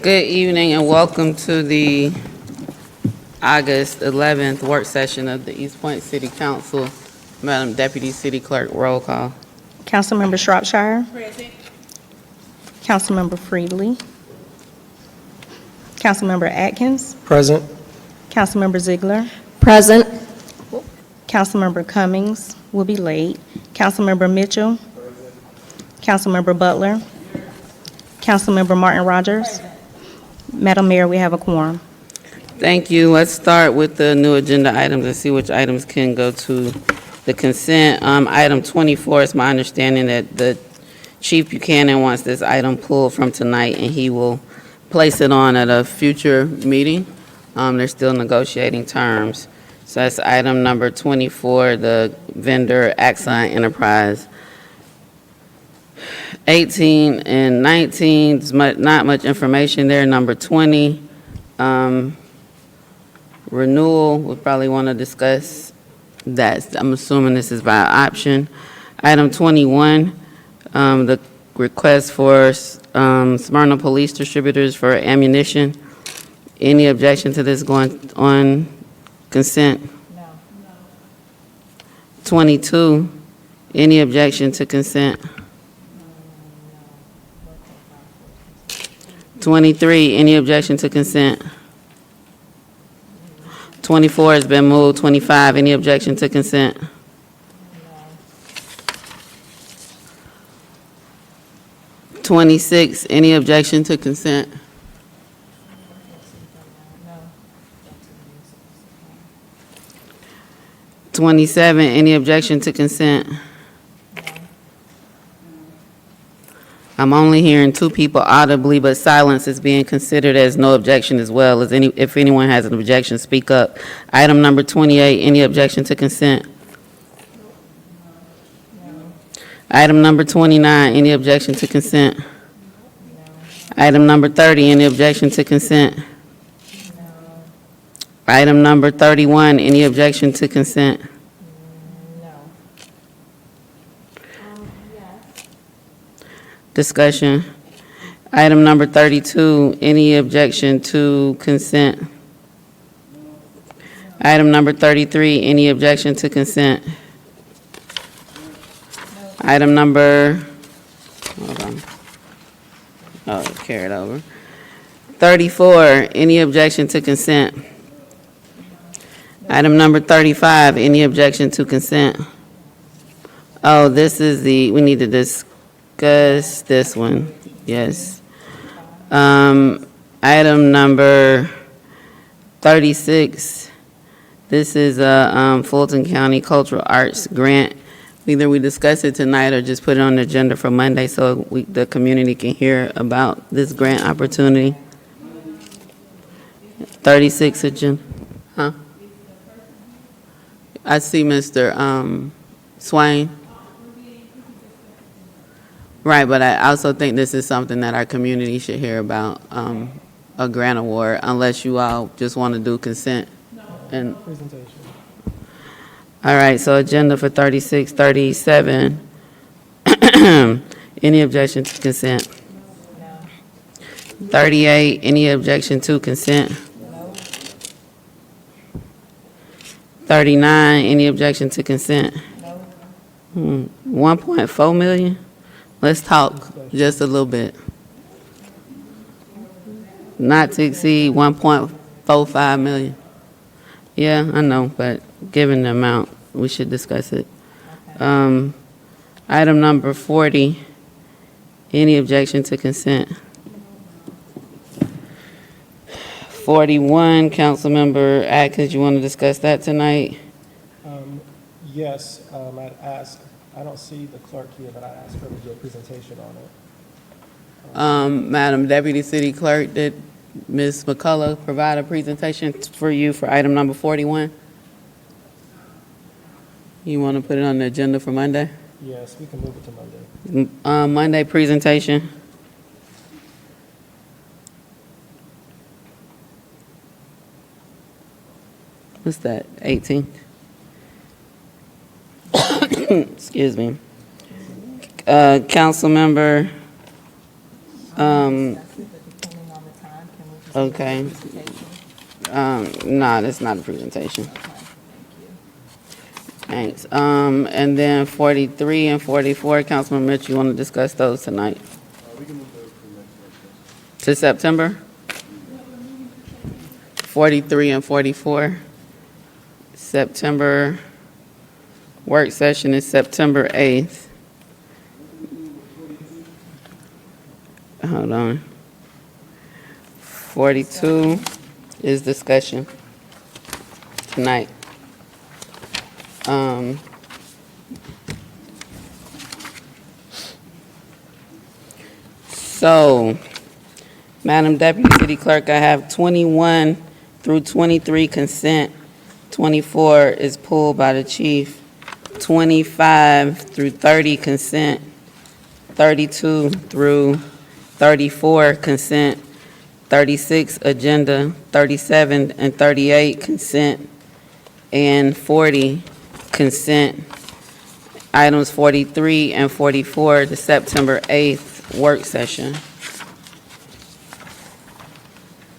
Good evening and welcome to the August 11th work session of the East Point City Council. Madam Deputy City Clerk, roll call. Councilmember Shropshire. Present. Councilmember Freely. Councilmember Atkins. Present. Councilmember Ziegler. Present. Councilmember Cummings will be late. Councilmember Mitchell. Councilmember Butler. Councilmember Martin Rogers. Madam Mayor, we have a quorum. Thank you. Let's start with the new agenda items and see which items can go to the consent. Item 24, it's my understanding that the Chief Buchanan wants this item pulled from tonight, and he will place it on at a future meeting. They're still negotiating terms. So that's item number 24, the vendor Axon Enterprise. 18 and 19, there's not much information there. Number 20, renewal, we probably want to discuss that. I'm assuming this is by option. Item 21, the request for Smyrna Police Distributors for ammunition. Any objection to this going on consent? No. 22, any objection to consent? 23, any objection to consent? 24 has been moved. 25, any objection to consent? 26, any objection to consent? 27, any objection to consent? I'm only hearing two people audibly, but silence is being considered as no objection as well. If anyone has an objection, speak up. Item number 28, any objection to consent? Item number 29, any objection to consent? Item number 30, any objection to consent? Item number 31, any objection to consent? Discussion. Item number 32, any objection to consent? Item number 33, any objection to consent? Item number, hold on. Oh, carried over. 34, any objection to consent? Item number 35, any objection to consent? Oh, this is we need to discuss this one, yes. Item number 36, this is a Fulton County Cultural Arts Grant. Either we discuss it tonight or just put it on the agenda for Monday so the community can hear about this grant opportunity. 36 agenda, huh? I see Mr. Swain. Right, but I also think this is something that our community should hear about, a grant award, unless you all just want to do consent. And Presentation. all right, so agenda for 36, 37. Any objection to consent? 38, any objection to consent? 39, any objection to consent? 1.4 million? Let's talk just a little bit. Not to exceed 1.45 million. Yeah, I know, but given the amount, we should discuss it. Item number 40, any objection to consent? 41, Councilmember Atkins, you want to discuss that tonight? Yes, I'd ask, I don't see the clerk here, but I'd ask her to do a presentation on it. Madam Deputy City Clerk, did Ms. McCullough provide a presentation for you for item number 41? You want to put it on the agenda for Monday? Yes, we can move it to Monday. Monday presentation. What's that, 18th? Excuse me. Councilmember, Depending on the time Okay. No, that's not a presentation. Thanks. And then 43 and 44, Councilman Mitchell, you want to discuss those tonight? To September? 43 and 44. September, work session is September 8th. Hold on. 42 is discussion tonight. So, Madam Deputy City Clerk, I have 21 through 23 consent. 24 is pulled by the chief. 25 through 30 consent. 32 through 34 consent. 36 agenda. 37 and 38 consent. And 40 consent. Items 43 and 44, the September 8th work session.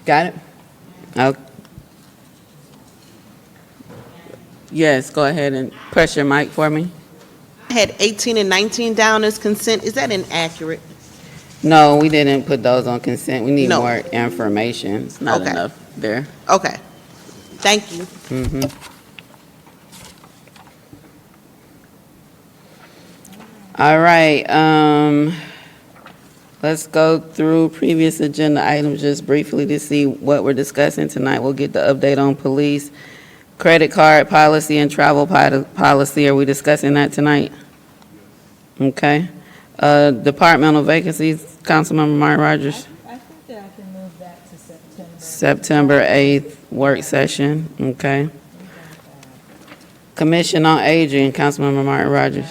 Got it? Okay. Yes, go ahead and press your mic for me. I had 18 and 19 down as consent. Is that inaccurate? No, we didn't put those on consent. We need No. more information. It's not Okay. enough there. Okay. Thank you. All right, let's go through previous agenda items just briefly to see what we're discussing tonight. We'll get the update on police, credit card policy, and travel policy. Are we discussing that tonight? Okay. Departmental vacancies, Councilmember Martin Rogers. I think that I can move that to September. September 8th work session, okay. Commission on Aging, Councilmember Martin Rogers.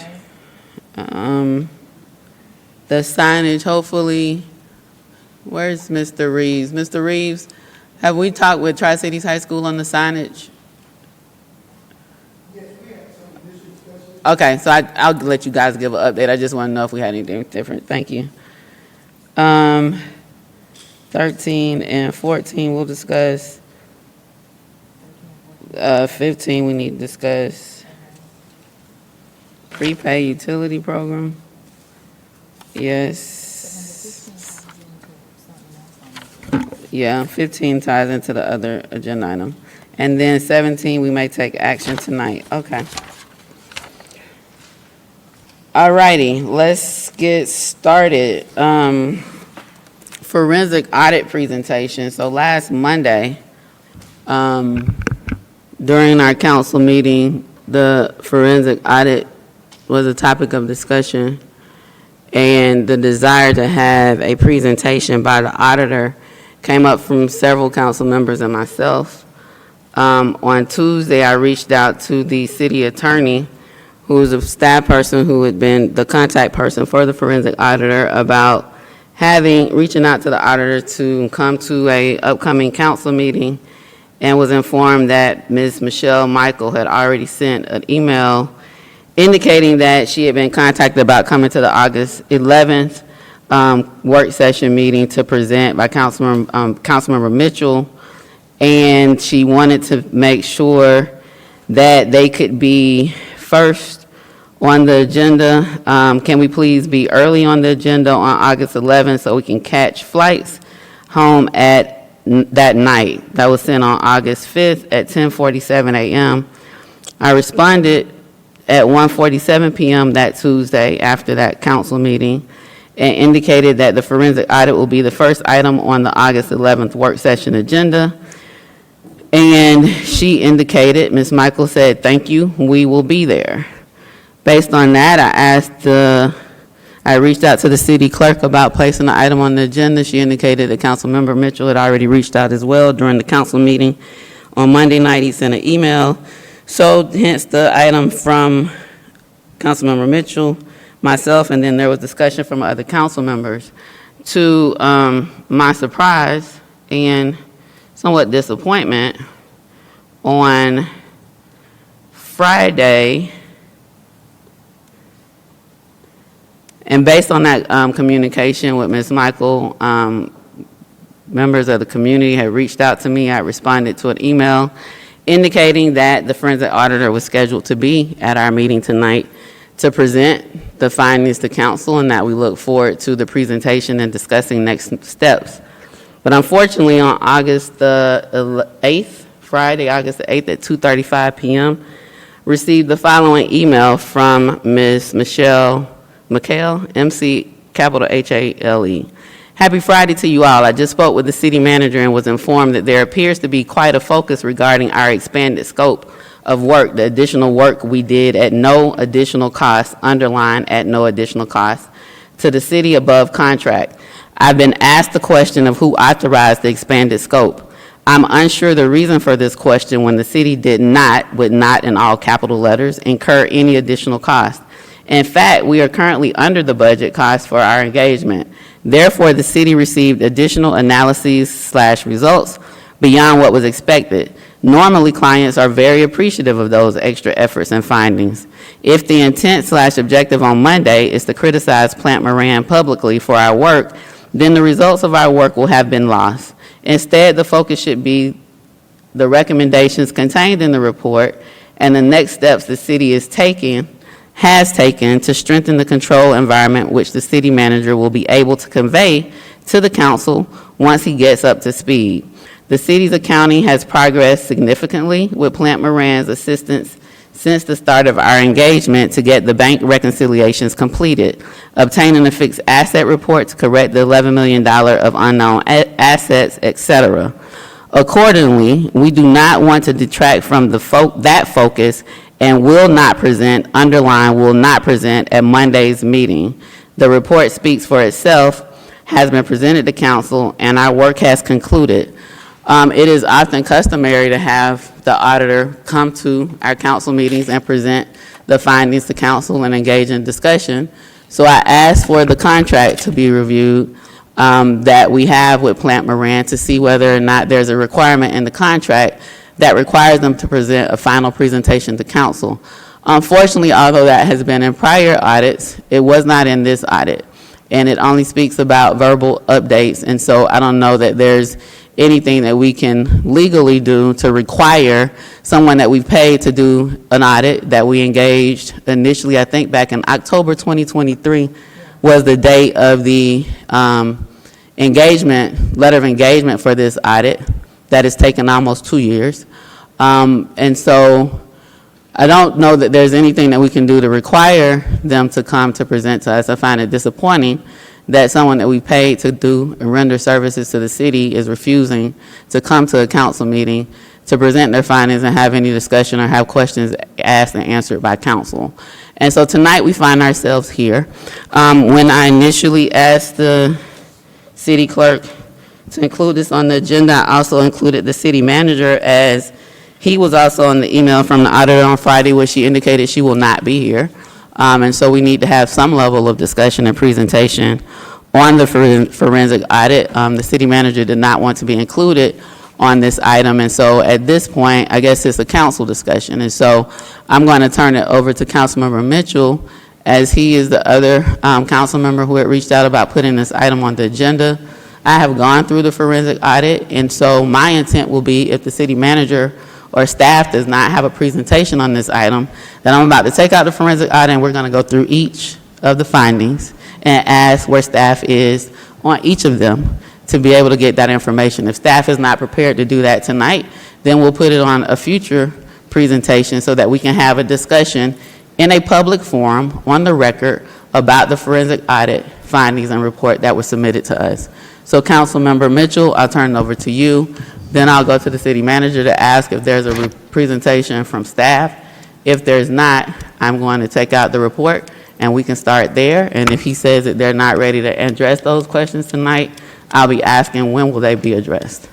The signage, hopefully, where's Mr. Reeves? Mr. Reeves, have we talked with Tri-Cities High School on the signage? Okay, so I'll let you guys give an update. I just want to know if we had anything different. Thank you. 13 and 14, we'll discuss. 15, we need to discuss. Prepaid utility program. Yes. Yeah, 15 ties into the other agenda item. And then 17, we may take action tonight. Okay. All righty, let's get started. Forensic audit presentation. So last Monday, during our council meeting, the forensic audit was a topic of discussion, and the desire to have a presentation by the auditor came up from several council members and myself. On Tuesday, I reached out to the city attorney, who was a staff person who had been the contact person for the forensic auditor, about reaching out to the auditor to come to a upcoming council meeting, and was informed that Ms. Michelle Michael had already sent an email indicating that she had been contacted about coming to the August 11th work session meeting to present by Councilmember Mitchell, and she wanted to make sure that they could be first on the agenda. Can we please be early on the agenda on August 11th so we can catch flights home at that night? That was sent on August 5th at 10:47 a.m. I responded at 1:47 p.m. that Tuesday after that council meeting, and indicated that the forensic audit will be the first item on the August 11th work session agenda. And she indicated, Ms. Michael said, "Thank you, we will be there." Based on that, I reached out to the city clerk about placing the item on the agenda. She indicated that Councilmember Mitchell had already reached out as well during the council meeting. On Monday night, he sent an email. So hence the item from Councilmember Mitchell, myself, and then there was discussion from other council members. To my surprise and somewhat disappointment, on Friday, and based on that communication with Ms. Michael, members of the community had reached out to me. I responded to an email indicating that the forensic auditor was scheduled to be at our meeting tonight to present the findings to council, and that we look forward to the presentation and discussing next steps. But unfortunately, on August the 8th, Friday, August the 8th at 2:35 p.m., received the following email from Ms. Michelle McHale, MC capital H-A-L-E. Happy Friday to you all. I just spoke with the city manager and was informed that there appears to be quite a focus regarding our expanded scope of work, the additional work we did at no additional cost, underline at no additional cost, to the city above contract. I've been asked the question of who authorized the expanded scope. I'm unsure the reason for this question when the city did not, with not in all capital letters, incur any additional cost. In fact, we are currently under the budget cost for our engagement. Therefore, the city received additional analyses/results beyond what was expected. Normally, clients are very appreciative of those extra efforts and findings. If the intent/objective on Monday is to criticize Plant Moran publicly for our work, then the results of our work will have been lost. Instead, the focus should be the recommendations contained in the report and the next steps the city has taken to strengthen the control environment which the city manager will be able to convey to the council once he gets up to speed. The city's accounting has progressed significantly with Plant Moran's assistance since the start of our engagement to get the bank reconciliations completed, obtaining a fixed asset report to correct the $11 million of unknown assets, etc. Accordingly, we do not want to detract from that focus and will not present at Monday's meeting. The report speaks for itself, has been presented to council, and our work has concluded. It is often customary to have the auditor come to our council meetings and present the findings to council and engage in discussion. So I asked for the contract to be reviewed that we have with Plant Moran to see whether or not there's a requirement in the contract that requires them to present a final presentation to council. Unfortunately, although that has been in prior audits, it was not in this audit, and it only speaks about verbal updates, and so I don't know that there's anything that we can legally do to require someone that we've paid to do an audit that we engaged initially, I think back in October 2023 was the date of the letter of engagement for this audit. That has taken almost 2 years. And so I don't know that there's anything that we can do to require them to come to present to us. I find it disappointing that someone that we paid to do and render services to the city is refusing to come to a council meeting to present their findings and have any discussion or have questions asked and answered by council. And so tonight we find ourselves here. When I initially asked the city clerk to include this on the agenda, I also included the city manager, as he was also on the email from the auditor on Friday where she indicated she will not be here. And so we need to have some level of discussion and presentation on the forensic audit. The city manager did not want to be included on this item, and so at this point, I guess it's a council discussion. And so I'm going to turn it over to Councilmember Mitchell, as he is the other council member who had reached out about putting this item on the agenda. I have gone through the forensic audit, and so my intent will be, if the city manager or staff does not have a presentation on this item, then I'm about to take out the forensic audit and we're going to go through each of the findings and ask where staff is on each of them to be able to get that information. If staff is not prepared to do that tonight, then we'll put it on a future presentation so that we can have a discussion in a public forum on the record about the forensic audit findings and report that was submitted to us. So Councilmember Mitchell, I'll turn it over to you. Then I'll go to the city manager to ask if there's a presentation from staff. If there's not, I'm going to take out the report and we can start there. And if he says that they're not ready to address those questions tonight, I'll be asking when will they be addressed.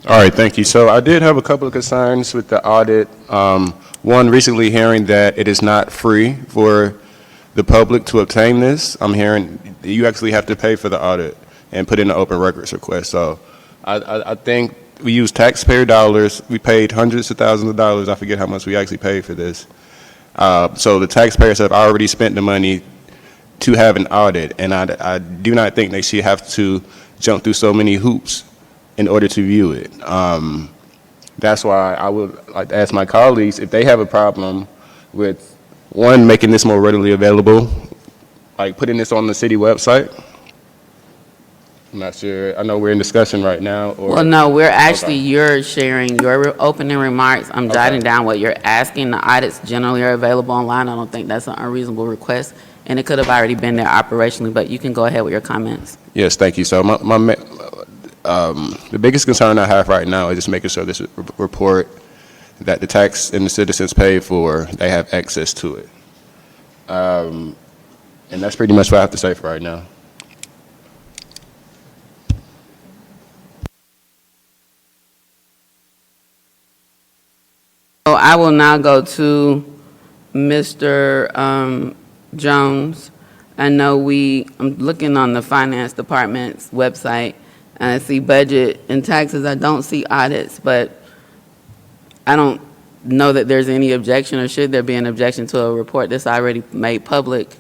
All right, thank you. So I did have a couple of concerns with the audit. One, recently hearing that it is not free for the public to obtain this. I'm hearing you actually have to pay for the audit and put in an open records request. So I think we use taxpayer dollars. We paid hundreds of thousands of dollars. I forget how much we actually paid for this. So the taxpayers have already spent the money to have an audit, and I do not think they should have to jump through so many hoops in order to view it. That's why I would like to ask my colleagues if they have a problem with, one, making this more readily available, like putting this on the city website. I'm not sure. I know we're in discussion right now. Or, Well, no, we're actually, Okay. you're sharing your opening remarks. I'm jotting down what you're asking. The audits generally are available online. I don't think that's an unreasonable request, and it could have already been there operationally, but you can go ahead with your comments. Yes, thank you. So the biggest concern I have right now is just making sure this report that the tax and the citizens pay for, they have access to it. And that's pretty much what I have to say for right now. So I will now go to Mr. Jones. I know I'm looking on the Finance Department's website, and I see budget and taxes. I don't see audits, but I don't know that there's any objection, or should there be an objection to a report that's already made public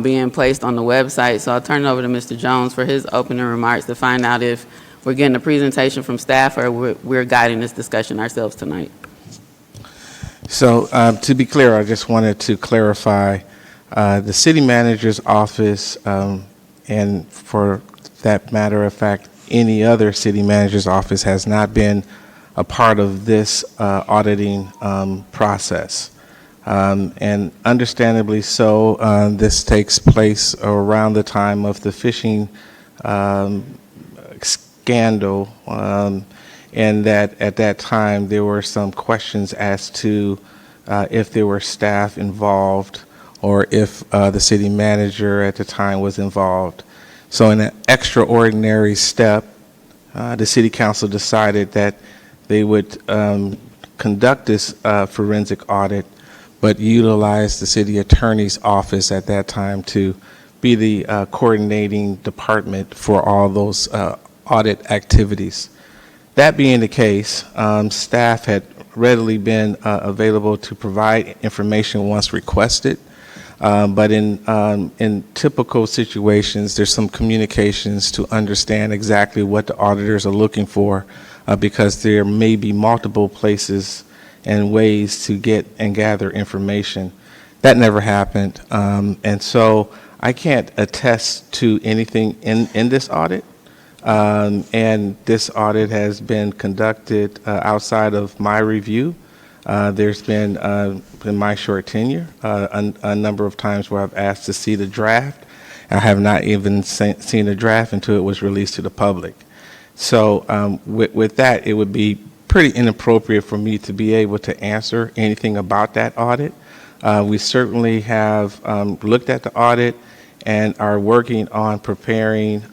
being placed on the website. So I'll turn it over to Mr. Jones for his opening remarks to find out if we're getting a presentation from staff or we're guiding this discussion ourselves tonight. So to be clear, I just wanted to clarify, the city manager's office, and for that matter of fact, any other city manager's office has not been a part of this auditing process. And understandably so, this takes place around the time of the phishing scandal, and that at that time there were some questions as to if there were staff involved or if the city manager at the time was involved. So in an extraordinary step, the city council decided that they would conduct this forensic audit, but utilize the city attorney's office at that time to be the coordinating department for all those audit activities. That being the case, staff had readily been available to provide information once requested, but in typical situations, there's some communications to understand exactly what the auditors are looking for, because there may be multiple places and ways to get and gather information. That never happened, and so I can't attest to anything in this audit. And this audit has been conducted outside of my review. There's been, in my short tenure, a number of times where I've asked to see the draft. I have not even seen the draft until it was released to the public. So with that, it would be pretty inappropriate for me to be able to answer anything about that audit. We certainly have looked at the audit and are working on preparing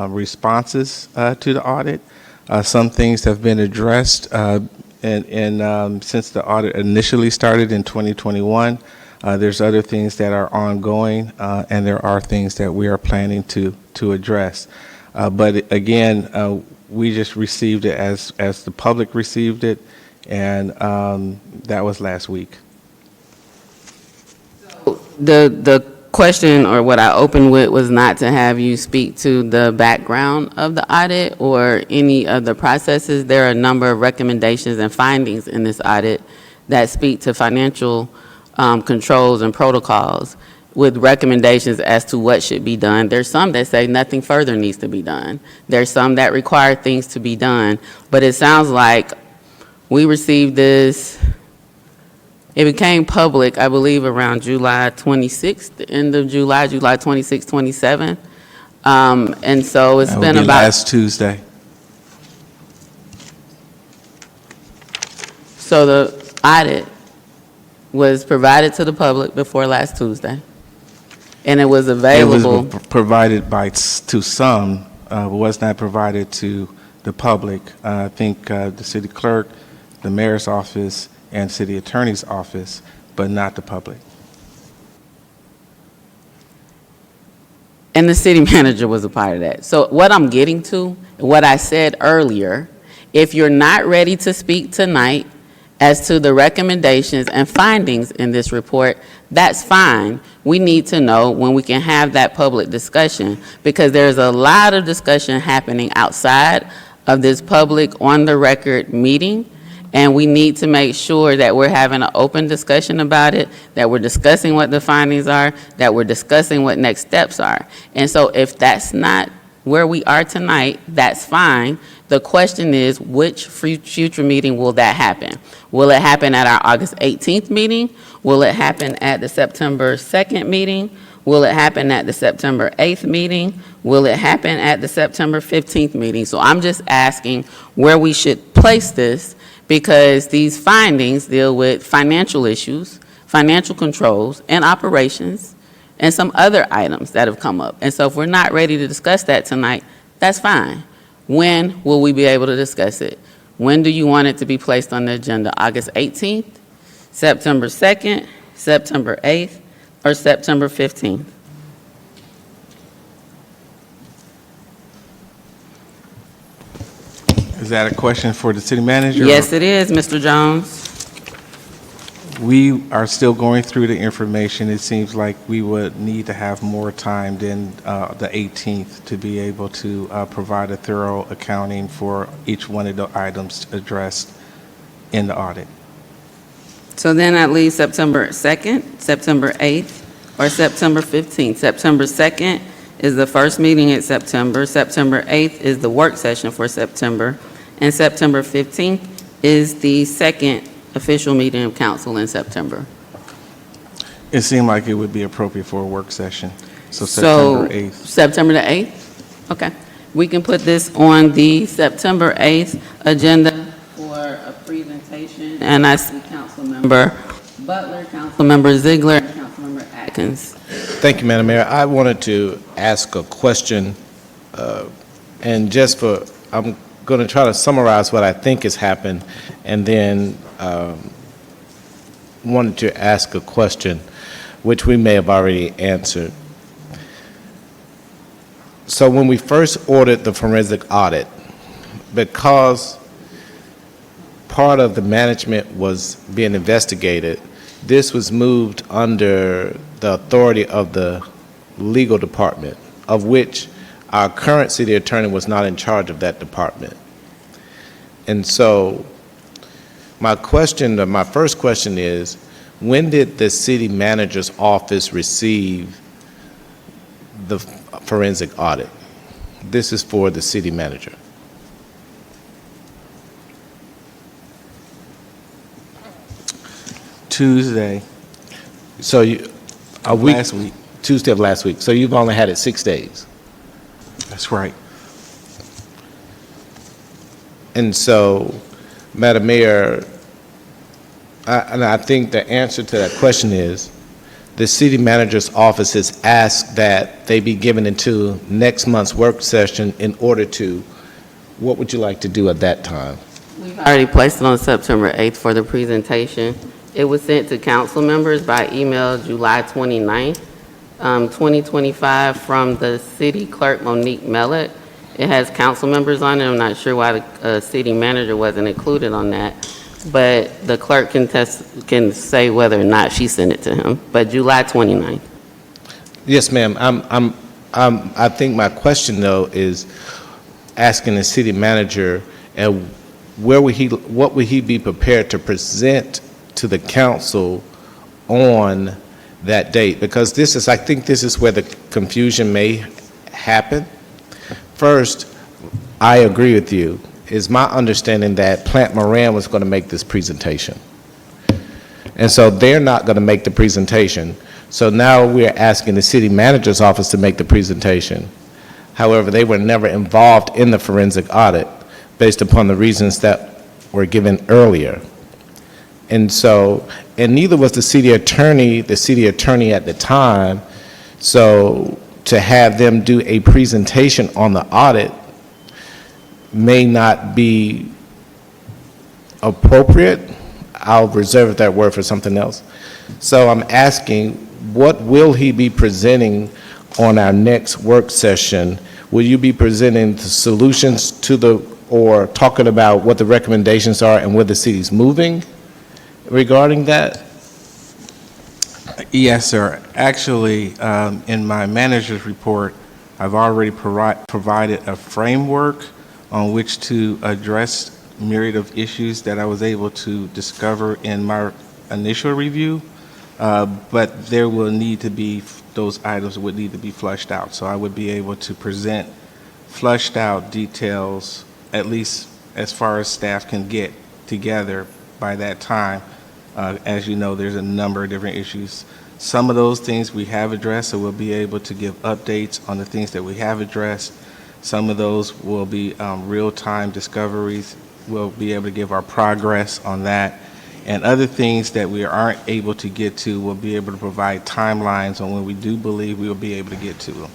responses to the audit. Some things have been addressed since the audit initially started in 2021. There's other things that are ongoing, and there are things that we are planning to address. But again, we just received it as the public received it, and that was last week. The question, or what I opened with, was not to have you speak to the background of the audit or any of the processes. There are a number of recommendations and findings in this audit that speak to financial controls and protocols with recommendations as to what should be done. There's some that say nothing further needs to be done. There's some that require things to be done. But it sounds like we received this. It became public, I believe, around July 26th, the end of July 26th, 27. And so it's That been would be about, last Tuesday. so the audit was provided to the public before last Tuesday. And it was available. It was provided to some, was not provided to the public. I think the city clerk, the mayor's office, and city attorney's office, but not the public. And the city manager was a part of that. So what I'm getting to, what I said earlier, if you're not ready to speak tonight as to the recommendations and findings in this report, that's fine. We need to know when we can have that public discussion, because there's a lot of discussion happening outside of this public on-the-record meeting, and we need to make sure that we're having an open discussion about it, that we're discussing what the findings are, that we're discussing what next steps are. And so if that's not where we are tonight, that's fine. The question is, which future meeting will that happen? Will it happen at our August 18th meeting? Will it happen at the September 2nd meeting? Will it happen at the September 8th meeting? Will it happen at the September 15th meeting? So I'm just asking where we should place this, because these findings deal with financial issues, financial controls, and operations, and some other items that have come up. And so if we're not ready to discuss that tonight, that's fine. When will we be able to discuss it? When do you want it to be placed on the agenda? August 18th, September 2nd, September 8th, or September 15th? Is that a question for the city manager? Yes, it is, Mr. Jones. We are still going through the information. It seems like we would need to have more time than the 18th to be able to provide a thorough accounting for each one of the items addressed in the audit. So then that leaves September 2nd, September 8th, or September 15th. September 2nd is the first meeting in September. September 8th is the work session for September. And September 15th is the second official meeting of council in September. It seemed like it would be appropriate for a work session. So September 8th. September the 8th? Okay. We can put this on the September 8th agenda for a presentation. And I see Councilmember Butler, Councilmember Ziegler, and Councilmember Atkins. Thank you, Madam Mayor. I wanted to ask a question, and just for, I'm going to try to summarize what I think has happened, and then wanted to ask a question, which we may have already answered. So when we first ordered the forensic audit, because part of the management was being investigated, this was moved under the authority of the legal department, of which our current city attorney was not in charge of that department. And so my first question is, when did the city manager's office receive the forensic audit? This is for the city manager. Tuesday So a week, last week. Tuesday of last week. So you've only had it 6 days. That's right. And so, Madam Mayor, I think the answer to that question is, the city manager's office has asked that they be given into next month's work session in order to, what would you like to do at that time? We've already placed it on September 8th for the presentation. It was sent to council members by email July 29th, 2025, from the city clerk, Monique Mellett. It has council members on it. I'm not sure why the city manager wasn't included on that, but the clerk can say whether or not she sent it to him. But July 29th. Yes, ma'am. I think my question, though, is asking the city manager, what would he be prepared to present to the council on that date? Because I think this is where the confusion may happen. First, I agree with you. It's my understanding that Plant Moran was going to make this presentation. And so they're not going to make the presentation. So now we're asking the city manager's office to make the presentation. However, they were never involved in the forensic audit based upon the reasons that were given earlier. And so, and neither was the city attorney at the time. So to have them do a presentation on the audit may not be appropriate. I'll reserve that word for something else. So I'm asking, what will he be presenting on our next work session? Will you be presenting the solutions to or talking about what the recommendations are and where the city's moving regarding that? Yes, sir. Actually, in my manager's report, I've already provided a framework on which to address myriad of issues that I was able to discover in my initial review, but there will need to be, those items would need to be flushed out. So I would be able to present flushed out details, at least as far as staff can get together by that time. As you know, there's a number of different issues. Some of those things we have addressed, so we'll be able to give updates on the things that we have addressed. Some of those will be real-time discoveries. We'll be able to give our progress on that. And other things that we aren't able to get to, we'll be able to provide timelines on when we do believe we will be able to get to them.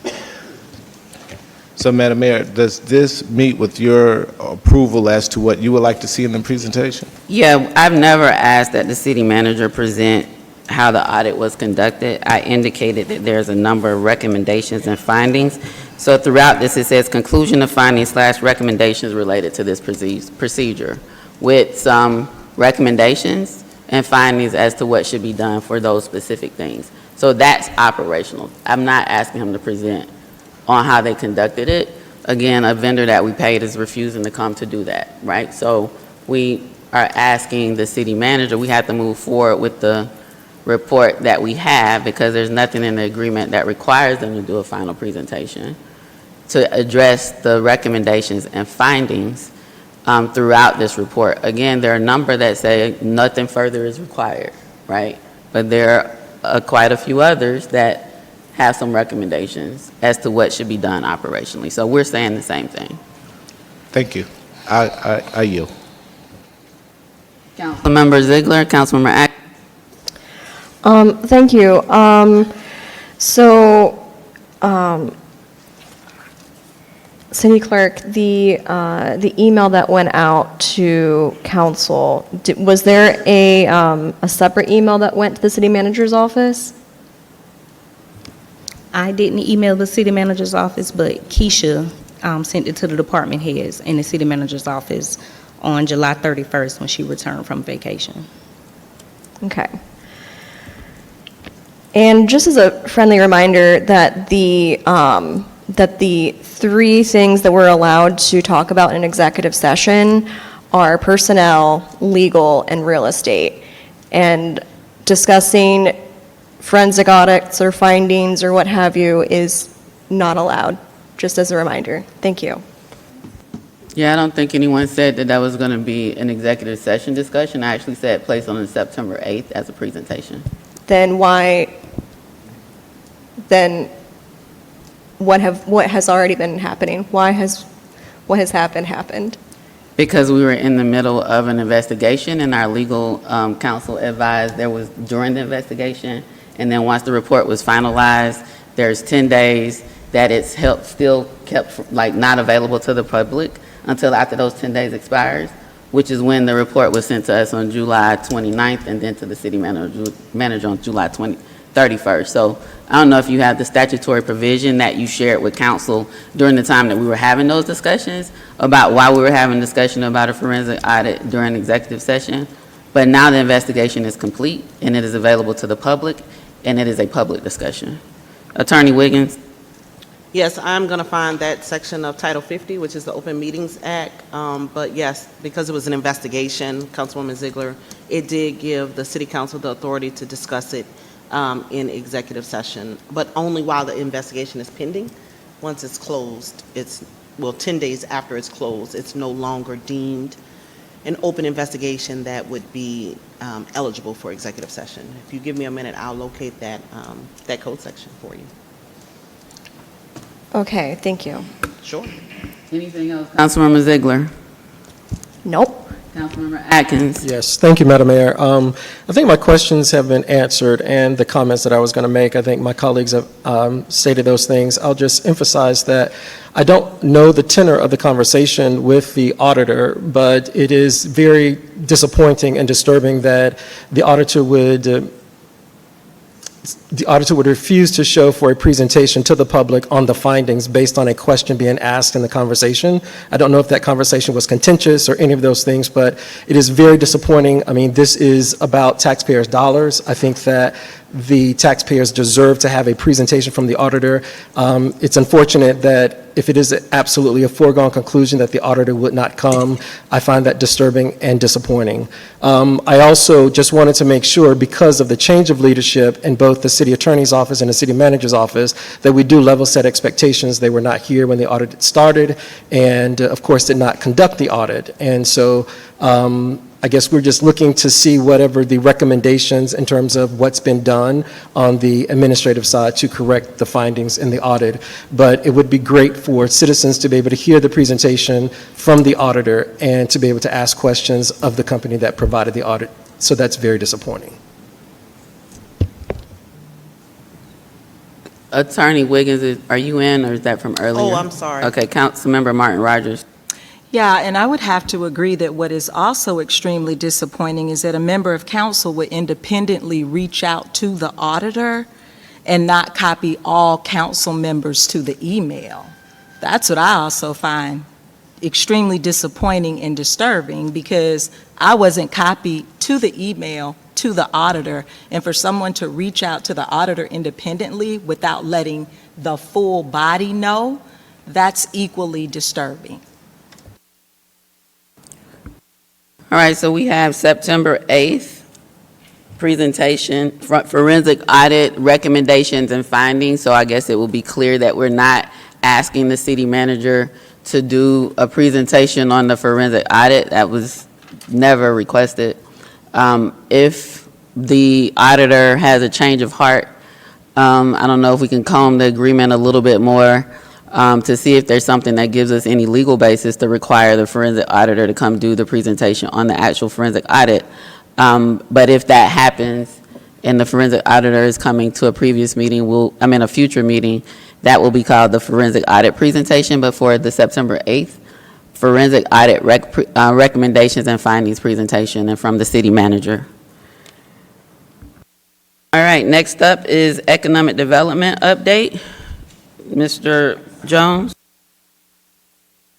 So, Madam Mayor, does this meet with your approval as to what you would like to see in the presentation? Yeah, I've never asked that the city manager present how the audit was conducted. I indicated that there's a number of recommendations and findings. So throughout this, it says conclusion of findings / recommendations related to this procedure, with some recommendations and findings as to what should be done for those specific things. So that's operational. I'm not asking him to present on how they conducted it. Again, a vendor that we paid is refusing to come to do that, right? So we are asking the city manager, we have to move forward with the report that we have, because there's nothing in the agreement that requires them to do a final presentation, to address the recommendations and findings throughout this report. Again, there are a number that say nothing further is required, right? But there are quite a few others that have some recommendations as to what should be done operationally. So we're saying the same thing. Thank you. I yield. Councilmember Ziegler, Councilmember Atkins. Thank you. City Clerk, the email that went out to council, was there a separate email that went to the city manager's office? I didn't email the city manager's office, but Keisha sent it to the department heads in the city manager's office on July 31st when she returned from vacation. Okay. And just as a friendly reminder that the 3 things that we're allowed to talk about in an executive session are personnel, legal, and real estate. And discussing forensic audits or findings or what have you is not allowed, just as a reminder. Thank you. Yeah, I don't think anyone said that that was going to be an executive session discussion. I actually said place on September 8th as a presentation. Then what has already been happening? What has happened? Because we were in the middle of an investigation, and our legal counsel advised there was during the investigation, and then once the report was finalized, there's 10 days that it's still kept not available to the public until after those 10 days expires, which is when the report was sent to us on July 29th and then to the city manager on July 31st. So I don't know if you have the statutory provision that you shared with council during the time that we were having those discussions about why we were having a discussion about a forensic audit during executive session. But now the investigation is complete and it is available to the public, and it is a public discussion. Attorney Wiggins. Yes, I'm going to find that section of Title 50, which is the Open Meetings Act. But yes, because it was an investigation, Councilwoman Ziegler, it did give the city council the authority to discuss it in executive session, but only while the investigation is pending. Once it's closed, 10 days after it's closed, it's no longer deemed an open investigation that would be eligible for executive session. If you give me a minute, I'll locate that code section for you. Okay, thank you. Sure. Anything else? Councilmember Ziegler. Nope. Councilmember Atkins. Yes, thank you, Madam Mayor. I think my questions have been answered, and the comments that I was going to make, I think my colleagues have stated those things. I'll just emphasize that I don't know the tenor of the conversation with the auditor, but it is very disappointing and disturbing that the auditor would refuse to show for a presentation to the public on the findings based on a question being asked in the conversation. I don't know if that conversation was contentious or any of those things, but it is very disappointing. I mean, this is about taxpayers' dollars. I think that the taxpayers deserve to have a presentation from the auditor. It's unfortunate that if it is absolutely a foregone conclusion that the auditor would not come, I find that disturbing and disappointing. I also just wanted to make sure, because of the change of leadership in both the city attorney's office and the city manager's office, that we do level set expectations. They were not here when the audit started, and of course did not conduct the audit. And so I guess we're just looking to see whatever the recommendations in terms of what's been done on the administrative side to correct the findings in the audit. But it would be great for citizens to be able to hear the presentation from the auditor and to be able to ask questions of the company that provided the audit. So that's very disappointing. Attorney Wiggins, are you in, or is that from earlier? Oh, I'm sorry. Okay, Councilmember Martin Rogers. Yeah, and I would have to agree that what is also extremely disappointing is that a member of council would independently reach out to the auditor and not copy all council members to the email. That's what I also find extremely disappointing and disturbing, because I wasn't copied to the email to the auditor, and for someone to reach out to the auditor independently without letting the full body know, that's equally disturbing. All right, so we have September 8th presentation, forensic audit recommendations and findings. So I guess it will be clear that we're not asking the city manager to do a presentation on the forensic audit. That was never requested. If the auditor has a change of heart, I don't know if we can comb the agreement a little bit more to see if there's something that gives us any legal basis to require the forensic auditor to come do the presentation on the actual forensic audit. But if that happens and the forensic auditor is coming to a previous meeting, a future meeting, that will be called the forensic audit presentation. But for the September 8th forensic audit recommendations and findings presentation, and from the city manager. All right, next up is economic development update. Mr. Jones?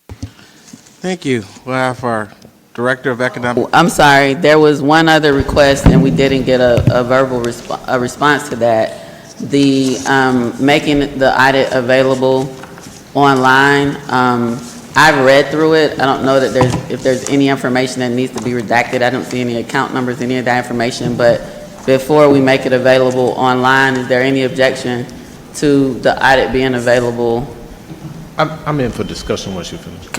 Thank you. We'll have our Director of Economic. I'm sorry, there was one other request and we didn't get a verbal response to that. The making the audit available online, I've read through it. I don't know that if there's any information that needs to be redacted. I don't see any account numbers, any of that information, but before we make it available online, is there any objection to the audit being available? I'm in for discussion once you finish.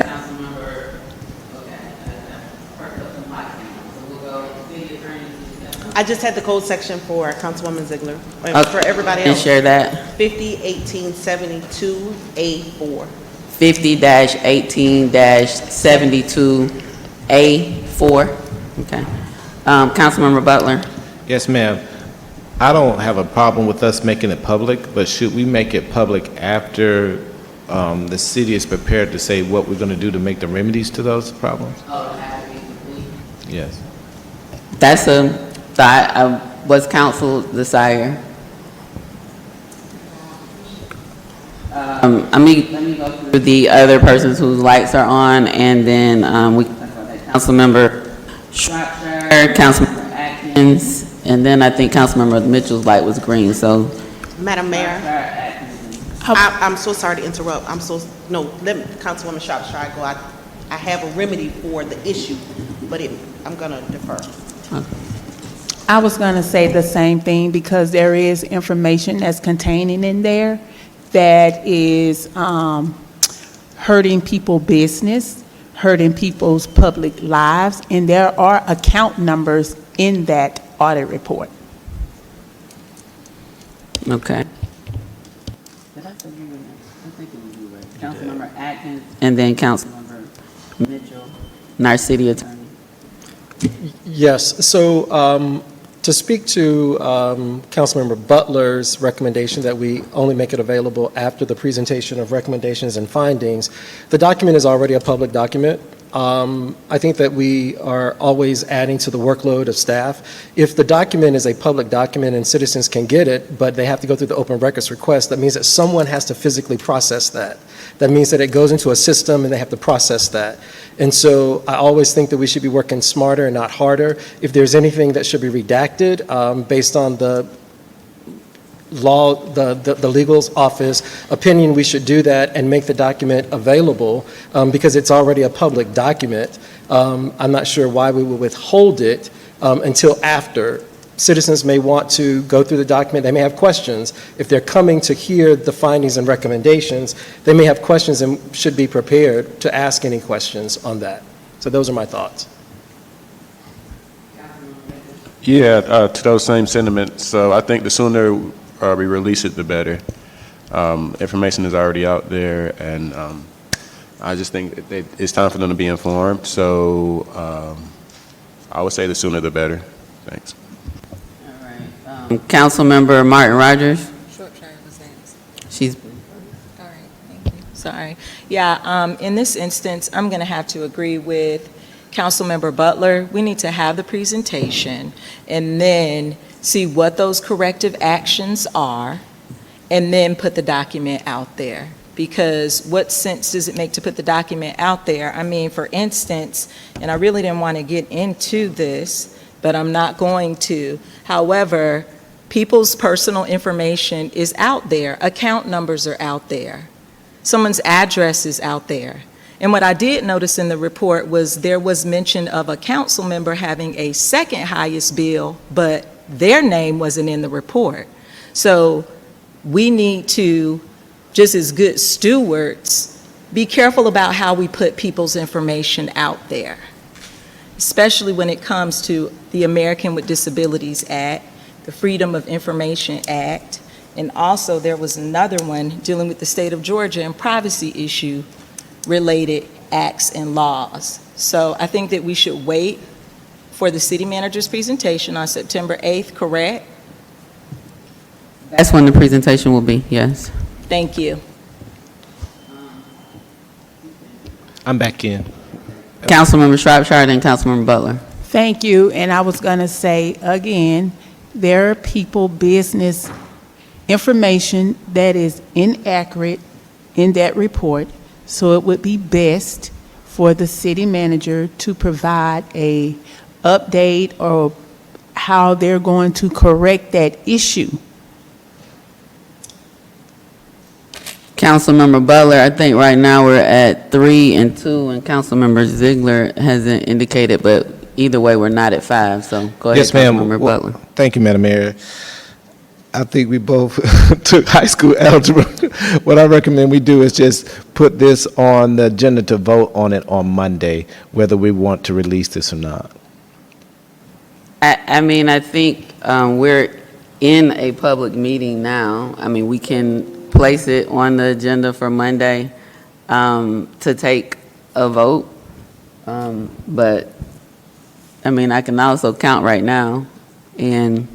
I just had the code section for Councilwoman Ziegler, and Okay. for everybody And else. share that. 50-1872A4. 50-18-72A4. Okay. Councilmember Butler. Yes, ma'am. I don't have a problem with us making it public, but should we make it public after the city is prepared to say what we're going to do to make the remedies to those problems? Yes. That's a thought. What's council desire? Let me go through the other persons whose lights are on, and then we can talk about that. Councilmember Shropshire, Councilmember Atkins, and then I think Councilmember Mitchell's light was green, so. Madam Mayor, I'm so sorry to interrupt. Let Councilwoman Shropshire go. I have a remedy for the issue, but I'm going to defer. I was going to say the same thing, because there is information that's contained in there that is hurting people's business, hurting people's public lives, and there are account numbers in that audit report. Okay. Did I say you were next? I think it was you, right? Councilmember Atkins, and then Councilmember Mitchell, and our city attorney. Yes, so to speak to Councilmember Butler's recommendation that we only make it available after the presentation of recommendations and findings, the document is already a public document. I think that we are always adding to the workload of staff. If the document is a public document and citizens can get it, but they have to go through the open records request, that means that someone has to physically process that. That means that it goes into a system and they have to process that. And so I always think that we should be working smarter and not harder. If there's anything that should be redacted based on the the legal's office opinion, we should do that and make the document available because it's already a public document. I'm not sure why we would withhold it until after. Citizens may want to go through the document. They may have questions. If they're coming to hear the findings and recommendations, they may have questions and should be prepared to ask any questions on that. So those are my thoughts. Yeah, to those same sentiments. So I think the sooner we release it, the better. Information is already out there, and I just think it's time for them to be informed. So I would say the sooner the better. Thanks. Councilmember Martin Rogers? Shropshire was asked. She's, All right, thank you. Sorry. Yeah, in this instance, I'm going to have to agree with Councilmember Butler. We need to have the presentation and then see what those corrective actions are and then put the document out there. Because what sense does it make to put the document out there? I mean, for instance, and I really didn't want to get into this, but I'm not going to. However, people's personal information is out there. Account numbers are out there. Someone's address is out there. And what I did notice in the report was there was mention of a council member having a second highest bill, but their name wasn't in the report. So we need to, just as good stewards, be careful about how we put people's information out there, especially when it comes to the American with Disabilities Act, the Freedom of Information Act, and also there was another one dealing with the state of Georgia and privacy issue related acts and laws. So I think that we should wait for the city manager's presentation on September 8th, correct? that's when the presentation will be, yes. Thank you. I'm back in. Councilmember Shropshire, then Councilmember Butler. Thank you, and I was going to say again, there are people, business information that is inaccurate in that report, so it would be best for the city manager to provide a update or how they're going to correct that issue. Councilmember Butler, I think right now we're at 3 and 2, and Councilmember Ziegler hasn't indicated, but either way, we're not at 5, so go ahead, Yes, ma'am. Councilmember Well, Butler. thank you, Madam Mayor. I think we both took high school algebra. What I recommend we do is just put this on the agenda to vote on it on Monday, whether we want to release this or not. I mean, I think we're in a public meeting now. I mean, we can place it on the agenda for Monday to take a vote, but, I mean, I can also count right now, and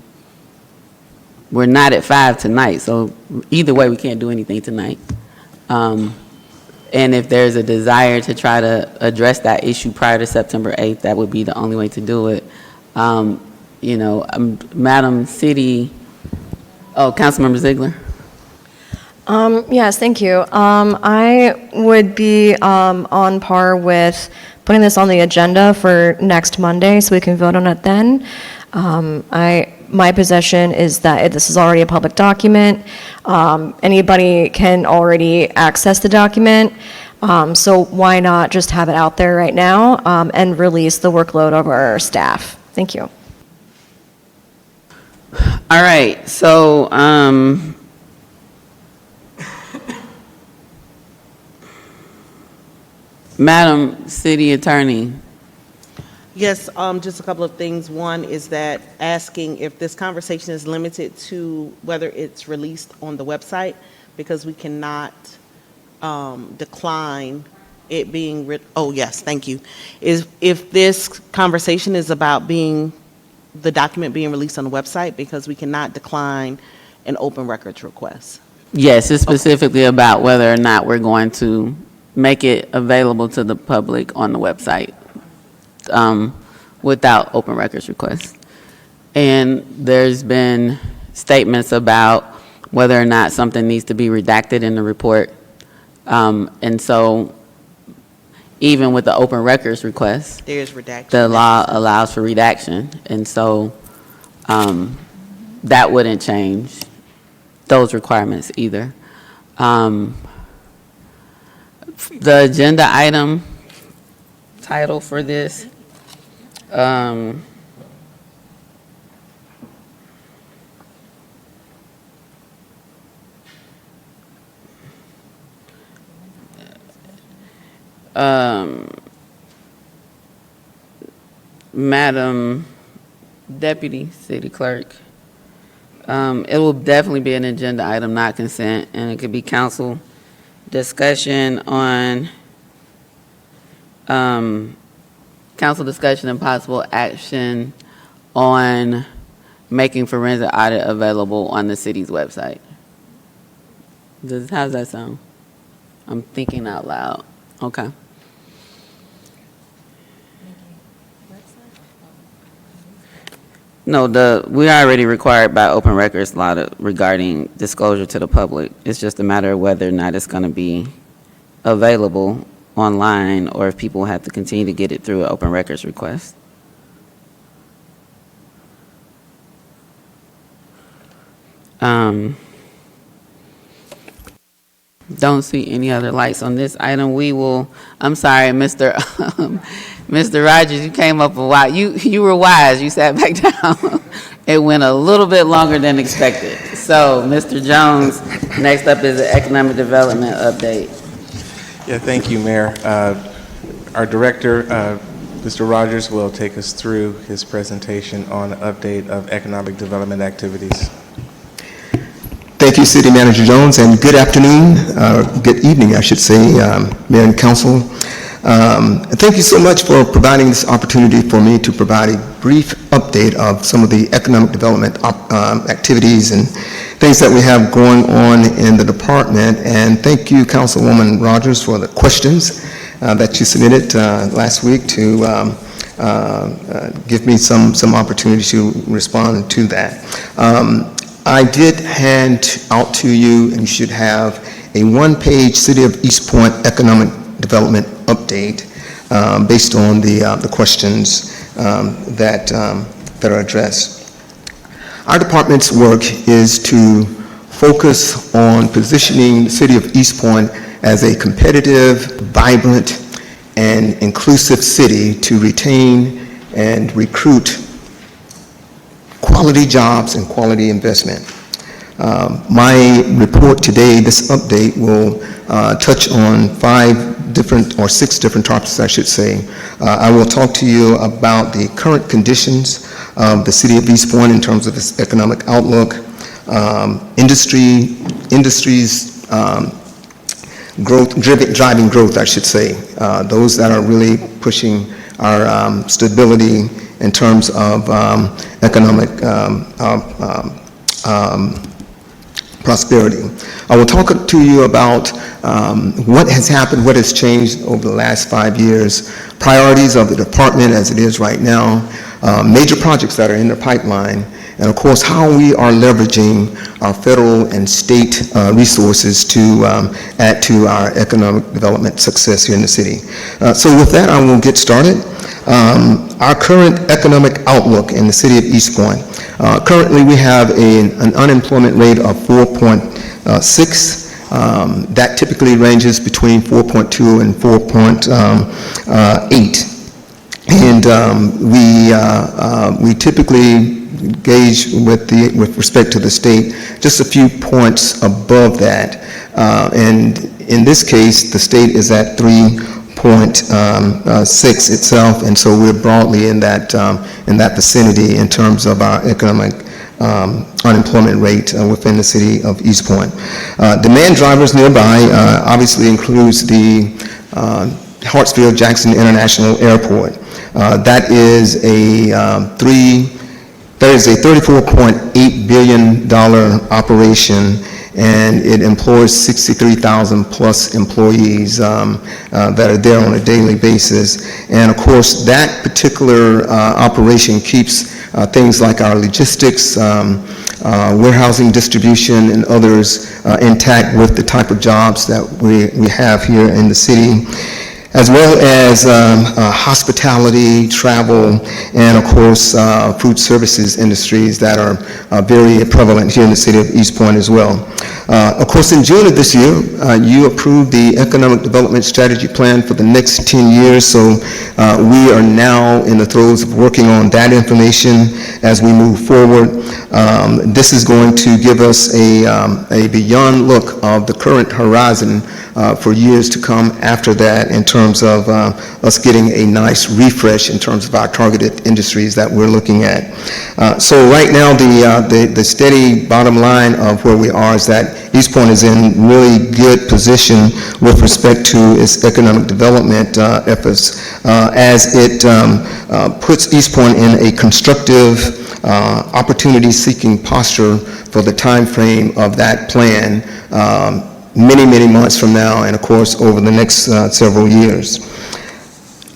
we're not at 5 tonight, so either way, we can't do anything tonight. And if there's a desire to try to address that issue prior to September 8th, that would be the only way to do it. You know, Madam City, Councilmember Ziegler? Yes, thank you. I would be on par with putting this on the agenda for next Monday so we can vote on it then. My position is that this is already a public document. Anybody can already access the document. So why not just have it out there right now and release the workload of our staff? Thank you. All right, so, Madam City Attorney, Yes, just a couple of things. One is that asking if this conversation is limited to whether it's released on the website, because we cannot decline it being, oh, yes, thank you. If this conversation is about the document being released on the website, because we cannot decline an open records request. yes, it's specifically about whether or not we're going to make it available to the public on the website without open records requests. And there's been statements about whether or not something needs to be redacted in the report. And so even with the open records request, There's redaction. the law allows for redaction. And so that wouldn't change. those requirements either. The agenda item title for this, Madam Deputy City Clerk, it will definitely be an agenda item, not consent, and it could be council discussion on, council discussion and possible action on making forensic audit available on the city's website. How's that sound? I'm thinking out loud. Okay. No, we already required by open records law regarding disclosure to the public. It's just a matter of whether or not it's going to be available online or if people have to continue to get it through an open records request. Don't see any other lights on this item. I'm sorry, Mr. Mr. Rogers, you came up a while. You were wise. You sat back down. It went a little bit longer than expected. So, Mr. Jones, next up is the economic development update. Yeah, thank you, Mayor. Our director, Mr. Rogers, will take us through his presentation on an update of economic development activities. Thank you, City Manager Jones, and good afternoon, good evening, I should say, Mayor and Council. Thank you so much for providing this opportunity for me to provide a brief update of some of the economic development activities and things that we have going on in the department. And thank you, Councilwoman Rogers, for the questions that you submitted last week to give me some opportunity to respond to that. I did hand out to you, and you should have a one-page City of East Point economic development update based on the questions that are addressed. Our department's work is to focus on positioning the City of East Point as a competitive, vibrant, and inclusive city to retain and recruit quality jobs and quality investment. My report today, this update, will touch on 6 different topics, I should say. I will talk to you about the current conditions of the City of East Point in terms of its economic outlook, industries growth, driving growth, I should say, those that are really pushing our stability in terms of economic prosperity. I will talk to you about what has happened, what has changed over the last 5 years, priorities of the department as it is right now, major projects that are in the pipeline, and of course how we are leveraging our federal and state resources to add to our economic development success here in the city. So with that, I will get started. Our current economic outlook in the City of East Point. Currently, we have an unemployment rate of 4.6. That typically ranges between 4.2 and 4.8. And we typically gauge with respect to the state just a few points above that. And in this case, the state is at 3.6 itself, and so we're broadly in that vicinity in terms of our economic unemployment rate within the City of East Point. Demand drivers nearby obviously includes the Hartsfield-Jackson International Airport. That is a $34.8 billion operation, and it employs 63,000 plus employees that are there on a daily basis. And of course, that particular operation keeps things like our logistics, warehousing, distribution, and others intact with the type of jobs that we have here in the city. as well as hospitality, travel, and of course, food services industries that are very prevalent here in the city of East Point as well. Of course, in June of this year, you approved the Economic Development Strategy Plan for the next 10 years, so we are now in the throes of working on that information as we move forward. This is going to give us a beyond look of the current horizon for years to come after that in terms of us getting a nice refresh in terms of our targeted industries that we're looking at. So right now, the steady bottom line of where we are is that East Point is in really good position with respect to its economic development efforts as it puts East Point in a constructive, opportunity-seeking posture for the time frame of that plan many months from now, and of course, over the next several years.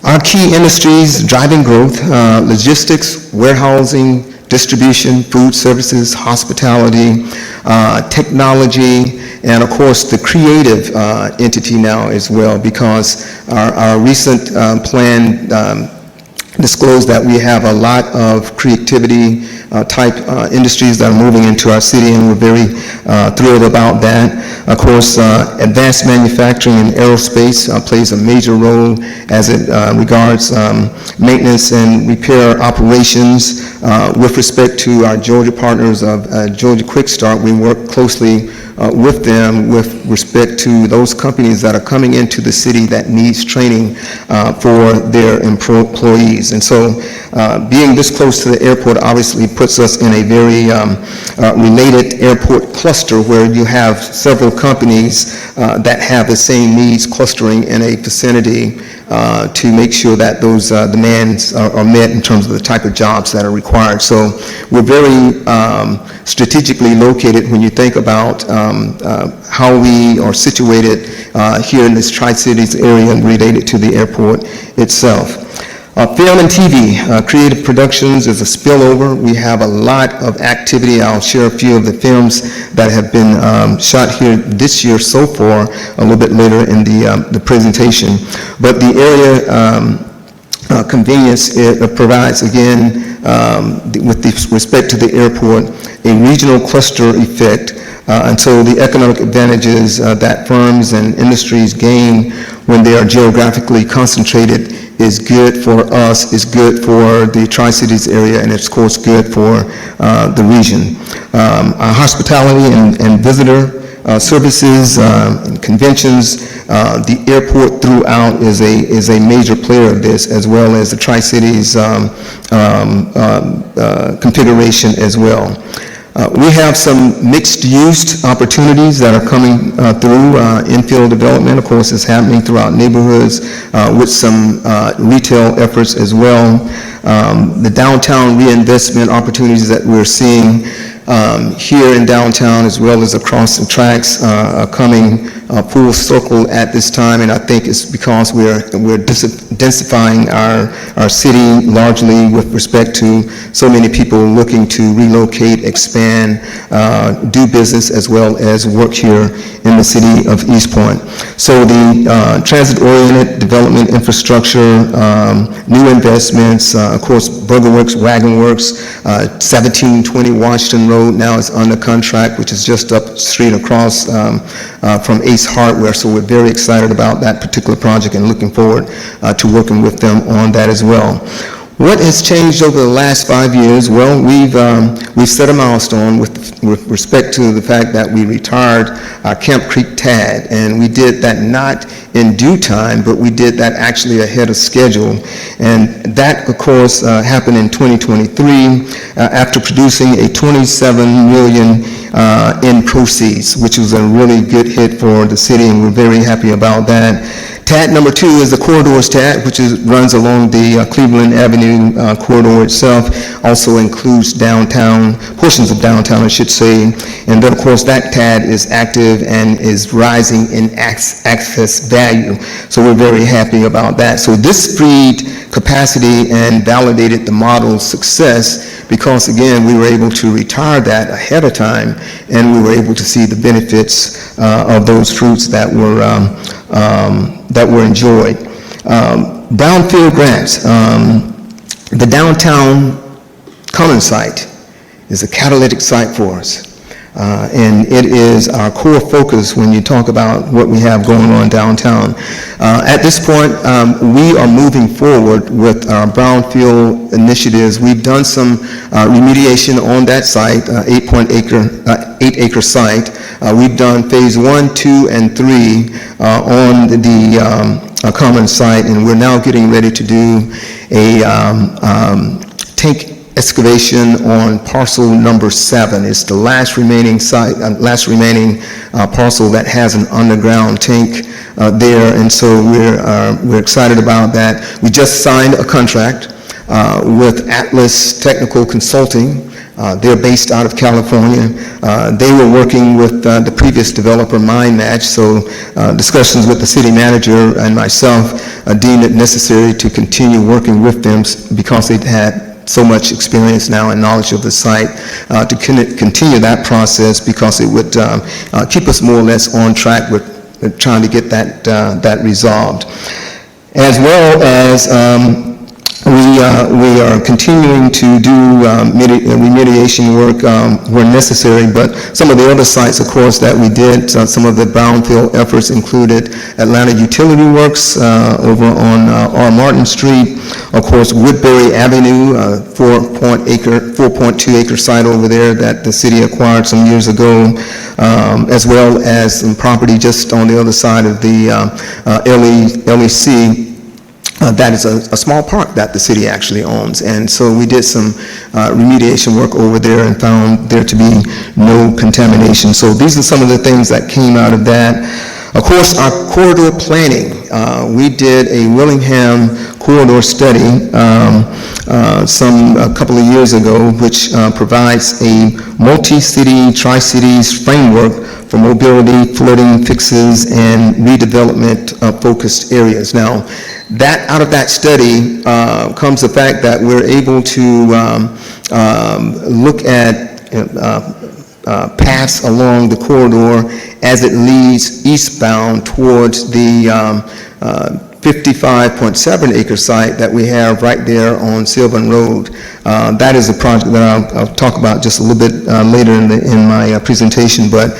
Our key industries driving growth, logistics, warehousing, distribution, food services, hospitality, technology, and of course, the creative entity now as well, because our recent plan disclosed that we have a lot of creativity type industries that are moving into our city, and we're very thrilled about that. Of course, advanced manufacturing and aerospace plays a major role as it regards maintenance and repair operations. With respect to our Georgia partners of Georgia Quick Start, we work closely with them with respect to those companies that are coming into the city that needs training for their employees. And so being this close to the airport obviously puts us in a very related airport cluster where you have several companies that have the same needs clustering in a vicinity to make sure that those demands are met in terms of the type of jobs that are required. So we're very strategically located when you think about how we are situated here in this Tri-Cities area related to the airport itself. Film and TV, creative productions is a spillover. We have a lot of activity. I'll share a few of the films that have been shot here this year so far, a little bit later in the presentation. But the area convenience, it provides, again, with respect to the airport, a regional cluster effect. And so the economic advantages that firms and industries gain when they are geographically concentrated is good for us, is good for the Tri-Cities area, and it's of course good for the region. Our hospitality and visitor services and conventions, the airport throughout is a major player of this, as well as the Tri-Cities configuration as well. We have some mixed-use opportunities that are coming through. Infill development, of course, is happening throughout neighborhoods with some retail efforts as well. The downtown reinvestment opportunities that we're seeing here in downtown as well as across the tracks are coming full circle at this time, and I think it's because we're densifying our city largely with respect to so many people looking to relocate, expand, do business as well as work here in the city of East Point. So the transit-oriented development infrastructure, new investments, of course, Burger Works, Wagon Works, 1720 Washington Road now is under contract, which is just up the street across from Ace Hardware, so we're very excited about that particular project and looking forward to working with them on that as well. What has changed over the last 5 years? Well, we've set a milestone with respect to the fact that we retired our Camp Creek TAD, and we did that not in due time, but we did that actually ahead of schedule. And that, of course, happened in 2023 after producing a $27 million in proceeds, which was a really good hit for the city, and we're very happy about that. TAD number 2 is the Corridors TAD, which runs along the Cleveland Avenue corridor itself, also includes downtown, portions of downtown, I should say, and then, of course, that TAD is active and is rising in access value, so we're very happy about that. So this freed capacity and validated the model's success because, again, we were able to retire that ahead of time, and we were able to see the benefits of those fruits that were enjoyed. Brownfield grants. The downtown common site is a catalytic site for us. And it is our core focus when you talk about what we have going on downtown. At this point, we are moving forward with our brownfield initiatives. We've done some remediation on that site, 8-acre site. We've done phase 1, 2, and 3 on the common site, and we're now getting ready to do a tank excavation on parcel number 7. It's the last remaining site, parcel that has an underground tank there, and so we're excited about that. We just signed a contract with Atlas Technical Consulting. They're based out of California. They were working with the previous developer, MindMatch, so discussions with the city manager and myself deemed it necessary to continue working with them because they've had so much experience now and knowledge of the site to continue that process, because it would keep us more or less on track with trying to get that resolved. As well as we are continuing to do remediation work where necessary, but some of the other sites, of course, that we did, some of the brownfield efforts included Atlanta Utility Works over on R. Martin Street, of course, Woodbury Avenue, 4.2 acre site over there that the city acquired some years ago, as well as some property just on the other side of the LEC. That is a small park that the city actually owns, and so we did some remediation work over there and found there to be no contamination. So these are some of the things that came out of that. Of course, our corridor planning. We did a Willingham corridor study a couple of years ago, which provides a multi-city, tri-cities framework for mobility, flooding fixes, and redevelopment focused areas. Now, out of that study comes the fact that we're able to look at paths along the corridor as it leads eastbound towards the 55.7 acre site that we have right there on Sylvan Road. That is a project that I'll talk about just a little bit later in my presentation, but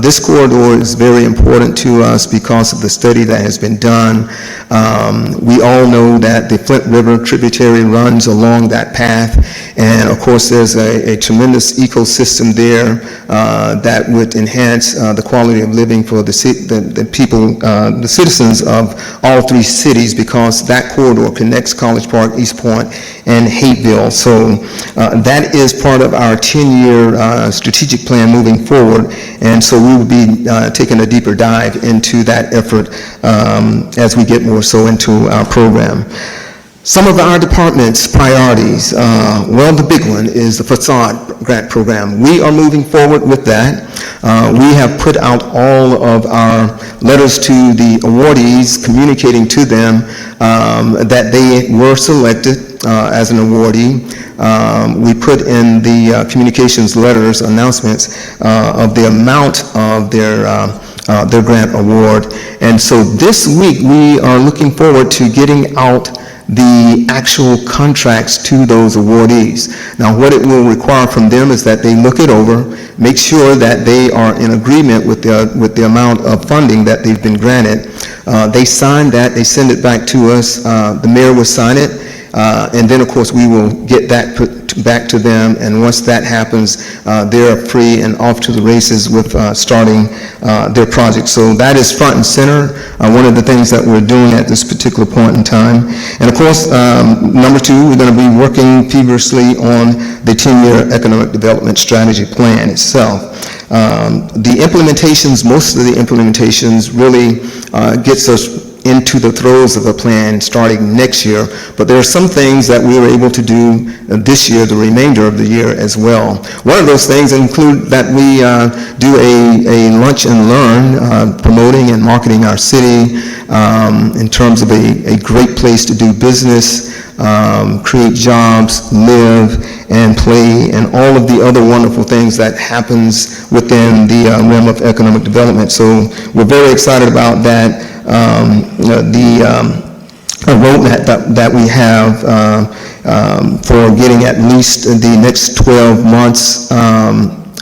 this corridor is very important to us because of the study that has been done. We all know that the Flint River tributary runs along that path, and of course there's a tremendous ecosystem there that would enhance the quality of living for the people, the citizens of all three cities, because that corridor connects College Park, East Point, and Hapeville. So that is part of our 10-year strategic plan moving forward, and so we will be taking a deeper dive into that effort as we get more so into our program. Some of our department's priorities, well, the big one is the facade grant program. We are moving forward with that. We have put out all of our letters to the awardees, communicating to them that they were selected as an awardee. We put in the communications letters, announcements of the amount of their grant award. And so this week, we are looking forward to getting out the actual contracts to those awardees. Now, what it will require from them is that they look it over, make sure that they are in agreement with the amount of funding that they've been granted. They sign that, they send it back to us, the mayor will sign it, and then, of course, we will get that put back to them, and once that happens, they're free and off to the races with starting their project. So that is front and center, one of the things that we're doing at this particular point in time. And of course, number two, we're going to be working feverishly on the 10-year economic development strategy plan itself. The implementations, most of the implementations really gets us into the throes of the plan starting next year, but there are some things that we were able to do this year, the remainder of the year as well. One of those things include that we do a lunch and learn, promoting and marketing our city in terms of a great place to do business, create jobs, live, and play, and all of the other wonderful things that happens within the realm of economic development. So we're very excited about that. roadmap that we have for getting at least the next 12 months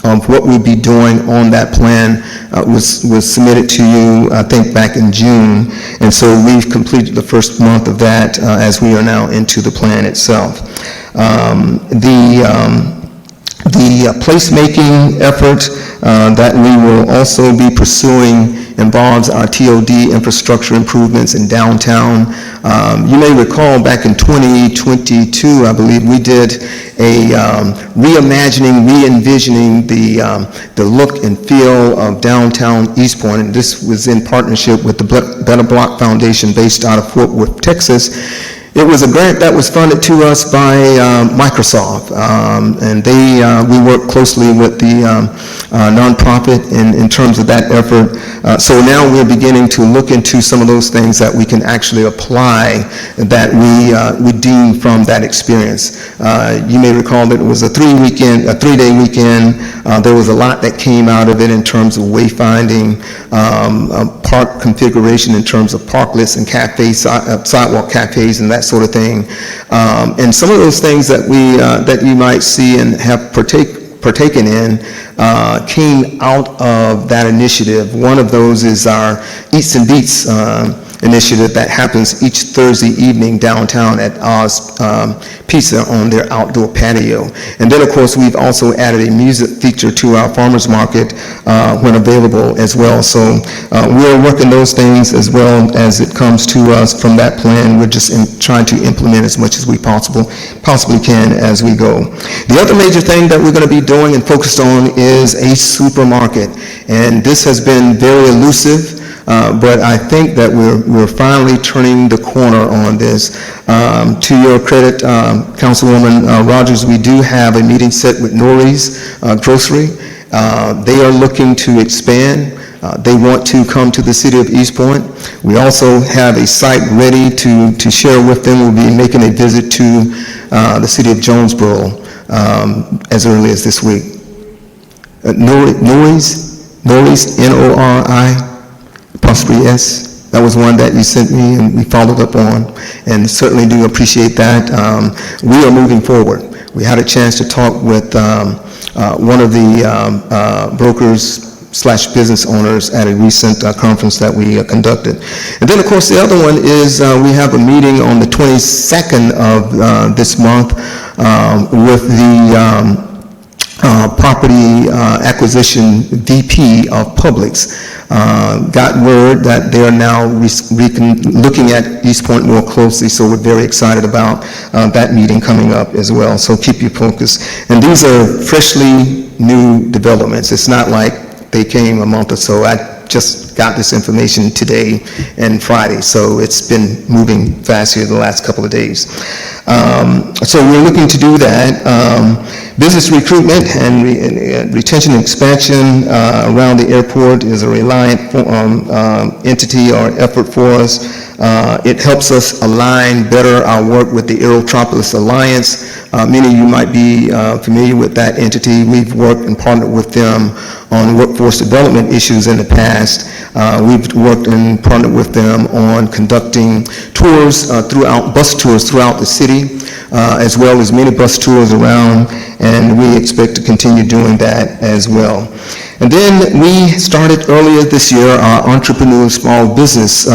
of what we'll be doing on that plan was submitted to you, I think, back in June. And so we've completed the first month of that as we are now into the plan itself. The placemaking effort that we will also be pursuing involves our TOD infrastructure improvements in downtown. You may recall back in 2022, I believe, we did a reimagining, re-envisioning the look and feel of downtown East Point, and this was in partnership with the Better Block Foundation based out of Fort Worth, Texas. It was a grant that was funded to us by Microsoft, and we work closely with the nonprofit in terms of that effort. So now we're beginning to look into some of those things that we can actually apply that we deem from that experience. You may recall that it was a three-day weekend. There was a lot that came out of it in terms of wayfinding, park configuration in terms of parklets and cafes, sidewalk cafes, and that sort of thing. And some of those things that that you might see and have partaken in came out of that initiative. One of those is our Eats and Beats initiative that happens each Thursday evening downtown at Oz Pizza on their outdoor patio. And then, of course, we've also added a music feature to our farmers market when available as well. So we're working those things as well as it comes to us from that plan. We're just trying to implement as much as we possibly can as we go. The other major thing that we're going to be doing and focused on is a supermarket. And this has been very elusive. But I think that we're finally turning the corner on this. To your credit, Councilwoman Rogers, we do have a meeting set with Norrie's Grocery. They are looking to expand. They want to come to the city of East Point. We also have a site ready to share with them. We'll be making a visit to the city of Jonesboro as early as this week. Norrie's, N-O-R-I. Apostrophe S. That was one that you sent me and we followed up on, and certainly do appreciate that. We are moving forward. We had a chance to talk with one of the brokers/business owners at a recent conference that we conducted. And then, of course, the other one is we have a meeting on the 22nd of this month with the property acquisition VP of Publix. Got word that they are now looking at East Point more closely, so we're very excited about that meeting coming up as well. So keep you focused. And these are freshly new developments. It's not like they came a month or so. I just got this information today and Friday, so it's been moving fast here the last couple of days. So we're looking to do that. Business recruitment and retention and expansion around the airport is a reliant entity or effort for us. It helps us align better our work with the Aerotropolis Alliance. Many of you might be familiar with that entity. We've worked and partnered with them on workforce development issues in the past. We've worked and partnered with them on conducting tours bus tours throughout the city, as well as many bus tours around, and we expect to continue doing that as well. And then we started earlier this year our entrepreneur small business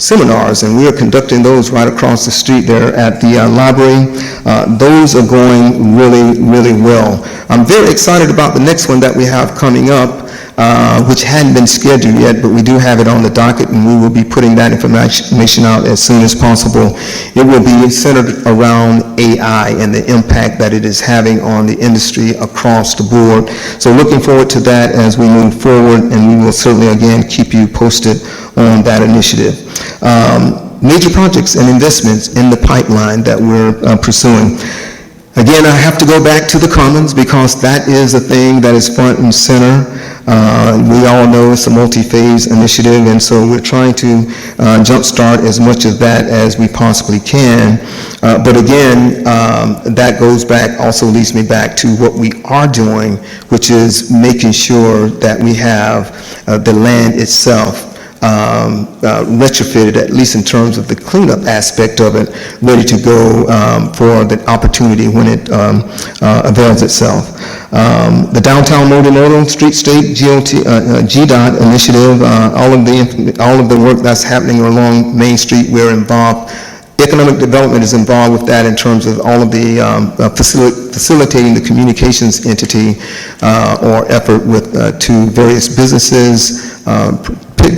seminars, and we are conducting those right across the street there at the library. Those are going really, really well. I'm very excited about the next one that we have coming up, which hadn't been scheduled yet, but we do have it on the docket, and we will be putting that information out as soon as possible. It will be centered around AI and the impact that it is having on the industry across the board. So looking forward to that as we move forward, and we will certainly, again, keep you posted on that initiative. Major projects and investments in the pipeline that we're pursuing. Again, I have to go back to the Commons because that is a thing that is front and center. We all know it's a multi-phase initiative, and so we're trying to jumpstart as much of that as we possibly can. But again, that also leads me back to what we are doing, which is making sure that we have the land itself retrofitted, at least in terms of the cleanup aspect of it, ready to go for the opportunity when it avails itself. The Downtown Multimodal Street State GDOT initiative, all of the work that's happening along Main Street, we're involved. Economic development is involved with that in terms of all of the facilitating the communications entity or effort with to various businesses,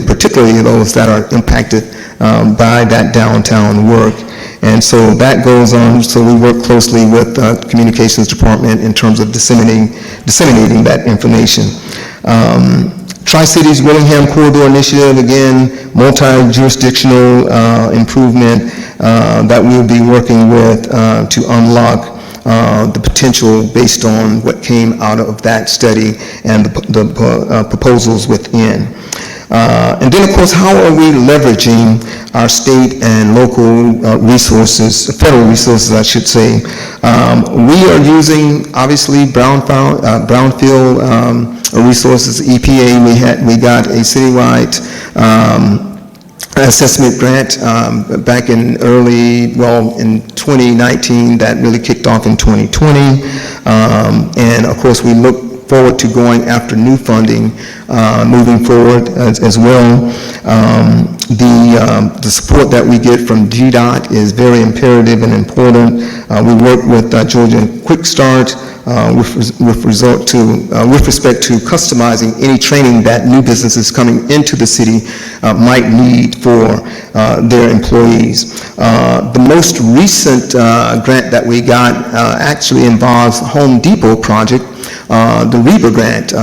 particularly those that are impacted by that downtown work. And so that goes on, so we work closely with the communications department in terms of disseminating that information. Tri-Cities Willingham Corridor Initiative, again, multi-jurisdictional improvement that we'll be working with to unlock the potential based on what came out of that study and the proposals within. And then, of course, how are we leveraging our state and local resources, federal resources, I should say. We are using, obviously, brownfield resources, EPA. We got a citywide assessment grant back in in 2019 that really kicked off in 2020. And, of course, we look forward to going after new funding moving forward as well. The support that we get from GDOT is very imperative and important. We work with Georgia Quick Start with respect to customizing any training that new businesses coming into the city might need for their employees. The most recent grant that we got actually involves Home Depot project, the REBA grant,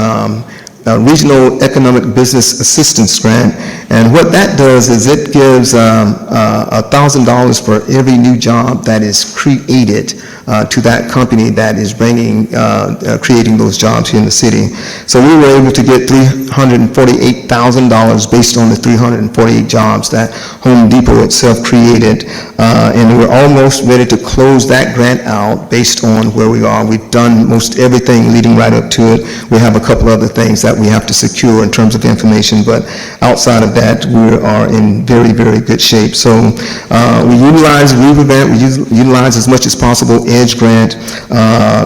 Regional Economic Business Assistance Grant. And what that does is it gives $1,000 for every new job that is created to that company that is creating those jobs here in the city. So we were able to get $348,000 based on the 348 jobs that Home Depot itself created. And we're almost ready to close that grant out based on where we are. We've done most everything leading right up to it. We have a couple other things that we have to secure in terms of information, but outside of that, we are in very, very good shape. So we utilize REBA grant, we utilize as much as possible EDGE grant,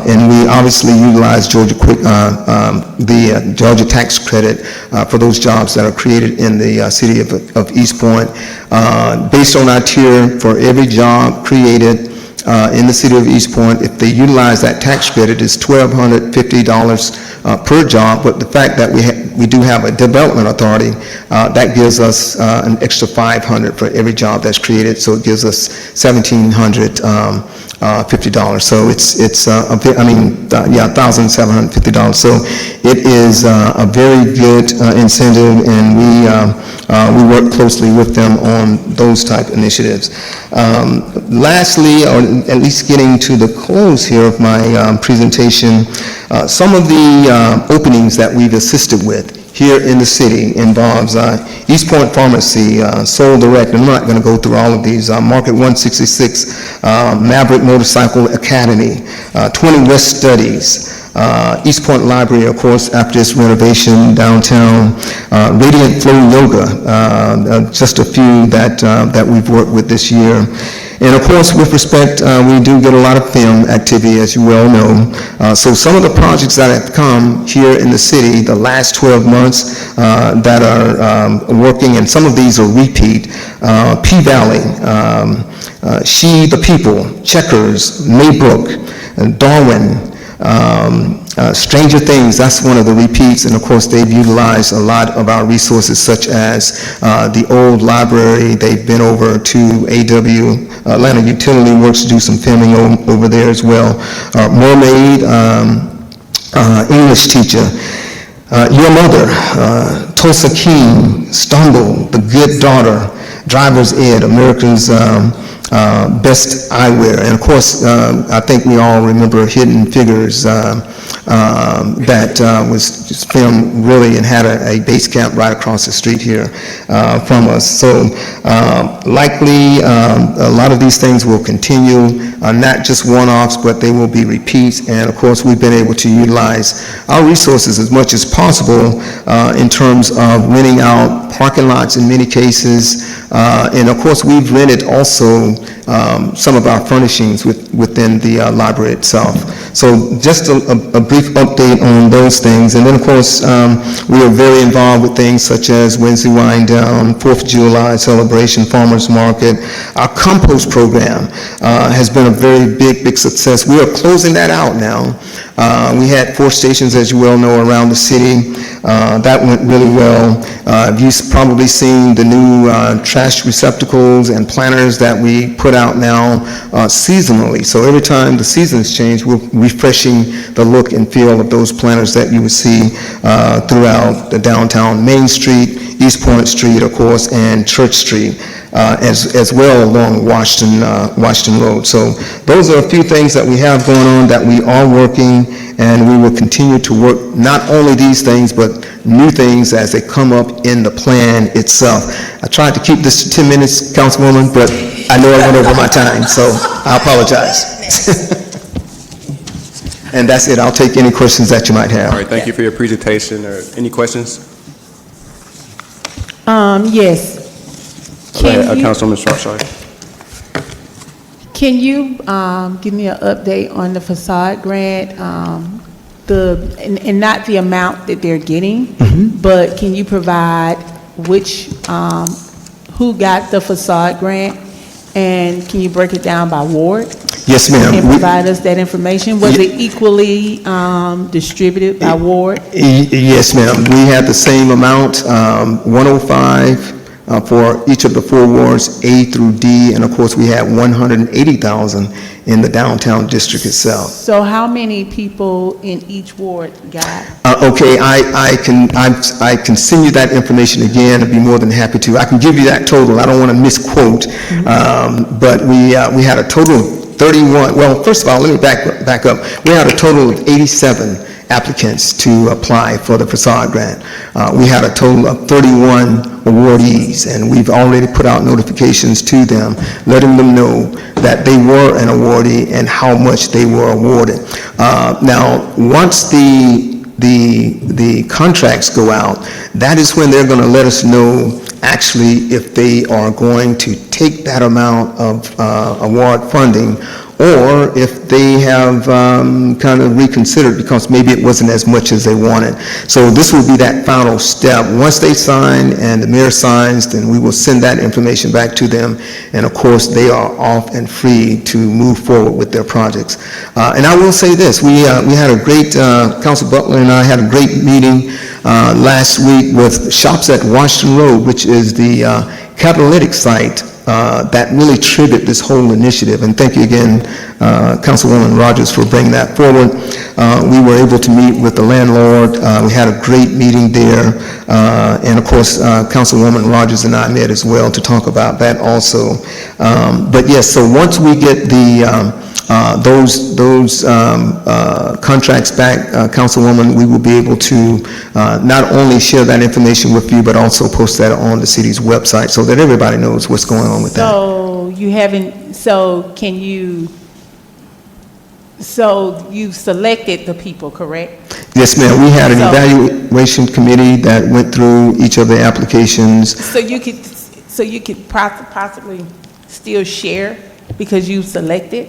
and we obviously utilize Georgia Quick, the Georgia tax credit for those jobs that are created in the city of East Point. Based on our tier, for every job created in the city of East Point, if they utilize that tax credit, is $1,250 per job. But the fact that we do have a development authority, that gives us an extra $500 for every job that's created. So it gives us $1,750. So it's $1,750. So it is a very good incentive, and we work closely with them on those type initiatives. Lastly, or at least getting to the close here of my presentation, some of the openings that we've assisted with here in the city involves East Point Pharmacy, Soul Direct, and I'm not going to go through all of these, Market 166, Maverick Motorcycle Academy, 20 West Studies, East Point Library, of course, after this renovation downtown, Radiant Flow Yoga, just a few that we've worked with this year. And of course, with respect, we do get a lot of film activity, as you well know. So some of the projects that have come here in the city the last 12 months that are working, and some of these are repeat, P-Valley, She the People, Checkers, Maybrook, Darwin, Stranger Things, that's one of the repeats, and of course they've utilized a lot of our resources, such as the old library. They've been over to Atlanta Utility Works to do some filming over there as well. Mermaid, English teacher, Your Mother, Tulsa King, Stumble, The Good Daughter, Driver's Ed, America's Best Eyewear, and of course, I think we all remember Hidden Figures, that was just filmed really and had a base camp right across the street here from us. So likely, a lot of these things will continue, not just one-offs, but they will be repeats. And of course, we've been able to utilize our resources as much as possible in terms of renting out parking lots in many cases. And of course, we've rented also some of our furnishings within the library itself. So just a brief update on those things. And then, of course, we are very involved with things such as Wednesday Wind Down, 4th of July celebration, Farmers Market. Our compost program has been a very big success. We are closing that out now. We had 4 stations, as you well know, around the city. That went really well. You've probably seen the new trash receptacles and planters that we put out now seasonally. So every time the seasons change, we're refreshing the look and feel of those planters that you would see throughout the downtown Main Street, East Point Street, of course, and Church Street, as well along Washington Road. So those are a few things that we have going on that we are working, and we will continue to work not only these things, but new things as they come up in the plan itself. I tried to keep this to 10 minutes, Councilwoman, but I know I went over my time, so I apologize. And that's it. I'll take any questions that you might have. All right, thank you for your presentation. Any questions? Yes. Go ahead, Can you- Councilwoman Shropshire. Can you give me an update on the facade grant, and not the amount that they're getting, but can you provide who got the facade grant, and can you break it down by ward? Yes, ma'am. And provide us that information? Was it equally distributed by ward? Yes, ma'am. We had the same amount, 105 for each of the 4 wards, A through D, and of course, we had 180,000 in the downtown district itself. So how many people in each ward got? Okay, I can send you that information again. I'd be more than happy to. I can give you that total. I don't want to misquote, but we had a total of 31. Well, first of all, let me back up. We had a total of 87 applicants to apply for the facade grant. We had a total of 31 awardees, and we've already put out notifications to them, letting them know that they were an awardee and how much they were awarded. Now, once the contracts go out, that is when they're going to let us know actually if they are going to take that amount of award funding, or if they have kind of reconsidered because maybe it wasn't as much as they wanted. So this will be that final step. Once they sign and the mayor signs, then we will send that information back to them, and of course, they are off and free to move forward with their projects. And I will say this, we had a great, Council Butler and I had a great meeting last week with Shops at Washington Road, which is the catalytic site that really triggered this whole initiative. And thank you again, Councilwoman Rogers, for bringing that forward. We were able to meet with the landlord. We had a great meeting there. And of course, Councilwoman Rogers and I met as well to talk about that also. But yes, so once we get those contracts back, Councilwoman, we will be able to not only share that information with you, but also post that on the city's website so that everybody knows what's going on with that. So you haven't, so you selected the people, correct? Yes, ma'am. We had an So- evaluation committee that went through each of the applications. So you could possibly still share because you selected?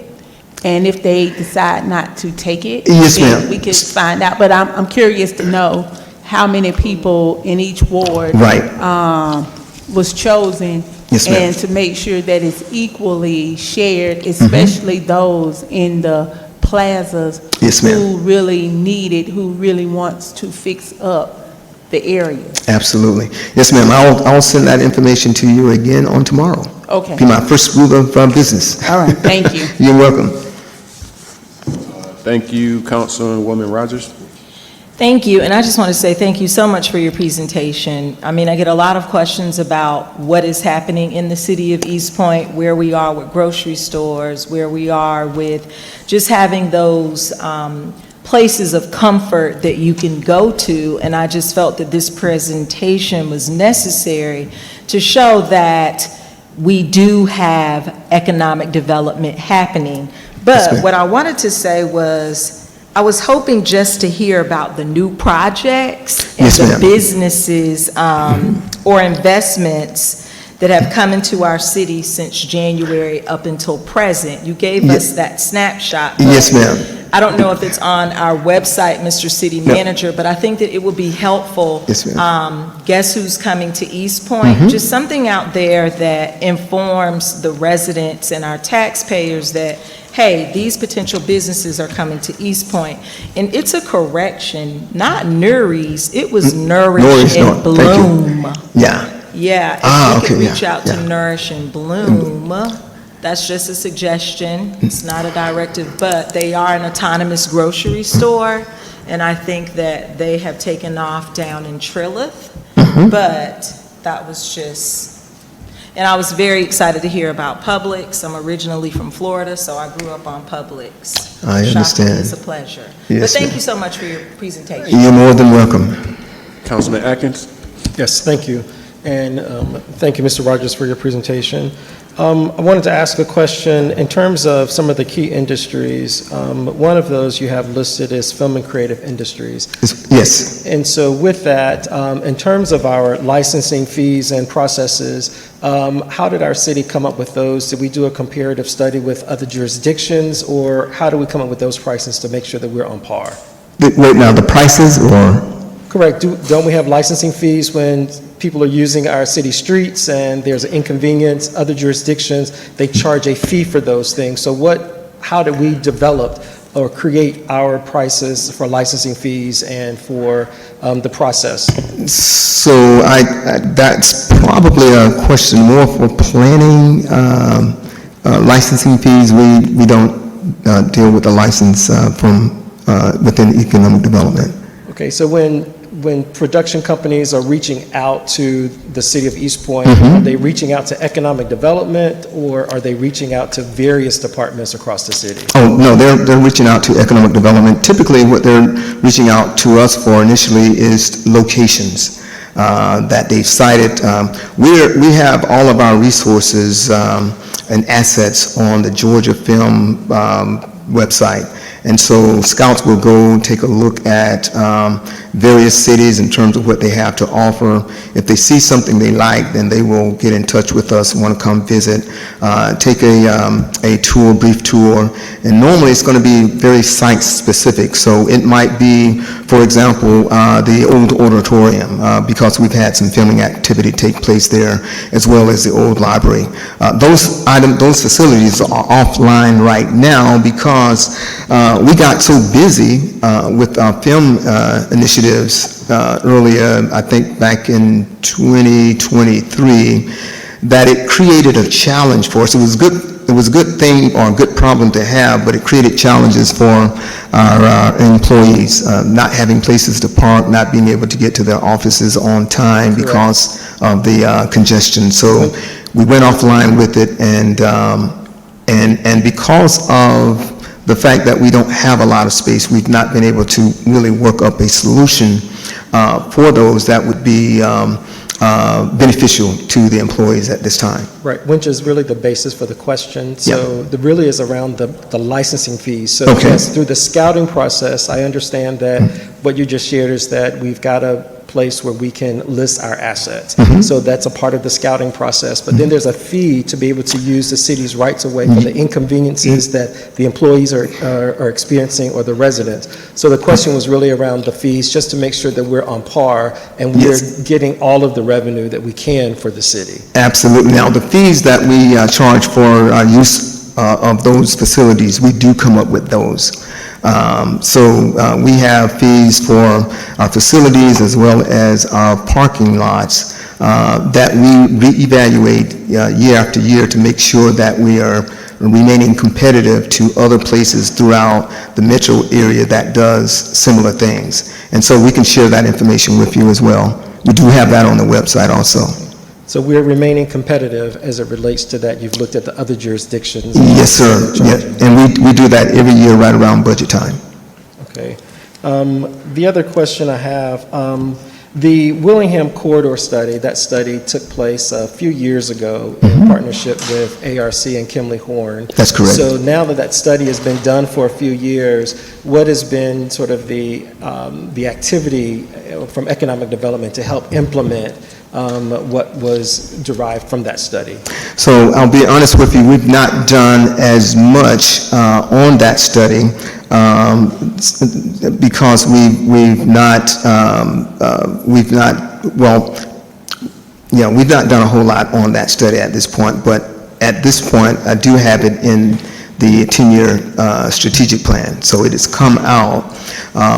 And if they decide not to take it? Yes, then ma'am. we could find out, but I'm curious to know how many people in each ward Right. was chosen. Yes, ma'am. And to make sure that it's equally shared, especially those in the plazas. Yes, ma'am. Who really need it, who really wants to fix up the area. Absolutely. Yes, ma'am. I'll send that information to you again on tomorrow. Okay. Be my first rule of business. All right, thank you. You're welcome. Thank you, Councilwoman Rogers. Thank you, and I just want to say thank you so much for your presentation. I mean, I get a lot of questions about what is happening in the city of East Point, where we are with grocery stores, where we are with just having those places of comfort that you can go to, and I just felt that this presentation was necessary to show that we do have economic development happening. Yes, But ma'am. what I wanted to say was, I was hoping just to hear about the new projects and Yes, the ma'am. businesses or investments that have come into our city since January up until present. You gave us that snapshot. but Yes, ma'am. I don't know if it's on our website, Mr. City No. Manager, but I think that it would be helpful. Yes, ma'am. Guess who's coming to East Point? Mm-hmm. Just something out there that informs the residents and our taxpayers that, hey, these potential businesses are coming to East Point. And it's a correction, not Nouri's, it was Nourish Nourish, and no, thank you. Bloom. Yeah. Yeah, Ah, if you could okay, reach yeah, out to yeah. Nourish and Bloom, that's just a suggestion. It's not a directive, but they are an autonomous grocery store, and I think that they have taken off down in Trilith. Mm-hmm. But that was just, and I was very excited to hear about Publix. I'm originally from Florida, so I grew up on Publix. I Shopping understand. is a pleasure. Yes, But thank ma'am. you so much for your presentation. You're more than welcome. Councilman Atkins? Yes, thank you. And thank you, Mr. Rogers, for your presentation. I wanted to ask a question in terms of some of the key industries. One of those you have listed is film and creative industries. Yes. And so with that, in terms of our licensing fees and processes, how did our city come up with those? Did we do a comparative study with other jurisdictions, or how do we come up with those prices to make sure that we're on par? Wait, now, the prices or? Correct. Don't we have licensing fees when people are using our city streets and there's an inconvenience? Other jurisdictions, they charge a fee for those things. So how do we develop or create our prices for licensing fees and for the process? So that's probably a question more for planning, licensing fees. We don't deal with the license from within economic development. Okay, so when production companies are reaching out to the city of East Point, Mm-hmm. are they reaching out to economic development, or are they reaching out to various departments across the city? Oh, no, they're reaching out to economic development. Typically, what they're reaching out to us for initially is locations that they've cited. We have all of our resources and assets on the Georgia Film website. And so scouts will go and take a look at various cities in terms of what they have to offer. If they see something they like, then they will get in touch with us and want to come visit, take a tour, brief tour. And normally it's going to be very site-specific. So it might be, for example, the old auditorium, because we've had some filming activity take place there, as well as the old library. Those facilities are offline right now because we got so busy with our film initiatives earlier, I think back in 2023, that it created a challenge for us. It was a good thing or a good problem to have, but it created challenges for our employees, not having places to park, not being able to get to their offices on time because of the congestion. So we went offline with it, and because of the fact that we don't have a lot of space, we've not been able to really work up a solution for those that would be beneficial to the employees at this time. Right, which is really the basis for the question. So it really is around the licensing fees. So Okay. yes, through the scouting process, I understand that what you just shared is that we've got a place where we can list our assets. So that's a part of the scouting process. But then there's a fee to be able to use the city's rights of way for the inconveniences that the employees are experiencing or the residents. So the question was really around the fees, just to make sure that we're on par and we're Yes. getting all of the revenue that we can for the city. Absolutely. Now, the fees that we charge for use of those facilities, we do come up with those. So we have fees for our facilities as well as our parking lots that we reevaluate year after year to make sure that we are remaining competitive to other places throughout the metro area that does similar things. And so we can share that information with you as well. We do have that on the website also. So we're remaining competitive as it relates to that. You've looked at the other jurisdictions. Yes, sir. Yeah. And we do that every year right around budget time. Okay. The other question I have, the Willingham Corridor study, that study took place a few years ago in partnership with ARC and Kimley Horn. That's correct. So now that that study has been done for a few years, what has been sort of the activity from economic development to help implement what was derived from that study? So I'll be honest with you, we've not done as much on that study because we've not done a whole lot on that study at this point. But at this point, I do have it in the 10-year strategic plan. So it has come out.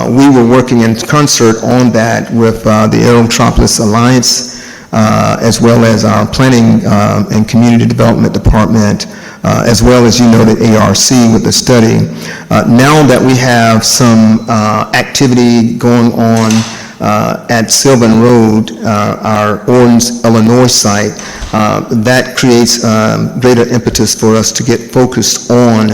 We were working in concert on that with the Aerometropolis Alliance, as well as our Planning and Community Development Department, as well as, you know, the ARC with the study. Now that we have some activity going on at Sylvan Road, our Orange, Illinois site, that creates greater impetus for us to get focused on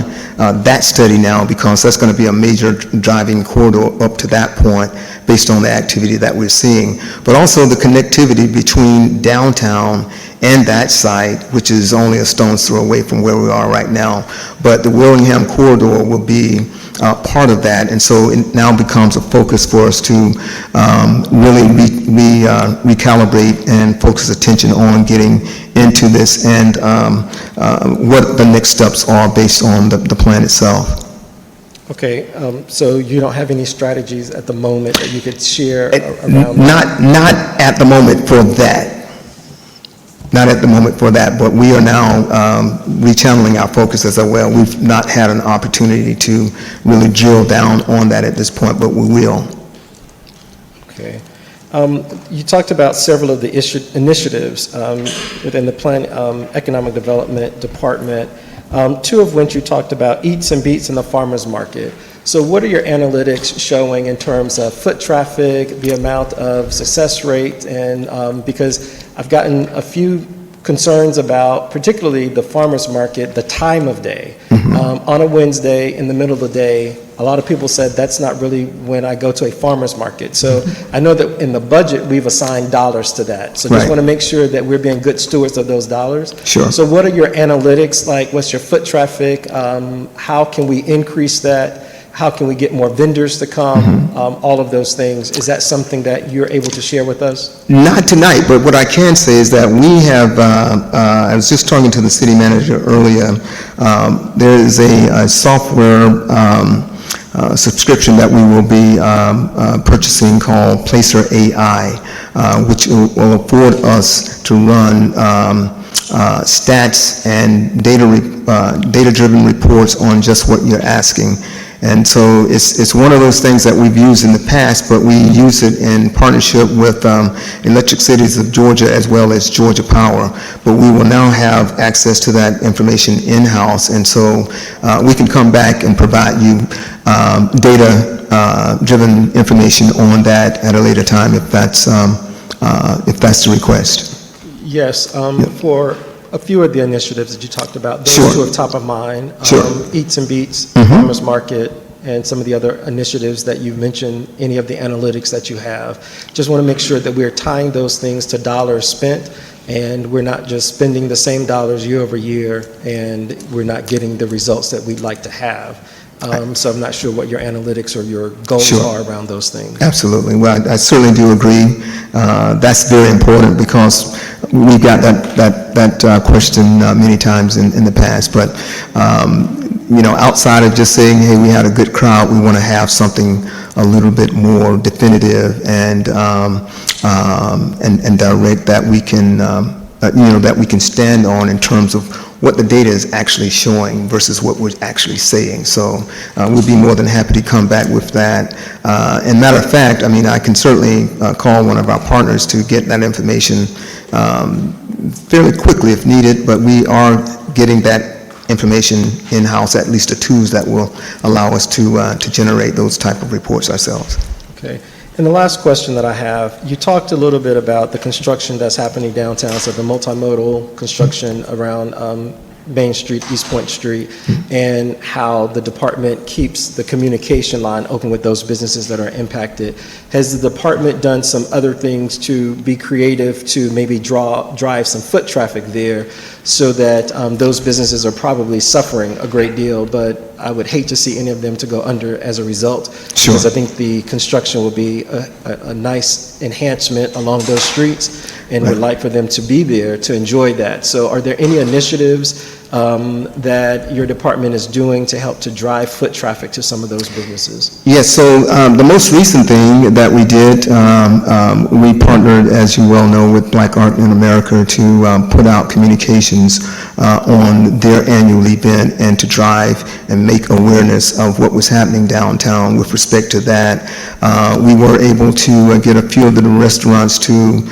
that study now, because that's going to be a major driving corridor up to that point based on the activity that we're seeing. But also the connectivity between downtown and that site, which is only a stone's throw away from where we are right now. But the Willingham Corridor will be part of that, and so it now becomes a focus for us to really recalibrate and focus attention on getting into this and what the next steps are based on the plan itself. Okay, so you don't have any strategies at the moment that you could share around that? Not at the moment for that. Not at the moment for that, but we are now rechanneling our focus as well. We've not had an opportunity to really drill down on that at this point, but we will. Okay. You talked about several of the initiatives within the Economic Development Department, two of which you talked about, Eats and Beats and the farmers market. So what are your analytics showing in terms of foot traffic, the amount of success rate, and because I've gotten a few concerns about particularly the farmers market, the time of day. On a Wednesday in the middle of the day, a lot of people said that's not really when I go to a farmer's market. So I know that in the budget, we've assigned dollars to that. So just want to make sure that we're being good stewards of those dollars. Sure. So what are your analytics like? What's your foot traffic? How can we increase that? How can we get more vendors to come? All of those things. Is that something that you're able to share with us? Not tonight, but what I can say is that we have, I was just talking to the city manager earlier, there is a software subscription that we will be purchasing called Placer AI, which will afford us to run stats and data-driven reports on just what you're asking. And so it's one of those things that we've used in the past, but we use it in partnership with Electric Cities of Georgia as well as Georgia Power. But we will now have access to that information in-house, and so we can come back and provide you data-driven information on that at a later time if that's the request. Yes, for a few of the initiatives that you talked about, those Sure. two are top of mind. Sure. Eats and Beats, Farmers Market, and some of the other initiatives that you've mentioned, any of the analytics that you have. Just want to make sure that we're tying those things to dollars spent, and we're not just spending the same dollars year over year, and we're not getting the results that we'd like to have. So I'm not sure what your analytics or your goals Sure. are around those things. Absolutely. Well, I certainly do agree. That's very important because we got that question many times in the past. But, you know, outside of just saying, hey, we had a good crowd, we want to have something a little bit more definitive and direct that we can, that we can stand on in terms of what the data is actually showing versus what we're actually saying. So we'd be more than happy to come back with that. And matter of fact, I mean, I can certainly call one of our partners to get that information fairly quickly if needed, but we are getting that information in-house, at least the tools that will allow us to generate those type of reports ourselves. Okay. And the last question that I have, you talked a little bit about the construction that's happening downtown, so the multimodal construction around Main Street, East Point Street, and how the department keeps the communication line open with those businesses that are impacted. Has the department done some other things to be creative to maybe drive some foot traffic there so that those businesses are probably suffering a great deal, but I would hate to see any of them to go under as a result? Sure. Because I think the construction will be a nice enhancement along those streets, and would like for them to be there to enjoy that. So are there any initiatives that your department is doing to help to drive foot traffic to some of those businesses? Yes, so the most recent thing that we did, we partnered, as you well know, with Black Art in America to put out communications on their annual event and to drive and make awareness of what was happening downtown with respect to that. We were able to get a few of the restaurants to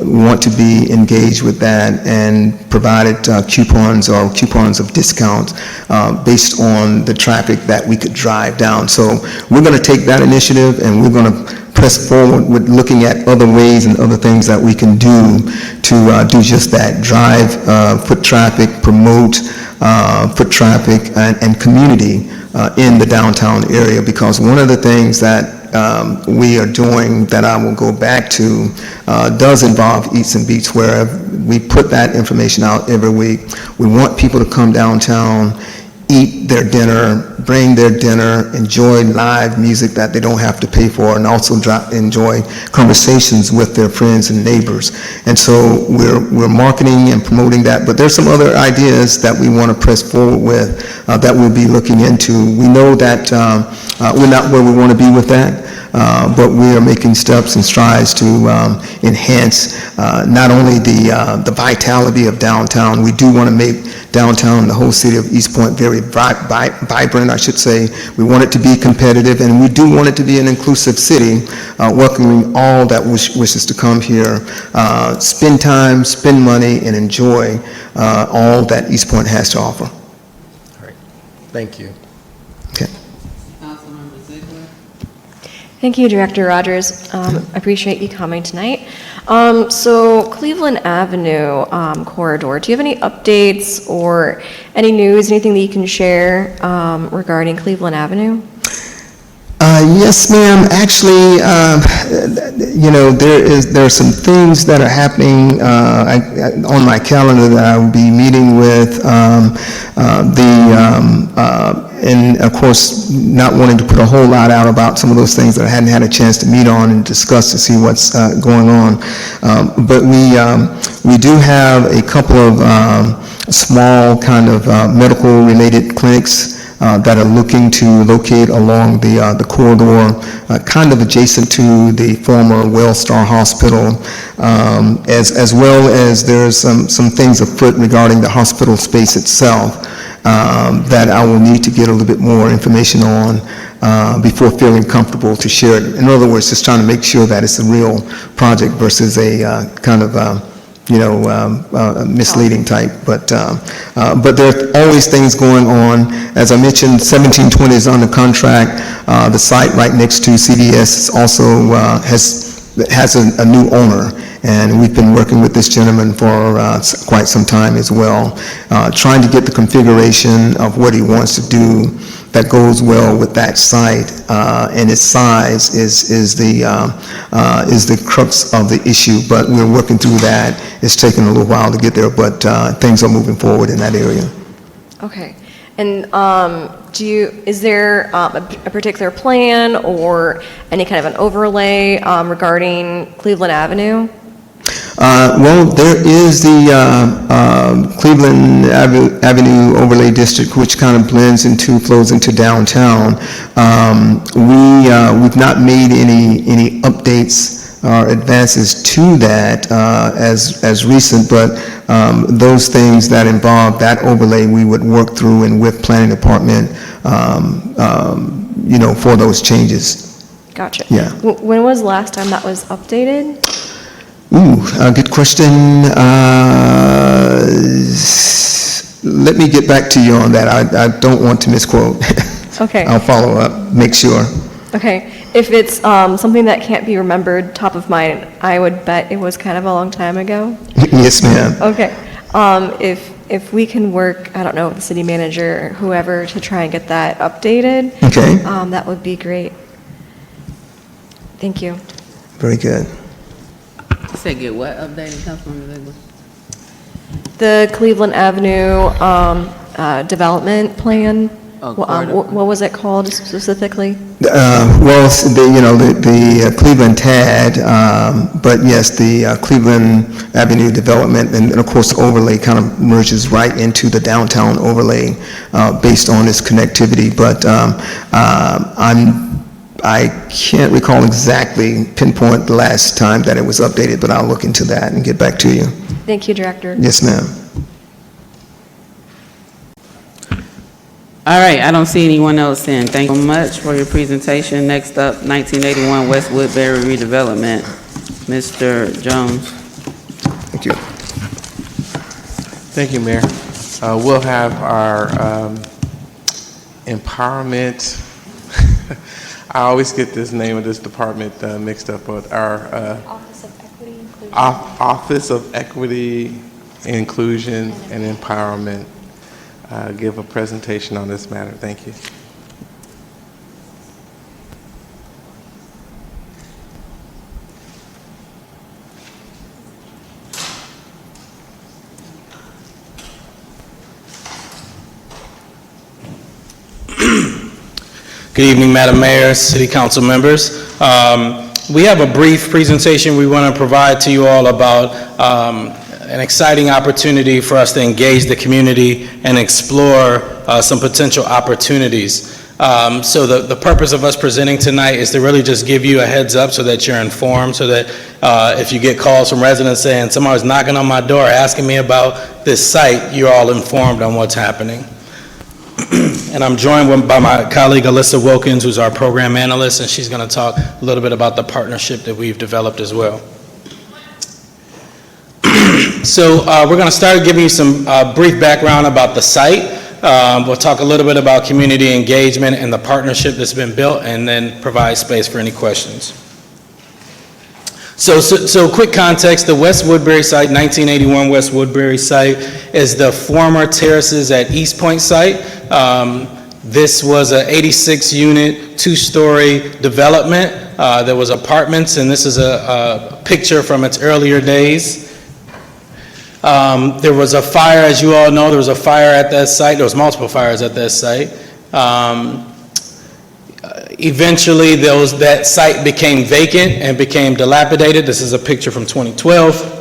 want to be engaged with that and provided coupons of discount based on the traffic that we could drive down. So we're going to take that initiative and we're going to press forward with looking at other ways and other things that we can do to do just that, drive foot traffic, promote foot traffic and community in the downtown area, because one of the things that we are doing that I will go back to does involve Eats and Beats, where we put that information out every week. We want people to come downtown, eat their dinner, bring their dinner, enjoy live music that they don't have to pay for, and also enjoy conversations with their friends and neighbors. And so we're marketing and promoting that, but there's some other ideas that we want to press forward with that we'll be looking into. We know that we're not where we want to be with that, but we are making steps and strides to enhance not only the vitality of downtown. We do want to make downtown, the whole city of East Point, very vibrant, I should say. We want it to be competitive, and we do want it to be an inclusive city, welcoming all that wishes to come here, spend time, spend money, and enjoy all that East Point has to offer. All right. Thank you. Okay. Councilmember Ziegler? Thank you, Director Rogers. I appreciate you coming tonight. So Cleveland Avenue corridor, do you have any updates or any news, anything that you can share regarding Cleveland Avenue? Yes, ma'am. Actually, there are some things that are happening on my calendar that I will be meeting with and of course, not wanting to put a whole lot out about some of those things that I hadn't had a chance to meet on and discuss to see what's going on. But we do have a couple of small kind of medical-related clinics that are looking to locate along the corridor, kind of adjacent to the former Wellstar Hospital, as well as there's some things afoot regarding the hospital space itself that I will need to get a little bit more information on before feeling comfortable to share it. In other words, just trying to make sure that it's a real project versus a kind of misleading type, but there are always things going on. As I mentioned, 1720 is under contract. The site right next to CVS also has a new owner, and we've been working with this gentleman for quite some time as well, trying to get the configuration of what he wants to do that goes well with that site, and its size is the crux of the issue, but we're working through that. It's taken a little while to get there, but things are moving forward in that area. Okay. And is there a particular plan or any kind of an overlay regarding Cleveland Avenue? Well, there is the Cleveland Avenue Overlay District, which kind of flows into downtown. We've not made any updates or advances to that as recent, but those things that involve that overlay, we would work through and with planning department, for those changes. Gotcha. Yeah. When was the last time that was updated? Ooh, good question. Let me get back to you on that. I don't want to misquote. Okay. I'll follow up, make sure. Okay. If it's something that can't be remembered top of mind, I would bet it was kind of a long time ago. Yes, ma'am. Okay. if we can work, I don't know, with the city manager or whoever to try and get that updated, Okay, that would be great. Thank you. very good. You said get what updated, Councilwoman Ziegler? The Cleveland Avenue development plan, Oh, what was it called specifically? Well, the Cleveland TAD, but yes, the Cleveland Avenue development, and of course, the overlay kind of merges right into the downtown overlay based on its connectivity, but I can't recall exactly, pinpoint the last time that it was updated, but I'll look into that and get back to you. Thank you, Director. Yes, ma'am. All right, I don't see anyone else in. Thank you so much for your presentation. Next up, 1981 West Woodbury redevelopment. Mr. Jones. Thank you. Thank you, Mayor. We'll have our empowerment, I always get this name of this department mixed up, but our Office of Equity Inclusion. Office of Equity, Inclusion, and Empowerment give a presentation on this matter. Thank you. Good evening, Madam Mayor, City Council members. We have a brief presentation we want to provide to you all about an exciting opportunity for us to engage the community and explore some potential opportunities. So the purpose of us presenting tonight is to really just give you a heads up so that you're informed, so that if you get calls from residents saying somebody's knocking on my door asking me about this site, you're all informed on what's happening. And I'm joined by my colleague Alyssa Wilkins, who's our program analyst, and she's going to talk a little bit about the partnership that we've developed as well. So we're going to start giving you some brief background about the site. We'll talk a little bit about community engagement and the partnership that's been built, and then provide space for any questions. So quick context, the West Woodbury site, 1981 West Woodbury site, is the former Terraces at East Point site. This was an 86-unit, two-story development. There was apartments, and this is a picture from its earlier days. There was a fire, as you all know, there was a fire at that site. There was multiple fires at that site. Eventually, that site became vacant and became dilapidated. This is a picture from 2012.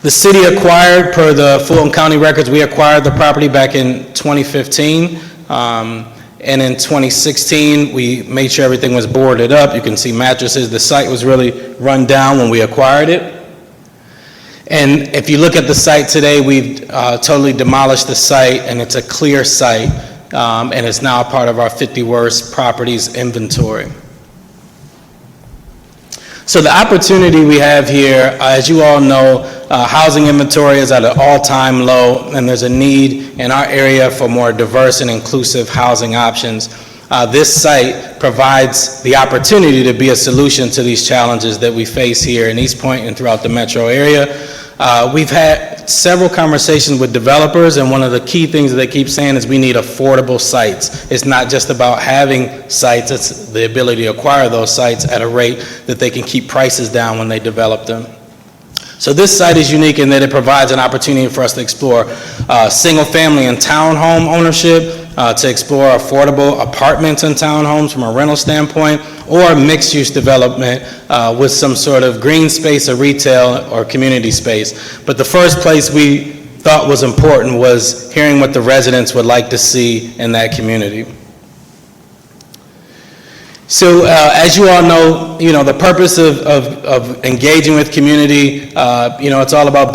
The city acquired, per the Fulton County records, we acquired the property back in 2015. And in 2016, we made sure everything was boarded up. You can see mattresses. The site was really run down when we acquired it. And if you look at the site today, we've totally demolished the site, and it's a clear site. And it's now part of our 50 worst properties inventory. So the opportunity we have here, as you all know, housing inventory is at an all-time low, and there's a need in our area for more diverse and inclusive housing options. This site provides the opportunity to be a solution to these challenges that we face here in East Point and throughout the metro area. We've had several conversations with developers, and one of the key things that they keep saying is we need affordable sites. It's not just about having sites, it's the ability to acquire those sites at a rate that they can keep prices down when they develop them. So this site is unique in that it provides an opportunity for us to explore single-family and townhome ownership, to explore affordable apartments and townhomes from a rental standpoint, or mixed-use development with some sort of green space or retail or community space. But the first place we thought was important was hearing what the residents would like to see in that community. So as you all know, the purpose of engaging with community, it's all about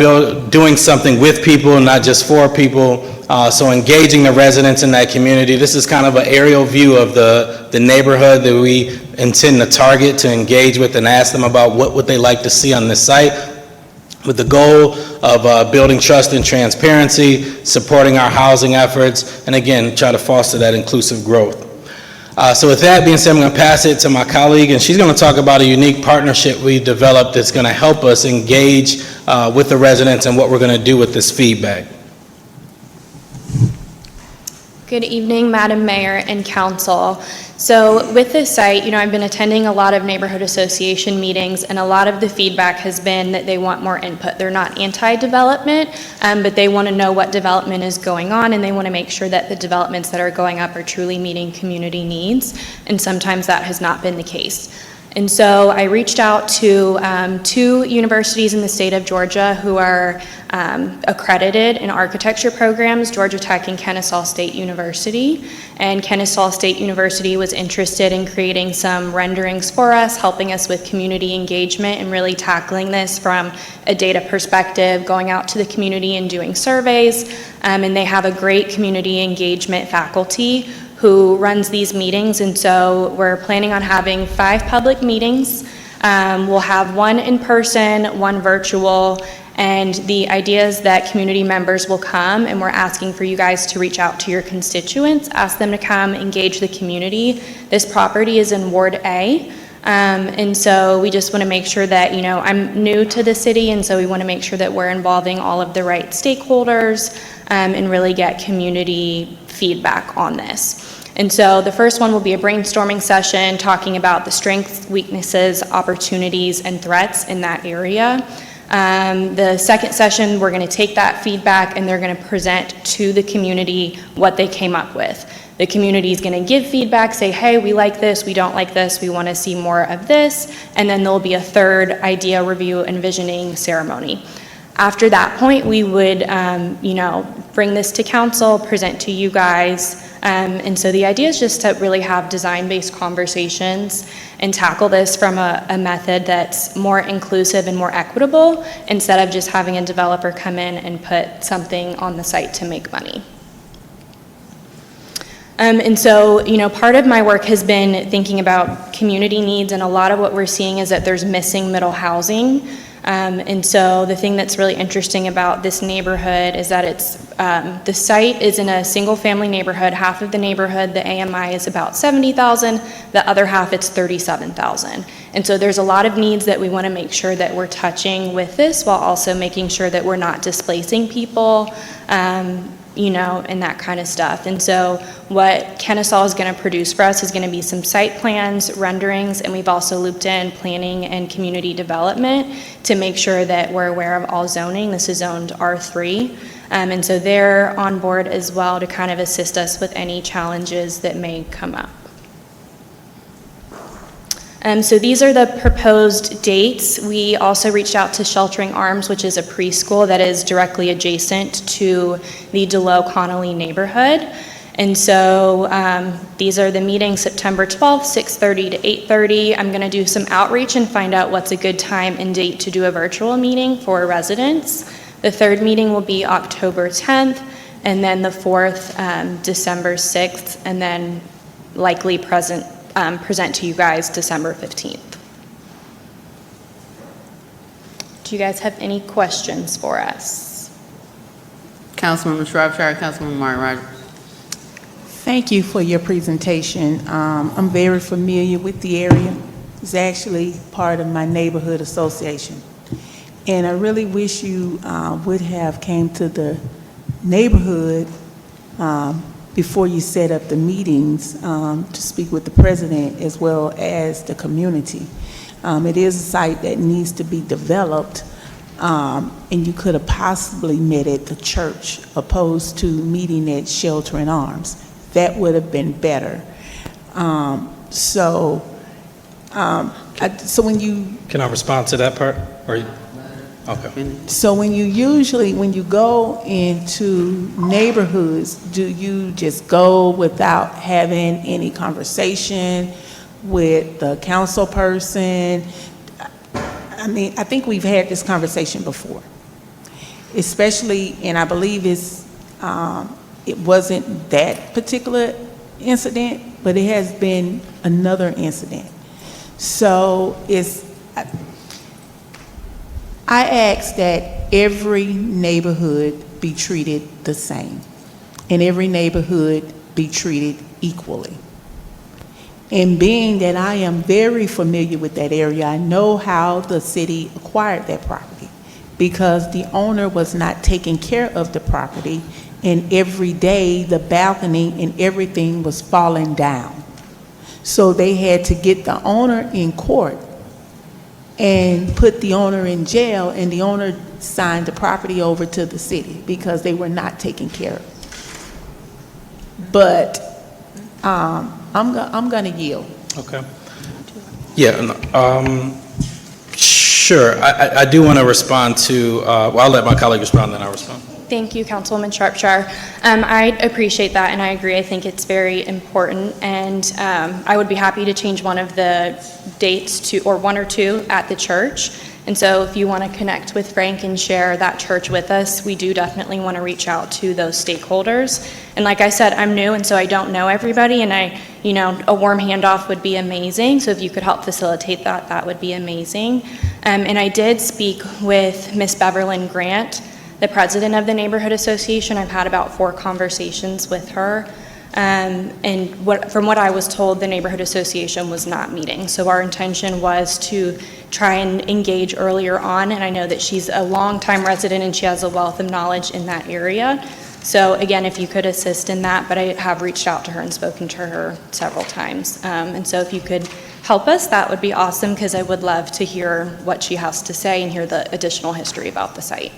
doing something with people, not just for people. So engaging the residents in that community. This is kind of an aerial view of the neighborhood that we intend to target, to engage with and ask them about what would they like to see on this site, with the goal of building trust and transparency, supporting our housing efforts, and again, try to foster that inclusive growth. So with that being said, I'm going to pass it to my colleague, and she's going to talk about a unique partnership we developed that's going to help us engage with the residents and what we're going to do with this feedback. Good evening, Madam Mayor and Council. So with this site, I've been attending a lot of neighborhood association meetings, and a lot of the feedback has been that they want more input. They're not anti-development, but they want to know what development is going on, and they want to make sure that the developments that are going up are truly meeting community needs, and sometimes that has not been the case. And so I reached out to 2 universities in the state of Georgia who are accredited in architecture programs, Georgia Tech and Kennesaw State University. And Kennesaw State University was interested in creating some renderings for us, helping us with community engagement and really tackling this from a data perspective, going out to the community and doing surveys. And they have a great community engagement faculty who runs these meetings, and so we're planning on having 5 public meetings. We'll have 1 in person, 1 virtual, and the idea is that community members will come, and we're asking for you guys to reach out to your constituents, ask them to come engage the community. This property is in Ward A, and so we just want to make sure that, I'm new to the city, and so we want to make sure that we're involving all of the right stakeholders and really get community feedback on this. And so the first one will be a brainstorming session talking about the strengths, weaknesses, opportunities, and threats in that area. The second session, we're going to take that feedback and they're going to present to the community what they came up with. The community is going to give feedback, say, hey, we like this, we don't like this, we want to see more of this, and then there'll be a third idea review and visioning ceremony. After that point, we would, bring this to council, present to you guys, and so the idea is just to really have design-based conversations and tackle this from a method that's more inclusive and more equitable instead of just having a developer come in and put something on the site to make money. And so, part of my work has been thinking about community needs, and a lot of what we're seeing is that there's missing middle housing. And so the thing that's really interesting about this neighborhood is that the site is in a single-family neighborhood. Half of the neighborhood, the AMI is about 70,000. The other half, it's 37,000. And so there's a lot of needs that we want to make sure that we're touching with this, while also making sure that we're not displacing people, and that kind of stuff. And so what Kennesaw is going to produce for us is going to be some site plans, renderings, and we've also looped in planning and community development to make sure that we're aware of all zoning. This is zoned R3. And so they're on board as well to kind of assist us with any challenges that may come up. So these are the proposed dates. We also reached out to Sheltering Arms, which is a preschool that is directly adjacent to the DeLoe Connolly neighborhood. And so these are the meetings, September 12th, 6:30 to 8:30. I'm going to do some outreach and find out what's a good time and date to do a virtual meeting for residents. The third meeting will be October 10th, and then the fourth, December 6th, and then likely present to you guys December 15th. Do you guys have any questions for us? Councilmember Shropshire, Councilmember Martin Rogers. Thank you for your presentation. I'm very familiar with the area. It's actually part of my neighborhood association. And I really wish you would have came to the neighborhood before you set up the meetings to speak with the president as well as the community. It is a site that needs to be developed, and you could have possibly met at the church opposed to meeting at Sheltering Arms. That would have been better. So when you... Can I respond to that part? Okay. So when you go into neighborhoods, do you just go without having any conversation with the council person? I mean, I think we've had this conversation before, especially, and I believe it wasn't that particular incident, but it has been another incident. So I ask that every neighborhood be treated the same, and every neighborhood be treated equally. And being that I am very familiar with that area, I know how the city acquired that property, because the owner was not taking care of the property and every day the balcony and everything was falling down. So they had to get the owner in court and put the owner in jail, and the owner signed the property over to the city because they were not taken care of. But I'm gonna yield. Okay. Yeah, sure. I do want to respond to, well, I'll let my colleague respond, then I'll respond. Thank you, Councilwoman Shropshire. I appreciate that, and I agree. I think it's very important, and I would be happy to change one of the dates to, or one or two at the church. And so if you want to connect with Frank and share that church with us, we do definitely want to reach out to those stakeholders. And like I said, I'm new, and so I don't know everybody, and a warm handoff would be amazing. So if you could help facilitate that, that would be amazing. And I did speak with Miss Beverlyn Grant, the president of the Neighborhood Association. I've had about 4 conversations with her. And from what I was told, the Neighborhood Association was not meeting. So our intention was to try and engage earlier on, and I know that she's a longtime resident and she has a wealth of knowledge in that area. So again, if you could assist in that, but I have reached out to her and spoken to her several times. And so if you could help us, that would be awesome, because I would love to hear what she has to say and hear the additional history about the site.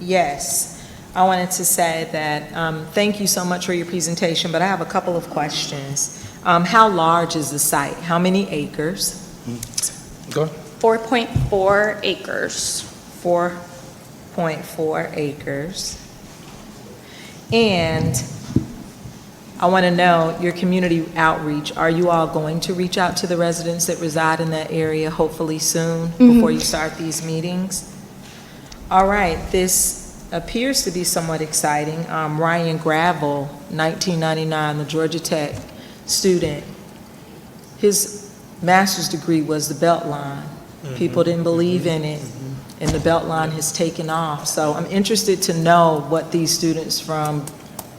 Yes, I wanted to say that thank you so much for your presentation, but I have a couple of questions. How large is the site? How many acres? Go ahead. 4.4 acres. 4.4 acres. And I want to know your community outreach. Are you all going to reach out to the residents that reside in that area hopefully soon before you start these meetings? All right, this appears to be somewhat exciting. Ryan Gravel, 1999, the Georgia Tech student. His master's degree was the Beltline. People didn't believe in it, and the Beltline has taken off. So I'm interested to know what these students from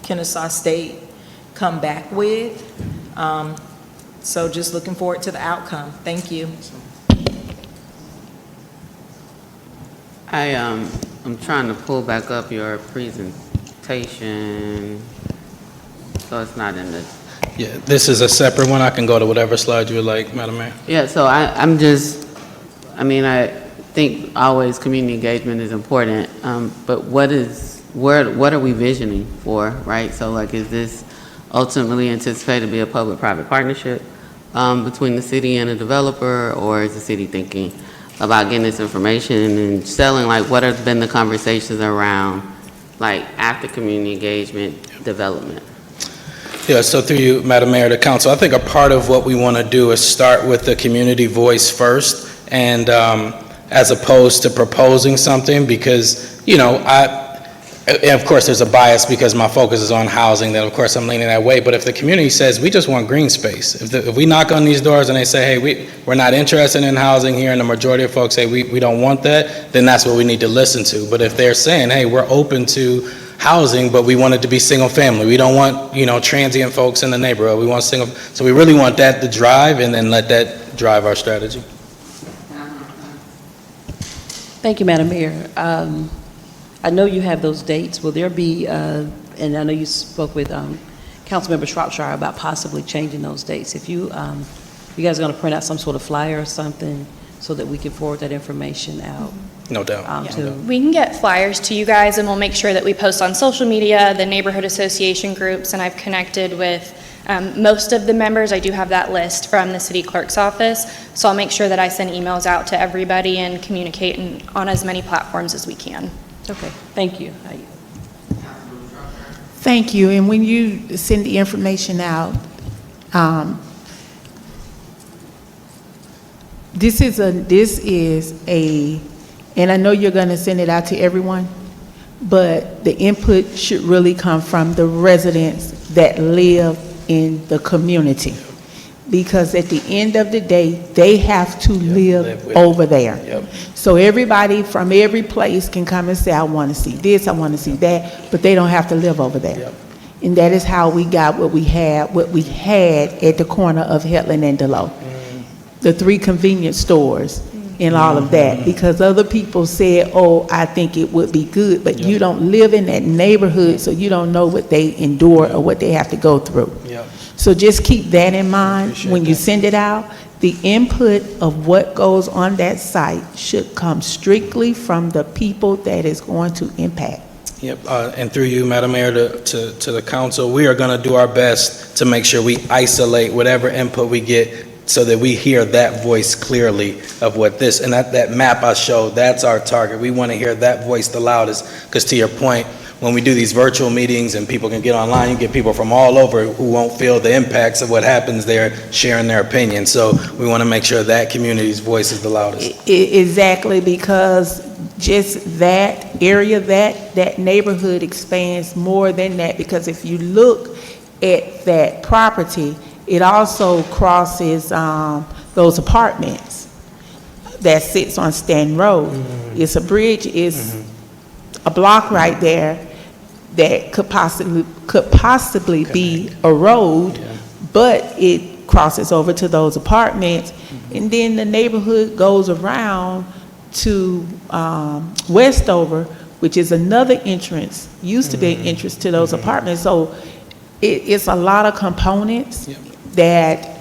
Kennesaw State come back with. So just looking forward to the outcome. Thank you. I'm trying to pull back up your presentation, so it's not in the. Yeah, this is a separate one. I can go to whatever slide you would like, Madam Mayor. Yeah, so I think always community engagement is important, but what are we visioning for, right? So like, is this ultimately anticipated to be a public-private partnership between the city and a developer, or is the city thinking about getting this information and selling? Like, what have been the conversations around, like, after community engagement development? Yeah, so through you, Madam Mayor, to Council, I think a part of what we want to do is start with the community voice first, and as opposed to proposing something, because, and of course there's a bias because my focus is on housing, then of course I'm leaning that way. But if the community says we just want green space, if we knock on these doors and they say, hey, we're not interested in housing here, and the majority of folks say we don't want that, then that's what we need to listen to. But if they're saying, hey, we're open to housing, but we want it to be single family, we don't want transient folks in the neighborhood, we want single, so we really want that to drive, and then let that drive our strategy. Thank you, Madam Mayor. I know you have those dates. Will there be, and I know you spoke with Councilmember Shropshire about possibly changing those dates. If you guys are going to print out some sort of flyer or something so that we can forward that information out. No doubt. We can get flyers to you guys, and we'll make sure that we post on social media, the neighborhood association groups, and I've connected with most of the members. I do have that list from the city clerk's office, so I'll make sure that I send emails out to everybody and communicate on as many platforms as we can. Okay, thank you. Thank you, and when you send the information out, this is a, and I know you're going to send it out to everyone, but the input should really come from the residents that live in the community. Because at the end of the day, they have to live over there. Yep. So everybody from every place can come and say, I want to see this, I want to see that, but they don't have to live over there. Yep. And that is how we got what we had at the corner of Hetland and Delowe. The 3 convenience stores. in all of that, because other people said, oh, I think it would be good, but you don't live in that neighborhood, so you don't know what they endure or what they have to go through. Yep. So just keep that in mind when you send it out. The input of what goes on that site should come strictly from the people that is going to impact. Yep, and through you, Madam Mayor, to the council, we are going to do our best to make sure we isolate whatever input we get so that we hear that voice clearly of what this, and that map I showed, that's our target. We want to hear that voice the loudest, because to your point, when we do these virtual meetings and people can get online, you get people from all over who won't feel the impacts of what happens there, sharing their opinion. So we want to make sure that community's voice is the loudest. Exactly, because just that area, that neighborhood expands more than that, because if you look at that property, it also crosses those apartments that sits on Stanton Road. It's a bridge, it's a block right there that could possibly be a road, but it crosses over to those apartments, and then the neighborhood goes around to Westover, which is another entrance, used to be an entrance to those apartments. So it's a lot of components that,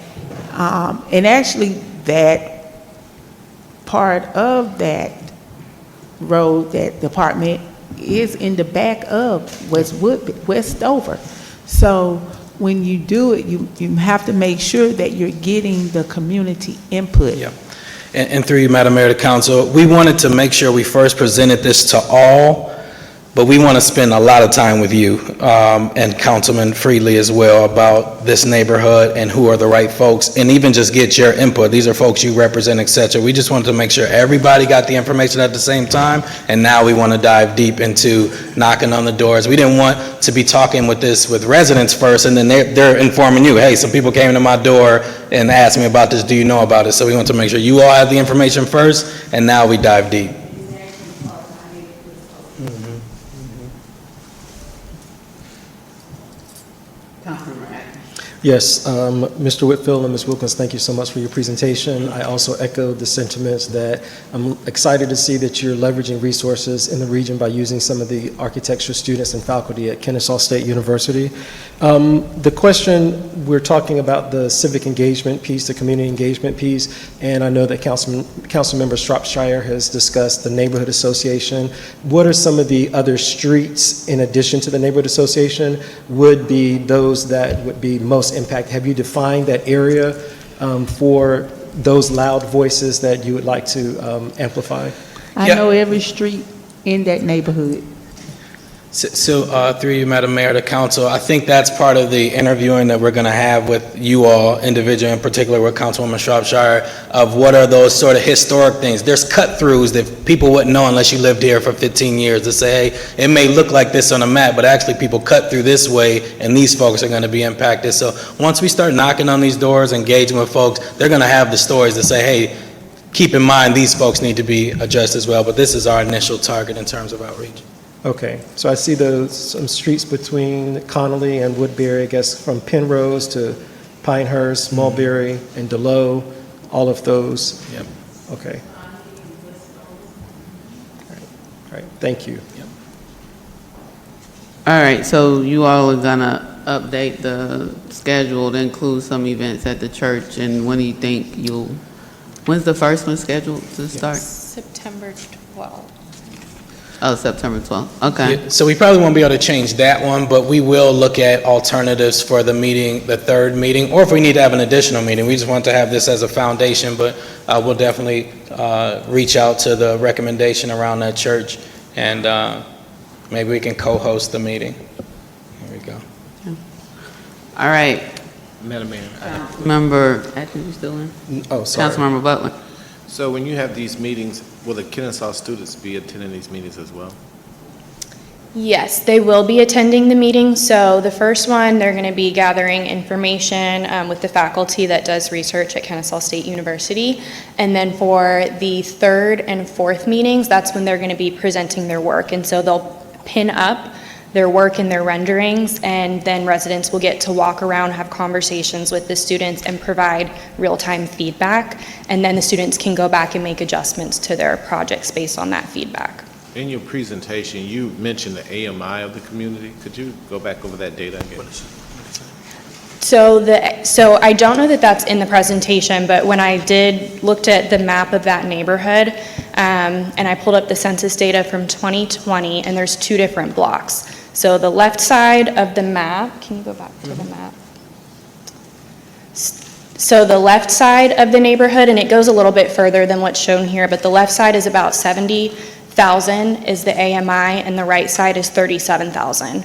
and actually that part of that road, that department, is in the back of Westover. So when you do it, you have to make sure that you're getting the community input. Yeah. And through you, Madam Mayor, to council, we wanted to make sure we first presented this to all, but we want to spend a lot of time with you and Councilman Freely as well about this neighborhood and who are the right folks, and even just get your input. These are folks you represent, et cetera. We just wanted to make sure everybody got the information at the same time, and now we want to dive deep into knocking on the doors. We didn't want to be talking with residents first, and then they're informing you, hey, some people came to my door and asked me about this, do you know about it? So we want to make sure you all have the information first, and now we dive deep. Yes, Mr. Whitfield and Ms. Wilkins, thank you so much for your presentation. I also echo the sentiments that I'm excited to see that you're leveraging resources in the region by using some of the architecture students and faculty at Kennesaw State University. The question, we're talking about the civic engagement piece, the community engagement piece, and I know that Councilmember Shropshire has discussed the neighborhood association. What are some of the other streets in addition to the neighborhood association would be those that would be most impact? Have you defined that area for those loud voices that you would like to amplify? I know every street in that neighborhood. So through you, Madam Mayor, to council, I think that's part of the interviewing that we're going to have with you all individually, in particular with Councilwoman Shropshire, of what are those sort of historic things. There's cut-throughs that people wouldn't know unless you lived here for 15 years to say, hey, it may look like this on a map, but actually people cut through this way, and these folks are going to be impacted. So once we start knocking on these doors, engaging with folks, they're going to have the stories to say, hey, keep in mind these folks need to be addressed as well, but this is our initial target in terms of outreach. Okay, so I see some streets between Connolly and Woodbury, I guess from Penrose to Pinehurst, Mulberry, and Delow, all of those. Yep. Okay. All right, thank you. Yep. All right, so you all are gonna update the schedule to include some events at the church, and when do you think when's the first one scheduled to start? September 12th. Oh, September 12th, okay. Yeah, so we probably won't be able to change that one, but we will look at alternatives for the meeting, the third meeting, or if we need to have an additional meeting. We just want to have this as a foundation, but we'll definitely reach out to the recommendation around that church, and maybe we can co-host the meeting. Here we go. All right. Madam Mayor. Member Atkins, you still in? Oh, sorry. Councilmember Butler. So when you have these meetings, will the Kennesaw students be attending these meetings as well? Yes, they will be attending the meeting. So the first one, they're going to be gathering information with the faculty that does research at Kennesaw State University. And then for the third and fourth meetings, that's when they're going to be presenting their work. And so they'll pin up their work and their renderings, and then residents will get to walk around, have conversations with the students, and provide real-time feedback, and then the students can go back and make adjustments to their projects based on that feedback. In your presentation, you mentioned the AMI of the community. Could you go back over that data again? So I don't know that that's in the presentation, but when I looked at the map of that neighborhood, and I pulled up the census data from 2020, and there's two different blocks. So the left side of the map, can you go back to the map? So the left side of the neighborhood, and it goes a little bit further than what's shown here, but the left side is about 70,000 is the AMI, and the right side is 37,000.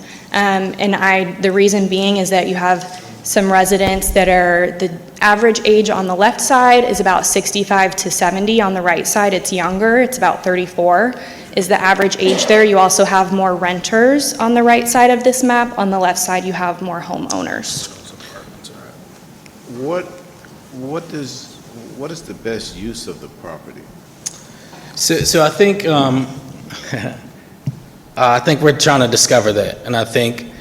The reason being is that you have some residents that are, the average age on the left side is about 65 to 70. On the right side, it's younger, it's about 34 is the average age there. You also have more renters on the right side of this map. On the left side, you have more homeowners. What is the best use of the property? So I think, I think we're trying to discover that, and I think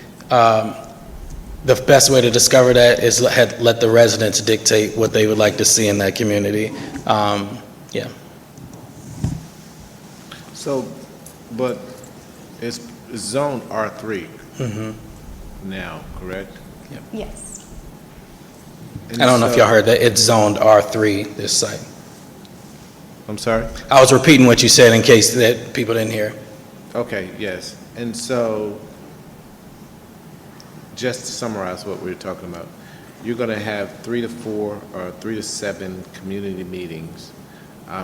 the best way to discover that is let the residents dictate what they would like to see in that community. Yeah. So, but it's zoned R3 now, correct? Yes. I don't know if y'all heard that. It's zoned R3, this site. I'm sorry? I was repeating what you said in case that people didn't hear. Okay, yes. And so, just to summarize what we were talking about, you're going to have 3 to 4 or 3 to 7 community meetings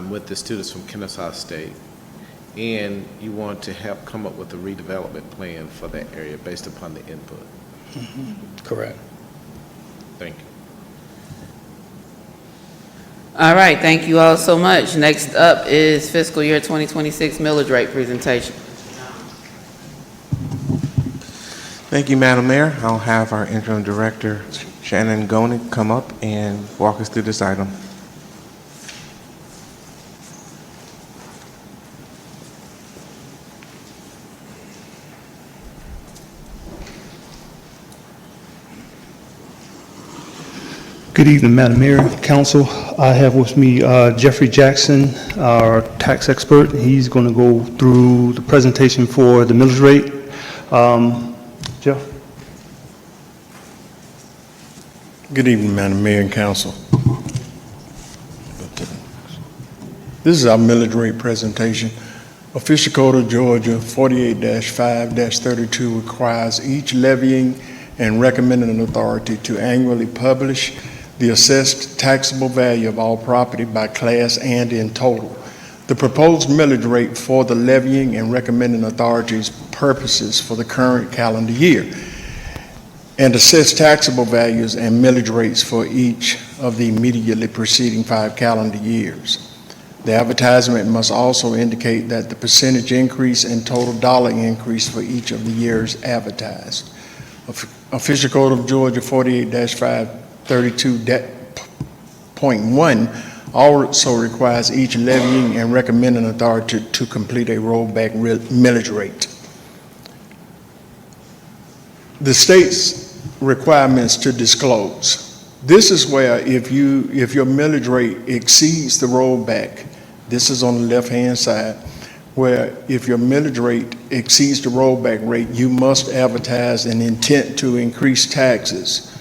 with the students from Kennesaw State, and you want to help come up with a redevelopment plan for that area based upon the input. Correct. Thank you. All right, thank you all so much. Next up is fiscal year 2026 millage rate presentation. Thank you, Madam Mayor. I'll have our interim director, Shannon Gonick, come up and walk us through this item. Good evening, Madam Mayor, Council. I have with me Jeffrey Jackson, our tax expert. He's going to go through the presentation for the millage rate. Jeff? Good evening, Madam Mayor and Council. This is our millage rate presentation. Official Code of Georgia 48-5-32 requires each levying and recommending authority to annually publish the assessed taxable value of all property by class and in total. The proposed millage rate for the levying and recommending authorities' purposes for the current calendar year, and assess taxable values and millage rates for each of the immediately preceding 5 calendar years. The advertisement must also indicate that the percentage increase and total dollar increase for each of the years advertised. Official Code of Georgia 48-532.1 also requires each levying and recommending authority to complete a rollback millage rate. The state's requirements to disclose. This is where if your millage rate exceeds the rollback, this is on the left-hand side, where if your millage rate exceeds the rollback rate, you must advertise an intent to increase taxes.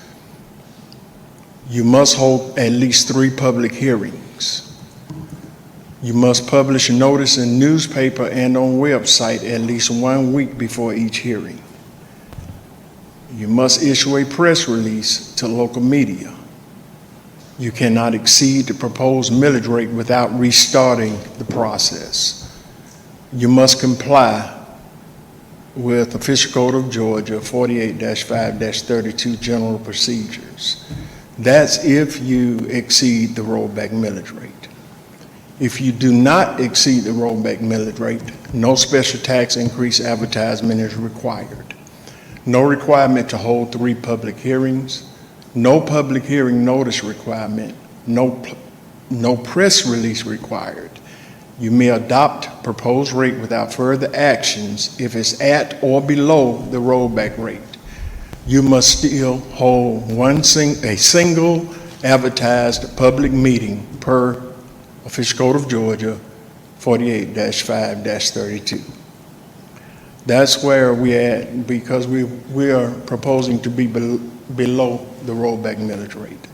You must hold at least 3 public hearings. You must publish a notice in newspaper and on website at least 1 week before each hearing. You must issue a press release to local media. You cannot exceed the proposed millage rate without restarting the process. You must comply with Official Code of Georgia 48-5-32 general procedures. That's if you exceed the rollback millage rate. If you do not exceed the rollback millage rate, no special tax increase advertisement is required. No requirement to hold 3 public hearings, no public hearing notice requirement, no press release required, You may adopt proposed rate without further actions if it's at or below the rollback rate. You must still hold a single advertised public meeting per Official Code of Georgia 48-5-32. That's where we're at because we are proposing to be below the rollback millage rate.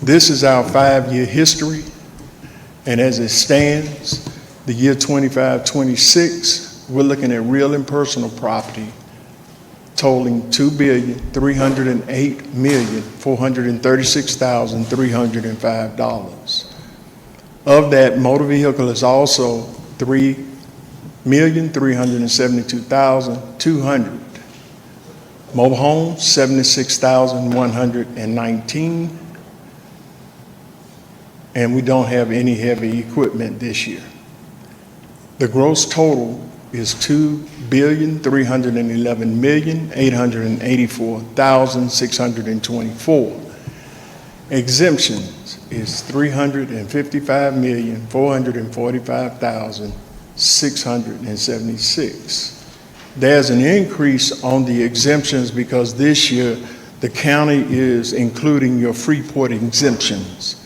This is our 5-year history, and as it stands, the year 25-26, we're looking at real and personal property totaling $2,308,436,305. Of that, motor vehicle is also $3,372,200. Mobile homes, $76,119. And we don't have any heavy equipment this year. The gross total is $2,311,884,624. Exemptions is $355,445,676. There's an increase on the exemptions because this year the county is including your Freeport exemptions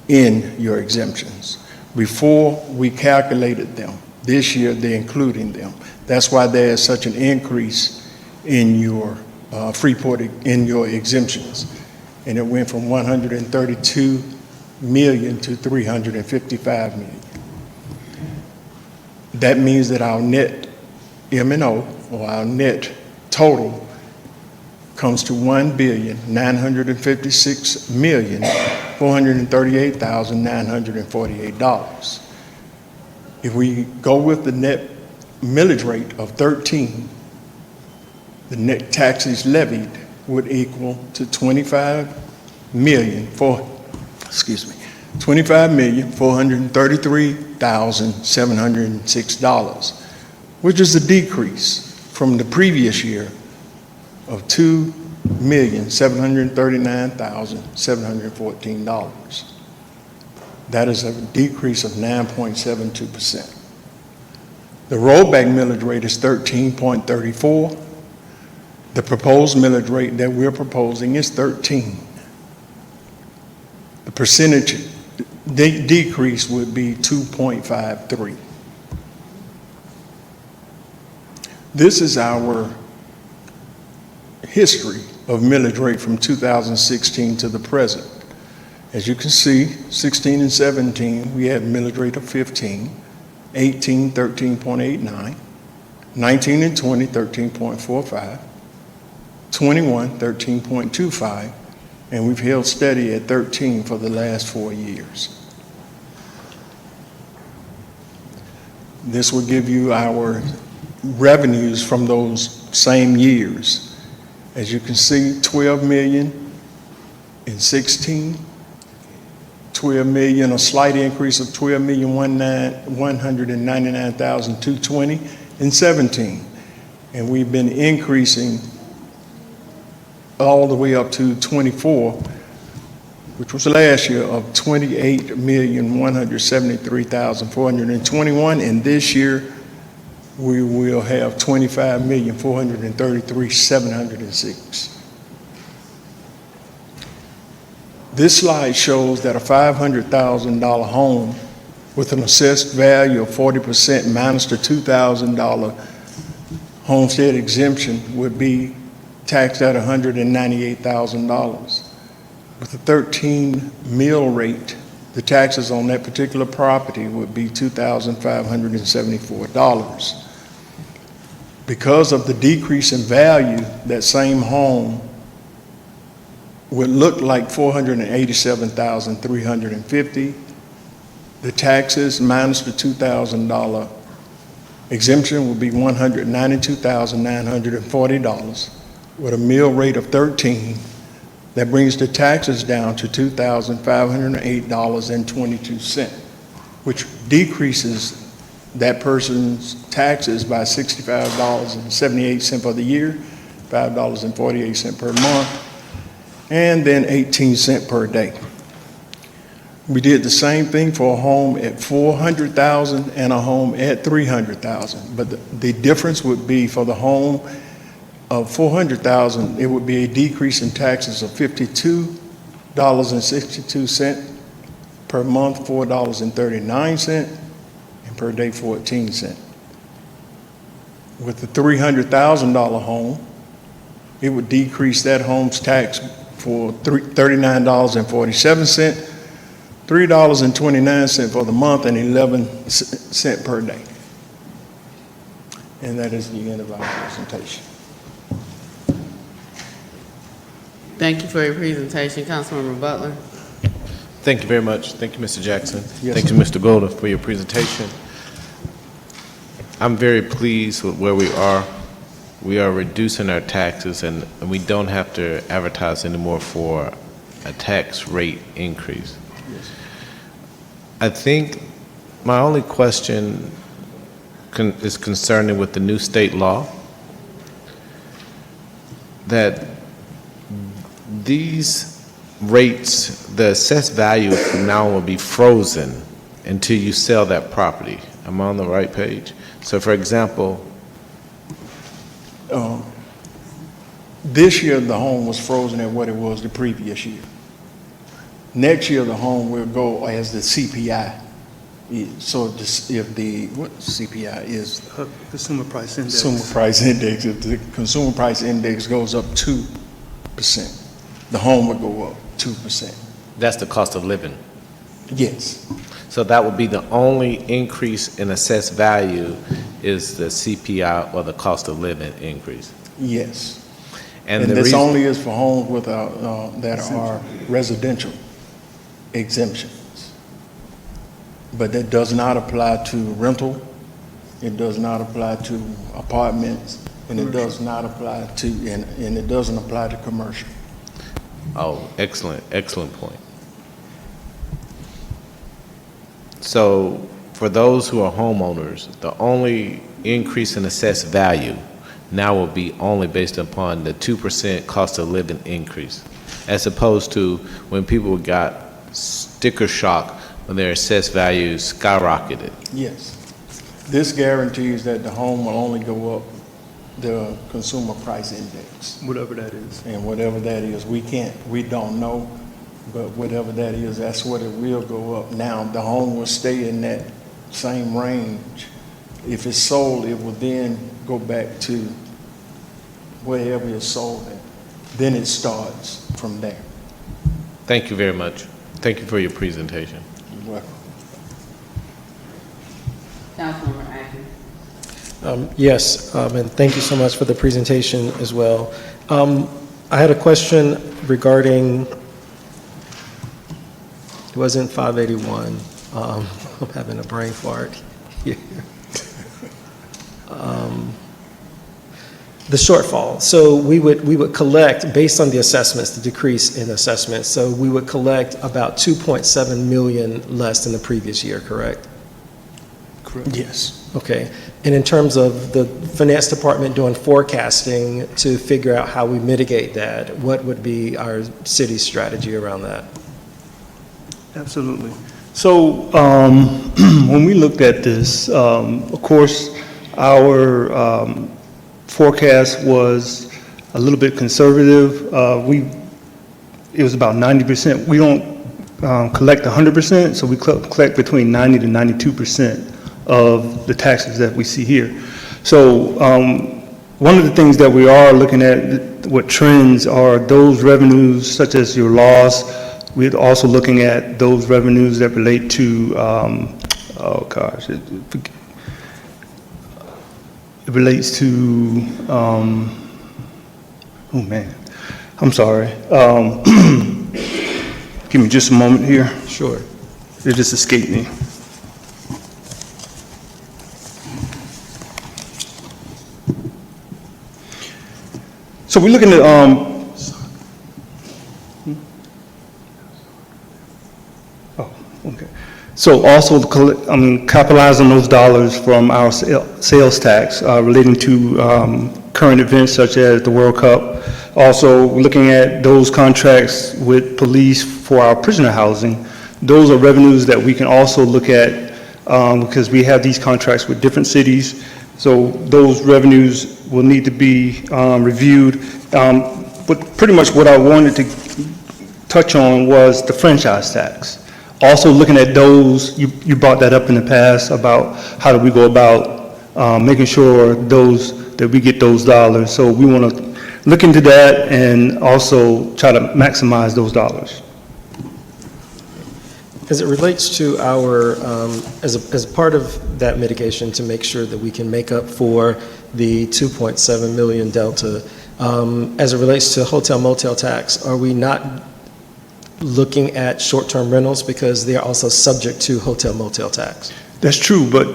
in your exemptions. Before, we calculated them. This year, they're including them. That's why there is such an increase in your Freeport, in your exemptions. And it went from 132 million to 355 million. That means that our net M&O, or our net total, comes to $1,956,438,948. If we go with the net millage rate of 13, the net taxes levied would equal to $25,433,706, which is a decrease from the previous year of $2,739,714. That is a decrease of 9.72%. The rollback millage rate is 13.34. The proposed millage rate that we're proposing is 13. The percentage decrease would be 2.53. This is our history of millage rate from 2016 to the present. As you can see, 16 and 17, we had millage rate of 15, 18, 13.89, 19 and 20, 13.45, 21, 13.25, and we've held steady at 13 for the last 4 years. This will give you our revenues from those same years. As you can see, 12 million in 16, 12 million, a slight increase of 12,199,220 in 17. And we've been increasing all the way up to 24, which was last year, of 28,173,421. And this year, we will have 25,433,706. This slide shows that a $500,000 home with an assessed value of 40% minus the $2,000 homestead exemption would be taxed at $198,000. With a 13 mill rate, the taxes on that particular property would be $2,574. Because of the decrease in value, that same home would look like $487,350. The taxes minus the $2,000 exemption would be $192,940. With a mill rate of 13, that brings the taxes down to $2,508.22, which decreases that person's taxes by $65.78 for the year, $5.48 per month, and then 18 cents per day. We did the same thing for a home at 400,000 and a home at 300,000. But the difference would be for the home of 400,000, it would be a decrease in taxes of $52.62 per month, $4.39, and per day 14 cents. With the $300,000 home, it would decrease that home's tax for $39.47, $3.29 for the month, and 11 cents per day. And that is the end of our presentation. Thank you for your presentation, Councilmember Butler. Thank you very much. Thank you, Mr. Jackson. Yes, Thank you, Mr. Golder, for your presentation. I'm very pleased with where we are. We are reducing our taxes, and we don't have to advertise anymore for a tax rate increase. Yes. I think my only question is concerning with the new state law, that these rates, the assessed value from now on will be frozen until you sell that property. Am I on the right page? So for example, This year, the home was frozen at what it was the previous year. Next year, the home will go as the CPI is. So if the, what CPI is? Consumer Price Index. Consumer Price Index. If the Consumer Price Index goes up 2%, the home would go up 2%. that's the cost of living. Yes. So that would be the only increase in assessed value is the CPI or the cost of living increase. Yes. And And the this reason, only is for homes with, that are residential exemptions. But that does not apply to rental, it does not apply to apartments, and it does not apply to, and it doesn't apply to commercial. oh, excellent, excellent point. So for those who are homeowners, the only increase in assessed value now will be only based upon the 2% cost of living increase, as opposed to when people got sticker shock when their assessed values skyrocketed. Yes. This guarantees that the home will only go up the Consumer Price Index. Whatever that is. And whatever that is, we don't know, but whatever that is, that's what it will go up. Now, the home will stay in that same range. If it's sold, it will then go back to wherever it's sold at. Then it starts from there. Thank you very much. Thank you for your presentation. You're welcome. Councilmember Atkins. Yes, and thank you so much for the presentation as well. I had a question regarding, it wasn't 581. I'm having a brain fart here. The shortfall. So we would collect, based on the assessments, the decrease in assessments, so we would collect about 2.7 million less than the previous year, correct? Correct. Yes. Okay. And in terms of the finance department doing forecasting to figure out how we mitigate that, what would be our city's strategy around that? Absolutely. So when we looked at this, of course, our forecast was a little bit conservative. It was about 90%. We don't collect 100%, so we collect between 90 to 92% of the taxes that we see here. So one of the things that we are looking at, what trends are those revenues such as your loss. We're also looking at those revenues that relate to, it relates to, oh man, I'm sorry. Give me just a moment here. Sure. It just escaped me. So we're looking at, okay. So also capitalize on those dollars from our sales tax relating to current events such as the World Cup. Also looking at those contracts with police for our prisoner housing Those are revenues that we can also look at because we have these contracts with different cities. So those revenues will need to be reviewed. But pretty much what I wanted to touch on was the franchise tax. Also looking at those, you brought that up in the past about how do we go about making sure that we get those dollars. So we want to look into that and also try to maximize those dollars. As it relates to our, as a part of that mitigation to make sure that we can make up for the 2.7 million delta, as it relates to hotel motel tax, are we not looking at short-term rentals because they are also subject to hotel motel tax? That's true, but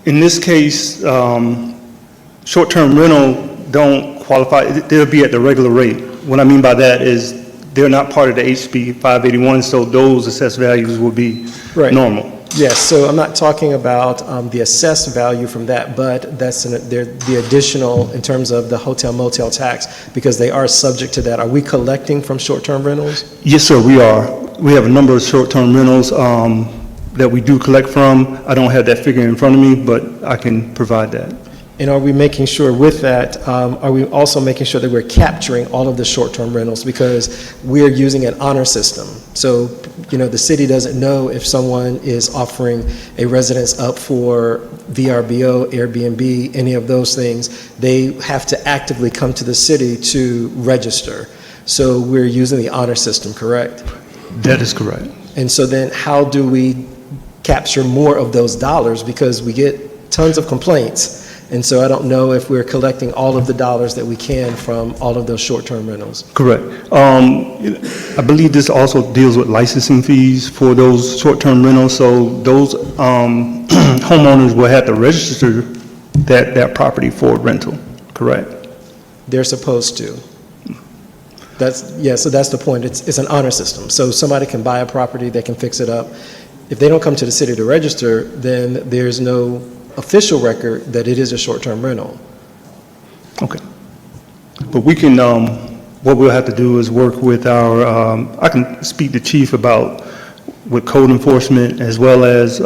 in this case, short-term rental don't qualify. They'll be at the regular rate. What I mean by that is they're not part of the HB 581, so those assessed values will be normal. Yes, so I'm not talking about the assessed value from that, but that's the additional in terms of the hotel motel tax, because they are subject to that. Are we collecting from short-term rentals? Yes, sir, we are. We have a number of short-term rentals that we do collect from. I don't have that figure in front of me, but I can provide that. And are we making sure with that, are we also making sure that we're capturing all of the short-term rentals, because we're using an honor system? So, the city doesn't know if someone is offering a residence up for VRBO, Airbnb, any of those things. They have to actively come to the city to register. So we're using the honor system, correct? That is correct. And so then how do we capture more of those dollars? Because we get tons of complaints. And so I don't know if we're collecting all of the dollars that we can from all of those short-term rentals. Correct. I believe this also deals with licensing fees for those short-term rentals. So those homeowners will have to register that property for rental, correct? They're supposed to. So that's the point. It's an honor system. So somebody can buy a property, they can fix it up. If they don't come to the city to register, then there's no official record that it is a short-term rental. Okay. But we can, what we'll have to do is work with our, I can speak to Chief about with code enforcement as well as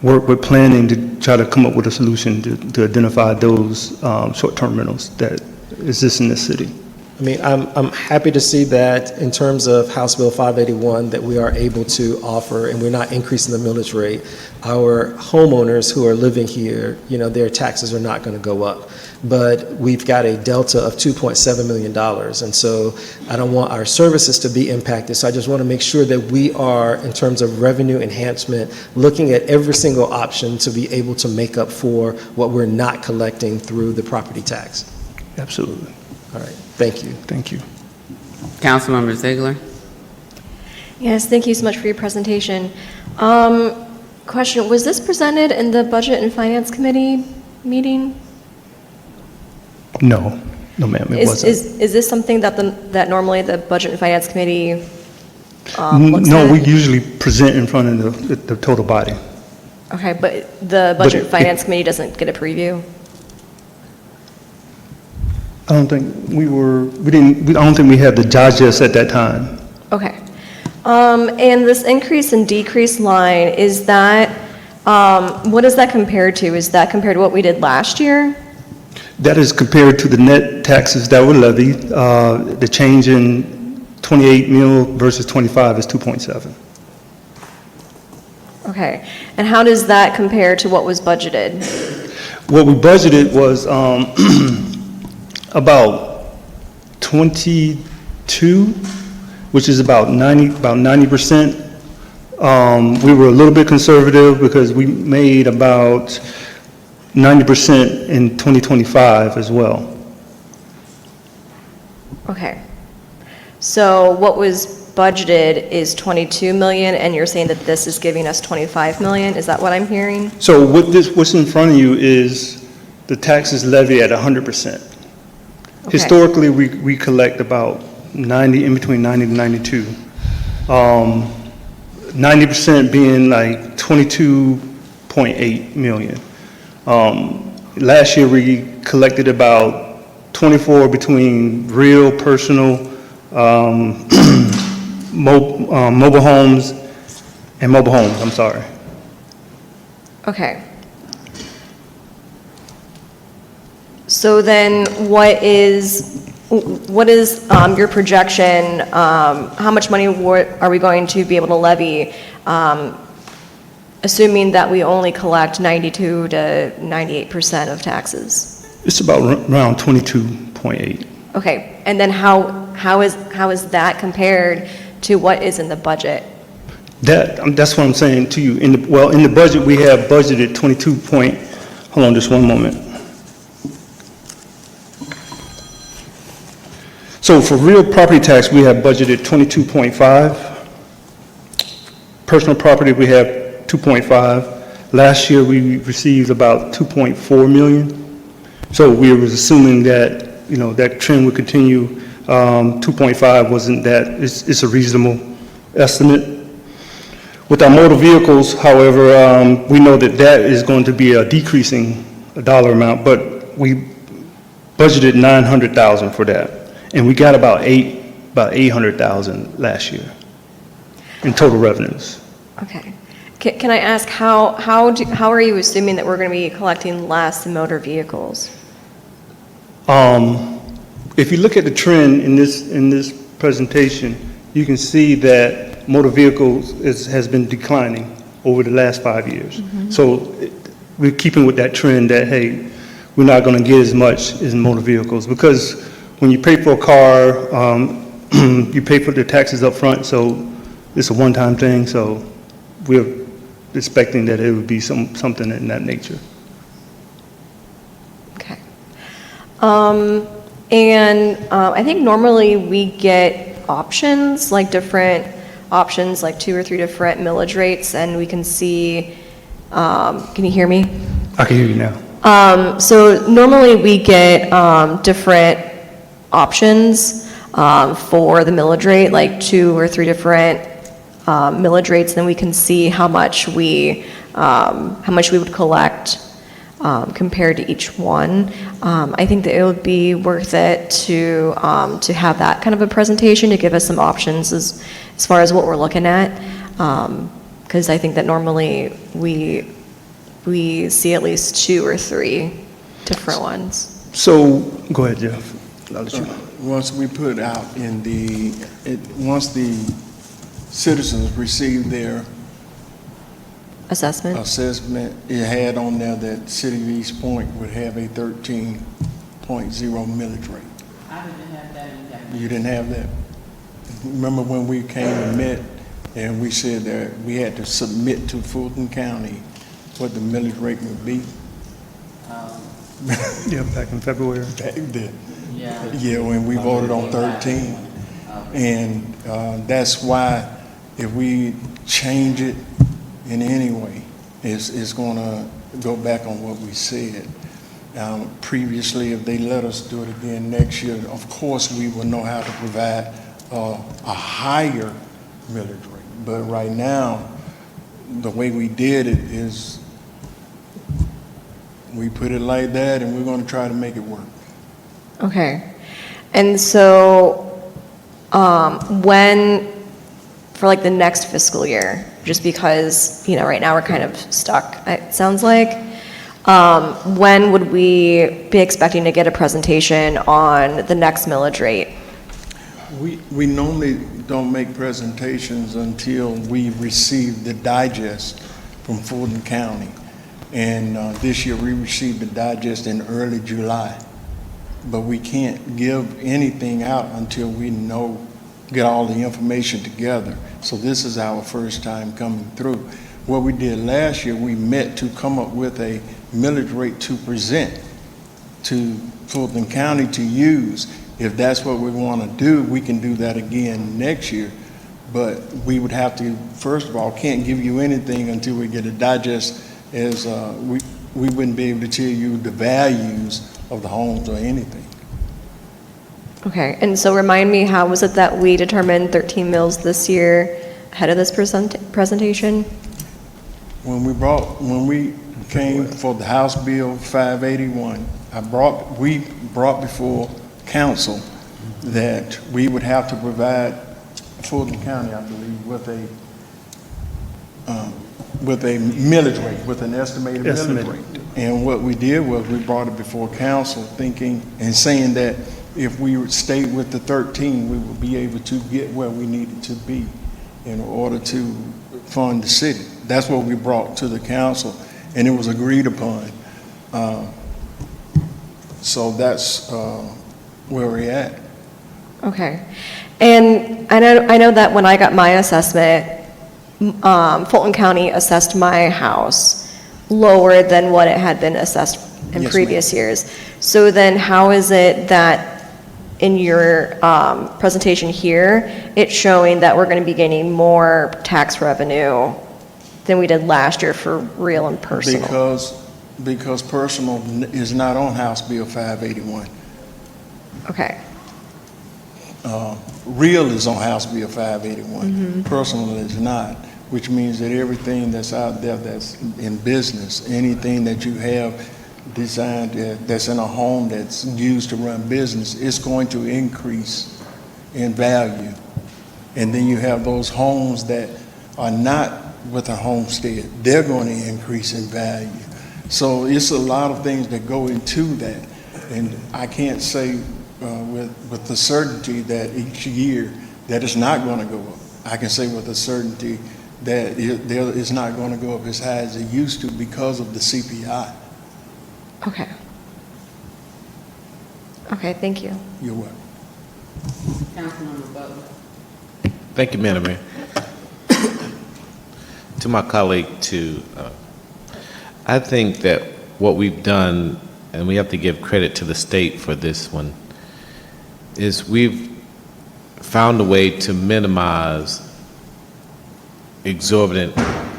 work with planning to try to come up with a solution to identify those short-term rentals that exist in the city. I mean, I'm happy to see that in terms of House Bill 581 that we are able to offer, and we're not increasing the millage rate. Our homeowners who are living here, their taxes are not going to go up. But we've got a delta of $2.7 million, and so I don't want our services to be impacted. So I just want to make sure that we are, in terms of revenue enhancement, looking at every single option to be able to make up for what we're not collecting through the property tax. Absolutely. All right. Thank you. Thank you. Councilmember Ziegler. Yes, thank you so much for your presentation. Question, was this presented in the Budget and Finance Committee meeting? No, ma'am, it wasn't. Is this something that normally the Budget and Finance Committee looks at? No, we usually present in front of the total body. Okay, but the Budget and Finance Committee doesn't get a preview? I don't think I don't think we had the digest at that time. Okay. And this increase and decrease line, is that, what is that compared to? Is that compared to what we did last year? That is compared to the net taxes that were levied. The change in 28 mil versus 25 is 2.7. Okay. And how does that compare to what was budgeted? What we budgeted was about 22, which is about 90%. We were a little bit conservative because we made about 90% in 2025 as well. Okay. So what was budgeted is 22 million, and you're saying that this is giving us 25 million? Is that what I'm hearing? So what's in front of you is the taxes levied at 100%. Okay. Historically, we collect about 90, in between 90 to 92. 90% being like 22.8 million. Last year, we collected about 24 between real, personal, mobile homes, I'm sorry. Okay. So then what is your projection? How much money are we going to be able to levy, assuming that we only collect 92 to 98% of taxes? It's about around 22.8. Okay, and then how is that compared to what is in the budget? That's what I'm saying to you. In the budget, we have budgeted 22 point, hold on just one moment. So for real property tax, we have budgeted 22.5. Personal property, we have 2.5. Last year, we received about 2.4 million. So we was assuming that, that trend would continue. 2.5 wasn't that, it's a reasonable estimate. With our motor vehicles, however, we know that is going to be a decreasing dollar amount, but we budgeted 900,000 for that. And we got about 800,000 last year in total revenues. Okay. Can I ask how are you assuming that we're going to be collecting less motor vehicles? If you look at the trend in this presentation, you can see that motor vehicles has been declining over the last 5 years. So we're keeping with that trend that, hey, we're not going to get as much as motor vehicles, because when you pay for a car, you pay for the taxes up front, so it's a one-time thing, so we're expecting that it would be something in that nature. Okay. I think normally we get options, like different options, like 2 or 3 different millage rates, and we can see, can you hear me? I can hear you now. So normally we get different options for the millage rate, like 2 or 3 different millage rates, then we can see how much we would collect compared to each one. I think that it would be worth it to have that kind of a presentation to give us some options as far as what we're looking at, because I think that normally we see at least 2 or 3 different ones. So, go ahead, Jeff. Once we put out once the citizens receive their assessment, it had on there that City of East Point would have a 13.0 millage rate. I didn't have that. You didn't have that? Remember when we came and met and we said that we had to submit to Fulton County what the millage rate would be? Yeah, back in February. Back then. Yeah. Yeah, when we voted on 13. And that's why if we change it in any way, it's going to go back on what we said. Previously, if they let us do it again next year, of course, we will know how to provide a higher millage rate. But right now, the way we did it is we put it like that, and we're going to try to make it work. Okay. And so when, for like the next fiscal year, just because, right now we're kind of stuck, it sounds like, when would we be expecting to get a presentation on the next millage rate? We normally don't make presentations until we receive the digest from Fulton County. And this year we received the digest in early July. But we can't give anything out until we get all the information together. So this is our first time coming through. What we did last year, we met to come up with a millage rate to present to Fulton County to use. If that's what we want to do, we can do that again next year. But we would have to, first of all, can't give you anything until we get a digest, as we wouldn't be able to tell you the values of the homes or anything. Okay, and so remind me, how was it that we determined 13 mills this year ahead of this presentation? When we came for the House Bill 581, we brought before council that we would have to provide Fulton County, I believe, with a millage rate, with an estimated millage Estimated. rate. And what we did was we brought it before council thinking and saying that if we stayed with the 13, we would be able to get where we needed to be in order to fund the city. That's what we brought to the council, and it was agreed upon. So that's where we're at. Okay. And I know that when I got my assessment, Fulton County assessed my house lower than what it had been assessed in Yes, previous years. So then how is it that in your presentation here, it's showing that we're going to be gaining more tax revenue than we did last year for real and personal? Because personal is not on House Bill 581. Okay. Real is on House Bill 581. Personal is not, which means that everything that's out there that's in business, anything that you have designed that's in a home that's used to run business, is going to increase in value. And then you have those homes that are not with a homestead, they're going to increase in value. So it's a lot of things that go into that. And I can't say with the certainty that each year that it's not going to go up. I can say with a certainty that it's not going to go up as high as it used to because of the CPI. Okay. Okay, thank you. You're welcome. Councilmember Butler. Thank you, Madam Mayor. To my colleague, I think that what we've done, and we have to give credit to the state for this one, is we've found a way to minimize exorbitant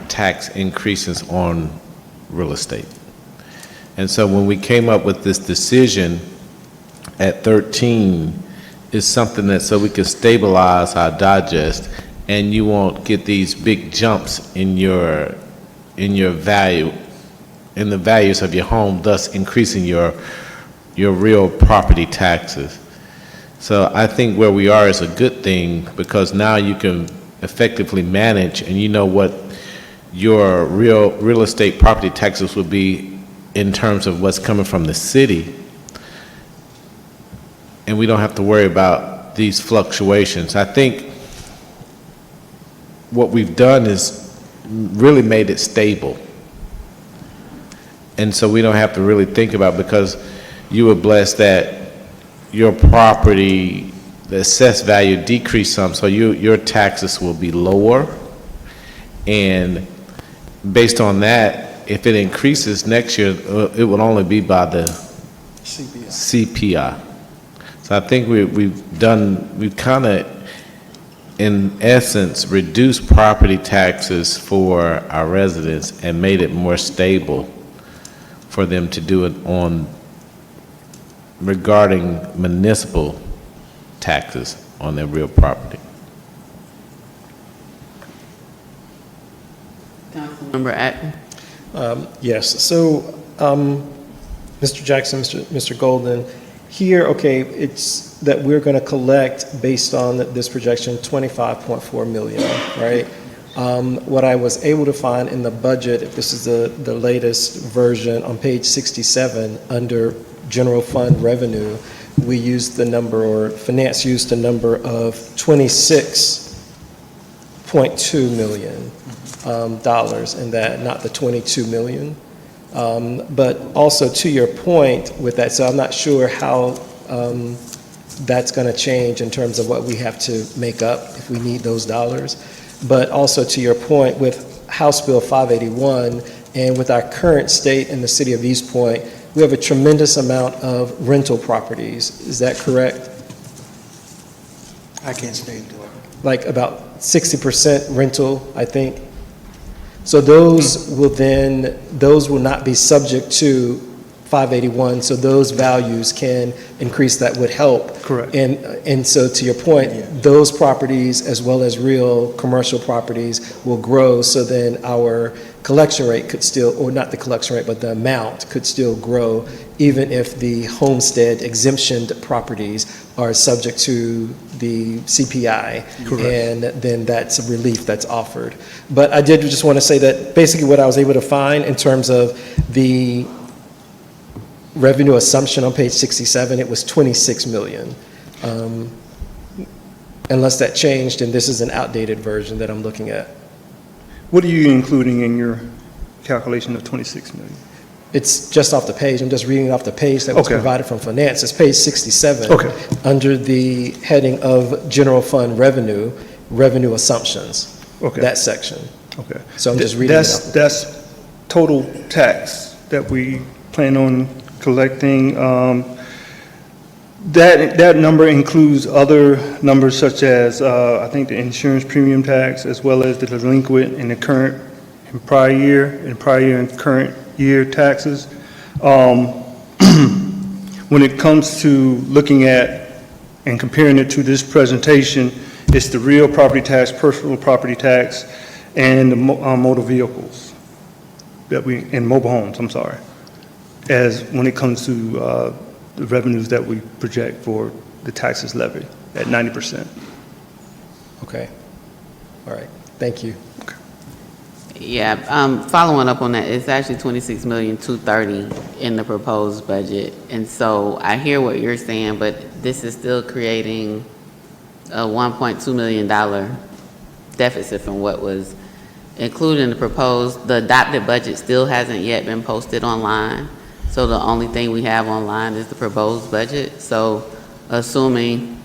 tax increases on real estate. And so when we came up with this decision at 13, is something that so we can stabilize our digest and you won't get these big jumps in your value, in the values of your home, thus increasing your real property taxes. So I think where we are is a good thing because now you can effectively manage and you know what your real estate property taxes will be in terms of what's coming from the city. And we don't have to worry about these fluctuations. I think what we've done is really made it stable. And so we don't have to really think about, because you were blessed that your property, the assessed value decreased some, so your taxes will be lower. And based on that, if it increases next year, it will only be by the CPI. So I think we've kind of, in essence, reduced property taxes for our residents and made it more stable for them to do it on regarding municipal taxes on their real property. Councilmember Atten. Yes, so, Mr. Jackson, Mr. Golden, here, okay, it's that we're going to collect, based on this projection, $25.4 million, right? What I was able to find in the budget, if this is the latest version, on page 67, under general fund revenue, we used the number, or finance used the number of $26.2 million dollars in that, not the 22 million. But also to your point with that, so I'm not sure how that's going to change in terms of what we have to make up if we need those dollars. But also to your point with House Bill 581 and with our current state in the city of East Point, we have a tremendous amount of rental properties. Is that correct? I can't stay to it. Like about 60% rental, I think. So those will not be subject to 581, so those values can increase, that would help. Correct. And so to your point, those properties as well as real commercial properties will grow, so then our collection rate could still, or not the collection rate, but the amount could still grow, even if the homestead exemptioned properties are subject to the CPI. Correct. And then that's a relief that's offered. But I did just want to say that basically what I was able to find in terms of the revenue assumption on page 67, it was 26 million. Unless that changed, and this is an outdated version that I'm looking at. What are you including in your calculation of 26 million? It's just off the page. I'm just reading it off the page that was Okay. provided from finance. It's page 67. Okay. Under the heading of general fund revenue, revenue assumptions. Okay. That section. Okay. So I'm just reading it out. That's total tax that we plan on collecting. That number includes other numbers such as, I think, the insurance premium tax, as well as the delinquent in the current and prior year and current year taxes. When it comes to looking at and comparing it to this presentation, it's the real property tax, personal property tax, and the motor vehicles and mobile homes, I'm sorry, as when it comes to the revenues that we project for the taxes levied at 90%. Okay. All right. Thank you. Yeah, following up on that, it's actually 26,230,000 in the proposed budget. And so I hear what you're saying, but this is still creating a $1.2 million deficit from what was included in the proposed. The adopted budget still hasn't yet been posted online. So the only thing we have online is the proposed budget. So assuming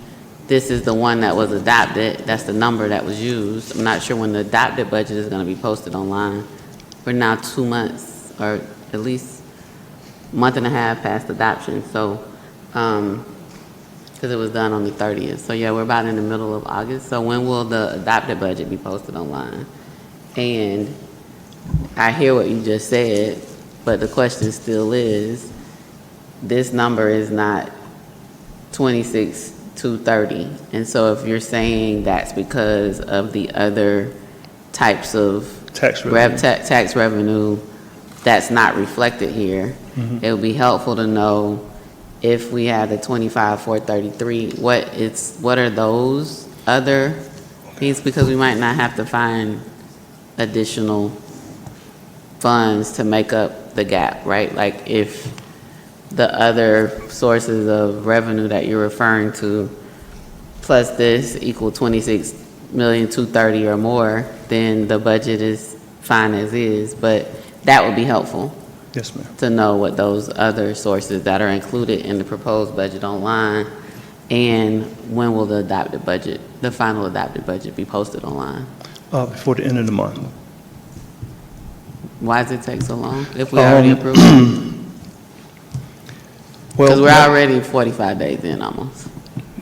this is the one that was adopted, that's the number that was used. I'm not sure when the adopted budget is going to be posted online. We're now 2 months, or at least a month and a half past adoption. So, because it was done on the 30th. So yeah, we're about in the middle of August. So when will the adopted budget be posted online? And I hear what you just said, but the question still is, this number is not 26,230. And so if you're saying that's because of the other types of Tax revenue. tax revenue that's not reflected here, it would be helpful to know if we have the 25,433, what are those other things? Because we might not have to find additional funds to make up the gap, right? Like if the other sources of revenue that you're referring to plus this equal 26,230,000 or more, then the budget is fine as is, but that would be helpful. Yes, ma'am. To know what those other sources that are included in the proposed budget online, and when will the adopted budget, the final adopted budget, be posted online? Before the end of the month. Why does it take so long if we already approved it? Because we're already 45 days in almost.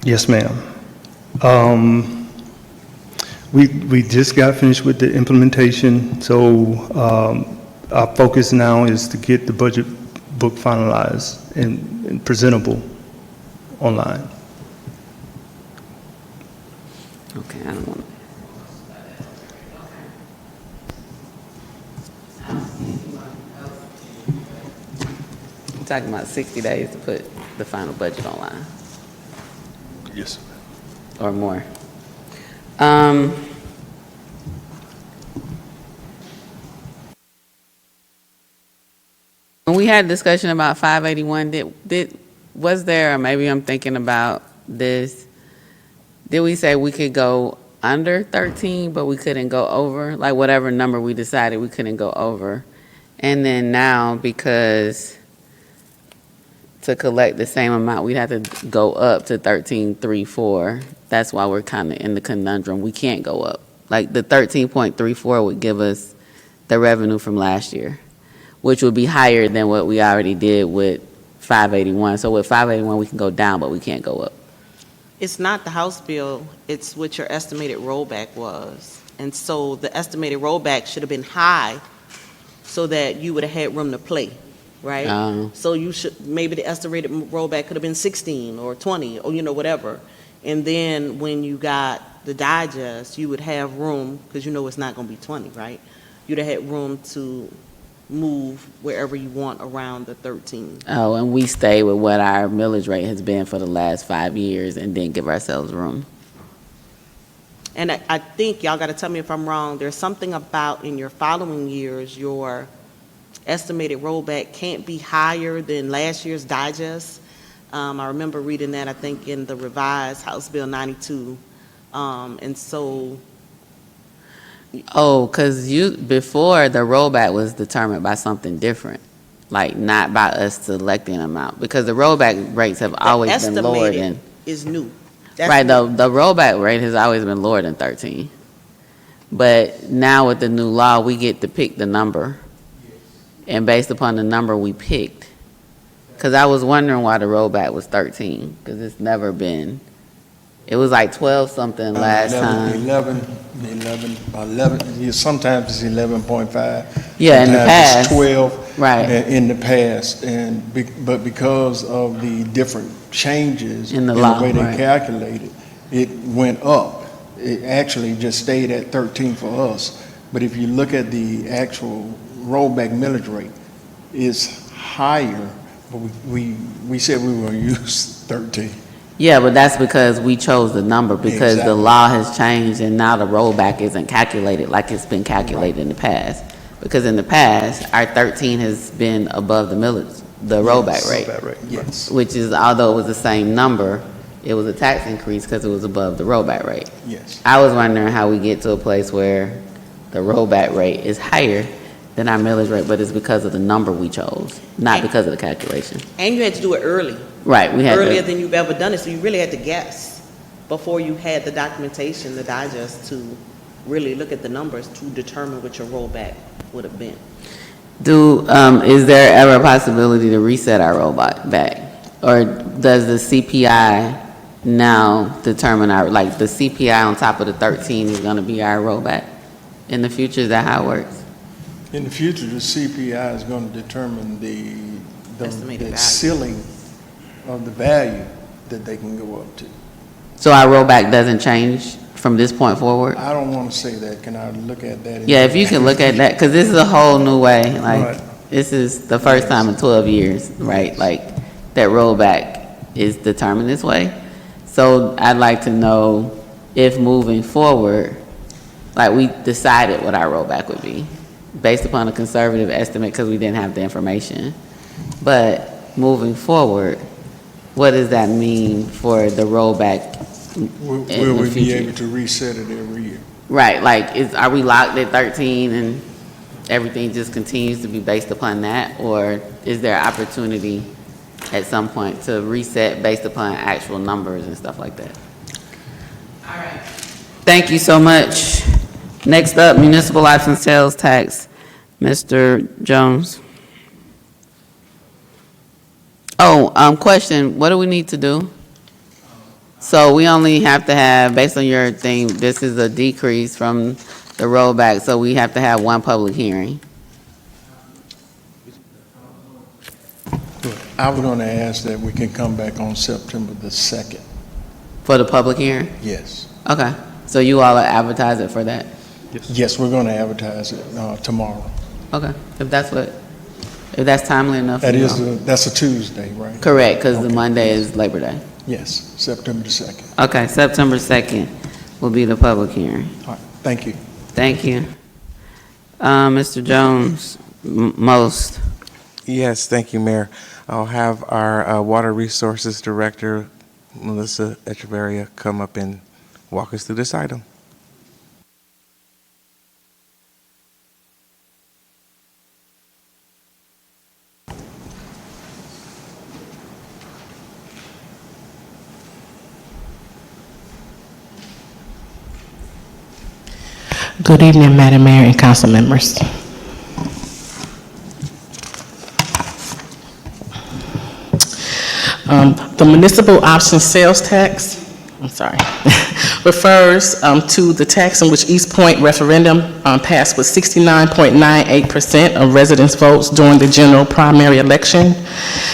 Yes, ma'am. We just got finished with the implementation, so our focus now is to get the budget book finalized and presentable online. Okay, I don't want to. I'm talking about 60 days to put the final budget online. Yes. Or more. When we had a discussion about 581, was there, or maybe I'm thinking about this, did we say we could go under 13, but we couldn't go over? Like whatever number we decided, we couldn't go over. And then now, because to collect the same amount, we'd have to go up to 13.34. That's why we're kind of in the conundrum. We can't go up. Like the 13.34 would give us the revenue from last year, which would be higher than what we already did with 581. So with 581, we can go down, but we can't go up. It's not the House bill, it's what your estimated rollback was. And so the estimated rollback should have been high so that you would have had room to play right? So you should, maybe the estimated rollback could have been 16 or 20 or, whatever. And then when you got the digest, you would have room, because it's not going to be 20, right? You'd have had room to move wherever you want around the 13. Oh, and we stay with what our millage rate has been for the last 5 years and then give ourselves room. And I think, y'all got to tell me if I'm wrong, there's something about in your following years, your estimated rollback can't be higher than last year's digest. I remember reading that, I think, in the revised House Bill 92. And so, Oh, because before the rollback was determined by something different, like not by us selecting an amount, because the rollback rates have always been lower than. estimated is new. That's Right, new. the rollback rate has always been lower than 13. But now with the new law, we get to pick the number. And based upon the number we picked, because I was wondering why the rollback was 13, because it's never been, it was like 12 something last time. 11, yeah, sometimes it's 11.5. Yeah, in the sometimes past. it's 12. Right. In the past, but because of the different changes In the law, way they right. calculated, it went up. It actually just stayed at 13 for us. But if you look at the actual rollback millage rate, it's higher, but we said we were going to use 13. Yeah, but that's because we chose the number, because the Exactly. law has changed and now the rollback isn't calculated like it's been calculated in the past. Because in the past, our 13 has been above the millage, the rollback rate. Yes. Which is, although it was the same number, it was a tax increase because it was above the rollback rate. Yes. I was wondering how we get to a place where the rollback rate is higher than our millage rate, but it's because of the number we chose, not because of the calculation. And you had to do it early. Right, we had Earlier to, than you've ever done it, so you really had to guess before you had the documentation, the digest, to really look at the numbers to determine what your rollback would have been. is there ever a possibility to reset our rollback back? Or does the CPI now determine like the CPI on top of the 13 is gonna be our rollback in the future? Is that how it works? In the future, the CPI is going to determine Estimated the value. ceiling of the value that they can go up to. So our rollback doesn't change from this point forward? I don't want to say that. Can I look at that? Yeah, if you can look at that, because this is a whole new way, like, Right. this is the first time in 12 years, right? Like, that rollback is determined this way. So I'd like to know if moving forward, like, we decided what our rollback would be, based upon a conservative estimate, because we didn't have the information. But moving forward, what does that mean for the rollback Will in the we be future? able to reset it every year? Right, like, are we locked at 13 and everything just continues to be based upon that? Or is there opportunity at some point to reset based upon actual numbers and stuff like that? All right. Thank you so much. Next up, municipal option sales tax. Mr. Jones. Oh, question, what do we need to do? So we only have to have, based on your thing, this is a decrease from the rollback, so we have to have one public hearing. I was going to ask that we can come back on September the 2nd. For the public hearing? Yes. Okay, so you all are advertising for that? Yes, we're going to advertise it tomorrow. Okay, if that's timely enough for That you is, all. that's a Tuesday, right? Correct, because the Okay. Monday is Labor Day. Yes, September the 2nd. Okay, September 2nd will be the public hearing. All right, thank you. Thank you. Mr. Jones, Most. Yes, thank you, Mayor. I'll have our Water Resources Director, Melissa Echeverria, come up and walk us through this item. Good evening, Madam Mayor and council members. The municipal option sales tax, I'm sorry. refers to the tax in which East Point referendum passed with 69.98% of residents' votes during the general primary election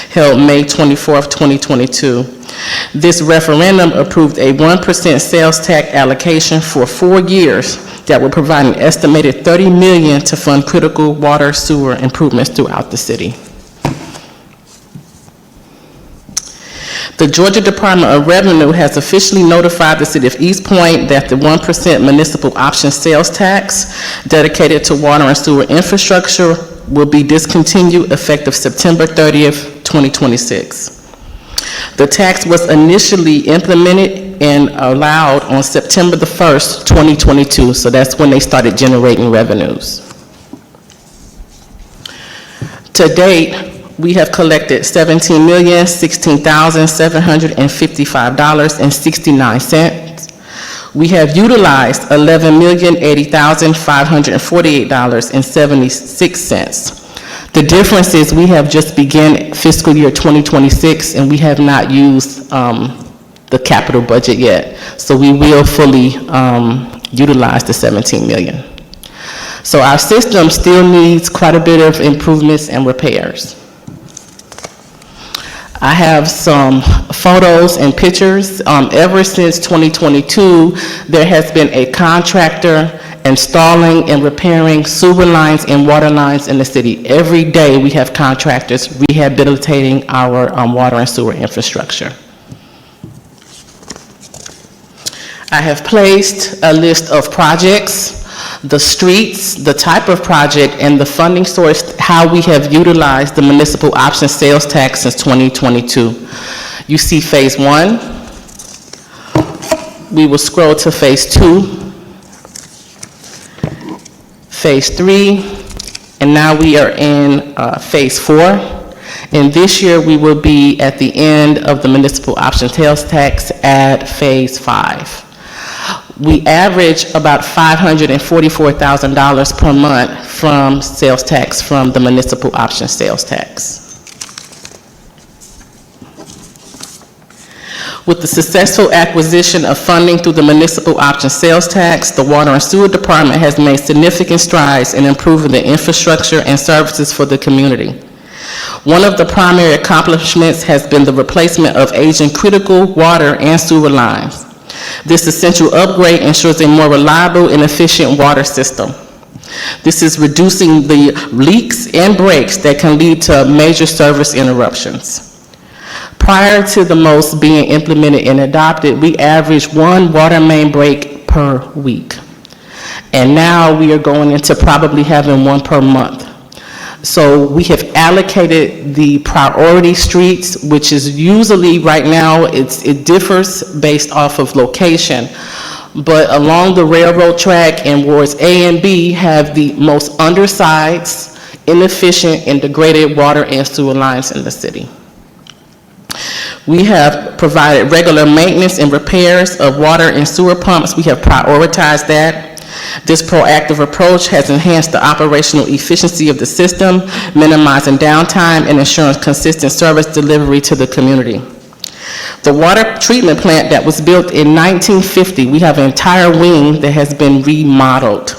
held May 24th, 2022. This referendum approved a 1% sales tax allocation for 4 years that would provide an estimated $30 million to fund critical water sewer improvements throughout the city. The Georgia Department of Revenue has officially notified the City of East Point that the 1% municipal option sales tax dedicated to water and sewer infrastructure will be discontinued effective September 30th, 2026. The tax was initially implemented and allowed on September the 1st, 2022, so that's when they started generating revenues. To date, we have collected $17,016,755.69. We have utilized $11,080,548.76. The difference is we have just begun fiscal year 2026 and we have not used the capital budget yet. So we will fully utilize the $17 million. So our system still needs quite a bit of improvements and repairs. I have some photos and pictures. Ever since 2022, there has been a contractor installing and repairing sewer lines and water lines in the city. Every day we have contractors rehabilitating our water and sewer infrastructure. I have placed a list of projects, the streets, the type of project, and the funding source, how we have utilized the municipal option sales tax since 2022. You see phase 1. We will scroll to phase 2. Phase 3, and now we are in phase 4. And this year we will be at the end of the municipal option sales tax at phase 5. We average about $544,000 per month from sales tax from the municipal option sales tax. With the successful acquisition of funding through the municipal option sales tax, the Water and Sewer Department has made significant strides in improving the infrastructure and services for the community. One of the primary accomplishments has been the replacement of aging critical water and sewer lines. This essential upgrade ensures a more reliable and efficient water system. This is reducing the leaks and breaks that can lead to major service interruptions. Prior to the most being implemented and adopted, we averaged 1 water main break per week. And now we are going into probably having 1 per month. So we have allocated the priority streets, which is usually right now, it differs based off of location. But along the railroad track and wards A and B have the most undersized, inefficient, and degraded water and sewer lines in the city. We have provided regular maintenance and repairs of water and sewer pumps. We have prioritized that. This proactive approach has enhanced the operational efficiency of the system, minimizing downtime and ensuring consistent service delivery to the community. The water treatment plant that was built in 1950, we have an entire wing that has been remodeled.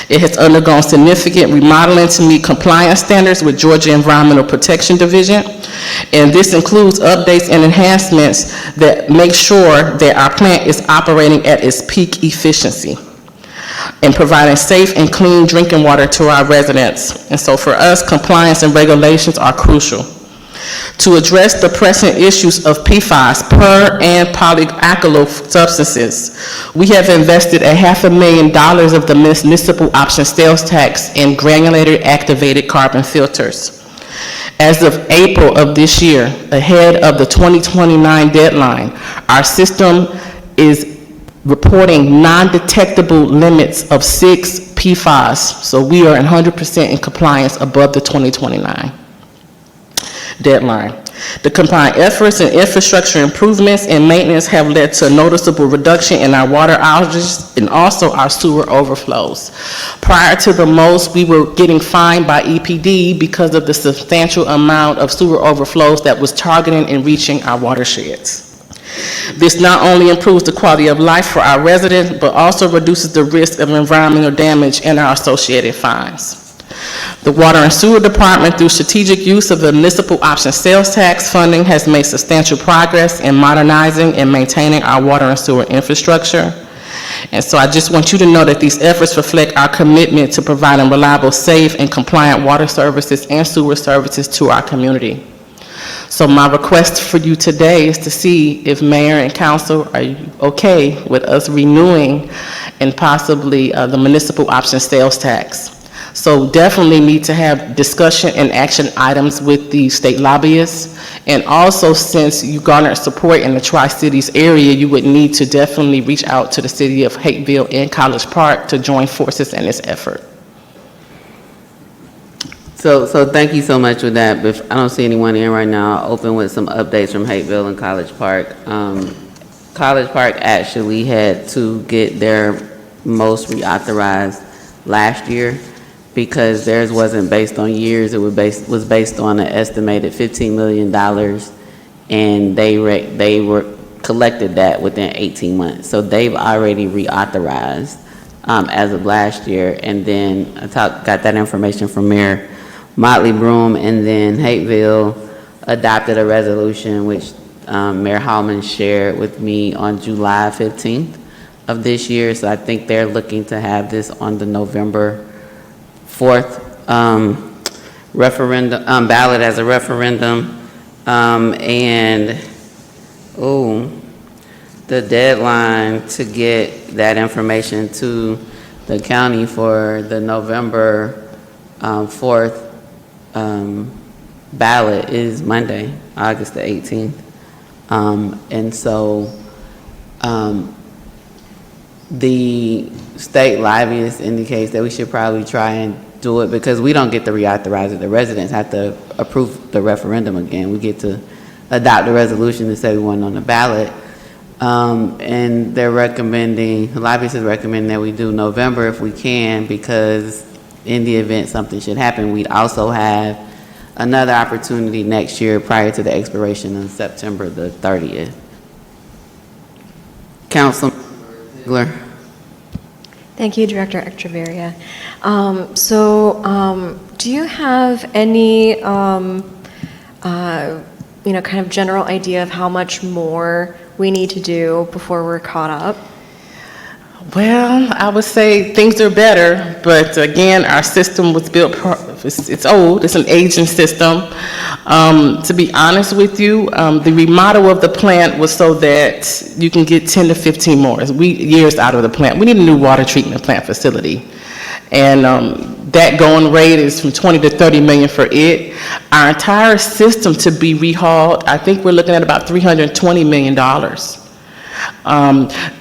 It has undergone significant remodeling to meet compliance standards with Georgia Environmental Protection Division, and this includes updates and enhancements that make sure that our plant is operating at its peak efficiency and providing safe and clean drinking water to our residents. And so for us, compliance and regulations are crucial. To address the pressing issues of PFAS, per- and polyalkyl substances, we have invested $500,000 of the municipal option sales tax in granulated activated carbon filters. As of April of this year, ahead of the 2029 deadline, our system is reporting non-detectable limits of 6 PFAS, so we are 100% in compliance above the 2029 deadline. The combined efforts and infrastructure improvements and maintenance have led to a noticeable reduction in our water outages and also our sewer overflows. Prior to the most, we were getting fined by EPD because of the substantial amount of sewer overflows that was targeting and reaching our watersheds. This not only improves the quality of life for our residents, but also reduces the risk of environmental damage and our associated fines. The Water and Sewer Department, through strategic use of the municipal option sales tax funding, has made substantial progress in modernizing and maintaining our water and sewer infrastructure. And so I just want you to know that these efforts reflect our commitment to providing reliable, safe, and compliant water services and sewer services to our community. So my request for you today is to see if mayor and council are okay with us renewing and possibly the municipal option sales tax. So definitely need to have discussion and action items with the state lobbyists. And also, since you garnered support in the Tri-Cities area, you would need to definitely reach out to the city of Hapeville and College Park to join forces in this effort. So thank you so much with that. But I don't see anyone in right now. I'll open with some updates from Hapeville and College Park. College Park actually had to get their most reauthorized last year, because theirs wasn't based on years, it was based on an estimated $15 million, and they were collected that within 18 months. So they've already reauthorized as of last year, and then I got that information from Mayor Motley Broom, and then Hapeville adopted a resolution which Mayor Hallman shared with me on July 15th of this year. So I think they're looking to have this on the November 4th referendum, ballot as a referendum, and the deadline to get that information to the county for the November 4th ballot is Monday, August the 18th, and so the state lobbyist indicates that we should probably try and do it, because we don't get to reauthorize it. The residents have to approve the referendum again. We get to adopt a resolution to say we want it on the ballot. And they're recommending, the lobbyist is recommending that we do November if we can, because in the event something should happen, we'd also have another opportunity next year prior to the expiration of September the 30th. Councilman Ziegler. Thank you, Director Echeverria. Do you have any, kind of general idea of how much more we need to do before we're caught up? Well, I would say things are better, but again, our system was built, it's old, it's an aging system. To be honest with you, the remodel of the plant was so that you can get 10 to 15 more years out of the plant. We need a new water treatment plant facility. And that going rate is from 20 to 30 million for it. Our entire system to be rehauled, I think we're looking at about $320 million.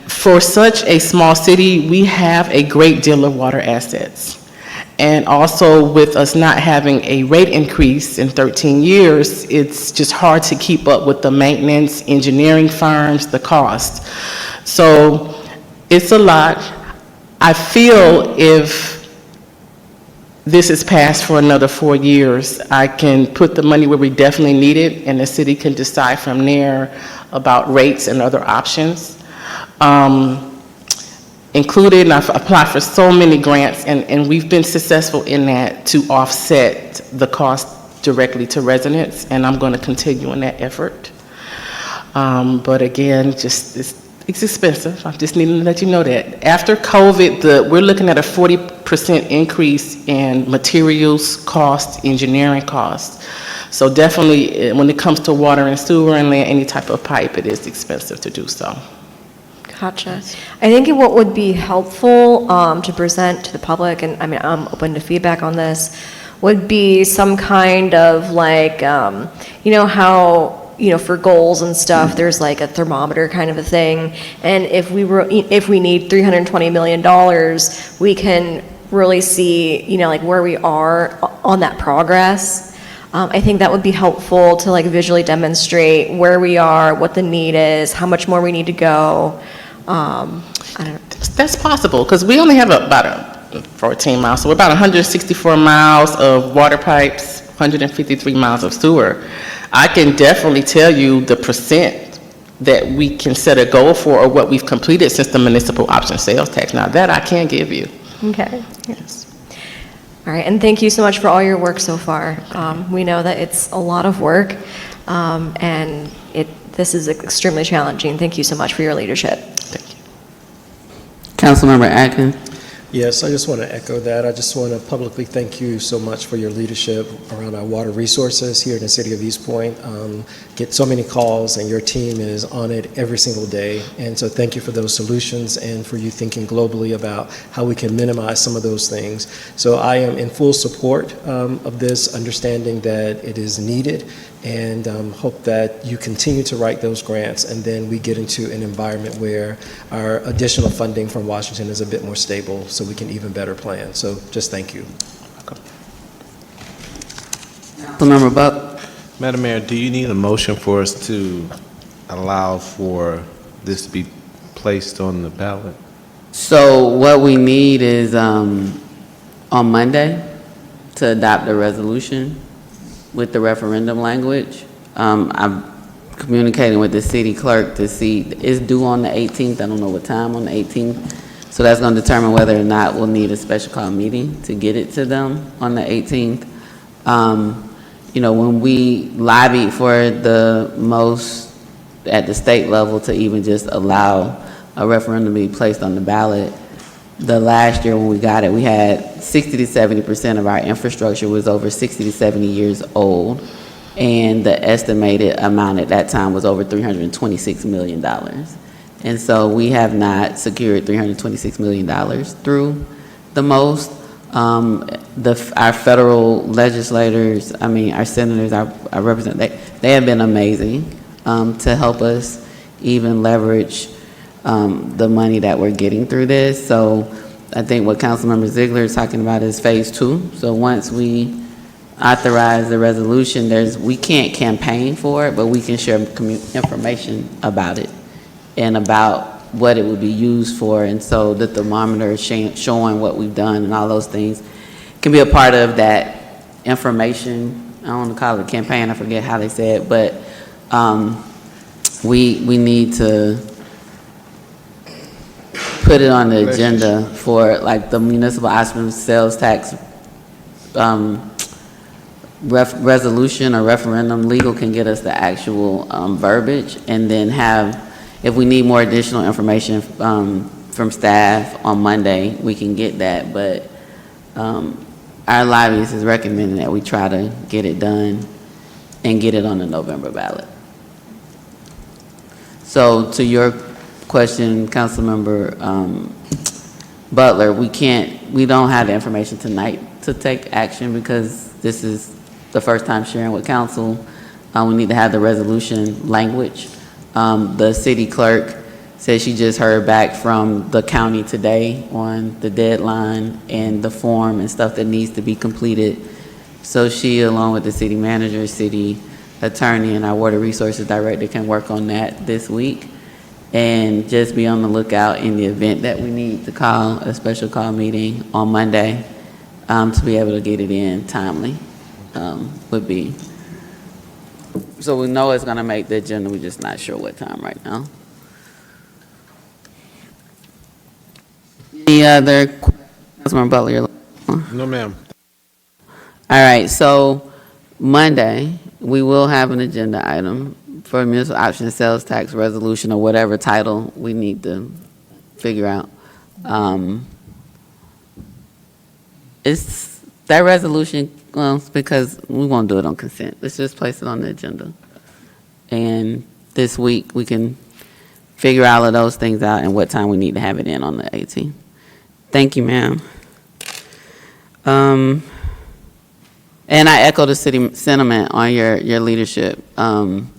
For such a small city, we have a great deal of water assets. And also with us not having a rate increase in 13 years, it's just hard to keep up with the maintenance, engineering firms, the cost. So it's a lot. I feel if this is passed for another 4 years, I can put the money where we definitely need it, and the city can decide from there about rates and other options. Included, and I've applied for so many grants, and we've been successful in that to offset the cost directly to residents, and I'm going to continue in that effort. But again, just it's expensive. I just need to let you know that. After COVID, we're looking at a 40% increase in materials costs, engineering costs. So definitely, when it comes to water and sewer and any type of pipe, it is expensive to do so. Gotcha. I think what would be helpful to present to the public, and I mean, I'm open to feedback on this, would be some kind of like, how, for goals and stuff, there's like a thermometer kind of a thing. And if we need $320 million, we can really see, like where we are on that progress. I think that would be helpful to like visually demonstrate where we are, what the need is, how much more we need to go. I don't know. That's possible, because we only have about 14 miles, so we're about 164 miles of water pipes, 153 miles of sewer. I can definitely tell you the percent that we can set a goal for or what we've completed since the municipal option sales tax. Now, that I can give you. Okay, yes. All right, and thank you so much for all your work so far. We know that it's a lot of work, and this is extremely challenging. Thank you so much for your leadership. Councilmember Atkins. Yes, I just want to echo that. I just want to publicly thank you so much for your leadership around our water resources here in the city of East Point. Get so many calls, and your team is on it every single day. And so thank you for those solutions and for you thinking globally about how we can minimize some of those things. So I am in full support of this, understanding that it is needed, and hope that you continue to write those grants, and then we get into an environment where our additional funding from Washington is a bit more stable, so we can even better plan. So just thank you. Councilmember Buck. Madam Mayor, do you need a motion for us to allow for this to be placed on the ballot? So what we need is on Monday to adopt a resolution with the referendum language. I'm communicating with the city clerk to see, it's due on the 18th. I don't know what time on the 18th. So that's going to determine whether or not we'll need a special call meeting to get it to them on the 18th. When we lobbied for the most at the state level to even just allow a referendum to be placed on the ballot, the last year when we got it, we had 60 to 70% of our infrastructure was over 60 to 70 years old, and the estimated amount at that time was over $326 million. And so we have not secured $326 million through the most. Our federal legislators, our senators, our representatives, they have been amazing to help us even leverage the money that we're getting through this. So I think what Councilmember Ziegler is talking about is phase 2. So once we authorize the resolution, we can't campaign for it, but we can share information about it and about what it would be used for, and so the thermometer is showing what we've done and all those things can be a part of that information. I don't want to call it a campaign, I forget how they say it, but we need to put it on the agenda for like the municipal option sales tax resolution or referendum. Legal can get us the actual verbiage, and then if we need more additional information from staff on Monday, we can get that. But our lobbyist is recommending that we try to get it done and get it on the November ballot. So to your question, Councilmember Butler, we don't have the information tonight to take action because this is the first time sharing with council. We need to have the resolution language. The city clerk said she just heard back from the county today on the deadline and the form and stuff that needs to be completed. So she, along with the city manager, city attorney, and our water resources director can work on that this week. And just be on the lookout in the event that we need to call a special call meeting on Monday to be able to get it in timely would be. So we know it's going to make the agenda, we're just not sure what time right now. Any other questions? Councilmember Butler? No, ma'am. All right, so Monday, we will have an agenda item for municipal option sales tax resolution or whatever title we need to figure out. It's that resolution, well, it's because we won't do it on consent. Let's just place it on the agenda. And this week, we can figure all of those things out and what time we need to have it in on the 18th. Thank you, ma'am. And I echo the city sentiment on your leadership. And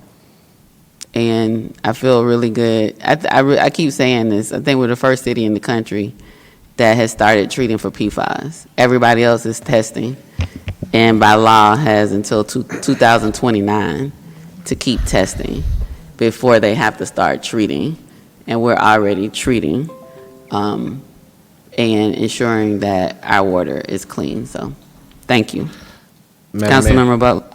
I feel really good. I keep saying this. I think we're the first city in the country that has started treating for PFAS. Everybody else is testing, and by law has until 2029 to keep testing before they have to start treating. And we're already treating and ensuring that our water is clean. So, thank you. Councilmember Butler.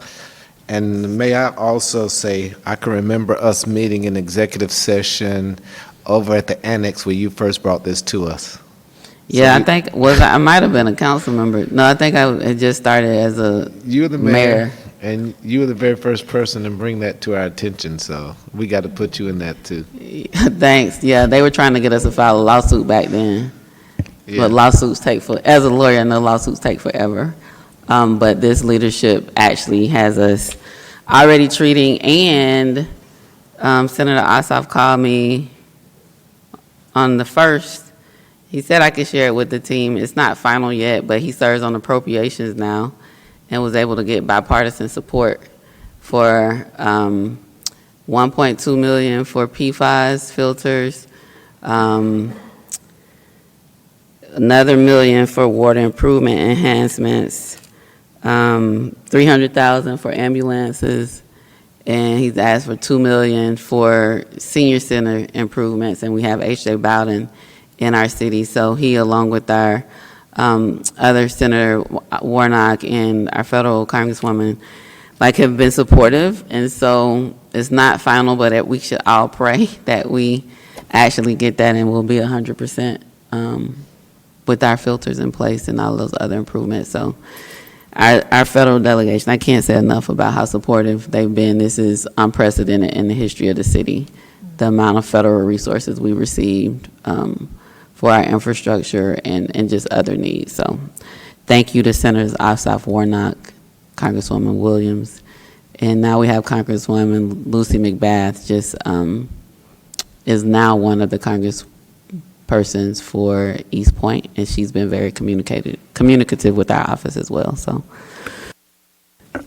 And may I also say, I can remember us meeting in executive session over at the annex where you first brought this to us. Yeah, I think, I might have been a council member. No, I think I had just started as a You were the mayor. mayor, and you were the very first person to bring that to our attention, so we got to put you in that too. Thanks. Yeah, they were trying to get us to file a lawsuit back then. Yeah. But lawsuits take as a lawyer, I know lawsuits take forever. But this leadership actually has us already treating, and Senator Ossoff called me on the 1st. He said I could share it with the team. It's not final yet, but he serves on appropriations now and was able to get bipartisan support for $1.2 million for PFAS filters, another $1 million for water improvement enhancements, $300,000 for ambulances, and he's asked for $2 million for senior center improvements, and we have H.J. Bowden in our city. So he, along with our other Senator Warnock and our federal Congresswoman, have been supportive. And so it's not final, but we should all pray that we actually get that, and we'll be 100% with our filters in place and all those other improvements. So our federal delegation, I can't say enough about how supportive they've been. This is unprecedented in the history of the city, the amount of federal resources we received for our infrastructure and just other needs. So thank you to Senators Ossoff, Warnock, Congresswoman Williams, and now we have Congresswoman Lucy McBath just is now one of the congresspersons for East Point, and she's been very communicative with our office as well. So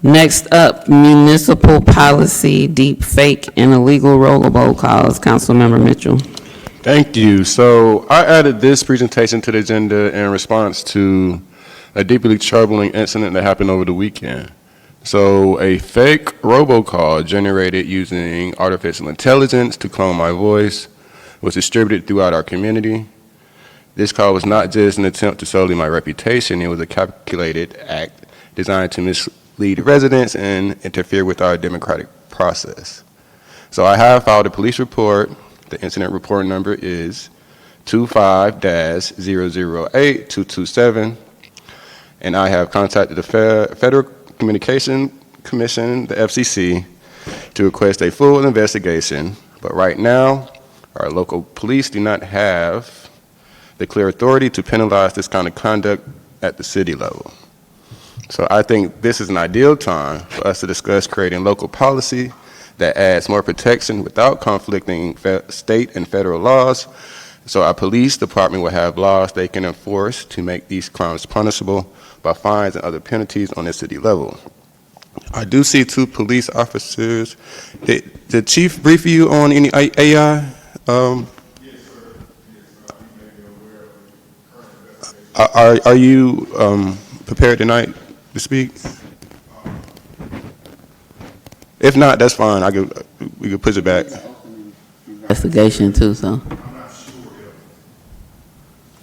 next up, municipal policy, deep fake, and illegal rollerboat calls. Councilmember Mitchell. Thank you. So I added this presentation to the agenda in response to a deeply troubling incident that happened over the weekend. So a fake robocall generated using artificial intelligence to clone my voice was distributed throughout our community. This call was not just an attempt to sully my reputation, it was a calculated act designed to mislead residents and interfere with our democratic process. So I have filed a police report. The incident report number is 25-008-227, and I have contacted the Federal Communication Commission, the FCC, to request a full investigation. But right now, our local police do not have the clear authority to penalize this kind of conduct at the city level. So I think this is an ideal time for us to discuss creating local policy that adds more protection without conflicting state and federal laws. So our police department will have laws they can enforce to make these crimes punishable by fines and other penalties on the city level. I do see 2 police officers. Did the chief brief you on any AI? Are you prepared tonight to speak? If not, that's fine. We could push it back. Investigation too, so.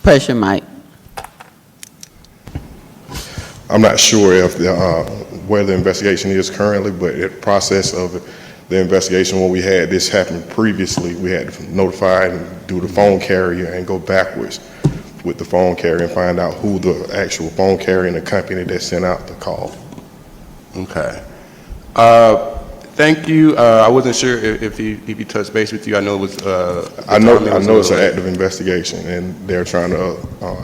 Pressure, Mike. I'm not sure if where the investigation is currently, but the process of the investigation, when we had this happen previously, we had to notify and do the phone carrier and go backwards with the phone carrier and find out who the actual phone carrier and the company that sent out the call. Okay. Thank you. I wasn't sure if he touched base with you. I know it was. I know it's an active investigation, and they're trying to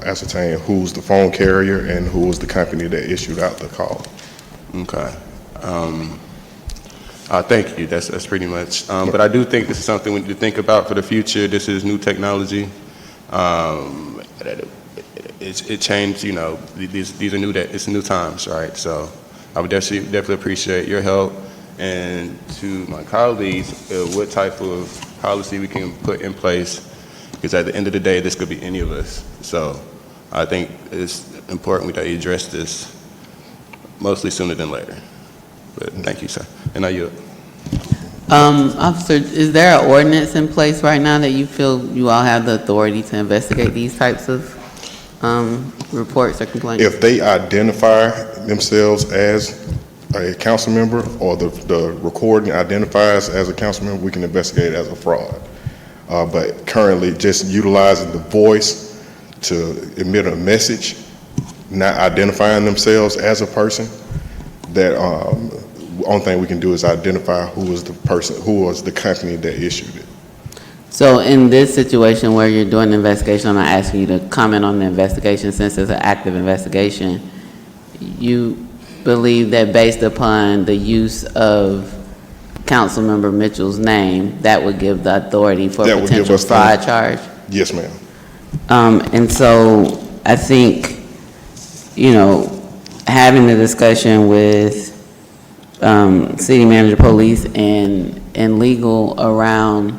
ascertain who's the phone carrier and who was the company that issued out the call. Okay. Thank you. That's pretty much. But I do think this is something we need to think about for the future. This is new technology. It changed. You know, these are new. It's new times, right? So I would definitely appreciate your help. And to my colleagues, what type of policy we can put in place, because at the end of the day, this could be any of us. So I think it's important that you address this mostly sooner than later. But thank you, sir. And I yield. Officer, is there an ordinance in place right now that you feel you all have the authority to investigate these types of reports or complaints? If they identify themselves as a council member or the recording identifies as a council member, we can investigate it as a fraud. But currently, just utilizing the voice to emit a message, not identifying themselves as a person, that only thing we can do is identify who was the person, who was the company that issued it. So in this situation where you're doing the investigation, I'm not asking you to comment on the investigation since it's an active investigation. You believe that based upon the use of Councilmember Mitchell's name, that would give the authority for a potential fraud charge? Yes, ma'am. And so I think, you know, having the discussion with city manager, police, and legal around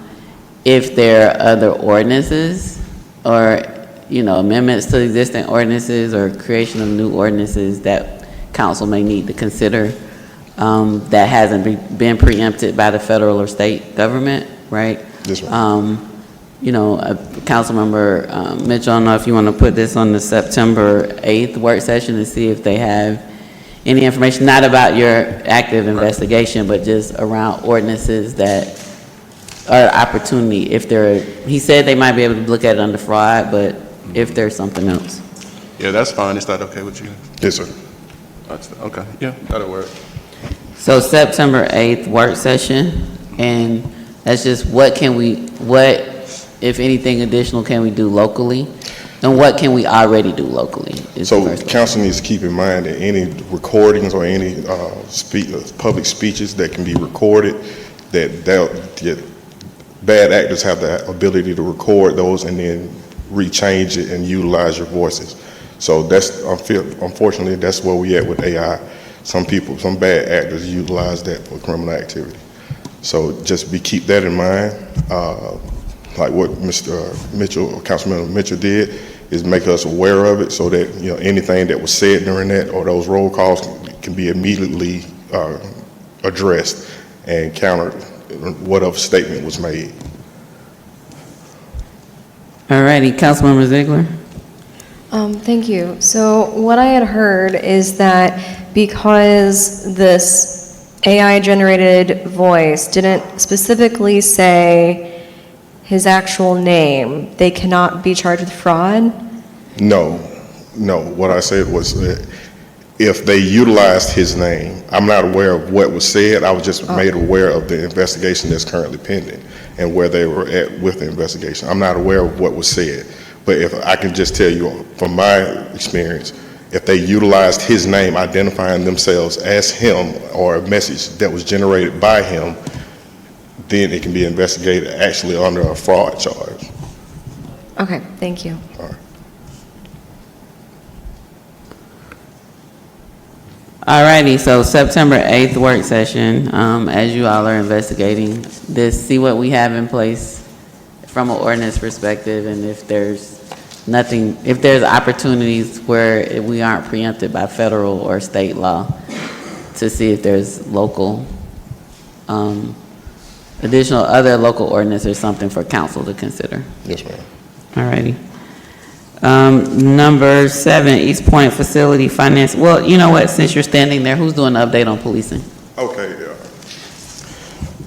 if there are other ordinances or, you know, amendments to existing ordinances or creation of new ordinances that council may need to consider that hasn't been preempted by the federal or state government, right? Yes, ma'am. You know, Councilmember Mitchell, I don't know if you want to put this on the September 8th work session to see if they have any information, not about your active investigation, but just around ordinances that are opportunity. If there, he said they might be able to look at it under fraud, but if there's something else. Yeah, that's fine. Is that okay with you? Yes, sir. Okay, yeah, that'll work. So September 8th work session, and that's just what, if anything additional, can we do locally? And what can we already do locally? So council needs to keep in mind that any recordings or any public speeches that can be recorded, that bad actors have the ability to record those and then rechange it and utilize your voices. So that's, unfortunately, that's where we at with AI. Some bad actors utilize that for criminal activity. So just keep that in mind. Like what Mr. Mitchell, or Councilman Mitchell did, is make us aware of it so that, you know, anything that was said during that or those roll calls can be immediately addressed and countered whatever statement was made. All righty, Councilmember Ziegler. Thank you. So what I had heard is that because this AI-generated voice didn't specifically say his actual name, they cannot be charged with fraud? No. What I said was that if they utilized his name, I'm not aware of what was said. I was just made aware of the investigation that's currently pending and where they were at with the investigation. I'm not aware of what was said. But if I can just tell you from my experience, if they utilized his name identifying themselves as him or a message that was generated by him, then it can be investigated actually under a fraud charge. Okay, thank you. All right. All righty, so September 8th work session, as you all are investigating this, see what we have in place from an ordinance perspective, and if there's opportunities where we aren't preempted by federal or state law, to see if there's local, additional other local ordinance or something for council to consider. Yes, ma'am. All righty. Number 7, East Point Facility Finance. Well, you know what, since you're standing there, who's doing the update on policing? Okay, yeah.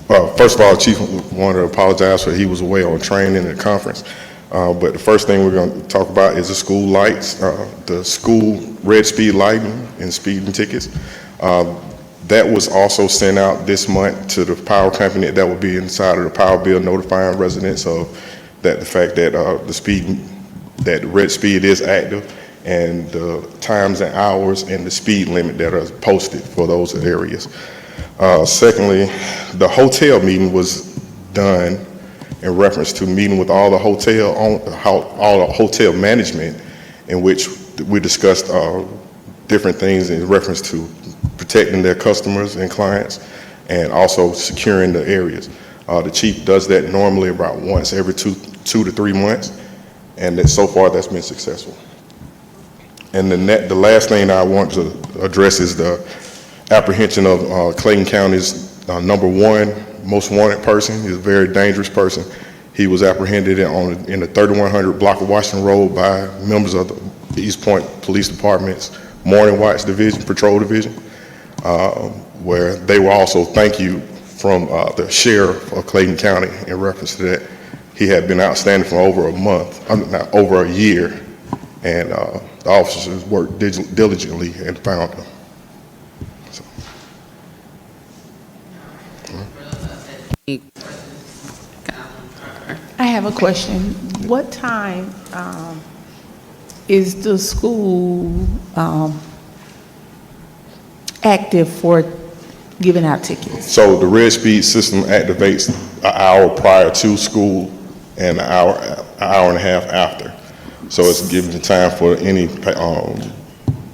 Well, first of all, Chief wanted to apologize for he was away on training at conference. But the first thing we're going to talk about is the school lights, the school red speed lighting and speeding tickets. That was also sent out this month to the power company that will be inside of the power bill notifying residents of that the fact that that red speed is active and the times and hours and the speed limit that are posted for those areas. Secondly, the hotel meeting was done in reference to meeting with all the hotel management, in which we discussed different things in reference to protecting their customers and clients and also securing the areas. The chief does that normally about once every two to 3 months, and that so far that's been successful. And the last thing I want to address is the apprehension of Clayton County's #1 most wanted person. He's a very dangerous person. He was apprehended in the 3100 block of Washington Road by members of the East Point Police Department's Morning Watch Division, Patrol Division. where they will also thank you from the sheriff of Clayton County in reference to that. He had been outstanding for over a month, not over a year, and the officers worked diligently and found him. So. I have a question. What time is the school active for giving out tickets? So the Red Speed system activates an hour prior to school and an hour and a half after. So it's giving the time for any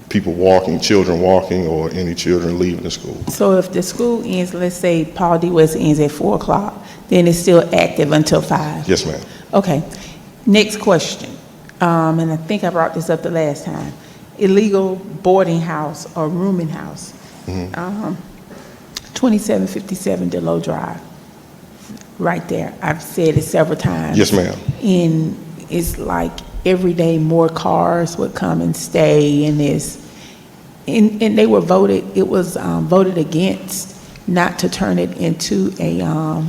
people walking, children walking, or any children leaving the school. So if the school ends, let's say Paul D. West ends at 4 o'clock, then it's still active until 5? Yes, ma'am. Okay. Next question, and I think I brought this up the last time. Illegal boarding house or rooming house, 2757 DeLoe Drive, right there. I've said it several times. Yes, ma'am. And it's like every day more cars would come and stay, and and they were voted, it was voted against not to turn it into a, I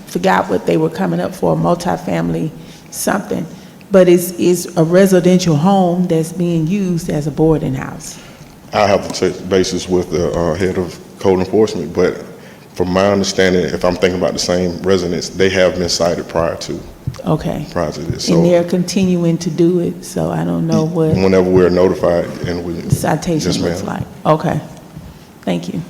forgot what they were coming up for, a multifamily something, but it's a residential home that's being used as a boarding house. I have to take basis with the head of code enforcement, but from my understanding, if I'm thinking about the same residents, they have been cited prior to this. So And they're continuing to do it, so I don't know what whenever we're notified and we. citation Yes, looks ma'am. like. Okay, thank you.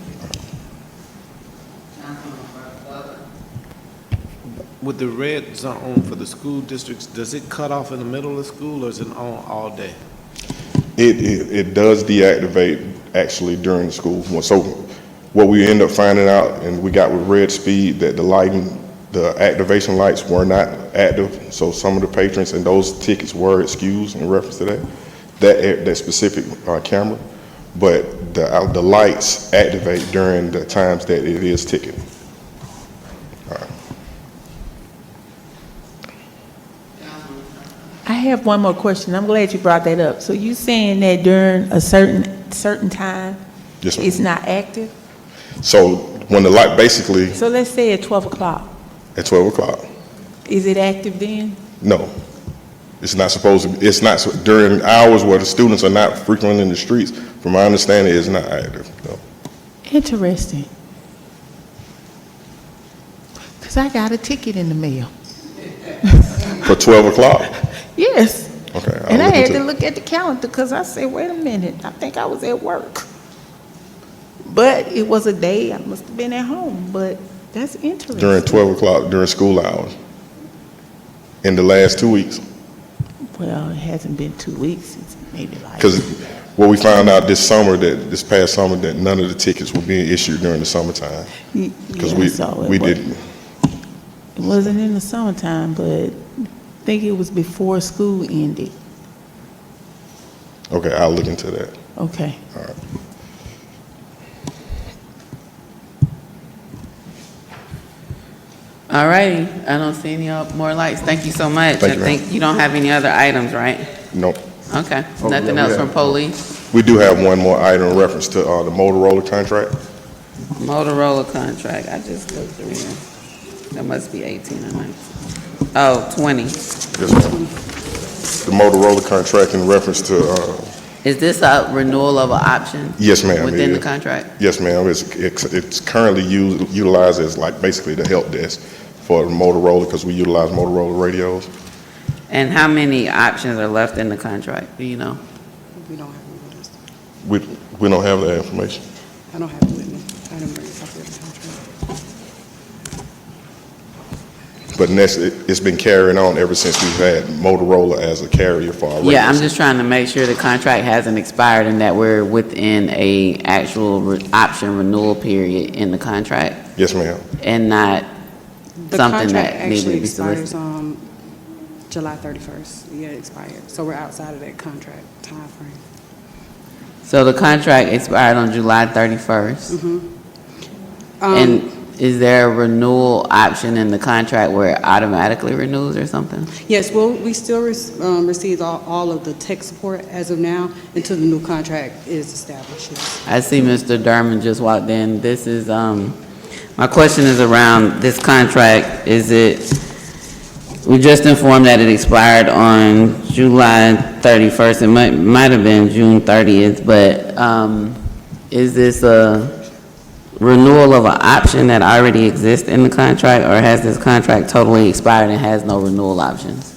With the red zone for the school districts, does it cut off in the middle of school or is it on all day? It does deactivate actually during the school. So what we end up finding out, and we got with Red Speed, that the lighting, the activation lights were not active. So some of the patrons and those tickets were excused in reference to that specific camera. But the lights activate during the times that it is ticketed. I have one more question. I'm glad you brought that up. So you saying that during a certain time, Yes, ma'am. it's not active? So when the light basically So let's say at 12 o'clock, at 12 o'clock, is it active then? no. It's not supposed to be, it's not, during hours where the students are not frequenting the streets, from my understanding, it's not active, no. Interesting. Because I got a ticket in the mail. For 12 o'clock? Yes. Okay. I'll And I look had into to it. look at the calendar because I said, wait a minute, I think I was at work. But it was a day, I must have been at home, but that's interesting. During 12 o'clock, during school hours, in the last 2 weeks. Well, it hasn't been 2 weeks, it's maybe like. Because what we found out this past summer, that none of the tickets were being issued during the summertime. Because we didn't. It wasn't in the summertime, but I think it was before school ended. Okay, I'll look into that. Okay. All right. All righty, I don't see any more lights. Thank you so much. Thank I you, think you don't have any other items, right? Nope. Okay, Oh, nothing yeah, else we from have- police? We do have one more item in reference to the Motorola contract. Motorola contract, I just looked through here. That must be 18 or 19. Oh, 20. Yes, ma'am. The Motorola contract in reference to, Is this a renewal of an option? yes, ma'am. it Within the is. contract? Yes, ma'am. It's currently utilized as like basically the help desk for Motorola because we utilize Motorola radios. And how many options are left in the contract, do you know? We don't have it with us. We don't have that information. I don't have it with me. I didn't bring a copy of the contract. But it's been carrying on ever since we've had Motorola as a carrier for our radios. Yeah, I'm just trying to make sure the contract hasn't expired and that we're within a actual option renewal period in the contract Yes, ma'am. and not The something contract that needs to actually be expires solicited. July 31st. Yeah, it expired. So we're outside of that contract timeframe. So the contract expired on July 31st. Mm-hmm. And is there a renewal option in the contract where it automatically renews or something? Yes, well, we still receive all of the tech support as of now until the new contract is established. Yes. I see Mr. Derman just walked in. This is, my question is around this contract. Is it, we just informed that it expired on July 31st. It might have been June 30th, but is this a renewal of an option that already exists in the contract, or has this contract totally expired and has no renewal options?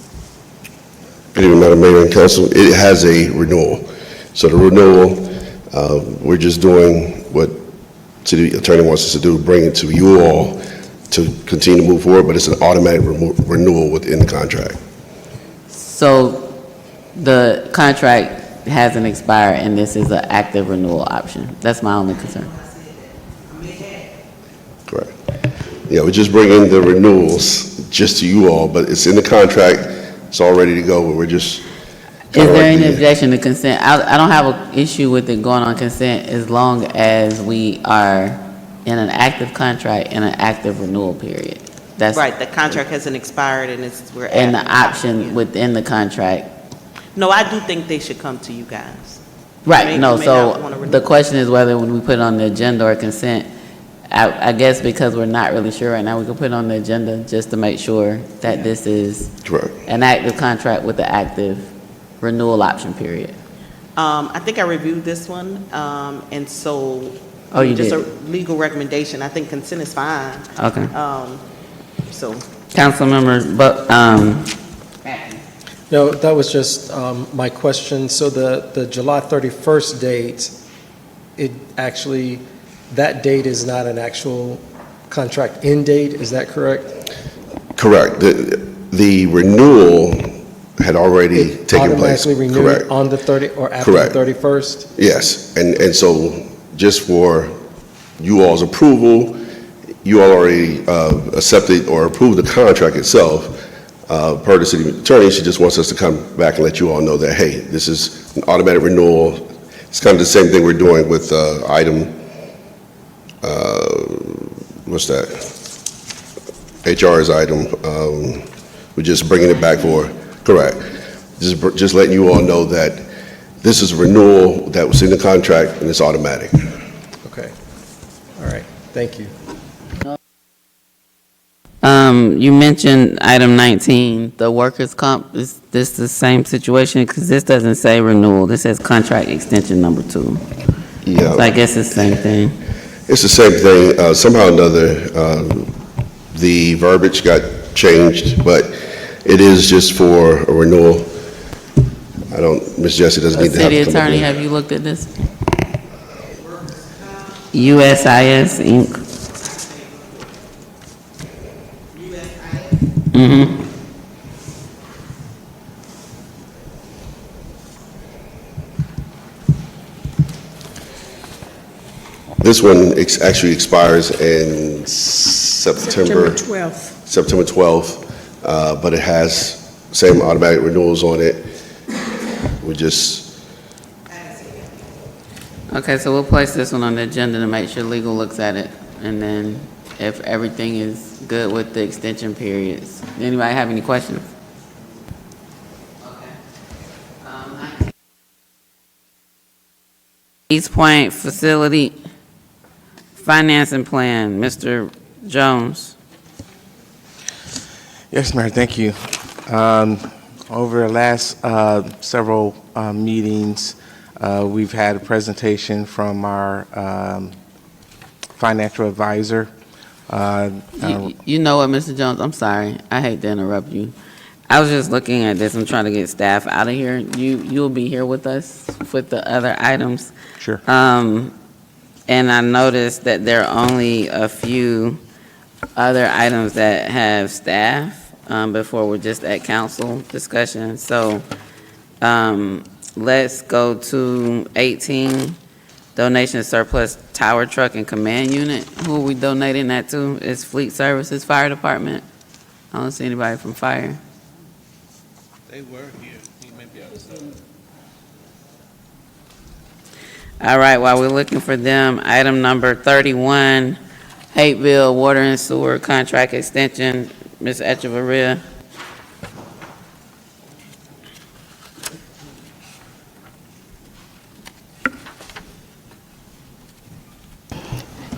Good evening, Madam Mayor and Council. It has a renewal. So the renewal, we're just doing what City Attorney wants us to do, bring it to you all to continue to move forward, but it's an automatic renewal within the contract. So the contract hasn't expired and this is an active renewal option. That's my only concern. Correct. Yeah, we're just bringing the renewals just to you all, but it's in the contract. It's all ready to go, but we're just. Is there any objection to consent? I don't have an issue with it going on consent as long as we are in an active contract in an active renewal period. That's Right, the contract hasn't expired and we're at. and the option within the contract. No, I do think they should come to you guys. Right, no, you may not wanna so renew. the question is whether when we put it on the agenda or consent, I guess because we're not really sure right now, we can put it on the agenda just to make sure that this is an active contract with the active renewal option period. I think I reviewed this one, and so. Oh, you just did? a legal recommendation. I think consent is fine. Okay. So. Councilmember, No, that was just my question. So the July 31st date, it actually, that date is not an actual contract end date, is that correct? Correct. The renewal had already taken place. Automatically renewed Correct. on the 30, or after Correct. the 31st? Yes, and so just for you all's approval, you all already accepted or approved the contract itself. Per the city attorney, she just wants us to come back and let you all know that, hey, this is an automatic renewal. It's kind of the same thing we're doing with item, what's that? HR's item. We're just bringing it back for, correct. Just letting you all know that this is a renewal that was in the contract and it's automatic. Okay. All right, thank you. You mentioned item 19, the workers' comp. Is this the same situation? Because this doesn't say renewal. This says contract extension number 2. Yeah. So I guess it's the same thing. It's the same thing. Somehow or another, the verbiage got changed, but it is just for a renewal. Ms. Jessie doesn't need to have to City come up Attorney, here. have you looked at this? USIS Inc. Mm-hmm. This one actually expires in September 12th. September 12th, but it has same automatic renewals on it. We just, Okay, so we'll place this one on the agenda to make sure legal looks at it. And then if everything is good with the extension periods. Anybody have any questions? East Point Facility Financing Plan, Mr. Jones. Yes, Mayor, thank you. Over the last several meetings, we've had a presentation from our financial advisor. You know what, Mr. Jones, I'm sorry. I hate to interrupt you. I was just looking at this. I'm trying to get staff out of here. You'll be here with us with the other items. Sure. And I noticed that there are only a few other items that have staff before we're just at council discussion. So let's go to 18, donation surplus tower truck and command unit. Who are we donating that to? It's Fleet Services Fire Department. I don't see anybody from fire. They were here. He may be outside. All right, while we're looking for them, item number 31, Hapeville Water and Sewer Contract Extension, Ms. Echevarria.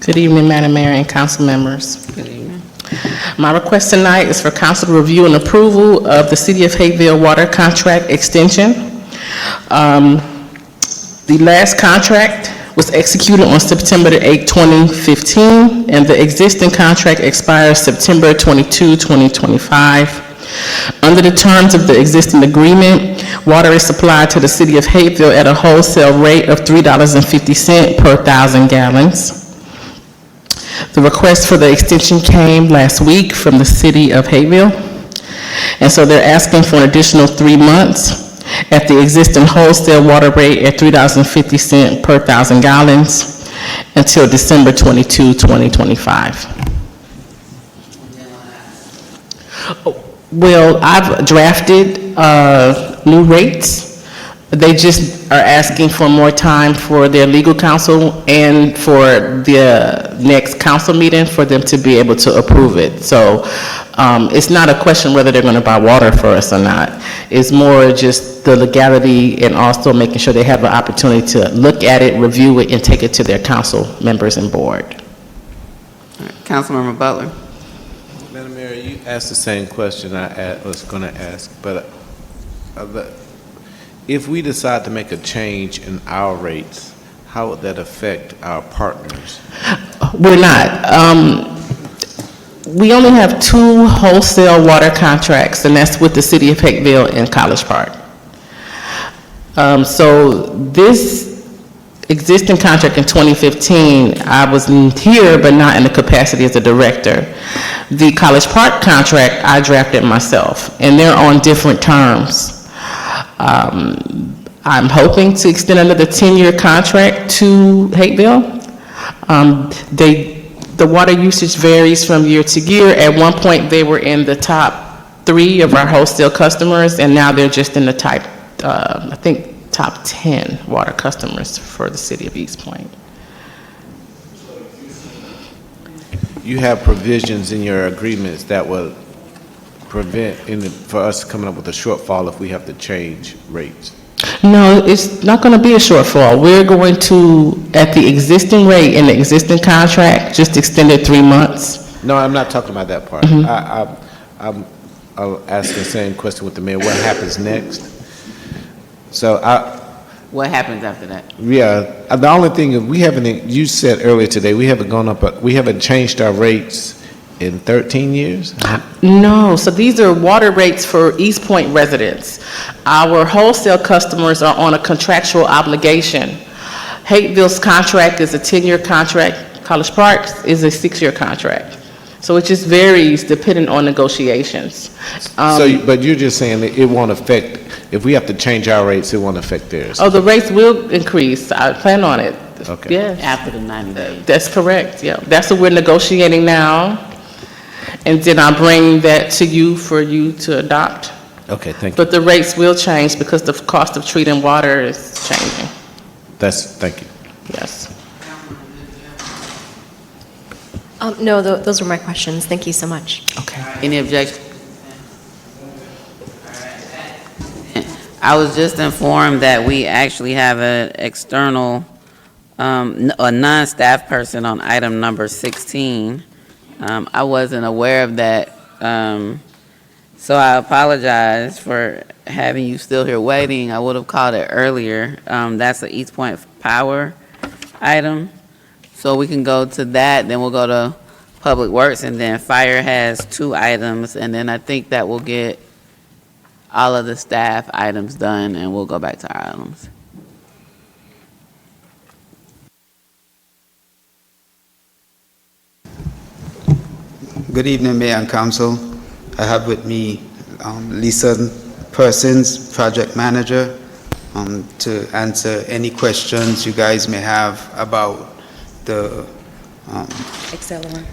Good evening, Madam Mayor and council members. Good evening. My request tonight is for council to review and approval of the City of Hapeville Water Contract Extension. The last contract was executed on September the 8th, 2015, and the existing contract expires September 22, 2025. Under the terms of the existing agreement, water is supplied to the City of Hapeville at a wholesale rate of $3.50 per 1,000 gallons. The request for the extension came last week from the City of Hapeville, and so they're asking for an additional 3 months at the existing wholesale water rate at $3.50 per 1,000 gallons until December 22, 2025. Well, I've drafted new rates. They just are asking for more time for their legal counsel and for the next council meeting for them to be able to approve it. So it's not a question whether they're going to buy water for us or not. It's more just the legality and also making sure they have an opportunity to look at it, review it, and take it to their council members and board. Councilmember Butler. Madam Mayor, you asked the same question I was going to ask, but if we decide to make a change in our rates, how would that affect our partners? We're not. We only have 2 wholesale water contracts, and that's with the City of Hapeville and College Park. So this existing contract in 2015, I was here, but not in the capacity as a director. The College Park contract, I drafted myself, and they're on different terms. I'm hoping to extend another 10-year contract to Hapeville. The water usage varies from year to year. At one point, they were in the top 3 of our wholesale customers, and now they're just in the top 10 water customers for the city of East Point. You have provisions in your agreements that will prevent for us coming up with a shortfall if we have to change rates. No, it's not going to be a shortfall. We're going to, at the existing rate in the existing contract, just extend it 3 months. No, I'm not talking about that part. I'll ask the same question with the mayor. What happens next? What happens after that? Yeah, the only thing is you said earlier today, we haven't changed our rates in 13 years? No, so these are water rates for East Point residents. Our wholesale customers are on a contractual obligation. Hapeville's contract is a 10-year contract. College Park is a 6-year contract. So it just varies depending on negotiations. But you're just saying that it won't affect, if we have to change our rates, it won't affect theirs? Oh, the rates will increase. I plan on it. Okay. Yes. After the 90 days. That's correct, yeah. That's what we're negotiating now. And then I'll bring that to you for you to adopt. Okay, thank you. But the rates will change because the cost of treating water is changing. Thank you. Yes. No, those were my questions. Thank you so much. Okay. Any objection? I was just informed that we actually have an external, a non-staff person on item number 16. I wasn't aware of that, so I apologize for having you still here waiting. I would have called it earlier. That's the East Point Power item. So we can go to that, then we'll go to Public Works, and then Fire has 2 items, and then I think that will get all of the staff items done, and we'll go back to our items. Good evening, Mayor and Council. I have with me Lisa Persons, Project Manager, to answer any questions you guys may have about the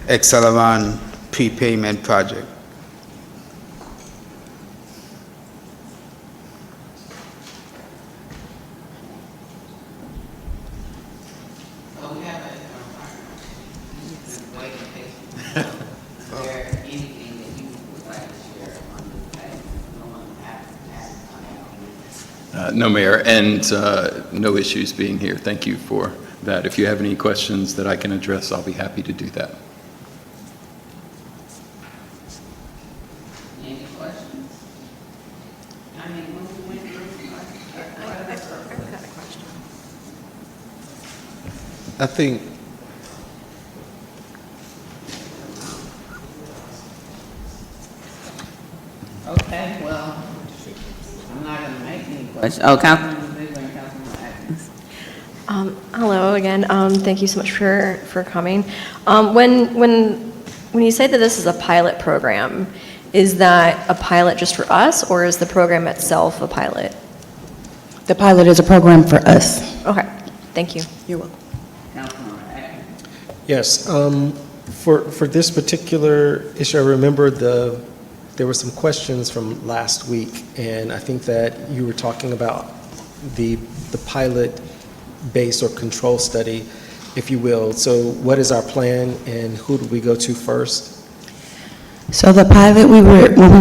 Acceleron prepayment project. No, Mayor, and no issues being here. Thank you for that. If you have any questions that I can address, I'll be happy to do that. Any questions? I think, Okay, well, I'm not going to make any questions. Oh, Councilmember Ziegler and Councilmember Atkins. Hello again. Thank you so much for coming. When you say that this is a pilot program, is that a pilot just for us, or is the program itself a pilot? The pilot is a program for us. Okay, thank you. You're welcome. Councilmember Atkins. Yes, for this particular issue, I remember there were some questions from last week, and I think that you were talking about the pilot base or control study, if you will. So what is our plan, and who do we go to first? So the pilot, when we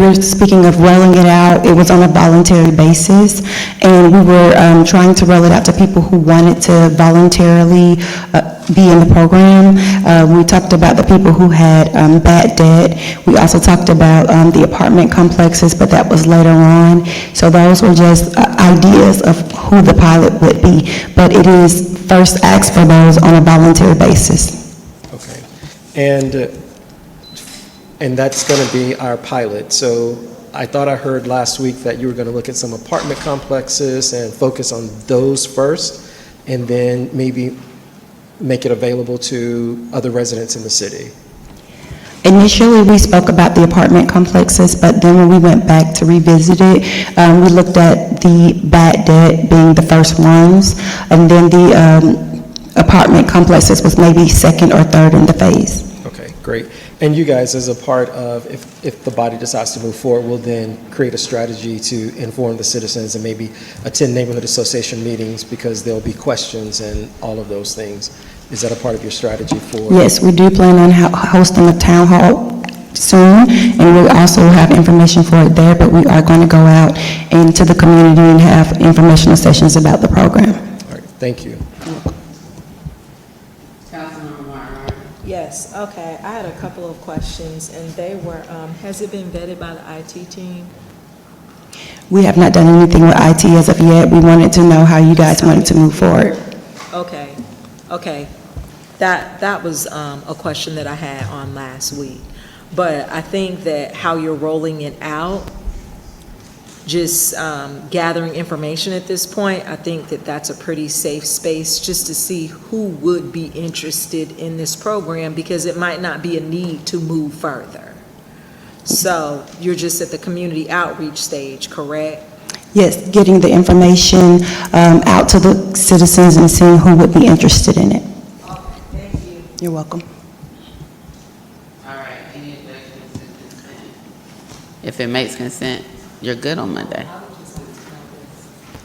were speaking of rolling it out, it was on a voluntary basis, and we were trying to roll it out to people who wanted to voluntarily be in the program. We talked about the people who had bad debt. We also talked about the apartment complexes, but that was later on. So those were just ideas of who the pilot would be, but it is first asked for those on a voluntary basis. Okay. And that's going to be our pilot. So I thought I heard last week that you were going to look at some apartment complexes and focus on those first, and then maybe make it available to other residents in the city. Initially, we spoke about the apartment complexes, but then when we went back to revisit it, we looked at the bad debt being the first ones, and then the apartment complexes was maybe second or third in the phase. Okay, great. And you guys, as a part of, if the body decides to move forward, will then create a strategy to inform the citizens and maybe attend neighborhood association meetings, because there'll be questions and all of those things. Is that a part of your strategy for? Yes, we do plan on hosting a town hall soon, and we'll also have information for it there, but we are going to go out into the community and have informational sessions about the program. All right, thank you. Yes, okay. I had a couple of questions, and they were, has it been vetted by the IT team? We have not done anything with IT as of yet. We wanted to know how you guys wanted to move forward. Okay, okay. That was a question that I had on last week. But I think that how you're rolling it out, just gathering information at this point, I think that that's a pretty safe space just to see who would be interested in this program, because it might not be a need to move further. So you're just at the community outreach stage, correct? Yes, getting the information out to the citizens and seeing who would be interested in it. Thank you. You're welcome. All right, any objections to consent? If it makes consent, you're good on Monday.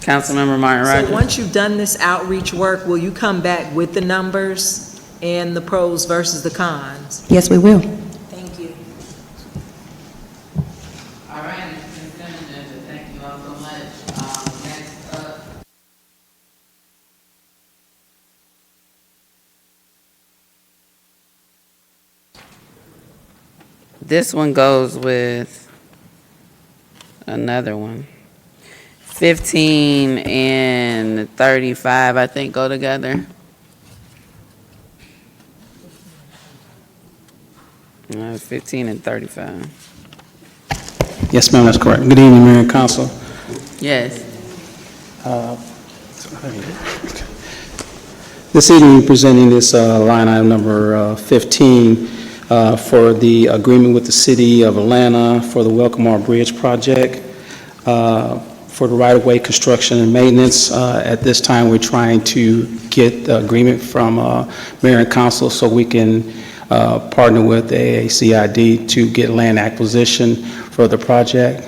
Councilmember Martin Rogers. So once you've done this outreach work, will you come back with the numbers and the pros versus the cons? Yes, we will. Thank you. All right, consent agenda. Thank you all so much. Next up. This one goes with another one. 15 and 35, I think, go together. 15 and 35. Yes, ma'am, that's correct. Good evening, Mayor and Council. Yes. This evening, we're presenting this line item number 15 for the agreement with the City of Atlanta for the Welcome Bridge project for the right-of-way construction and maintenance. At this time, we're trying to get the agreement from Mayor and Council so we can partner with the AACID to get land acquisition for the project.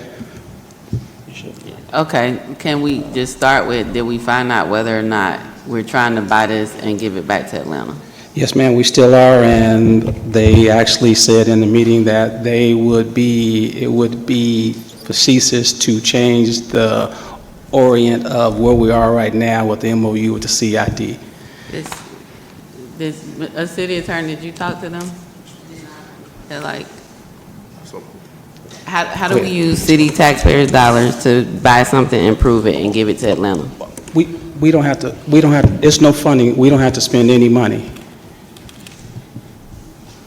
Okay, can we just start with, did we find out whether or not we're trying to buy this and give it back to Atlanta? Yes, ma'am, we still are, and they actually said in the meeting that it would be facetious to change the orient of where we are right now with the MOU with the CID. A city attorney, did you talk to them? They're like, how do we use city taxpayers' dollars to buy something, improve it, and give it to Atlanta? We don't have to, it's no funding, we don't have to spend any money.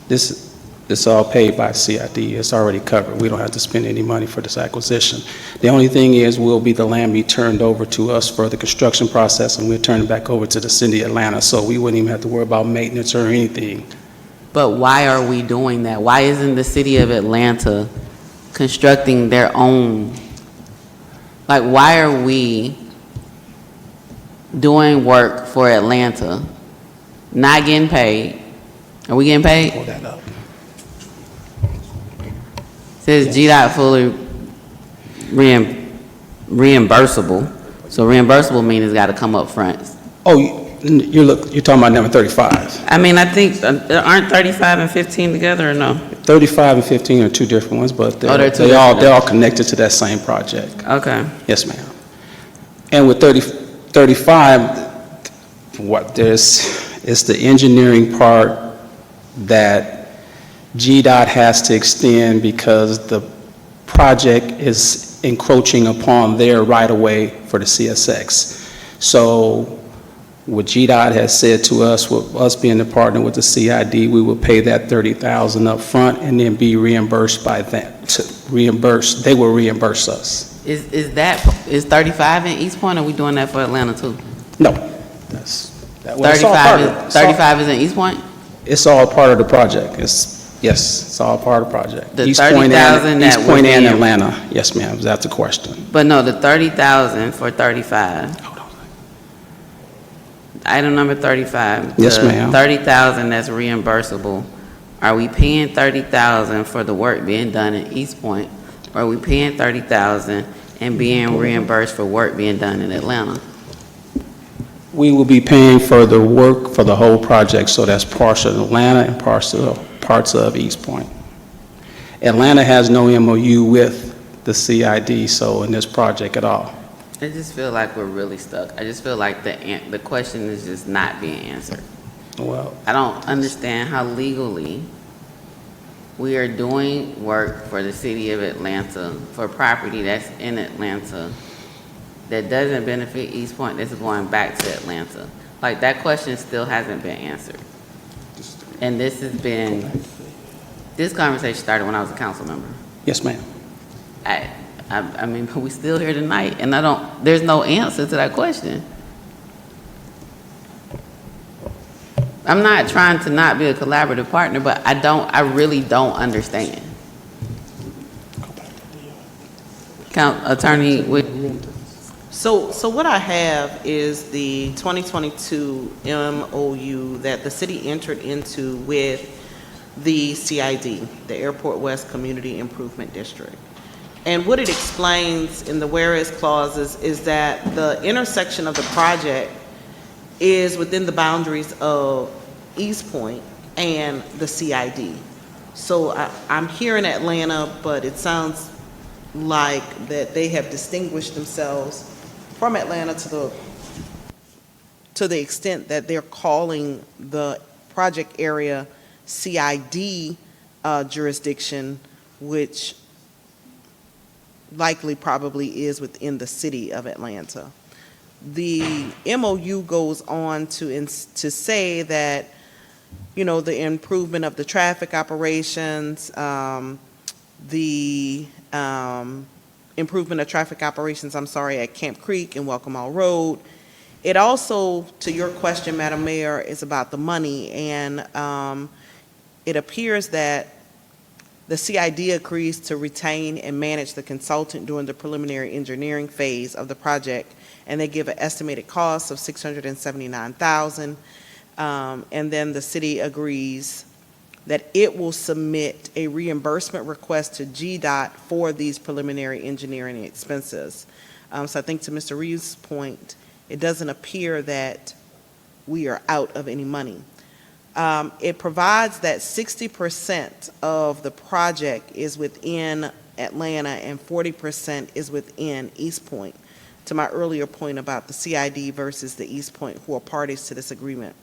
This all paid by CID, it's already covered. We don't have to spend any money for this acquisition. The only thing is, the land be turned over to us for the construction process, and we'll turn it back over to the city of Atlanta, so we wouldn't even have to worry about maintenance or anything. But why are we doing that? Why isn't the city of Atlanta constructing their own? Like, why are we doing work for Atlanta, not getting paid? Are we getting paid? Pull that up. Says GDOT fully reimbursable. So reimbursable means it's got to come up front. Oh, you're talking about number 35. I mean, I think, aren't 35 and 15 together or no? 35 and 15 are two different ones, but they're all connected to that same project. Okay. Yes, ma'am. And with 35, it's the engineering part that GDOT has to extend because the project is encroaching upon their right-of-way for the CSX. So what GDOT has said to us, with us being a partner with the CID, we will pay that $30,000 up front and then be reimbursed by them. They will reimburse us. Is 35 in East Point, or are we doing that for Atlanta too? No. 35 is in East Point? It's all part of the project. Yes, it's all part of the project. The East Point $30,000 East Point and Atlanta. Yes, ma'am, that's the question. But no, the 30,000 for 35. Item number 35. Yes, ma'am. 30,000 that's reimbursable. Are we paying 30,000 for the work being done in East Point? Or are we paying 30,000 and being reimbursed for work being done in Atlanta? We will be paying for the work for the whole project, so that's partial of Atlanta and parts of East Point. Atlanta has no MOU with the CID, so in this project at all. I just feel like we're really stuck. I just feel like the question is just not being answered. Well, I don't understand how legally we are doing work for the city of Atlanta, for property that's in Atlanta, that doesn't benefit East Point, that's going back to Atlanta. Like, that question still hasn't been answered. And this conversation started when I was a council member. Yes, ma'am. I mean, but we still here tonight, and there's no answer to that question. I'm not trying to not be a collaborative partner, but I really don't understand. Attorney So what I have is the 2022 MOU that the city entered into with the CID, the Airport West Community Improvement District. And what it explains in the whereas clauses is that the intersection of the project is within the boundaries of East Point and the CID. So I'm here in Atlanta, but it sounds like that they have distinguished themselves from Atlanta to the extent that they're calling the project area CID jurisdiction, which likely probably is within the city of Atlanta. The MOU goes on to say that, you know, the improvement of the traffic operations, improvement of traffic operations, at Camp Creek and Welcome All Road. It also, to your question, Madam Mayor, is about the money, and it appears that the CID agrees to retain and manage the consultant during the preliminary engineering phase of the project, and they give an estimated cost of $679,000, and then the city agrees that it will submit a reimbursement request to GDOT for these preliminary engineering expenses. So I think to Mr. Reeves' point, it doesn't appear that we are out of any money. It provides that 60% of the project is within Atlanta and 40% is within East Point. to my earlier point about the CID versus the East Point, who are parties to this agreement.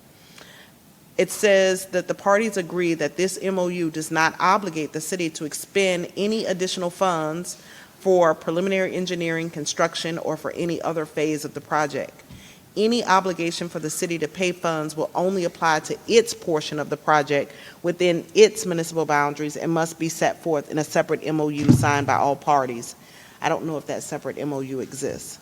It says that the parties agree that this MOU does not obligate the city to expend any additional funds for preliminary engineering, construction, or for any other phase of the project. Any obligation for the city to pay funds will only apply to its portion of the project within its municipal boundaries and must be set forth in a separate MOU signed by all parties. I don't know if that separate MOU exists.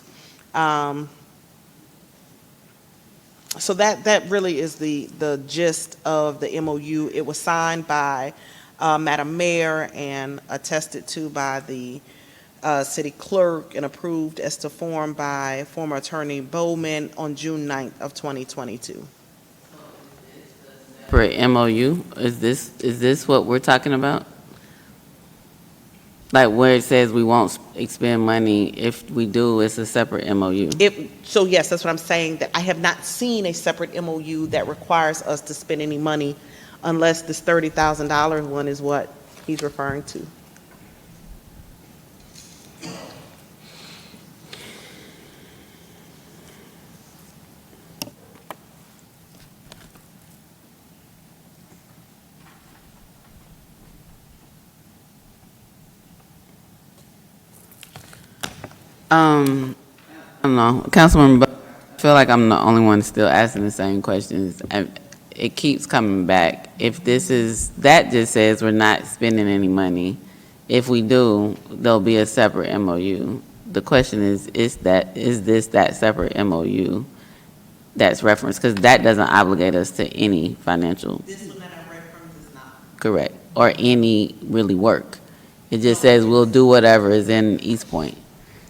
So that really is the gist of the MOU. It was signed by Madam Mayor and attested to by the city clerk and approved as to form by former attorney Bowman on June 9th of 2022. For MOU, is this what we're talking about? Like where it says we won't expend money, if we do, it's a separate MOU. So yes, that's what I'm saying, that I have not seen a separate MOU that requires us to spend any money unless this $30,000 one is what he's referring to. I don't know, Councilman, but I feel like I'm the only one still asking the same questions. It keeps coming back. If this is, that just says we're not spending any money. If we do, there'll be a separate MOU. The question is this that separate MOU that's referenced? Because that doesn't obligate us to any financial. This one that I referenced is not. Correct. Or any really work. It just says we'll do whatever is in East Point.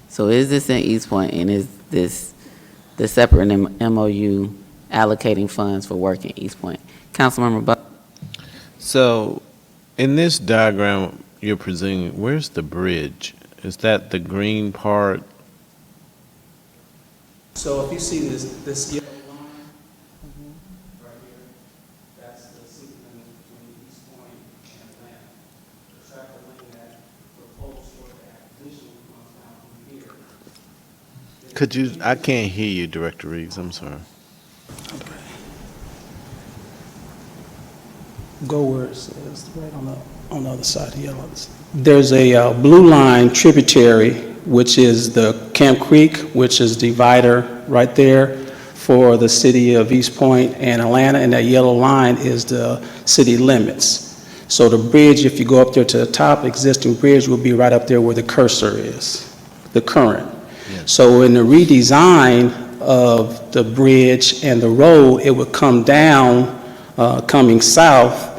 So is this in East Point, and is this the separate MOU allocating funds for work in East Point? Councilmember Buck. So in this diagram you're presenting, where's the bridge? Is that the green part? So if you see this yellow line right here, that's the city limit between East Point and Atlanta. The track of land that proposed for the acquisition comes down from here. Could you, I can't hear you, Director Reeves, I'm sorry. Go where it says, right on the other side of the yellow. There's a blue line tributary, which is the Camp Creek, which is divider right there for the city of East Point and Atlanta, and that yellow line is the city limits. So the bridge, if you go up there to the top, existing bridge will be right up there where the cursor is, the current. So in the redesign of the bridge and the road, it would come down, coming south,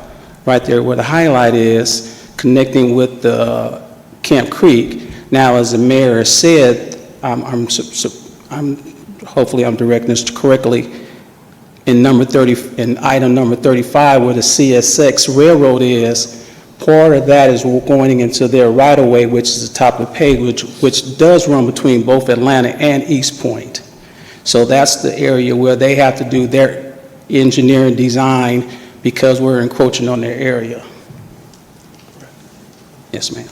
right there where the highlight is, connecting with the Camp Creek. Now, as the mayor said, hopefully I'm directing this correctly, in item number 35, where the CSX Railroad is, part of that is going into their right-of-way, which is the top of the page, which does run between both Atlanta and East Point. So that's the area where they have to do their engineering design because we're encroaching on their area. Yes, ma'am.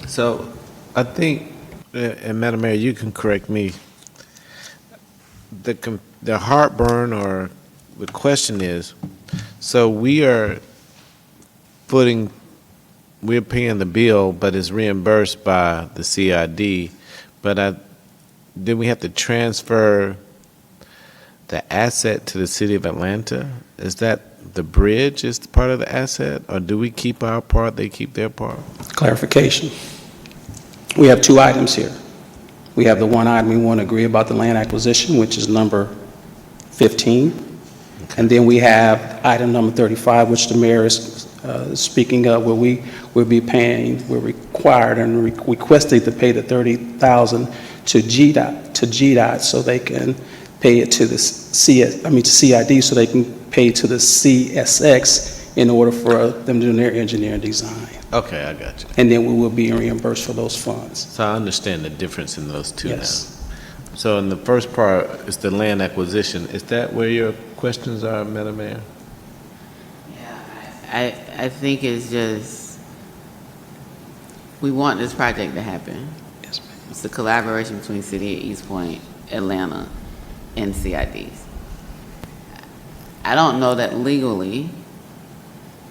So I think, and Madam Mayor, you can correct me, the heartburn or the question is, so we're paying the bill, but it's reimbursed by the CID, but then we have to transfer the asset to the city of Atlanta? Is that the bridge is part of the asset, or do we keep our part, they keep their part? Clarification. We have two items here. We have the one item we want to agree about the land acquisition, which is number 15. And then we have item number 35, which the mayor is speaking of, where we will be paying, we're required and requested to pay the $30,000 to GDOT so they can pay it to the CID so they can pay to the CSX in order for them to do their engineering design. Okay, I got you. And then we will be reimbursed for those funds. So I understand the difference in those two now. Yes. So in the first part is the land acquisition. Is that where your questions are, Madam Mayor? I think it's just, we want this project to happen. Yes, ma'am. It's a collaboration between City of East Point, Atlanta, and CIDs. I don't know that legally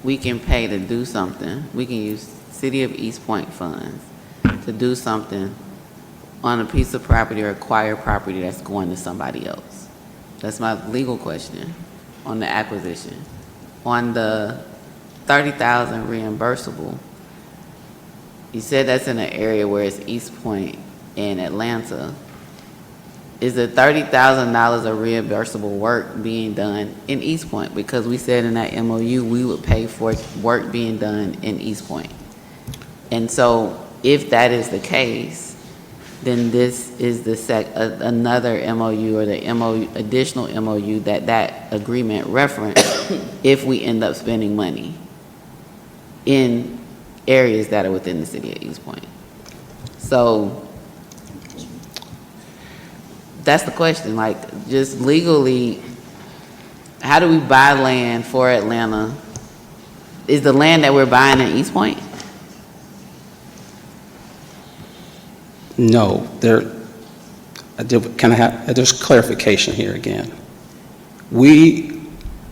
we can pay to do something. We can use City of East Point funds to do something on a piece of property or acquire property that's going to somebody else. That's my legal question on the acquisition. On the $30,000 reimbursable, you said that's in an area where it's East Point and Atlanta. Is the $30,000 of reimbursable work being done in East Point? Because we said in that MOU, we would pay for work being done in East Point. And so if that is the case, then this is the another MOU or the additional MOU that agreement referenced if we end up spending money in areas that are within the City of East Point. So that's the question, like, just legally, how do we buy land for Atlanta? Is the land that we're buying in East Point? No, there's clarification here again. We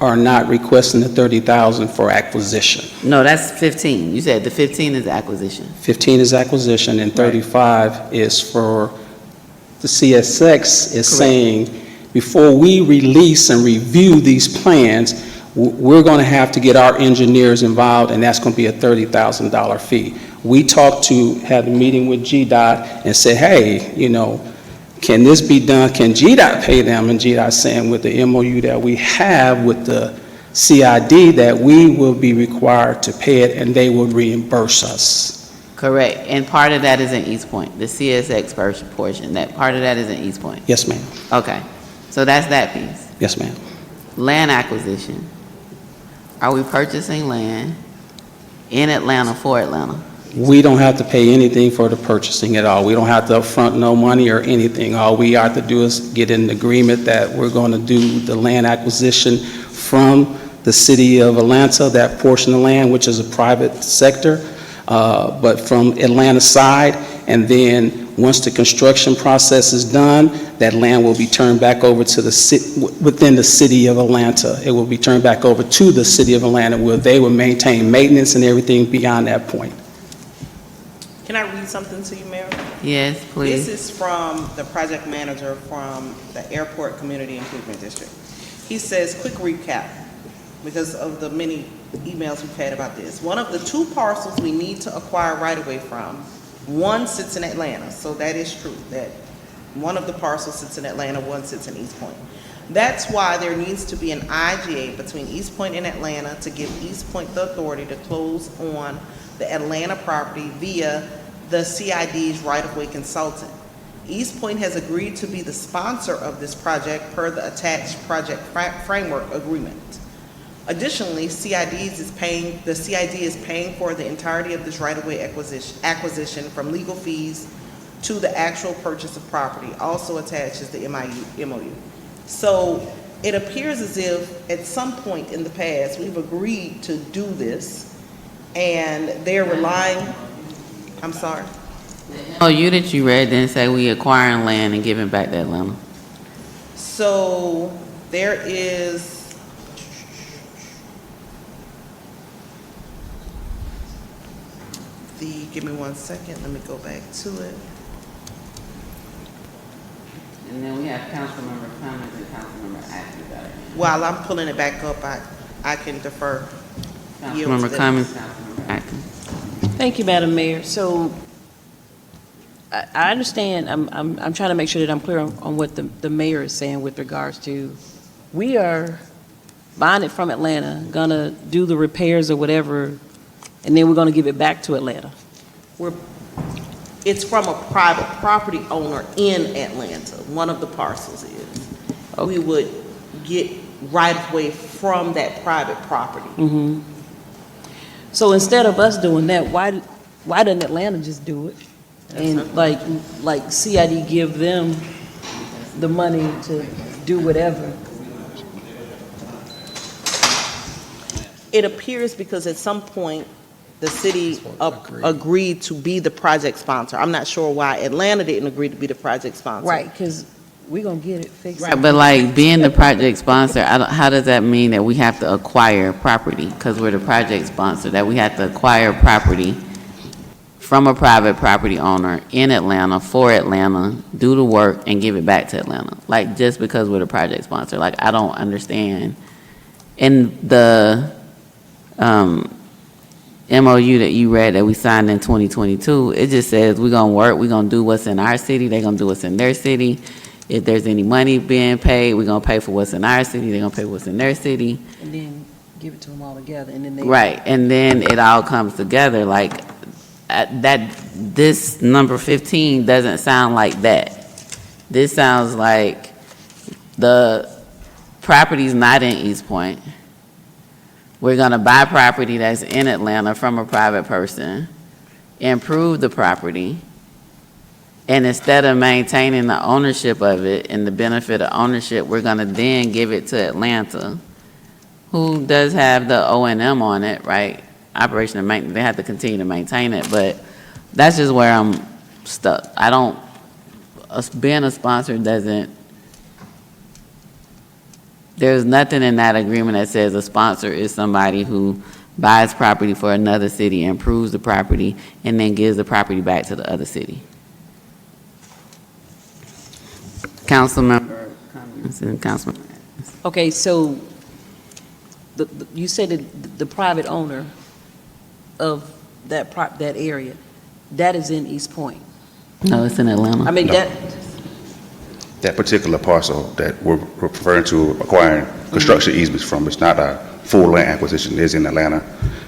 are not requesting the 30,000 for acquisition. No, that's 15. You said the 15 is acquisition. 15 is acquisition and 35 is for, the CSX is saying, before we release and review these plans, we're going to have to get our engineers involved, and that's going to be a $30,000 fee. We had a meeting with GDOT and said, hey, can this be done? Can GDOT pay them? And GDOT saying with the MOU that we have with the CID that we will be required to pay it and they will reimburse us. Correct. And part of that is in East Point, the CSX portion, that part of that is in East Point. Yes, ma'am. Okay. So that's that piece. Yes, ma'am. Land acquisition. Are we purchasing land in Atlanta for Atlanta? We don't have to pay anything for the purchasing at all. We don't have to upfront no money or anything. All we have to do is get an agreement that we're going to do the land acquisition from the City of Atlanta, that portion of land, which is a private sector, but from Atlanta side. And then once the construction process is done, that land will be turned back over to within the City of Atlanta. It will be turned back over to the City of Atlanta, where they will maintain maintenance and everything beyond that point. Can I read something to you, Mayor? Yes, please. This is from the project manager from the Airport Community Improvement District. He says, quick recap, because of the many emails we've had about this. One of the two parcels we need to acquire right-of-way from, one sits in Atlanta, so that is true, that one of the parcels sits in Atlanta, one sits in East Point. That's why there needs to be an IGA between East Point and Atlanta to give East Point the authority to close on the Atlanta property via the CID's right-of-way consultant. East Point has agreed to be the sponsor of this project per the attached project framework agreement. Additionally, the CID is paying for the entirety of this right-of-way acquisition from legal fees to the actual purchase of property. Also attached is the MOU. So it appears as if at some point in the past we've agreed to do this, and they're relying, I'm sorry? Oh, you that you read didn't say we acquiring land and giving back to Atlanta. So there is give me 1 second, let me go back to it. And then we have council member comments and council member actions. While I'm pulling it back up, I can defer. Council member comments, council member actions. Thank you, Madam Mayor. So I understand, I'm trying to make sure that I'm clear on what the mayor is saying with regards to, we are buying it from Atlanta, gonna do the repairs or whatever, and then we're gonna give it back to Atlanta. It's from a private property owner in Atlanta, one of the parcels is. Okay. We would get right of way from that private property. Mm-hmm. So instead of us doing that, why doesn't Atlanta just do it? And like CID give them the money to do whatever? It appears because at some point the city agreed to be the project sponsor. I'm not sure why Atlanta didn't agree to be the project sponsor. Right, because we're going to get it fixed. Right, but like being the project sponsor, how does that mean that we have to acquire property? Because we're the project sponsor, that we have to acquire property from a private property owner in Atlanta, for Atlanta, do the work and give it back to Atlanta. Like, just because we're the project sponsor, like, I don't understand. In the MOU that you read that we signed in 2022, it just says we're gonna work, we're gonna do what's in our city, they're gonna do what's in their city. If there's any money being paid, we're gonna pay for what's in our city, they're gonna pay for what's in their city. And then give it to them all together, and then they. Right, and then it all comes together, like, this number 15 doesn't sound like that. This sounds like the property's not in East Point. We're gonna buy property that's in Atlanta from a private person, improve the property, and instead of maintaining the ownership of it and the benefit of ownership, we're gonna then give it to Atlanta, who does have the O&M on it, right? Operation and maintenance, they have to continue to maintain it, but that's just where I'm stuck. I don't, being a sponsor doesn't, there's nothing in that agreement that says a sponsor is somebody who buys property for another city, improves the property, and then gives the property back to the other city. Councilmember comments and Councilman. Okay, so you said that the private owner of that area, that is in East Point. No, it's in Atlanta. I mean, No. That particular parcel that we're referring to acquiring construction easements from, it's not a full land acquisition, it is in Atlanta.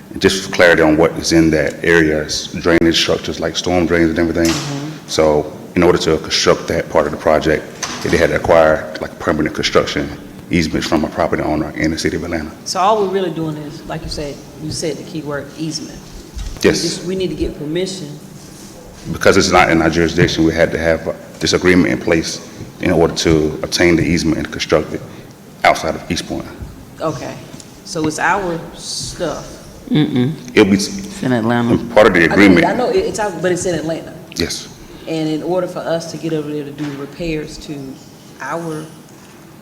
And just for clarity on what is in that area, is drainage structures like storm drains and everything. So in order to construct that part of the project, they had to acquire like permanent construction easements from a property owner in the city of Atlanta. So all we're really doing is, like you said the key word, easement. Yes. We need to get permission. Because it's not in our jurisdiction, we had to have this agreement in place in order to obtain the easement and construct it outside of East Point. Okay, so it's our stuff. It'll be It's in Atlanta. part of the agreement. I know it's out, but it's in Atlanta. Yes. And in order for us to get over there to do repairs to our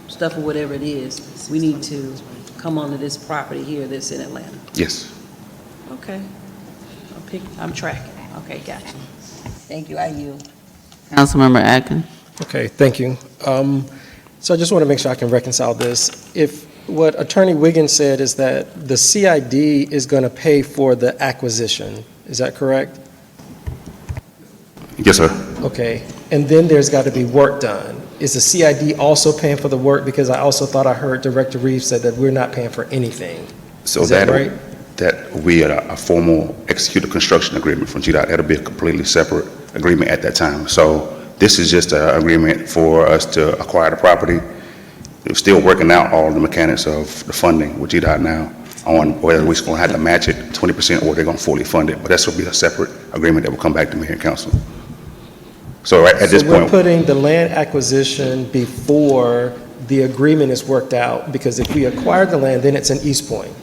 stuff or whatever it is, we need to come onto this property here that's in Atlanta. Yes. Okay. I'm tracking. Okay, gotcha. Thank you, I yield. Councilmember Atkins. Okay, thank you. So I just want to make sure I can reconcile this. If what Attorney Wiggins said is that the CID is going to pay for the acquisition, is that correct? Yes, sir. Okay, and then there's got to be work done. Is the CID also paying for the work? Because I also thought I heard Director Reeves said that we're not paying for anything. So Is that right? That we had a formal executed construction agreement from GDOT. That'll be a completely separate agreement at that time. So this is just an agreement for us to acquire the property. We're still working out all the mechanics of the funding with GDOT now on whether we're going to have to match it 20% or they're going to fully fund it. But that's going to be a separate agreement that will come back to Mayor and Council. So at this So we're point, putting the land acquisition before the agreement is worked out, because if we acquire the land, then it's in East Point.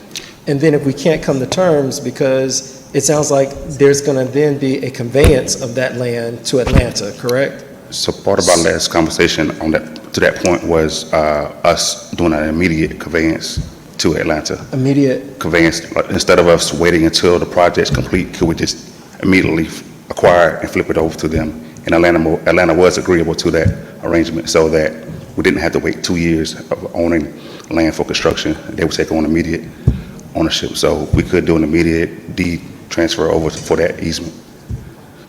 And then if we can't come to terms, because it sounds like there's going to then be a conveyance of that land to Atlanta, correct? so part of our last conversation on that, to that point was us doing an immediate conveyance to Atlanta. Immediate, Conveyance, instead of us waiting until the project's complete, could we just immediately acquire and flip it over to them? And Atlanta was agreeable to that arrangement so that we didn't have to wait 2 years of owning land for construction. They would take on immediate ownership. So we could do an immediate deed transfer over for that easement.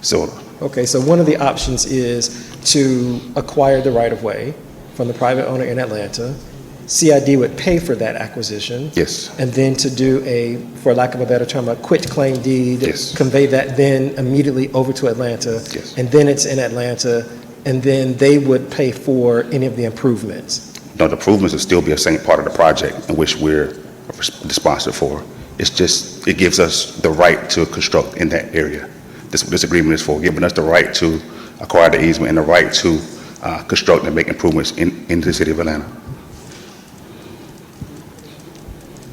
So okay, so one of the options is to acquire the right-of-way from the private owner in Atlanta. CID would pay for that acquisition. yes, And then to do a, for lack of a better term, a quit-claim deed. Yes. Convey that then immediately over to Atlanta. Yes. And then it's in Atlanta, and then they would pay for any of the improvements. no, the improvements will still be a same part of the project in which we're the sponsor for. It's just, it gives us the right to construct in that area. This agreement is for giving us the right to acquire the easement and the right to construct and make improvements in the city of Atlanta.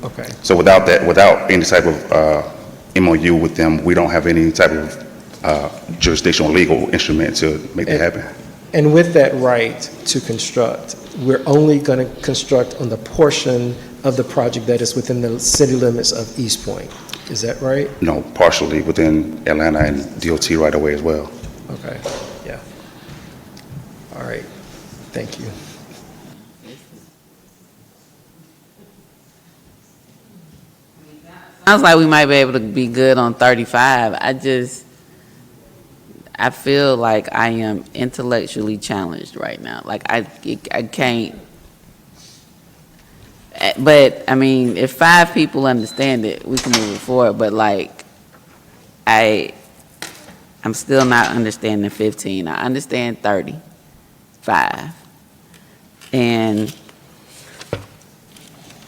Okay. So without that, without any type of MOU with them. We don't have any type of jurisdictional legal instrument to make that happen. And with that right to construct, we're only going to construct on the portion of the project that is within the city limits of East Point. Is that right? No, partially within Atlanta and DOT right away as well. Okay, yeah. All right, thank you. Sounds like we might be able to be good on 35. I feel like I am intellectually challenged right now. Like I can't. But I mean, if 5 people understand it, we can move it forward. But like, I'm still not understanding 15. I understand 35. And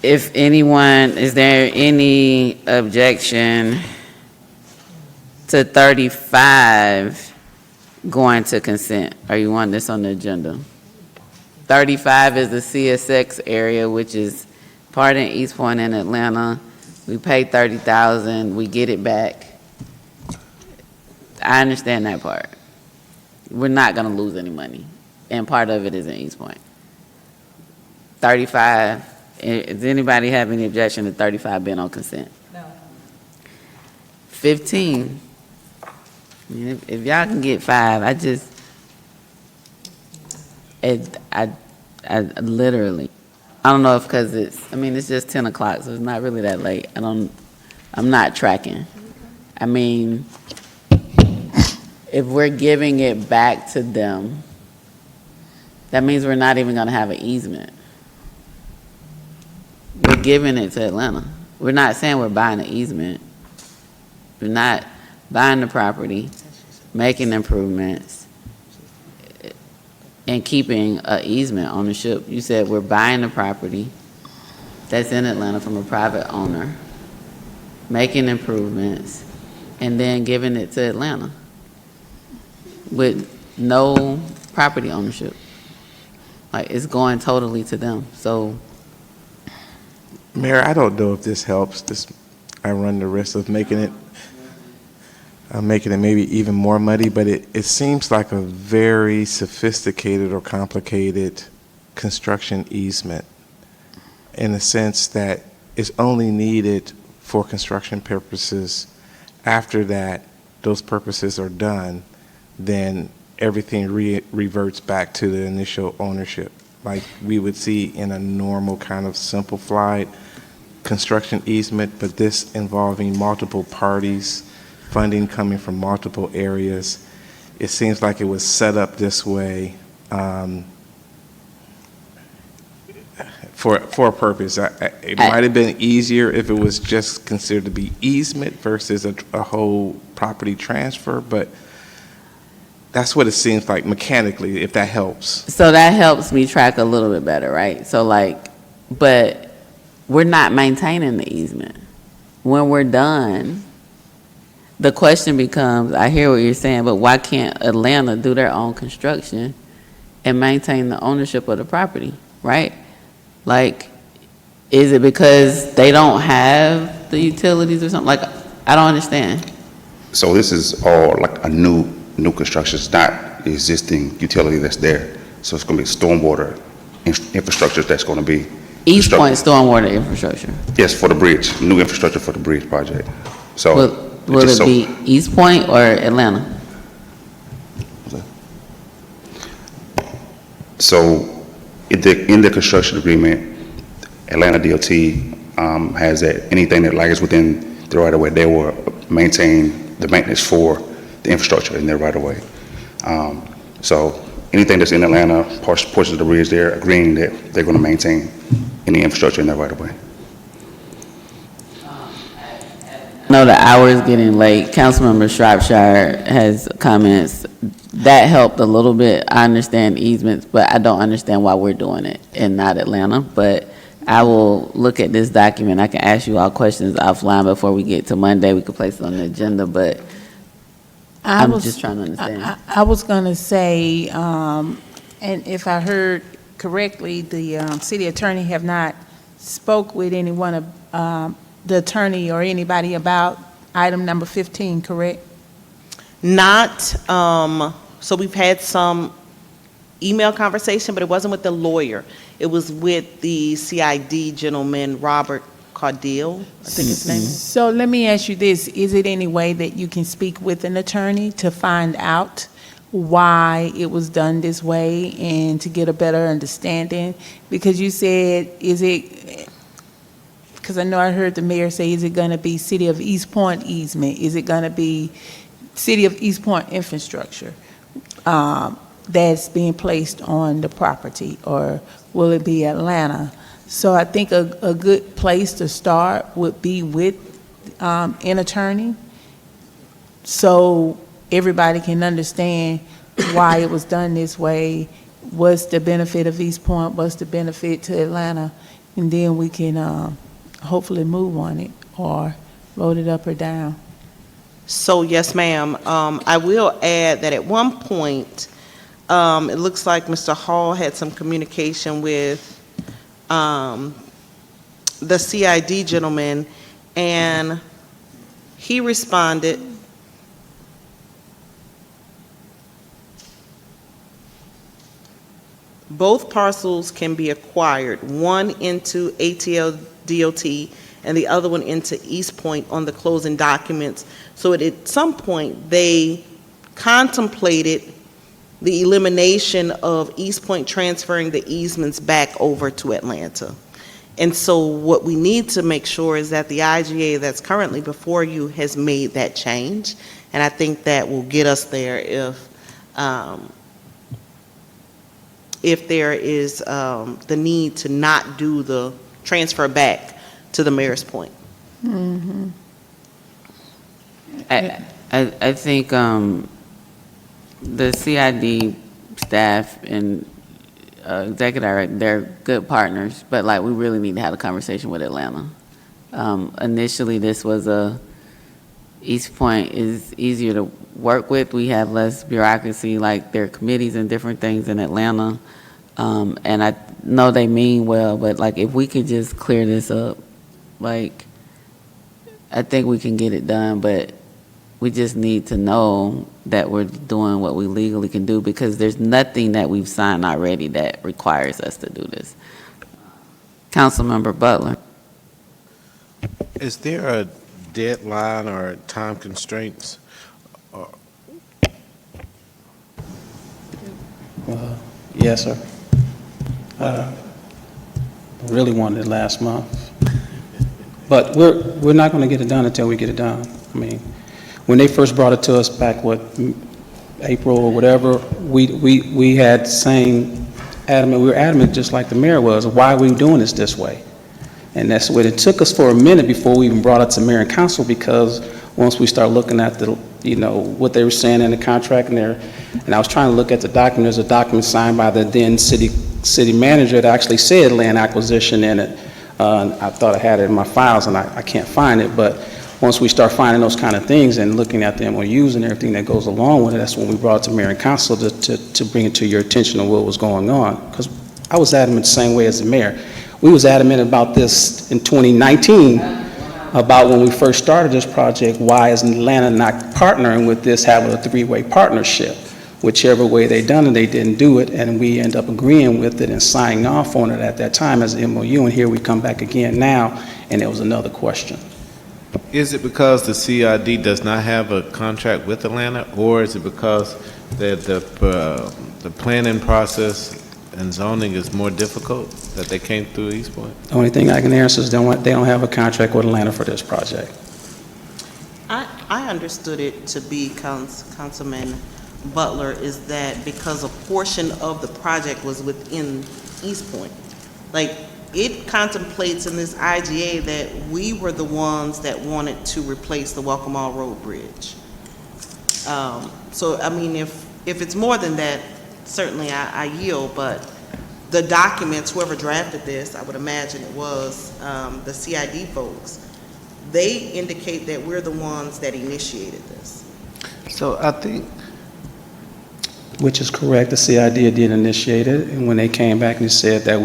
if anyone, is there any objection to 35 going to consent? Or you want this on the agenda? 35 is the CSX area, which is part in East Point in Atlanta. We pay $30,000, we get it back. I understand that part. We're not gonna lose any money, and part of it is in East Point. 35, does anybody have any objection to 35 being on consent? No. 15, I mean, if y'all can get 5, I literally, I don't know if because it's just 10 o'clock, so it's not really that late. I'm not tracking. I mean, if we're giving it back to them, that means we're not even gonna have an easement. We're giving it to Atlanta. We're not saying we're buying an easement. We're not buying the property, making improvements, and keeping an easement ownership. You said we're buying the property that's in Atlanta from a private owner, making improvements, and then giving it to Atlanta with no property ownership. Like, it's going totally to them. So, Mayor, I don't know if this helps. I run the risk of making it maybe even more muddy, but it seems like a very sophisticated or complicated construction easement in the sense that it's only needed for construction purposes. After that, those purposes are done, then everything reverts back to the initial ownership, like we would see in a normal kind of simplified construction easement, but this involving multiple parties, funding coming from multiple areas. It seems like it was set up this way for a purpose. It might have been easier if it was just considered to be easement versus a whole property transfer, but that's what it seems like mechanically, if that helps. so that helps me track a little bit better, right? So like, but we're not maintaining the easement. When we're done, the question becomes, I hear what you're saying, but why can't Atlanta do their own construction and maintain the ownership of the property, right? Like, is it because they don't have the utilities or something? Like, I don't understand. So this is all like a new construction. It's not existing utility that's there. So it's going to be stormwater infrastructure that's going to be East Point stormwater infrastructure. Yes, for the bridge, new infrastructure for the bridge project. So Will it be East Point or Atlanta? So in the construction agreement, Atlanta DOT has that anything that lies within the right of way, they will maintain the maintenance for the infrastructure in their right of way. So anything that's in Atlanta, portions of the bridge, they're agreeing that they're going to maintain any infrastructure in their right of way. I know the hour is getting late. Councilmember Shropshire has comments. That helped a little bit. I understand easements, but I don't understand why we're doing it and not Atlanta. But I will look at this document. I can ask you all questions offline before we get to Monday. We could place it on the agenda, but I'm just trying to understand. I was going to say, and if I heard correctly, the city attorney have not spoke with anyone of the attorney or anybody about item number 15, correct? Not, so we've had some email conversation, but it wasn't with the lawyer. It was with the CID gentleman, Robert Caudill, I think his name is. So let me ask you this, is it any way that you can speak with an attorney to find out why it was done this way and to get a better understanding? Because you said, because I know I heard the mayor say, is it going to be City of East Point easement? Is it going to be City of East Point infrastructure that's being placed on the property, or will it be Atlanta? So I think a good place to start would be with an attorney, so everybody can understand why it was done this way, what's the benefit of East Point, what's the benefit to Atlanta, and then we can hopefully move on it or vote it up or down. So, yes, ma'am. I will add that at one point, it looks like Mr. Hall had some communication with the CID gentleman, and he responded. Both parcels can be acquired, one into ATL DOT and the other one into East Point on the closing documents. So at some point, they contemplated the elimination of East Point transferring the easements back over to Atlanta. And so what we need to make sure is that the IGA that's currently before you has made that change. And I think that will get us there if there is the need to not do the transfer back to the mayor's point. Mm-hmm. I think the CID staff and executive director, they're good partners, but like we really need to have a conversation with Atlanta. Initially, this was East Point is easier to work with. We have less bureaucracy, like their committees and different things in Atlanta. And I know they mean well, but like if we could just clear this up, like I think we can get it done, but we just need to know that we're doing what we legally can do, because there's nothing that we've signed already that requires us to do this. Councilmember Butler. Is there a deadline or time constraints? Yes, sir. Really wanted it last month. But we're not going to get it done until we get it done. I mean, when they first brought it to us back, April or whatever, we had saying adamant, we were adamant just like the mayor was, why are we doing this way? And that's what it took us for a minute before we even brought it to mayor and council, because once we start looking at the, what they were saying in the contract and I was trying to look at the document, there's a document signed by the then city manager that actually said land acquisition in it. I thought I had it in my files and I can't find it, but once we start finding those kind of things and looking at the MOUs and everything that goes along with it, that's when we brought it to mayor and council to bring it to your attention of what was going on. Because I was adamant the same way as the mayor. We was adamant about this in 2019, about when we first started this project, why is Atlanta not partnering with this, having a three-way partnership? Whichever way they done it, they didn't do it, and we end up agreeing with it and signing off on it at that time as an MOU, and here we come back again now, and there was another question. Is it because the CID does not have a contract with Atlanta, or is it because the planning process and zoning is more difficult, that they came through East Point? The only thing I can answer is they don't have a contract with Atlanta for this project. I understood it to be, Councilman Butler, is that because a portion of the project was within East Point. Like, it contemplates in this IGA that we were the ones that wanted to replace the Welcome Road Bridge. So, I mean, if it's more than that, certainly I yield, but the documents, whoever drafted this, I would imagine it was the CID folks, they indicate that we're the ones that initiated this. So I think, which is correct, the CID did initiate it, and when they came back and said that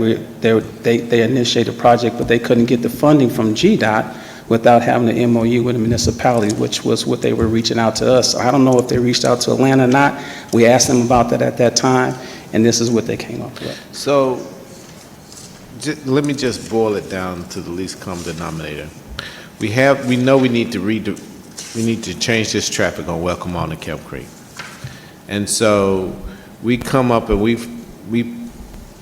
they initiated the project, but they couldn't get the funding from GDOT, without having an MOU with the municipality, which was what they were reaching out to us. So I don't know if they reached out to Atlanta or not. We asked them about that at that time, and this is what they came up with. So, let me just boil it down to the least common denominator. We know we need to change this traffic on Welcome On to Kelp Creek. And so, we come up and we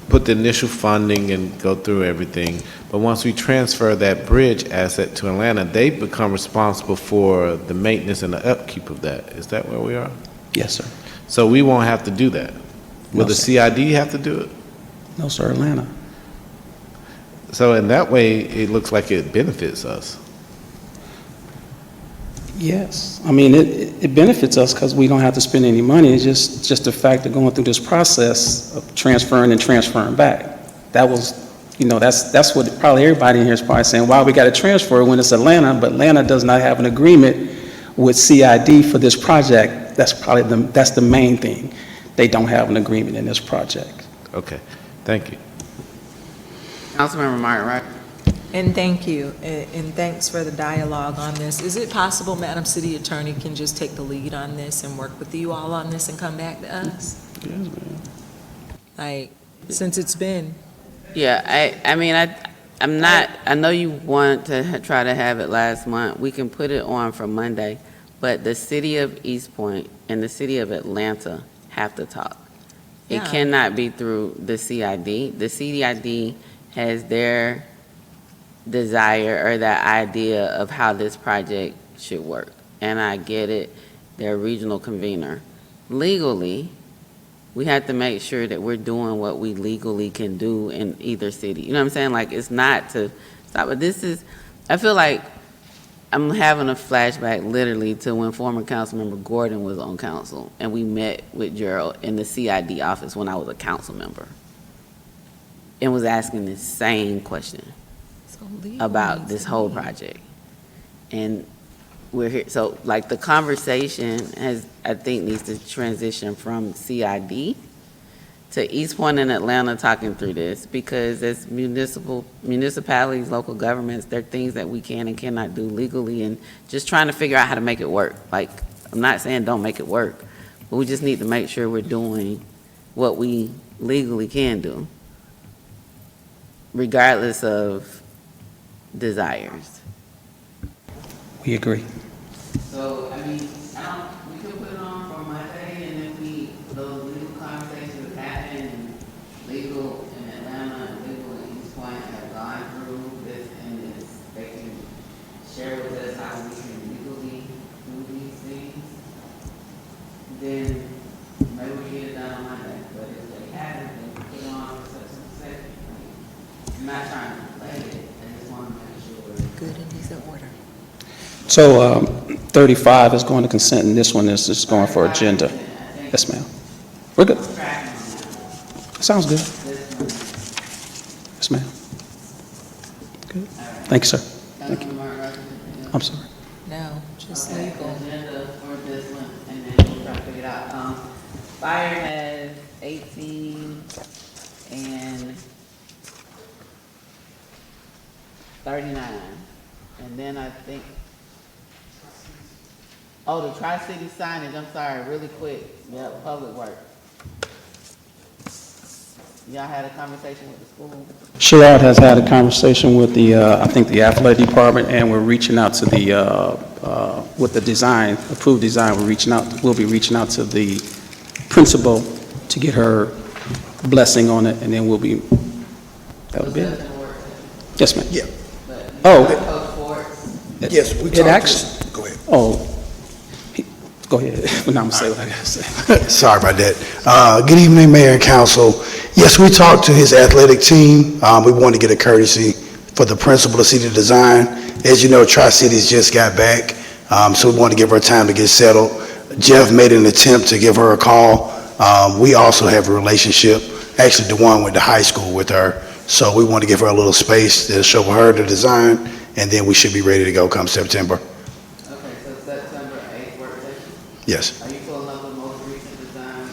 put the initial funding and go through everything. But once we transfer that bridge asset to Atlanta, they become responsible for the maintenance and the upkeep of that. Is that where we are? Yes, sir. So we won't have to do that. Will No, the sir. CID have to do it? No, sir, Atlanta. So in that way, it looks like it benefits us. Yes. I mean, it benefits us because we don't have to spend any money. It's just the fact of going through this process of transferring and transferring back. That was, that's what probably everybody in here is probably saying, why we got to transfer when it's Atlanta, but Atlanta does not have an agreement with CID for this project. That's probably that's the main thing. They don't have an agreement in this project. Okay, thank you. Councilmember Martin, right? And thank you, and thanks for the dialogue on this. Is it possible, Madam City Attorney can just take the lead on this and work with you all on this and come back to us? Yes, ma'am. Like, since it's been, Yeah, I know you want to try to have it last month. We can put it on for Monday, but the city of East Point and the city of Atlanta have to talk. It Yeah. cannot be through the CID. The CID has their desire or that idea of how this project should work. And I get it, they're a regional convener. Legally, we have to make sure that we're doing what we legally can do in either city. You know what I'm saying? Like, it's not to stop, but I feel like I'm having a flashback literally to when former Councilmember Gordon was on council and we met with Gerald in the CID office when I was a council member and was asking the same question about this whole project. And we're here, so like the conversation I think needs to transition from CID to East Point and Atlanta talking through this, because as municipalities, local governments, there are things that we can and cannot do legally, and just trying to figure out how to make it work. Like, I'm not saying don't make it work, but we just need to make sure we're doing what we legally can do, regardless of desires. We agree. So, we can put it on for Monday, and if those legal conversations happen, and legal in Atlanta and legal in East Point have gone through this, and they can share with us how we can legally do these things, then maybe we get it done on Monday. But if they haven't, then put it on for such and such. I'm not trying to play it, I just want to make sure we're good and decent order. So 35 is going to consent, and this one is just going for agenda. Yes, ma'am. We're good. Sounds good. Yes, ma'am. Good. Thank you, sir. Thank you. I'm sorry. No, just legal. Agenda for this one, and then we'll try to figure it out. Fire has 18 and 39, and then I think, oh, the Tri-City signage, I'm sorry, really quick. Yep, Public Works. Y'all had a conversation with the school? Sherrod has had a conversation with I think the athletic department, and we're reaching out to with the design, approved design, we'll be reaching out to the principal to get her blessing on it, and then that'll be it. Yes, ma'am. Yeah. Oh. Yes, we It talked actually. Go ahead. Oh. Go ahead. Now I'm going to say what I got to say. Sorry about that. Good evening, Mayor and Council. Yes, we talked to his athletic team. We wanted to get a courtesy for the principal of City Design. As you know, Tri-Cities just got back, so we wanted to give her time to get settled. Jeff made an attempt to give her a call. We also have a relationship. Actually, DeJuan went to high school with her, so we want to give her a little space to show her the design, and then we should be ready to go come September. Okay, so September 8th work session? Yes. Are you pulling up the most recent design?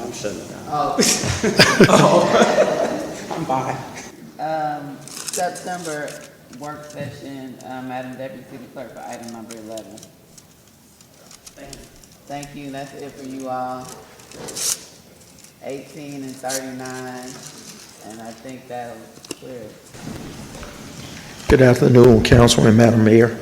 I'm shutting it down. Oh. I'm by. September work session, Madam Deputy City Clerk, for item number 11. Thank you, that's it for you all. 18 and 39, and I think that'll clear it. Good afternoon, Council and Madam Mayor.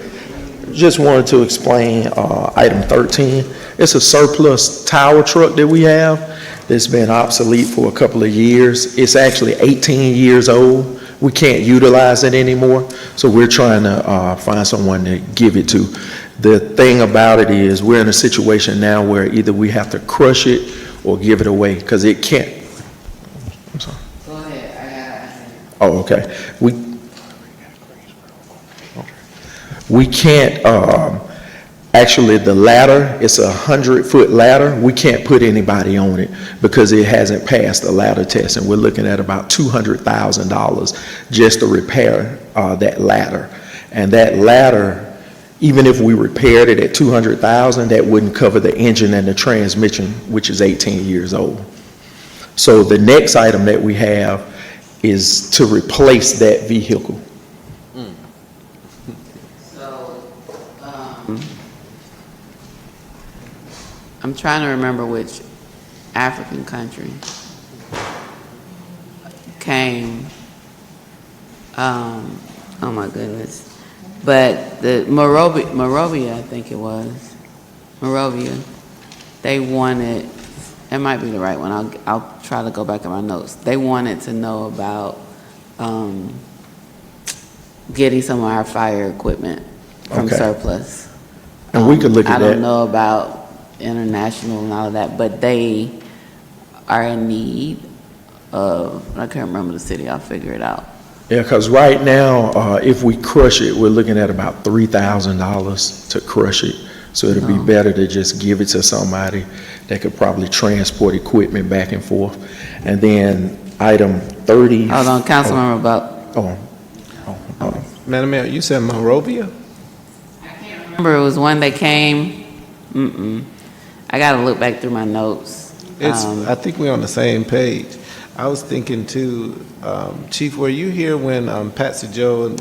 Just wanted to explain item 13. It's a surplus tower truck that we have that's been obsolete for a couple of years. It's actually 18 years old. We can't utilize it anymore, so we're trying to find someone to give it to. The thing about it is we're in a situation now where either we have to crush it or give it away because it can't. I'm sorry. Go ahead, I got it. Oh, okay. We can't, actually the ladder, it's a 100-foot ladder. We can't put anybody on it because it hasn't passed the ladder test, and we're looking at about $200,000 just to repair that ladder. And that ladder, even if we repaired it at $200,000, that wouldn't cover the engine and the transmission, which is 18 years old. So the next item that we have is to replace that vehicle. I'm trying to remember which African country came, oh my goodness, but the Morovia, I think it was, Morovia, they wanted, it might be the right one, I'll try to go back in my notes. They wanted to know about getting some of our fire equipment from Okay. surplus. And we could look at I that. don't know about international and all of that, but they are in need of, I can't remember the city, I'll figure it out. Yeah, because right now, if we crush it, we're looking at about $3,000 to crush it. So it'd be better to just give it to somebody that could probably transport equipment back and forth. And then item 30. Hold on, Councilmember Buck. Madam Mayor, you said Monrovia? Remember, it was one that came, I gotta look back through my notes. I think we're on the same page. I was thinking too, Chief, were you here when Patsy Joe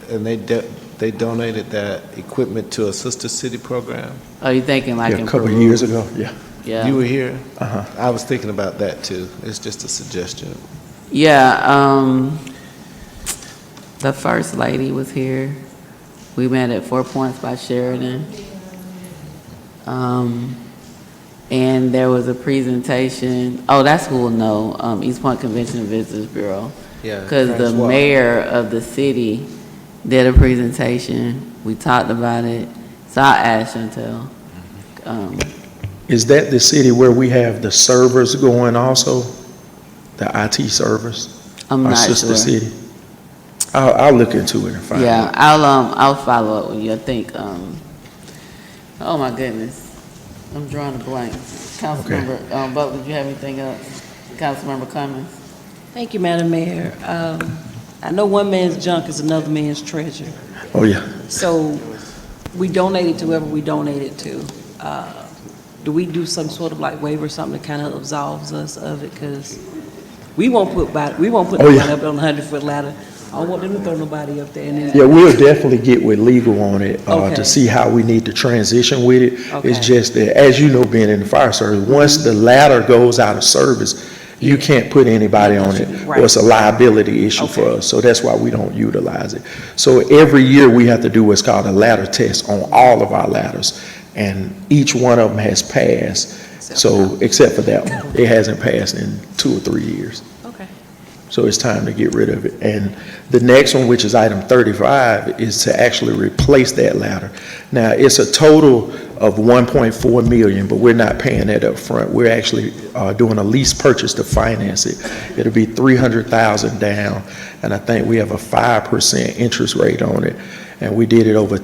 and they donated that equipment to a sister city program? Oh, you thinking like Yeah, in a couple of Peru? years ago, yeah. Yeah. You were here? Uh-huh. I was thinking about that too. It's just a suggestion. Yeah, the First Lady was here. We met at 4 Points by Sheridan. And there was a presentation, oh, that's who will know, East Point Convention and Visitors Bureau. Yeah, Because the Francois. mayor of the city did a presentation. We talked about it. So I'll ask Chantel. Is that the city where we have the servers going also? The IT servers? I'm Our not sister sure. city? I'll look into it and find Yeah, out. I'll follow up with you. I think, oh my goodness, I'm drawing a blank. Councilmember Butler, did you have anything else? Councilmember Cummings? Thank you, Madam Mayor. I know one man's junk is another man's treasure. Oh, yeah. So we donate it to whoever we donate it to. Do we do some sort of like waiver or something that kind of absolves us of it? Because we won't put nobody up on a 100-foot ladder. I don't want them to throw nobody up there. And then Yeah, we'll definitely get with legal on it Okay. to see how we need to transition with it. Okay. It's just that, as you know, being in the fire service, once the ladder goes out of service, you can't put anybody on it, or it's a liability issue for us. So that's why we don't utilize it. So every year we have to do what's called a ladder test on all of our ladders, and each one of them has passed. So except for that one, it hasn't passed in 2 or 3 years. Okay. So it's time to get rid of it. And the next one, which is item 35, is to actually replace that ladder. Now, it's a total of $1.4 million, but we're not paying that up front. We're actually doing a lease purchase to finance it. It'll be $300,000 down, and I think we have a 5% interest rate on it. And we did it over,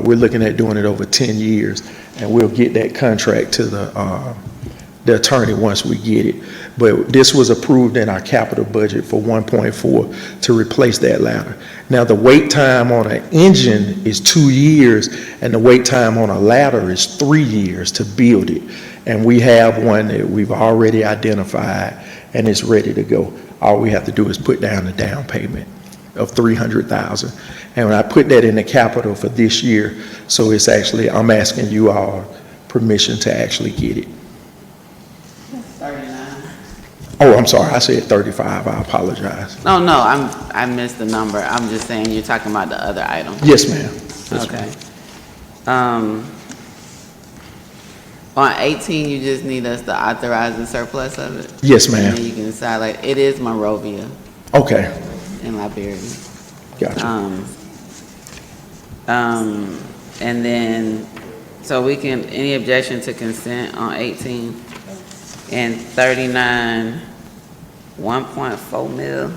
we're looking at doing it over 10 years, and we'll get that contract to the attorney once we get it. But this was approved in our capital budget for 1.4 to replace that ladder. Now, the wait time on an engine is 2 years, and the wait time on a ladder is 3 years to build it. And we have one that we've already identified, and it's ready to go. All we have to do is put down the down payment. of $300,000. And when I put that in the capital for this year, so it's actually, I'm asking you all permission to actually get it. 39. Oh, I'm sorry, I said 35, I apologize. No, I missed the number. I'm just saying you're talking about the other item. Yes, ma'am. Yes, Okay. On 18, you just need us to authorize the surplus of it? Yes, ma'am. And then you can decide, like, it is Monrovia Okay, in Liberia. gotcha. And then, so we can, any objection to consent on 18? And 39, 1.4 mil?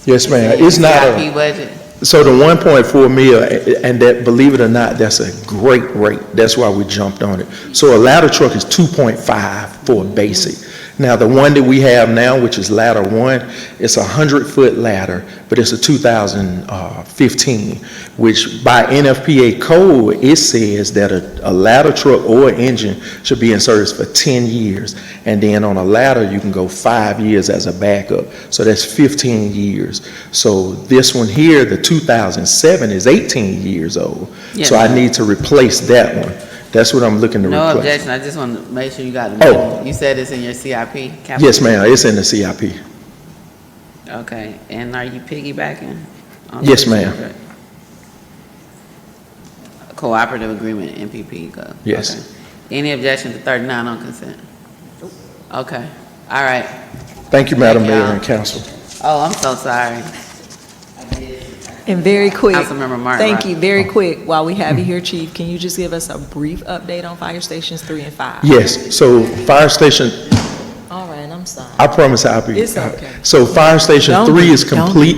Yes, ma'am. It's not CIP a, budget? so the 1.4 mil, and that, believe it or not, that's a great rate. That's why we jumped on it. So a ladder truck is 2.5 for a basic. Now, the one that we have now, which is ladder 1, it's a 100-foot ladder, but it's a 2015, which by NFPA code, it says that a ladder truck or engine should be in service for 10 years. And then on a ladder, you can go 5 years as a backup. So that's 15 years. So this one here, the 2007, is 18 years old. Yeah. So I need to replace that one. That's what I'm looking to No replace. objection, I just want to make sure you got the Oh. money. You said it's in your CIP? capital? Yes, ma'am, it's in the CIP. Okay, and are you piggybacking? on Yes, this? ma'am. Okay. Cooperative agreement, NPP. Yes. Okay. Any objection to 39 on consent? Okay, all right. Thank you, Madam Thank Mayor y'all. and Council. Oh, I'm so sorry. And very quick. Councilmember Martin. Thank right? you, very quick, while we have you here, Chief, can you just give us a brief update on fire stations 3 and 5? Yes, so fire station, All right, I'm sorry. I promise I'll be. It's okay. So fire station Don't 3 do- is don't complete.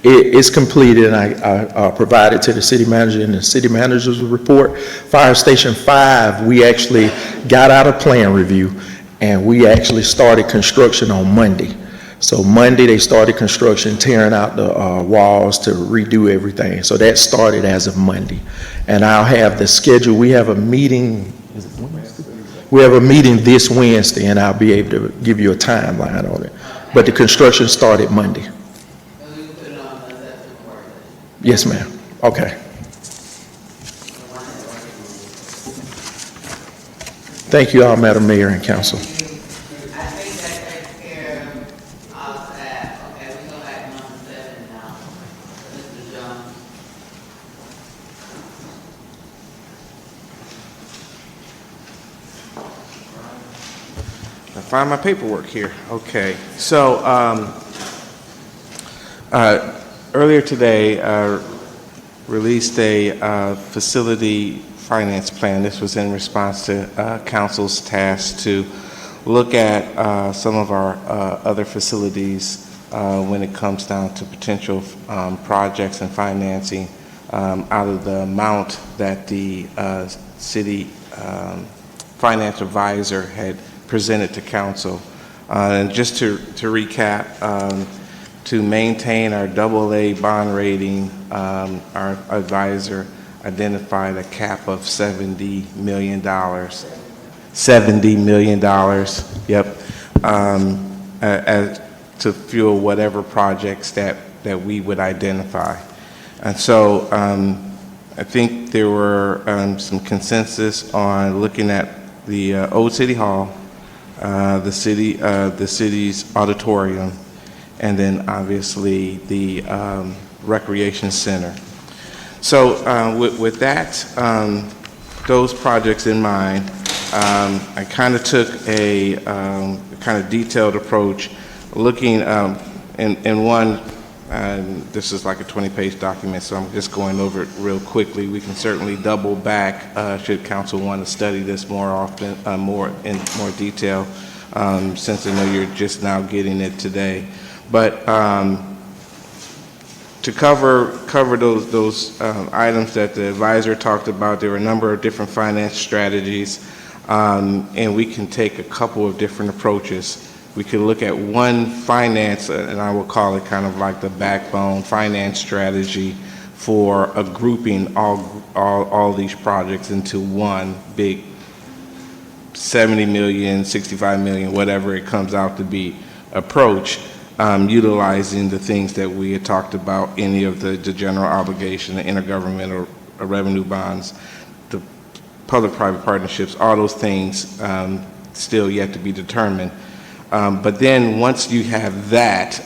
It's completed, and I provided to the city manager in the city manager's report. Fire station 5, we actually got out of plan review, and we actually started construction on Monday. So Monday, they started construction, tearing out the walls to redo everything. So that started as of Monday. And I'll have the schedule, we have a meeting, is it Wednesday? We have a meeting this Wednesday, and I'll be able to give you a timeline on it. But the construction started Monday. Yes, ma'am. Okay. Thank you all, Madam Mayor and Council. I find my paperwork here. Okay. So earlier today, released a facility finance plan. This was in response to council's task to look at some of our other facilities when it comes down to potential projects and financing out of the amount that the city finance advisor had presented to council. And just to recap, to maintain our AA bond rating, our advisor identified a cap of $70 million. $70 million, yep, as to fuel whatever projects that we would identify. And so I think there were some consensus on looking at the old City Hall, the city's auditorium, and then obviously the recreation center. So with that, those projects in mind, I kind of took a kind of detailed approach, looking in one. This is like a 20-page document, so I'm just going over it real quickly. We can certainly double back should council want to study this more often, more in more detail, since I know you're just now getting it today. But to cover those items that the advisor talked about, there were a number of different finance strategies, and we can take a couple of different approaches. We could look at one finance, and I will call it kind of like the backbone finance strategy for a grouping all these projects into one big 70 million, 65 million, whatever it comes out to be approach. utilizing the things that we had talked about, any of the general obligation, the intergovernmental revenue bonds, the public-private partnerships, all those things still yet to be determined. But then once you have that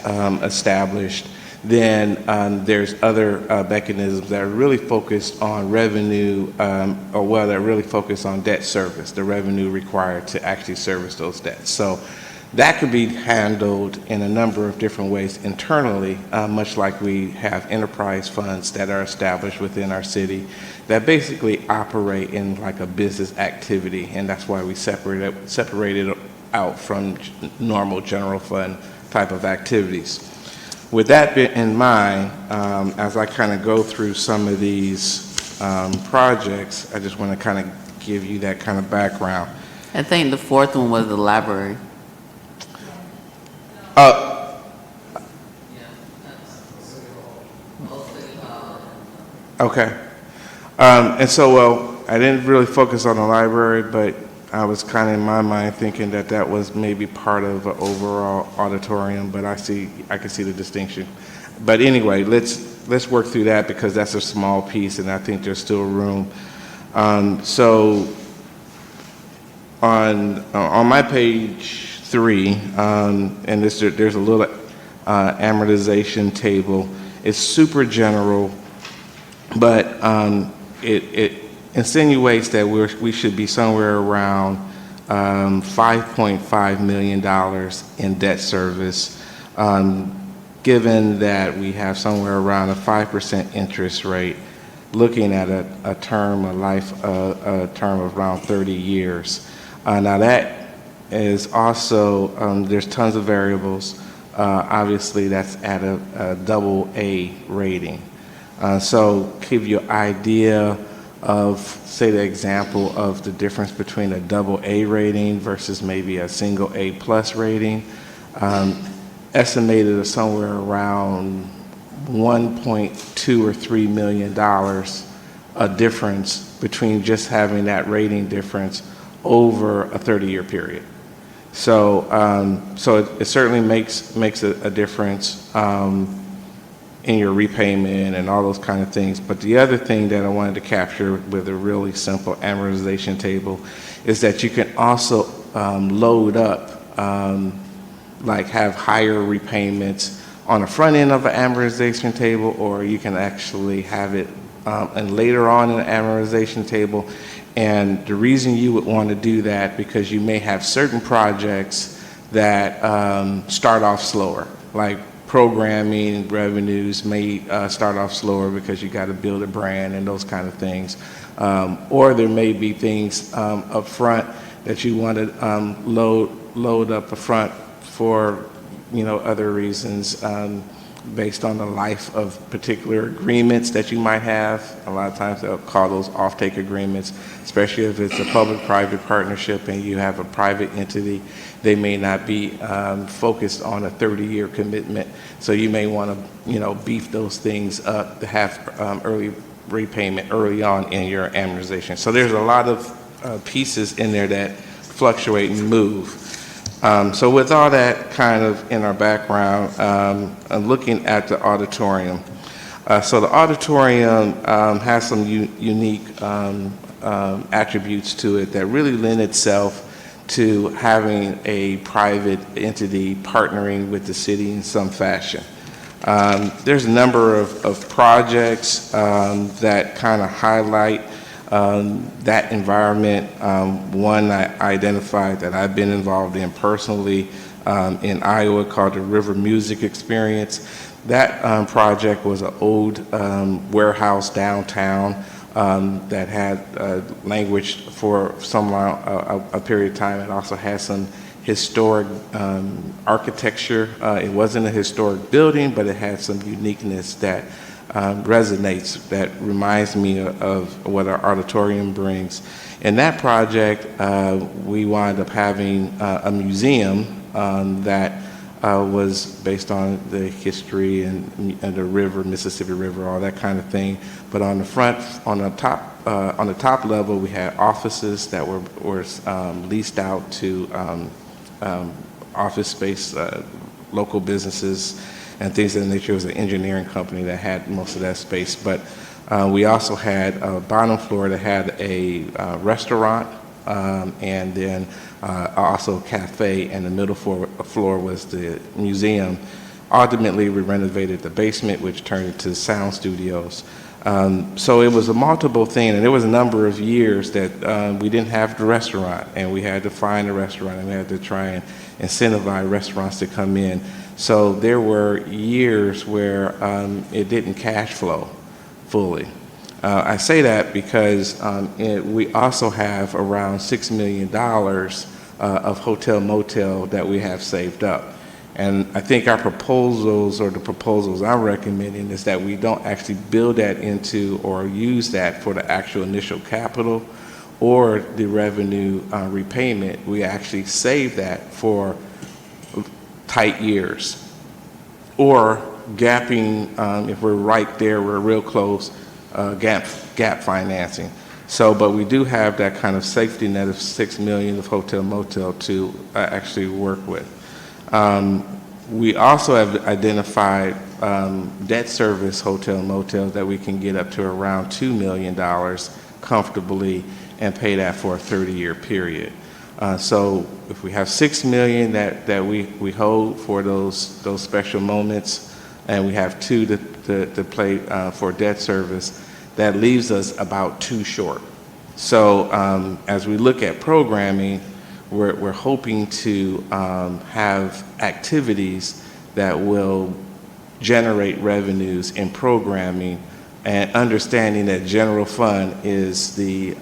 established, then there's other mechanisms that are really focused on revenue, that are really focused on debt service, the revenue required to actually service those debts. So that could be handled in a number of different ways internally, much like we have enterprise funds that are established within our city that basically operate in like a business activity, and that's why we separated out from normal general fund type of activities. With that in mind, as I kind of go through some of these projects, I just want to kind of give you that kind of background. I think the fourth one was the library. Okay. And so, well, I didn't really focus on the library, but I was kind of in my mind thinking that that was maybe part of an overall auditorium, but I can see the distinction. But anyway, let's work through that because that's a small piece, and I think there's still room. So on my page 3, and there's a little amortization table. It's super general, but it insinuates that we should be somewhere around $5.5 million in debt service, given that we have somewhere around a 5% interest rate, looking at a term of around 30 years. Now that is also, there's tons of variables. Obviously, that's at a AA rating. So give you an idea of, say, the example of the difference between a AA rating versus maybe a single A+ rating, estimated at somewhere around $1.2 or $3 million a difference between just having that rating difference over a 30-year period. So, it certainly makes a difference in your repayment and all those kind of things. But the other thing that I wanted to capture with a really simple amortization table is that you can also load up, like have higher repayments on the front end of an amortization table, or you can actually have it and later on in an amortization table. And the reason you would want to do that, because you may have certain projects that start off slower, like programming revenues may start off slower because you got to build a brand and those kind of things. Or there may be things up front that you want to load up up front for other reasons, based on the life of particular agreements that you might have. A lot of times they'll call those offtake agreements, especially if it's a public-private partnership and you have a private entity. They may not be focused on a 30-year commitment. So you may want to, beef those things up to have early repayment early on in your amortization. So there's a lot of pieces in there that fluctuate and move. So with all that kind of in our background, I'm looking at the auditorium. So the auditorium has some unique attributes to it that really lend itself to having a private entity partnering with the city in some fashion. There's a number of projects that kind of highlight that environment. One I identified that I've been involved in personally in Iowa called the River Music Experience. That project was an old warehouse downtown that had language for a period of time. It also had some historic architecture. It wasn't a historic building, but it had some uniqueness that resonates, that reminds me of what our auditorium brings. In that project, we wound up having a museum that was based on the history and the river, Mississippi River, all that kind of thing. But on the top level, we had offices that were leased out to office space, local businesses, and things of that nature. It was an engineering company that had most of that space. But we also had a bottom floor that had a restaurant, and then also a cafe, and the middle floor was the museum. Ultimately, we renovated the basement, which turned into sound studios. So it was a multiple thing, and there was a number of years that we didn't have the restaurant, and we had to find a restaurant, and we had to try and incentivize restaurants to come in. So there were years where it didn't cash flow fully. I say that because we also have around $6 million of hotel motel that we have saved up. And I think our proposals, or the proposals I'm recommending, is that we don't actually build that into or use that for the actual initial capital or the revenue repayment. We actually save that for tight years, or gapping, if we're right there, we're real close, gap financing. So, but we do have that kind of safety net of $6 million of hotel motel to actually work with. We also have identified debt service hotel motels that we can get up to around $2 million comfortably and pay that for a 30-year period. So if we have $6 million that we hold for those special moments, and we have $2 million to play for debt service, that leaves us about $2 million short. So as we look at programming, we're hoping to have activities that will generate revenues in programming, and understanding that general fund is the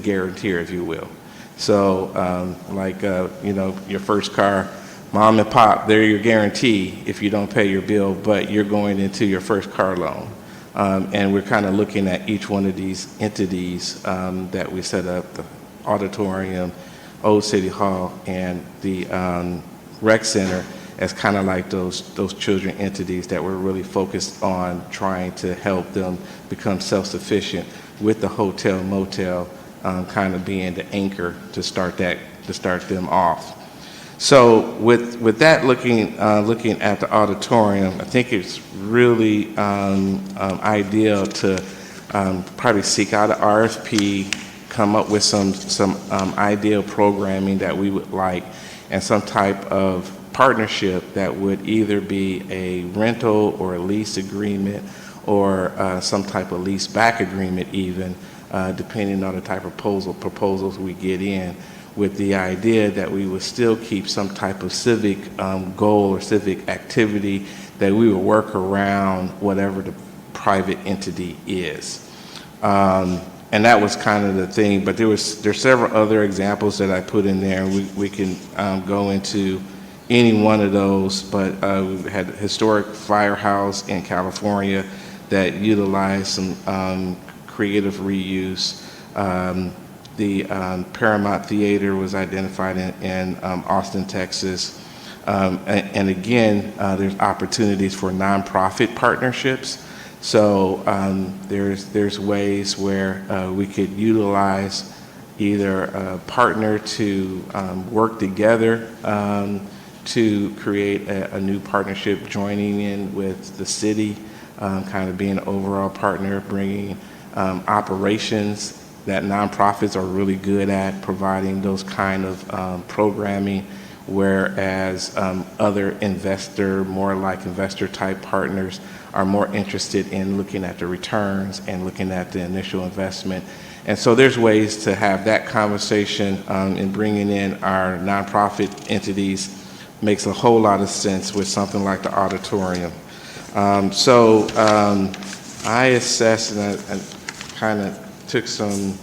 guarantor, if you will. So like your first car, mom and pop, they're your guarantee if you don't pay your bill, but you're going into your first car loan. And we're kind of looking at each one of these entities that we set up, the auditorium, Old City Hall, and the rec center, as kind of like those children entities that we're really focused on trying to help them become self-sufficient, with the hotel motel kind of being the anchor to start them off. So with that, looking at the auditorium, I think it's really ideal to probably seek out an RFP, come up with some ideal programming that we would like, and some type of partnership that would either be a rental or a lease agreement, or some type of lease back agreement even, depending on the type of proposals we get in, with the idea that we would still keep some type of civic goal or civic activity, that we would work around whatever the private entity is. And that was kind of the thing, but there's several other examples that I put in there. We can go into any one of those, but we had a historic firehouse in California that utilized some creative reuse. The Paramount Theater was identified in Austin, Texas. And again, there's opportunities for nonprofit partnerships. So there's ways where we could utilize either a partner to work together to create a new partnership, joining in with the city, kind of being an overall partner, bringing operations that nonprofits are really good at, providing those kind of programming, whereas other more like investor type partners are more interested in looking at the returns and looking at the initial investment. And so there's ways to have that conversation, and bringing in our nonprofit entities makes a whole lot of sense with something like the auditorium. So I assessed, and I kind of took some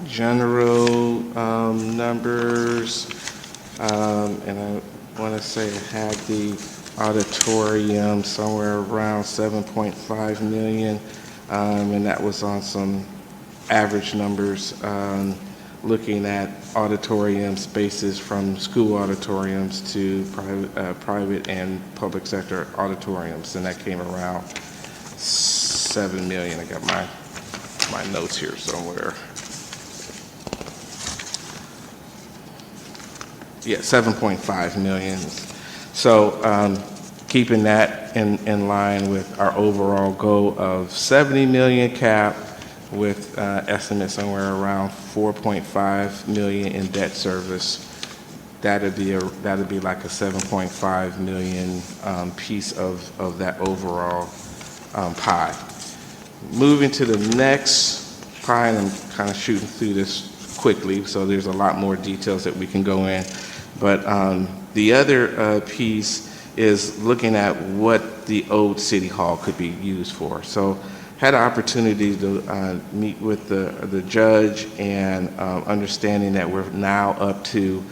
general numbers, and I want to say I had the auditorium somewhere around 7.5 million, and that was on some average numbers, looking at auditorium spaces from school auditoriums to private and public sector auditoriums, and that came around 7 million. I got my notes here somewhere. 7.5 million. So keeping that in line with our overall goal of 70 million cap, with estimates somewhere around 4.5 million in debt service. That'd be like a 7.5 million piece of that overall pie. Moving to the next pie, and I'm kind of shooting through this quickly, so there's a lot more details that we can go in. But the other piece is looking at what the old City Hall could be used for. So had an opportunity to meet with the judge, and understanding that we're now up to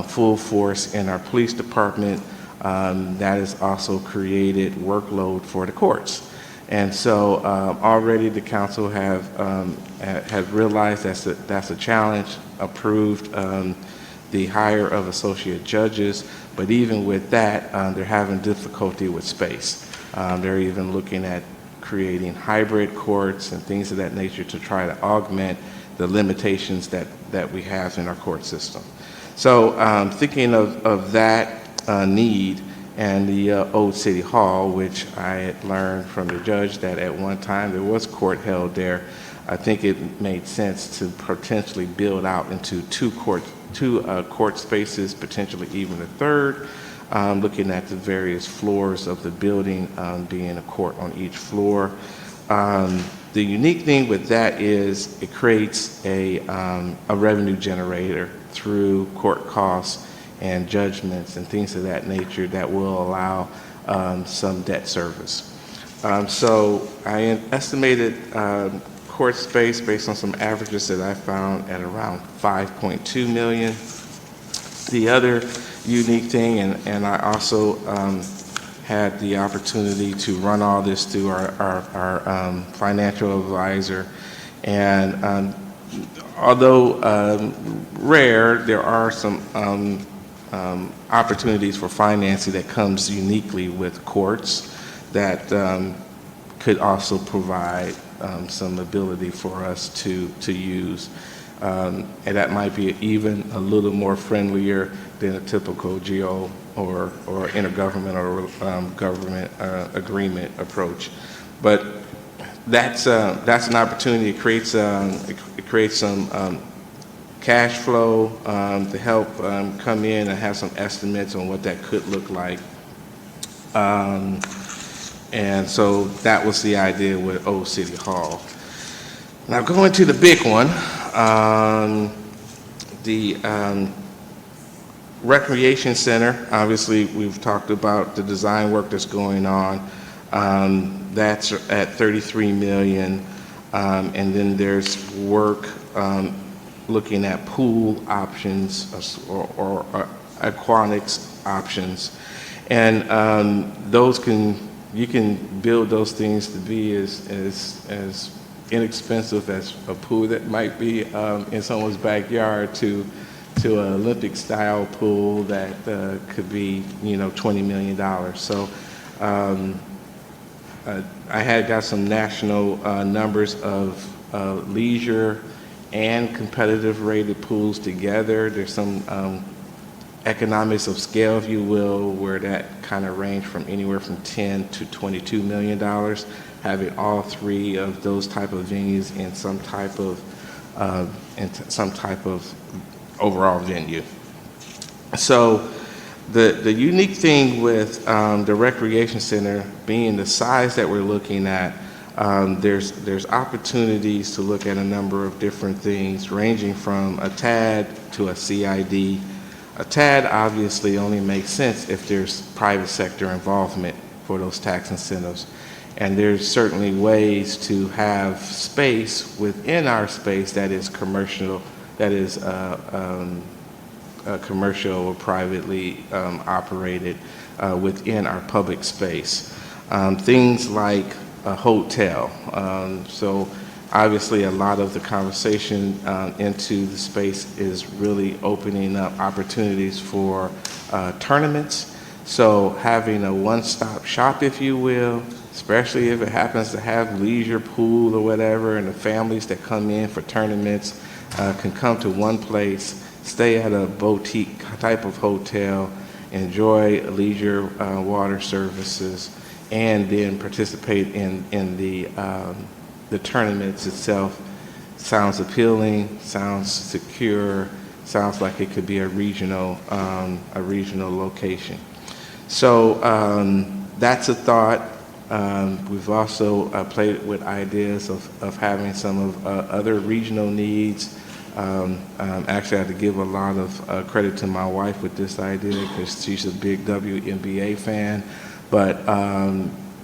full force in our police department. That has also created workload for the courts. And so already the council has realized that's a challenge, approved the hire of associate judges, but even with that, they're having difficulty with space. They're even looking at creating hybrid courts and things of that nature to try to augment the limitations that we have in our court system. So thinking of that need, and the old City Hall, which I had learned from the judge that at one time there was court held there, I think it made sense to potentially build out into two court spaces, potentially even a third, looking at the various floors of the building, being a court on each floor. The unique thing with that is it creates a revenue generator through court costs and judgments and things of that nature that will allow some debt service. So I estimated court space based on some averages that I found at around 5.2 million. The other unique thing, and I also had the opportunity to run all this through our financial advisor, and although rare, there are some opportunities for financing that comes uniquely with courts that could also provide some ability for us to use. And that might be even a little more friendlier than a typical GO or intergovernmental government agreement approach. But that's an opportunity. It creates some cash flow to help come in and have some estimates on what that could look like. And so that was the idea with Old City Hall. Now going to the big one, the Recreation Center. Obviously, we've talked about the design work that's going on. That's at 33 million. And then there's work looking at pool options or aquatics options. And you can build those things to be as inexpensive as a pool that might be in someone's backyard to an Olympic style pool that could be, $20 million. So I had got some national numbers of leisure and competitive rated pools together. There's some economics of scale, if you will, where that kind of range from anywhere from $10 to $22 million, having all three of those type of venues in some type of overall venue. So the unique thing with the Recreation Center being the size that we're looking at, there's opportunities to look at a number of different things, ranging from a TAD to a CID. A TAD obviously only makes sense if there's private sector involvement for those tax incentives. And there's certainly ways to have space within our space that is commercial, commercial or privately operated within our public space. Things like a hotel. So obviously a lot of the conversation into the space is really opening up opportunities for tournaments. So having a one-stop shop, if you will, especially if it happens to have leisure pool or whatever, and the families that come in for tournaments can come to one place, stay at a boutique type of hotel, enjoy leisure water services, and then participate in the tournaments itself. Sounds appealing, sounds secure, sounds like it could be a regional location. So that's a thought. We've also played with ideas of having some of other regional needs. Actually, I have to give a lot of credit to my wife with this idea because she's a big WNBA fan. But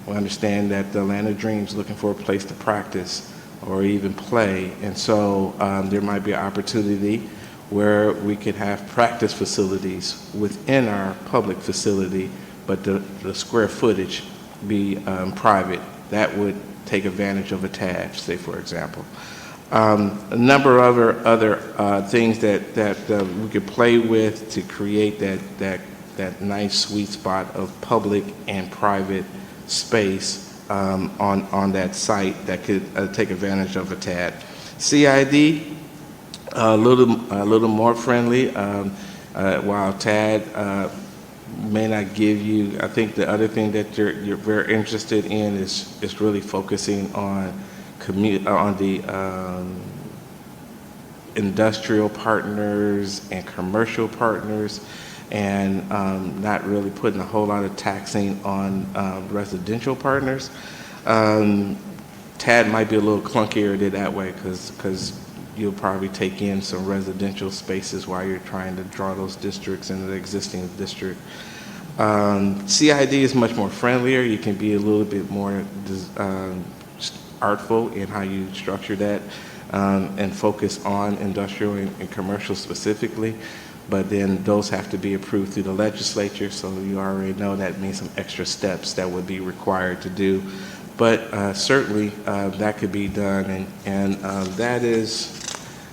we understand that the Atlanta Dream is looking for a place to practice or even play. And so there might be an opportunity where we could have practice facilities within our public facility, but the square footage be private. That would take advantage of a TAD, say, for example. A number of other things that we could play with to create that nice sweet spot of public and private space on that site that could take advantage of a TAD. CID, a little more friendly, while TAD may not give you. I think the other thing that you're very interested in is really focusing on the industrial partners and commercial partners, and not really putting a whole lot of taxing on residential partners. TAD might be a little clunkier that way because you'll probably take in some residential spaces while you're trying to draw those districts into the existing district. CID is much more friendlier. You can be a little bit more artful in how you structure that and focus on industrial and commercial specifically. But then those have to be approved through the legislature, so you already know that means some extra steps that would be required to do. But certainly that could be done, and that is,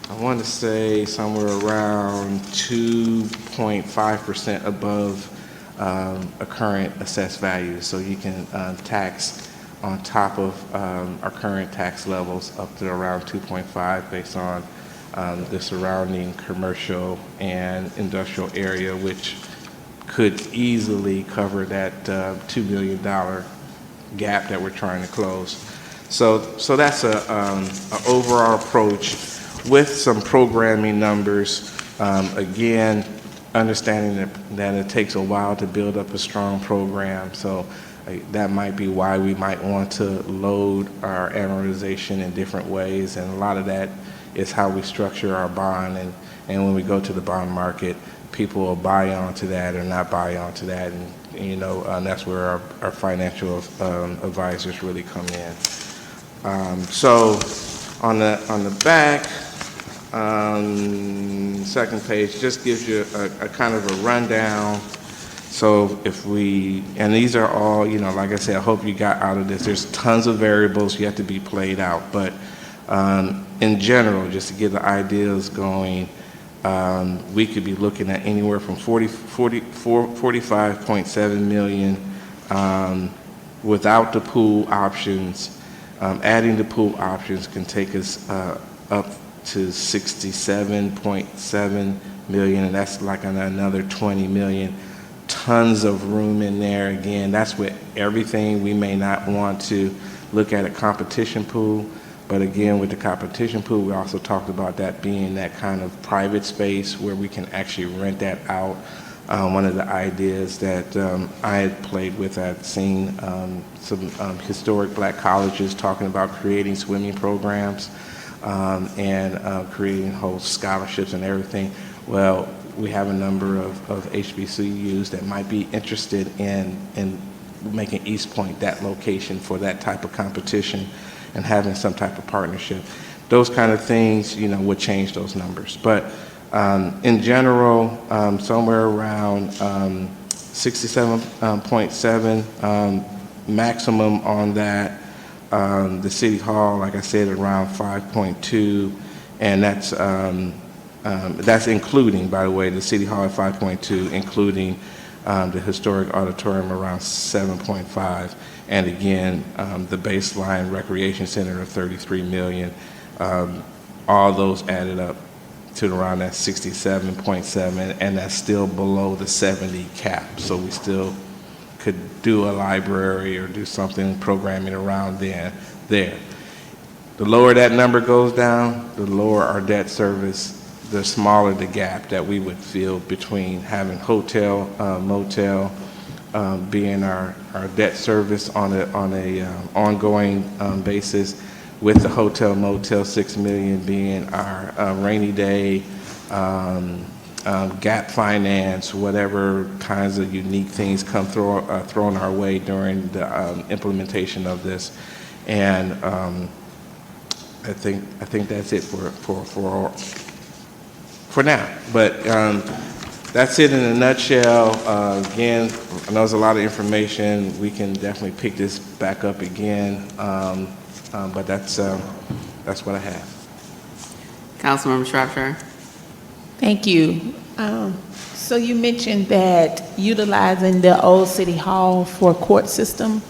I want to say, somewhere around 2.5% above a current assessed value. So you can tax on top of our current tax levels up to around 2.5 based on the surrounding commercial and industrial area, which could easily cover that $2 million gap that we're trying to close. So that's an overall approach with some programming numbers. Again, understanding that it takes a while to build up a strong program. So that might be why we might want to load our amortization in different ways. And a lot of that is how we structure our bond. And when we go to the bond market, people will buy onto that or not buy onto that. And that's where our financial advisors really come in. So on the back, second page just gives you a kind of a rundown. So and these are all, like I said, I hope you got out of this. There's tons of variables yet to be played out, but in general, just to get the ideas going, we could be looking at anywhere from 45.7 million without the pool options. Adding the pool options can take us up to 67.7 million, and that's like another 20 million. Tons of room in there. Again, that's with everything. We may not want to look at a competition pool, but again, with the competition pool, we also talked about that being that kind of private space where we can actually rent that out. One of the ideas that I had played with, I'd seen some historic black colleges talking about creating swimming programs and creating whole scholarships and everything. Well, we have a number of HBCUs that might be interested in making East Point that location for that type of competition and having some type of partnership. Those kind of things, would change those numbers. But in general, somewhere around 67.7 maximum on that. The City Hall, like I said, around 5.2, and that's including, by the way, the City Hall at 5.2, including the Historic Auditorium around 7.5, and again, the baseline Recreation Center of 33 million. All those added up to around that 67.7, and that's still below the 70 cap. So we still could do a library or do something programming around there. The lower that number goes down, the lower our debt service, the smaller the gap that we would feel between having hotel, motel, being our debt service on a ongoing basis, with the hotel motel 6 million being our rainy day, gap finance, whatever kinds of unique things come thrown our way during the implementation of this. And I think that's it for now. But that's it in a nutshell. Again, I know there's a lot of information. We can definitely pick this back up again. But that's what I have. Councilmember Shropshire. Thank you. So you mentioned that utilizing the old city hall for court system.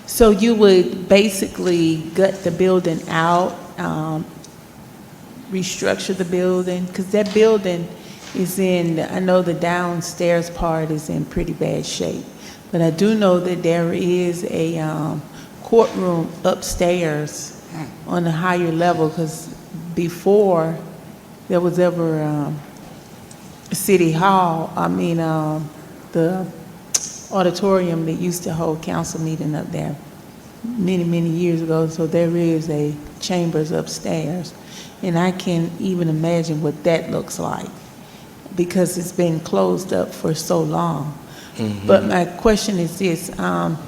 So you would basically gut the building out, restructure the building, because that building is in, I know the downstairs part is in pretty bad shape, but I do know that there is a courtroom upstairs on a higher level, because before there was ever City Hall, the auditorium that used to hold council meeting up there many, many years ago, so there is a chambers upstairs. And I can even imagine what that looks like, because it's been closed up for so long. Mm-hmm. But my question is this, and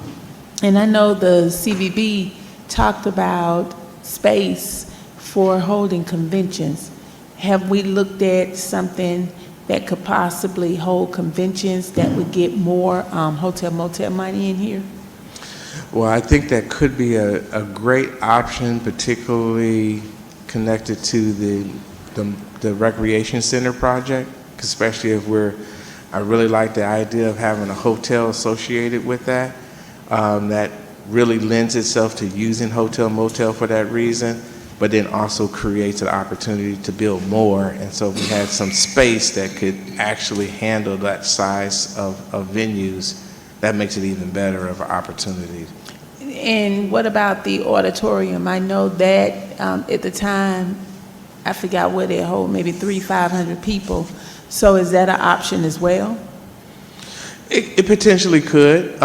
I know the CVB talked about space for holding conventions. Have we looked at something that could possibly hold conventions that would get more hotel motel money in here? Well, I think that could be a great option, particularly connected to the recreation center project, especially if I really like the idea of having a hotel associated with that. That really lends itself to using hotel motel for that reason, but then also creates an opportunity to build more. And so we had some space that could actually handle that size of venues. That makes it even better of an opportunity. And what about the auditorium? I know that at the time, I forgot what it hold, maybe 300-500 people. So is that an option as well? It potentially could.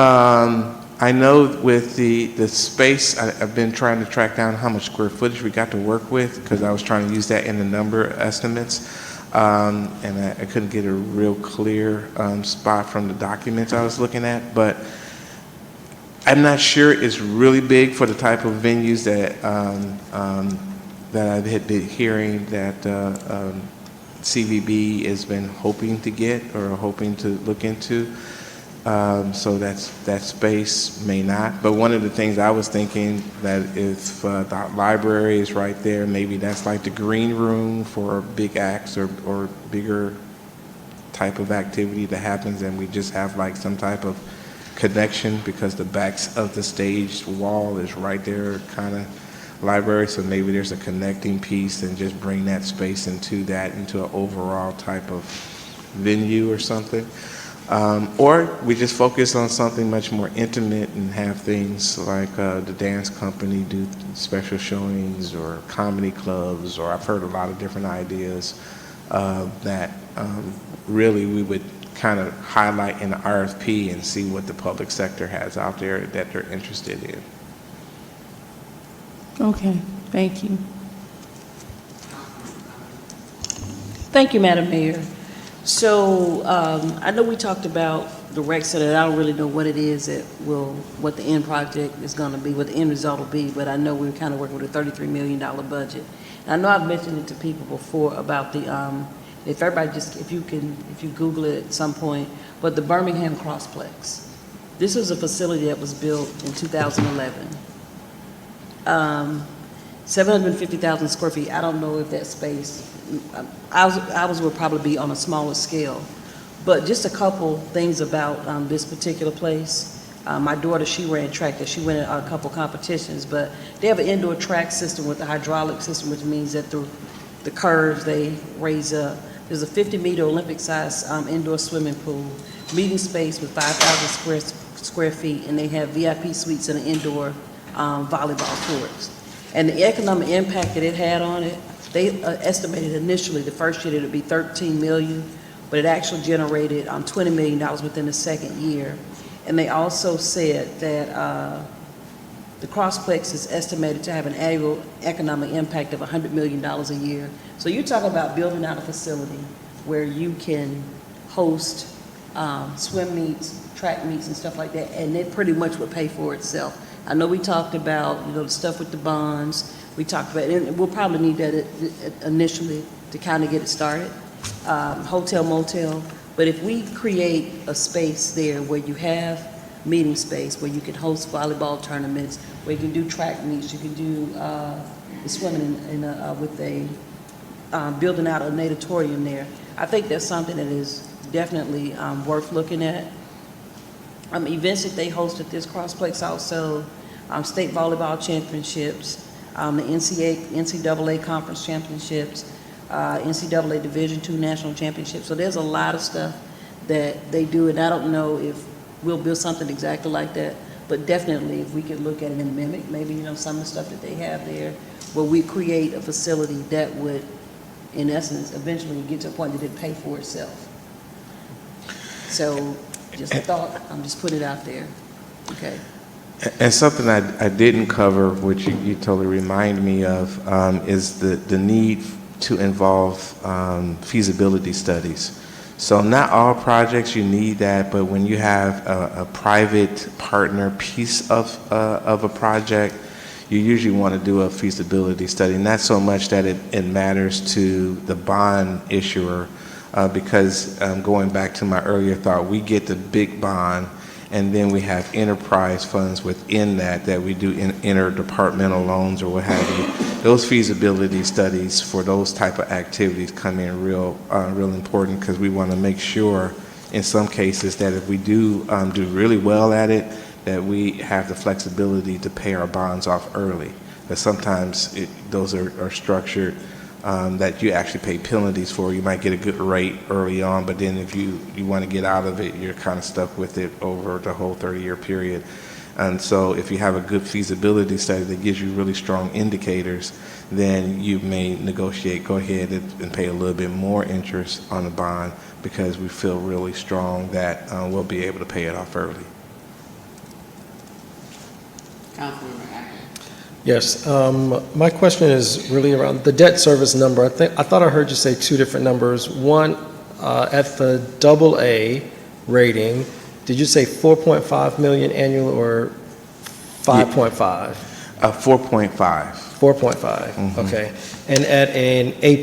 I know with the space, I've been trying to track down how much square footage we got to work with, because I was trying to use that in the number estimates. And I couldn't get a real clear spot from the documents I was looking at, but I'm not sure it's really big for the type of venues that I had been hearing that CVB has been hoping to get or hoping to look into. So that space may not. But one of the things I was thinking that if the library is right there, maybe that's like the green room for big acts or bigger type of activity that happens, and we just have like some type of connection, because the backs of the stage wall is right there, kind of library. So maybe there's a connecting piece, and just bring that space into an overall type of venue or something. Or we just focus on something much more intimate and have things like the dance company do special showings, or comedy clubs, or I've heard a lot of different ideas that really we would kind of highlight in the RFP and see what the public sector has out there that they're interested in. Okay, thank you. Thank you, Madam Mayor. So I know we talked about the rec center. I don't really know what it is what the end project is going to be, what the end result will be, but I know we're kind of working with a $33 million budget. And I know I've mentioned it to people before about the, if everybody if you Google it at some point, but the Birmingham Crossplex. This was a facility that was built in 2011. 750,000 square feet. I don't know if that space, ours would probably be on a smaller scale. But just a couple things about this particular place. My daughter, she ran track there. She went in a couple competitions, but they have an indoor track system with a hydraulic system, which means that the the curves they raise up. There's a 50-meter Olympic-sized indoor swimming pool, meeting space with 5,000 square feet, and they have VIP suites and an indoor volleyball courts. And the economic impact that it had on it, they estimated initially the first year that it would be $13 million, but it actually generated $20 million within the second year. And they also said that the Crossplex is estimated to have an annual economic impact of $100 million a year. So you're talking about building out a facility where you can host swim meets, track meets and stuff like that, and it pretty much would pay for itself. I know we talked about, the stuff with the bonds. We talked about, and we'll probably need that initially to kind of get it started. Hotel, motel. But if we create a space there where you have meeting space, where you can host volleyball tournaments, where you can do track meets, you can do the swimming with building out a natatorium there. I think that's something that is definitely worth looking at. Events that they host at this Crossplex also, state volleyball championships, the NCAA conference championships, NCAA Division II national championships. So there's a lot of stuff that they do, and I don't know if we'll build something exactly like that, but definitely if we could look at it and mimic maybe, some of the stuff that they have there, where we create a facility that would, in essence, eventually get to a point that it pay for itself. So just a thought, I'm just putting it out there. Okay. And something I didn't cover, which you totally remind me of, is the need to involve feasibility studies. So not all projects you need that, but when you have a private partner piece of a project, you usually want to do a feasibility study. Not so much that it matters to the bond issuer, because going back to my earlier thought, we get the big bond, and then we have enterprise funds within that we do interdepartmental loans or what have you. Those feasibility studies for those type of activities come in real important, because we want to make sure in some cases that if we do really well at it, that we have the flexibility to pay our bonds off early. Because sometimes those are structured that you actually pay penalties for. You might get a good rate early on, but then if you want to get out of it, you're kind of stuck with it over the whole 30-year period. And so if you have a good feasibility study that gives you really strong indicators, then you may negotiate, go ahead and pay a little bit more interest on the bond, because we feel really strong that we'll be able to pay it off early. Councilmember Acker. Yes, my question is really around the debt service number. I thought I heard you say two different numbers. One, at the AA rating, did you say 4.5 million annual or 5.5? 4.5. 4.5, okay. And at an A+,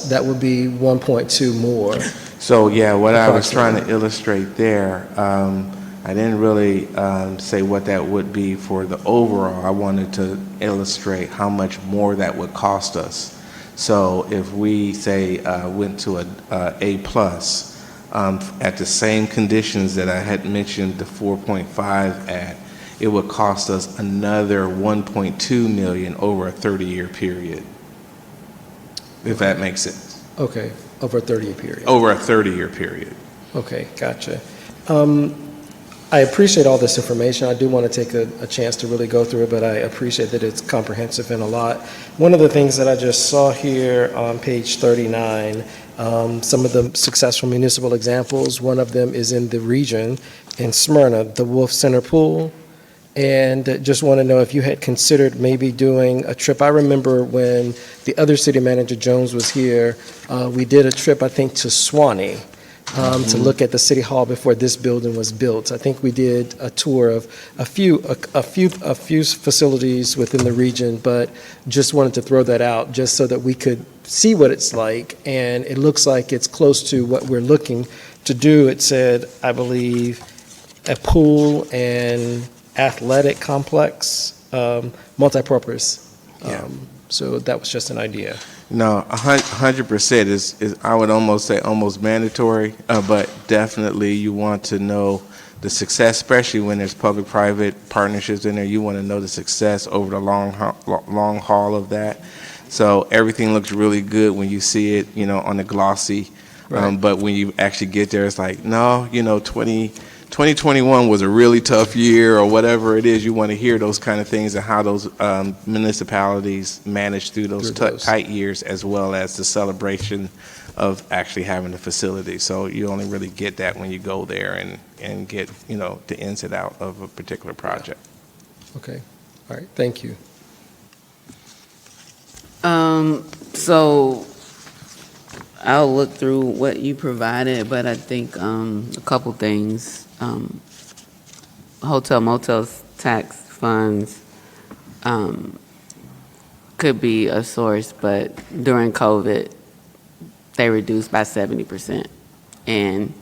that would be 1.2 more. So yeah, what I was trying to illustrate there, I didn't really say what that would be for the overall. I wanted to illustrate how much more that would cost us. So if we say went to a A+, at the same conditions that I had mentioned the 4.5 at, it would cost us another 1.2 million over a 30-year period, if that makes sense. Okay, over a 30-year period. Over a 30-year period. Okay, gotcha. I appreciate all this information. I do want to take a chance to really go through it, but I appreciate that it's comprehensive and a lot. One of the things that I just saw here on page 39, some of the successful municipal examples, one of them is in the region in Smyrna, the Wolf Center Pool. And just want to know if you had considered maybe doing a trip. I remember when the other city manager, Jones, was here, we did a trip, I think, to Swanee to look at the city hall before this building was built. I think we did a tour of a few facilities within the region, but just wanted to throw that out just so that we could see what it's like. And it looks like it's close to what we're looking to do. It said, I believe, a pool and athletic complex, multi-purpose. So that was just an idea. No, 100% is I would almost say almost mandatory, but definitely you want to know the success, especially when there's public-private partnerships in there. You want to know the success over the long haul of that. So everything looks really good when you see it, on the glossy. Right. But when you actually get there, it's like, no, 2021 was a really tough year, or whatever it is. You want to hear those kind of things and how those municipalities manage through those tight years, as well as the celebration of actually having the facility. So you only really get that when you go there and get, the ins and out of a particular project. Okay, all right, thank you. So I'll look through what you provided, but I think a couple things. Hotel motels tax funds could be a source, but during COVID, they reduced by 70%. And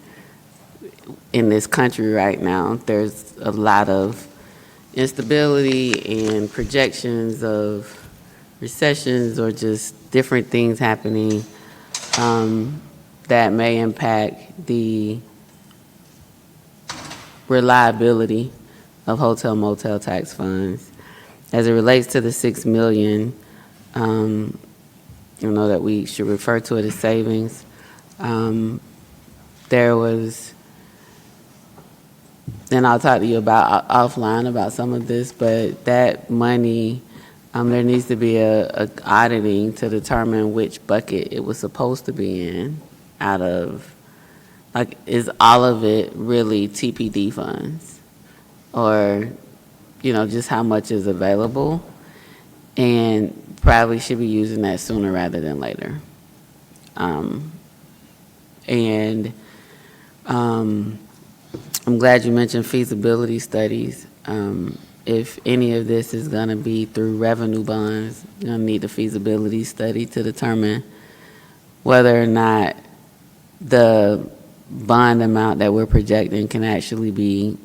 in this country right now, there's a lot of instability and projections of recessions or just different things happening that may impact the reliability of hotel motel tax funds. As it relates to the $6 million, you know that we should refer to it as savings. There was, and I'll talk to you about offline about some of this, but that money, there needs to be a auditing to determine which bucket it was supposed to be in out of, like, is all of it really TPD funds? Or, just how much is available? And probably should be using that sooner rather than later. I'm glad you mentioned feasibility studies. If any of this is going to be through revenue bonds, you're going to need a feasibility study to determine whether or not the bond amount that we're projecting can actually be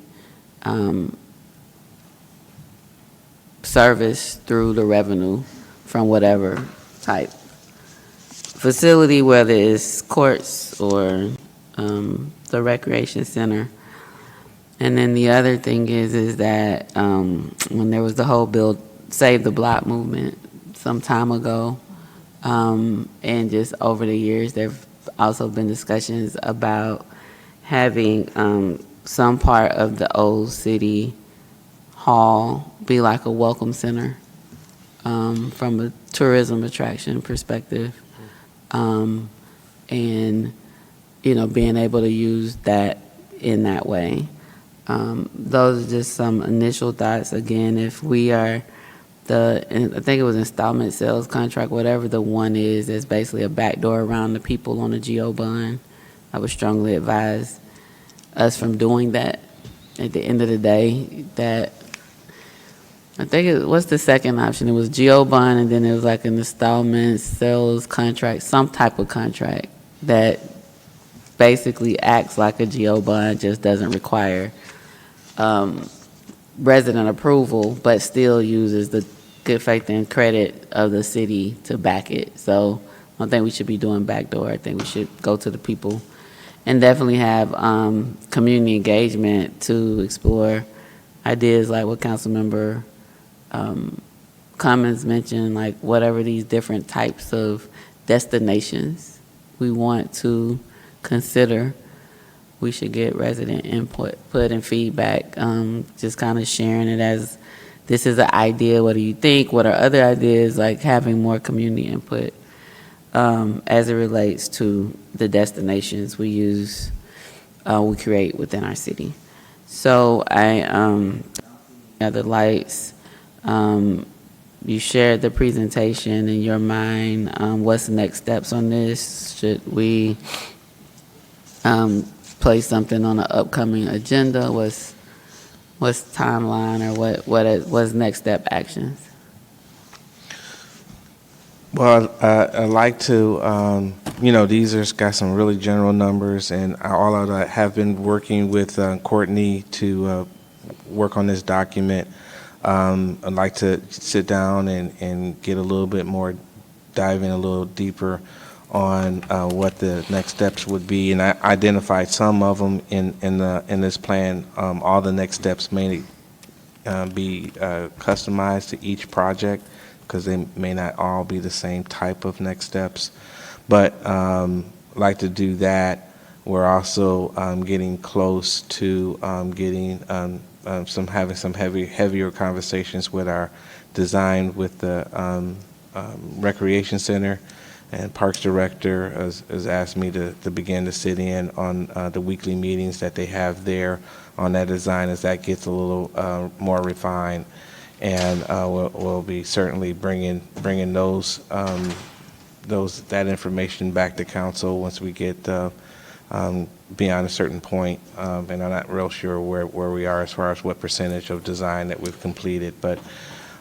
serviced through the revenue from whatever type facility, whether it's courts or the recreation center. And then the other thing is that when there was the whole Build Save the Block movement some time ago, and just over the years, there have also been discussions about having some part of the old city hall be like a welcome center from a tourism attraction perspective. And, being able to use that in that way. Those are just some initial thoughts. Again, if we are and I think it was installment sales contract, whatever the one is, it's basically a backdoor around the people on the GO bond. I would strongly advise us from doing that. At the end of the day, that I think what's the second option? It was GO bond, and then it was like an installment sales contract, some type of contract that basically acts like a GO bond, just doesn't require resident approval, but still uses the good faith and credit of the city to back it. So I don't think we should be doing backdoor. I think we should go to the people and definitely have community engagement to explore ideas like what Councilmember Cummins mentioned, like whatever these different types of destinations we want to consider. We should get resident input and feedback, just kind of sharing it as this is an idea, what do you think? What are other ideas? Like having more community input as it relates to the destinations we create within our city. So other lights, you shared the presentation in your mind. What's the next steps on this? Should we place something on the upcoming agenda? What's timeline, or what's next step actions? Well, I'd like to, these are got some really general numbers, and all of that have been working with Courtney to work on this document. I'd like to sit down and get a little bit more, dive in a little deeper on what the next steps would be, and I identified some of them in this plan. All the next steps may be customized to each project because they may not all be the same type of next steps. But like to do that. We're also getting close to getting having some heavier conversations with our design with the recreation center, and Parks Director has asked me to begin to sit in on the weekly meetings that they have there on that design as that gets a little more refined. And we'll be certainly bringing those that information back to council once we get beyond a certain point. And I'm not real sure where we are as far as what percentage of design that we've completed. But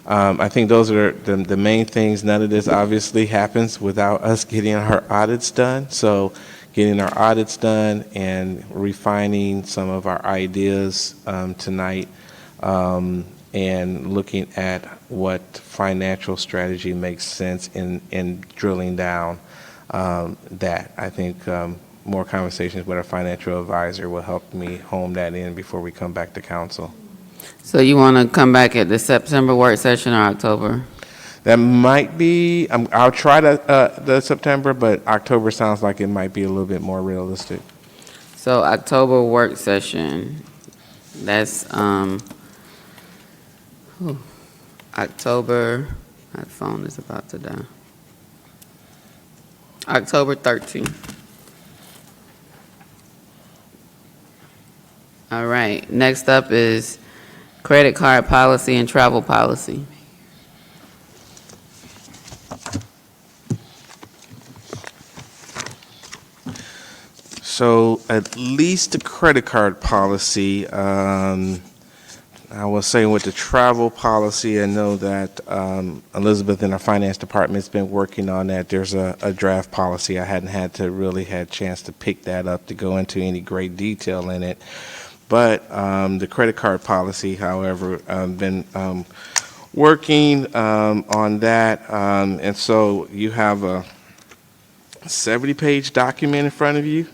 I think those are the main things. None of this obviously happens without us getting our audits done. So getting our audits done and refining some of our ideas tonight, and looking at what financial strategy makes sense in drilling down that. I think more conversations with our financial advisor will help me home that in before we come back to council. So you want to come back at the September work session or October? That might be, I'll try the September, but October sounds like it might be a little bit more realistic. So October work session, that's October, my phone is about to die. October 13th. All right, next up is credit card policy and travel policy. So at least the credit card policy, I will say with the travel policy, I know that Elizabeth in our finance department has been working on that. There's a draft policy. I hadn't had a chance to pick that up to go into any great detail in it. But the credit card policy, however, I've been working on that. And so you have a 70-page document in front of you.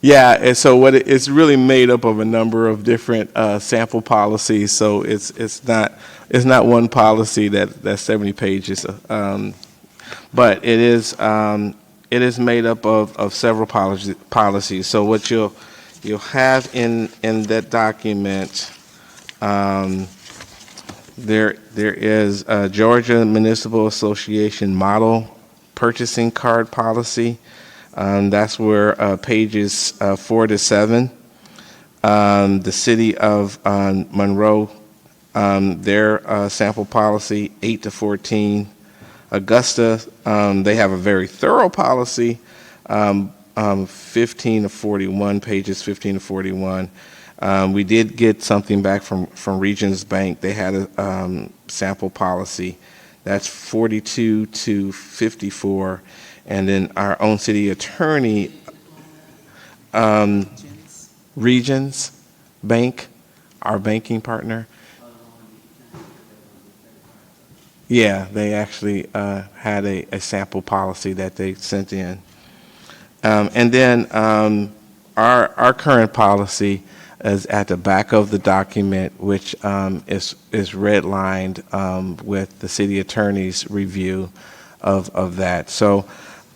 Yeah, and so it's really made up of a number of different sample policies. So it's not one policy that's 70 pages, but it is made up of several policies. So what you'll have in that document, there is a Georgia Municipal Association model purchasing card policy. That's where pages 4 to 7. The city of Monroe, their sample policy 8 to 14. Augusta, they have a very thorough policy, 15 to 41, pages 15 to 41. We did get something back from Regions Bank. They had a sample policy. That's 42 to 54. And then our own city attorney, Regions Bank, our banking partner. Yeah, they actually had a sample policy that they sent in. And then our current policy is at the back of the document, which is redlined with the city attorney's review of that. So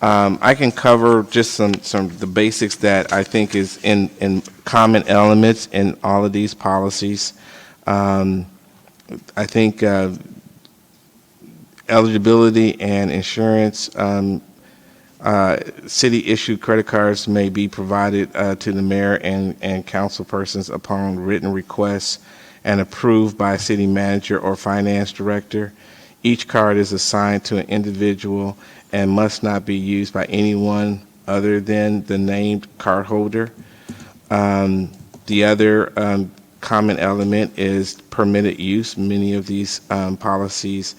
I can cover just some of the basics that I think is in common elements in all of these policies. I think eligibility and insurance, city-issued credit cards may be provided to the mayor and council persons upon written requests and approved by a city manager or finance director. Each card is assigned to an individual and must not be used by anyone other than the named cardholder. The other common element is permitted use. Many of these policies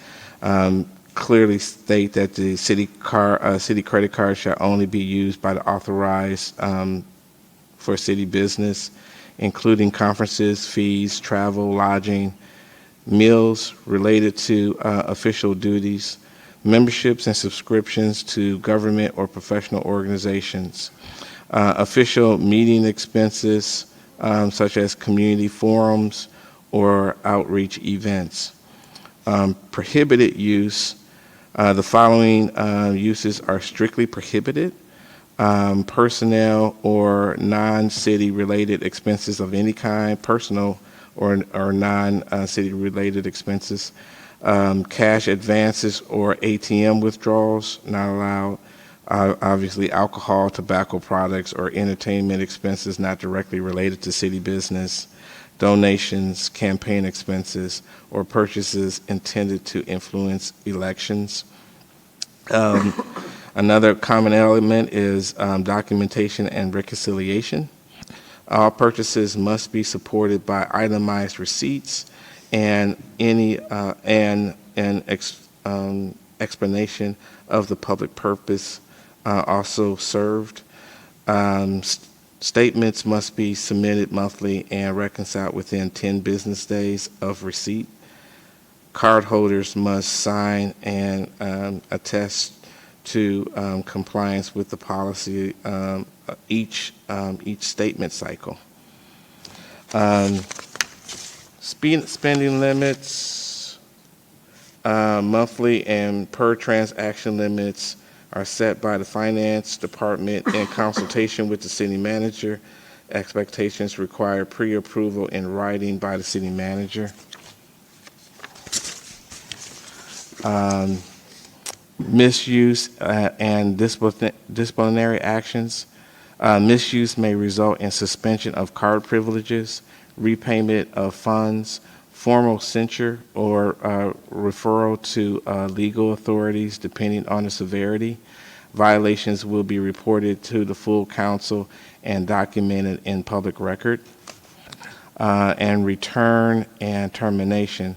clearly state that the city credit card shall only be used by the authorized for city business, including conferences, fees, travel, lodging, meals related to official duties, memberships and subscriptions to government or professional organizations, official meeting expenses such as community forums or outreach events. Prohibited use, the following uses are strictly prohibited. Personnel or non-city related expenses of any kind, personal or non-city related expenses. Cash advances or ATM withdrawals, not allowed. Obviously, alcohol, tobacco products, or entertainment expenses not directly related to city business. Donations, campaign expenses, or purchases intended to influence elections. Another common element is documentation and reconciliation. All purchases must be supported by itemized receipts and explanation of the public purpose also served. Statements must be submitted monthly and reconciled within 10 business days of receipt. Cardholders must sign and attest to compliance with the policy each statement cycle. Spending limits, monthly and per transaction limits are set by the finance department in consultation with the city manager. Expectations require pre-approval in writing by the city manager. Misuse and disciplinary actions. Misuse may result in suspension of card privileges, repayment of funds, formal censure, or referral to legal authorities depending on the severity. Violations will be reported to the full council and documented in public record. And return and termination.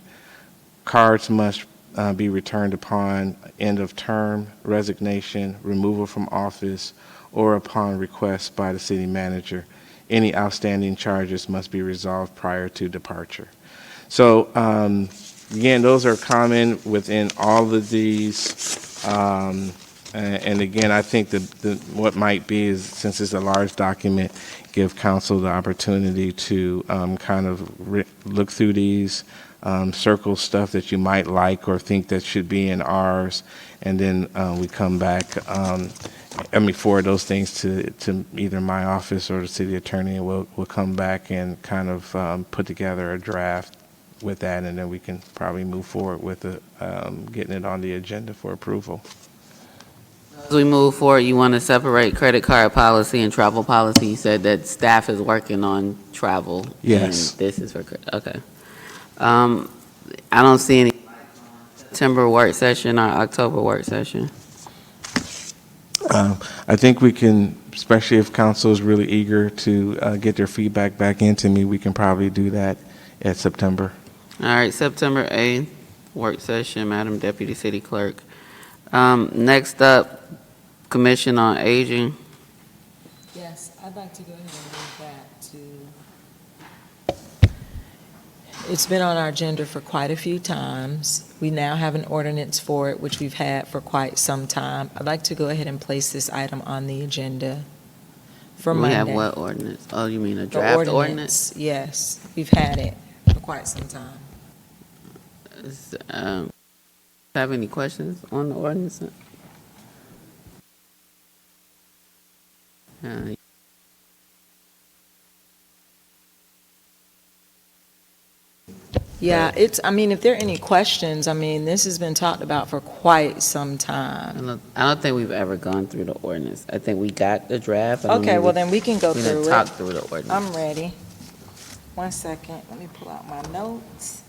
Cards must be returned upon end of term, resignation, removal from office, or upon request by the city manager. Any outstanding charges must be resolved prior to departure. So again, those are common within all of these. And again, I think what might be is, since it's a large document, give council the opportunity to kind of look through these, circle stuff that you might like or think that should be in ours, and then we come back, forward those things to either my office or the city attorney, and we'll come back and kind of put together a draft with that, and then we can probably move forward with getting it on the agenda for approval. As we move forward, you want to separate credit card policy and travel policy? You said that staff is working on travel. Yes. And this is for, okay. I don't see any September work session or October work session. I think we can, especially if council is really eager to get their feedback back into me, we can probably do that at September. All right, September 8th, work session, Madam Deputy City Clerk. Next up, Commission on Aging. Yes, I'd like to go ahead and move that to, it's been on our agenda for quite a few times. We now have an ordinance for it, which we've had for quite some time. I'd like to go ahead and place this item on the agenda for Monday. We have what ordinance? Oh, you mean a The draft ordinance? Yes, we've had it for quite some time. Have any questions on the ordinance? Yeah, if there are any questions, this has been talked about for quite some time. I don't think we've ever gone through the ordinance. I think we got the draft. Okay, well then we can go through it. Talk through the ordinance. I'm ready. 1 second, let me pull out my notes.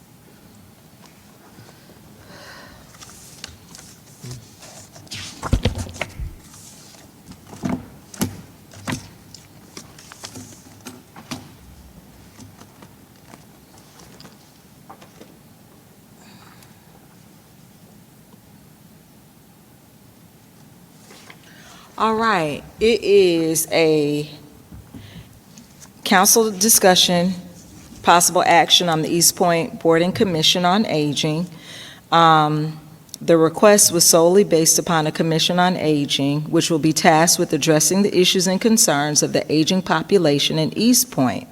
All right, it is a council discussion, possible action on the East Point Board and Commission on Aging. The request was solely based upon a Commission on Aging, which will be tasked with addressing the issues and concerns of the aging population in East Point.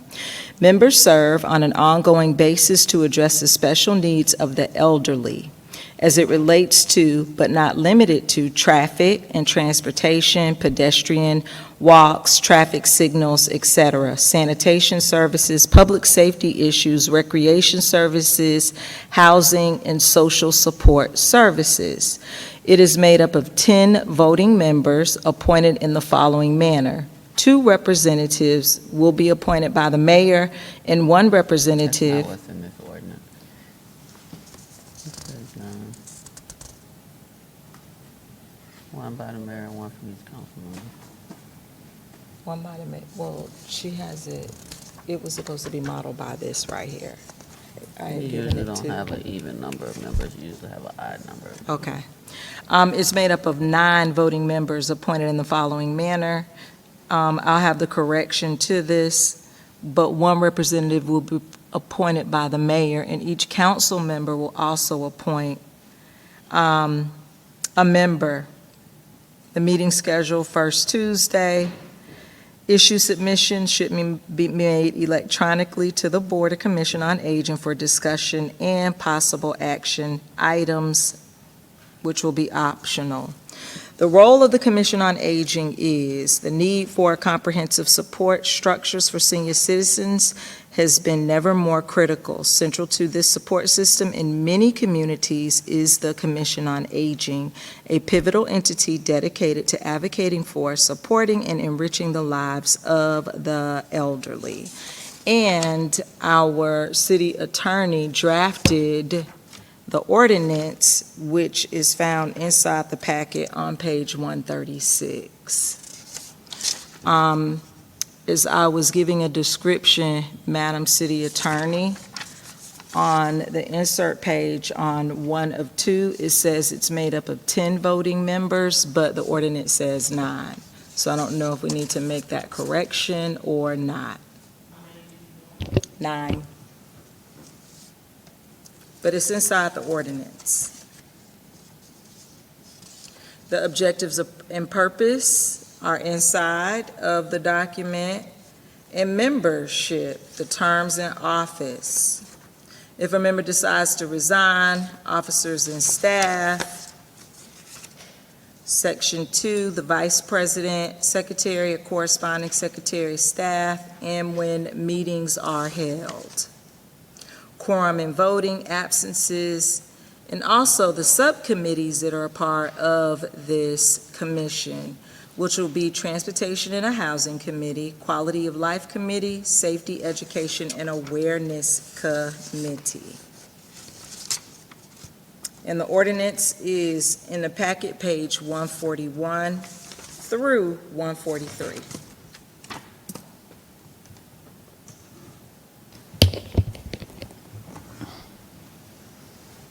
Members serve on an ongoing basis to address the special needs of the elderly as it relates to, but not limited to, traffic and transportation, pedestrian walks, traffic signals, etc., sanitation services, public safety issues, recreation services, housing, and social support services. It is made up of 10 voting members appointed in the following manner. 2 representatives will be appointed by the mayor, and 1 representative. That's not what's in this ordinance. It says, one by the mayor and 1 from each council member. One by the mayor, well, she has it was supposed to be modeled by this right here. I had You given usually it don't to- have an even number of members, you usually have an odd number. Okay. It's made up of 9 voting members appointed in the following manner. I'll have the correction to this, but 1 representative will be appointed by the mayor, and each council member will also appoint a member. The meeting schedule first Tuesday. Issue submission should be made electronically to the Board of Commission on Aging for discussion and possible action items, which will be optional. The role of the Commission on Aging is the need for comprehensive support structures for senior citizens has been never more critical. Central to this support system in many communities is the Commission on Aging, a pivotal entity dedicated to advocating for, supporting, and enriching the lives of the elderly. And our city attorney drafted the ordinance, which is found inside the packet on page 136. As I was giving a description, Madam City Attorney, on the insert page on 1 of 2, it says it's made up of 10 voting members, but the ordinance says 9. So I don't know if we need to make that correction or not. 9. But it's inside the ordinance. The objectives and purpose are inside of the document, and membership, the terms in office. If a member decides to resign, officers and staff. Section 2, the vice president, secretary, or corresponding secretary, staff, and when meetings are held. Quorum and voting, absences, and also the subcommittees that are a part of this commission, which will be Transportation and a Housing Committee, Quality of Life Committee, Safety, Education, and Awareness Committee. And the ordinance is in the packet, page 141 through 143.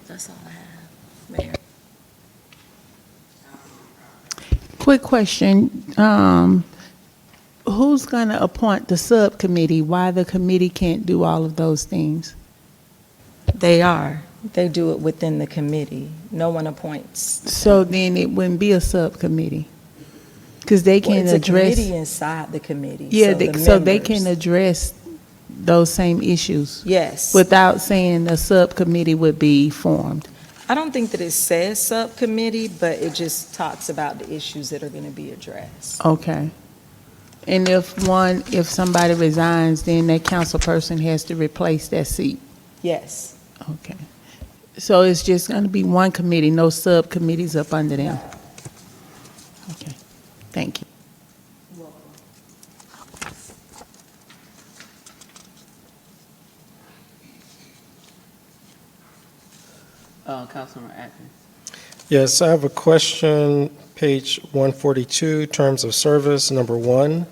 That's all I have, Mayor. Quick question, who's going to appoint the subcommittee? Why the committee can't do all of those things? They do it within the committee. No one appoints. So then it wouldn't be a subcommittee? Because they Well, can it's a address. committee inside the committee. Yeah, the so they members- can address those same issues Yes. without saying a subcommittee would be formed. I don't think that it says subcommittee, but it just talks about the issues that are going to be addressed. Okay. And if somebody resigns, then that council person has to replace that seat? Yes. Okay. So it's just going to be one committee, no subcommittees up under them? Okay, thank you. Councilmember Atkins. Yes, I have a question, page 142, terms of service, number 1.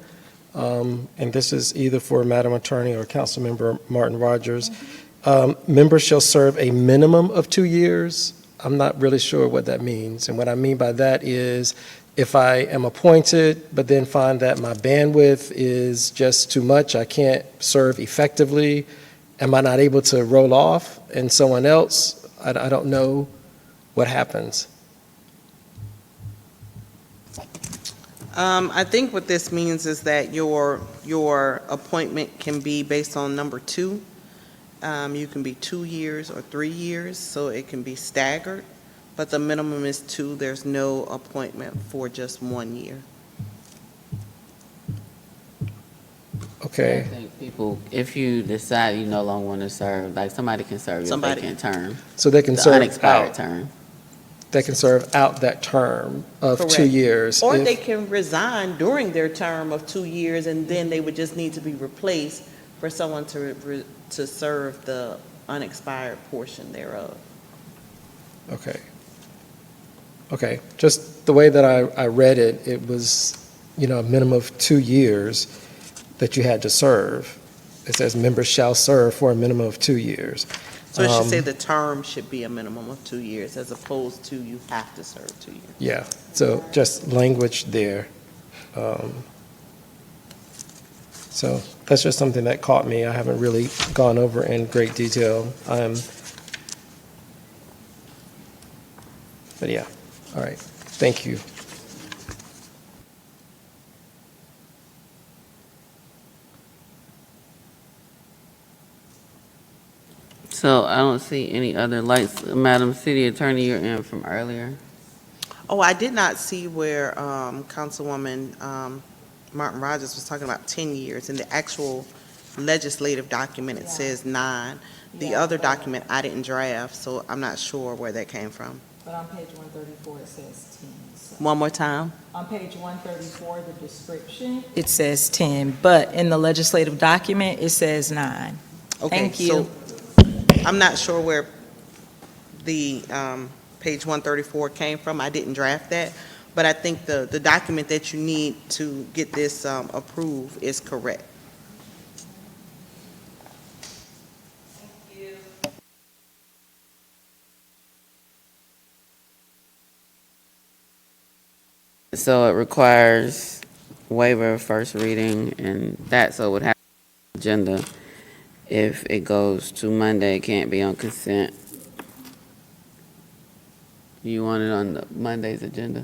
And this is either for Madam Attorney or Councilmember Martin Rogers. Members shall serve a minimum of 2 years. I'm not really sure what that means. And what I mean by that is if I am appointed, but then find that my bandwidth is just too much, I can't serve effectively, am I not able to roll off and someone else? I don't know what happens. I think what this means is that your appointment can be based on number 2. You can be 2 years or 3 years, so it can be staggered, but the minimum is 2. There's no appointment for just 1 year. Okay. I think people, if you decide you no longer want to serve, like somebody can serve your Somebody. vacant term. So they can The serve unexpired out. term. They can serve out that term of 2 Correct. years. Or if- they can resign during their term of 2 years, and then they would just need to be replaced for someone to serve the unexpired portion thereof. Okay. Okay, just the way that I read it, it was, a minimum of 2 years that you had to serve. It says members shall serve for a minimum of 2 years. So it should say the term should be a minimum of 2 years, as opposed to you have to serve 2 years. Yeah, so just language there. So that's just something that caught me. I haven't really gone over in great detail. But yeah, all right, thank you. So I don't see any other lights. Madam City Attorney, you're in from earlier. Oh, I did not see where Councilwoman Martin Rogers was talking about 10 years. In the actual legislative document, it says 9. The other document I didn't draft, so I'm not sure where that came from. But on page 134, it says 10. So. One more time. On page 134, the description. It says 10, but in the legislative document, it says 9. Okay, Thank you. so I'm not sure where the page 134 came from. I didn't draft that, but I think the document that you need to get this approved is correct. So it requires waiver of first reading and that, so it would have agenda. If it goes to Monday, it can't be on consent. You want it on the Monday's agenda?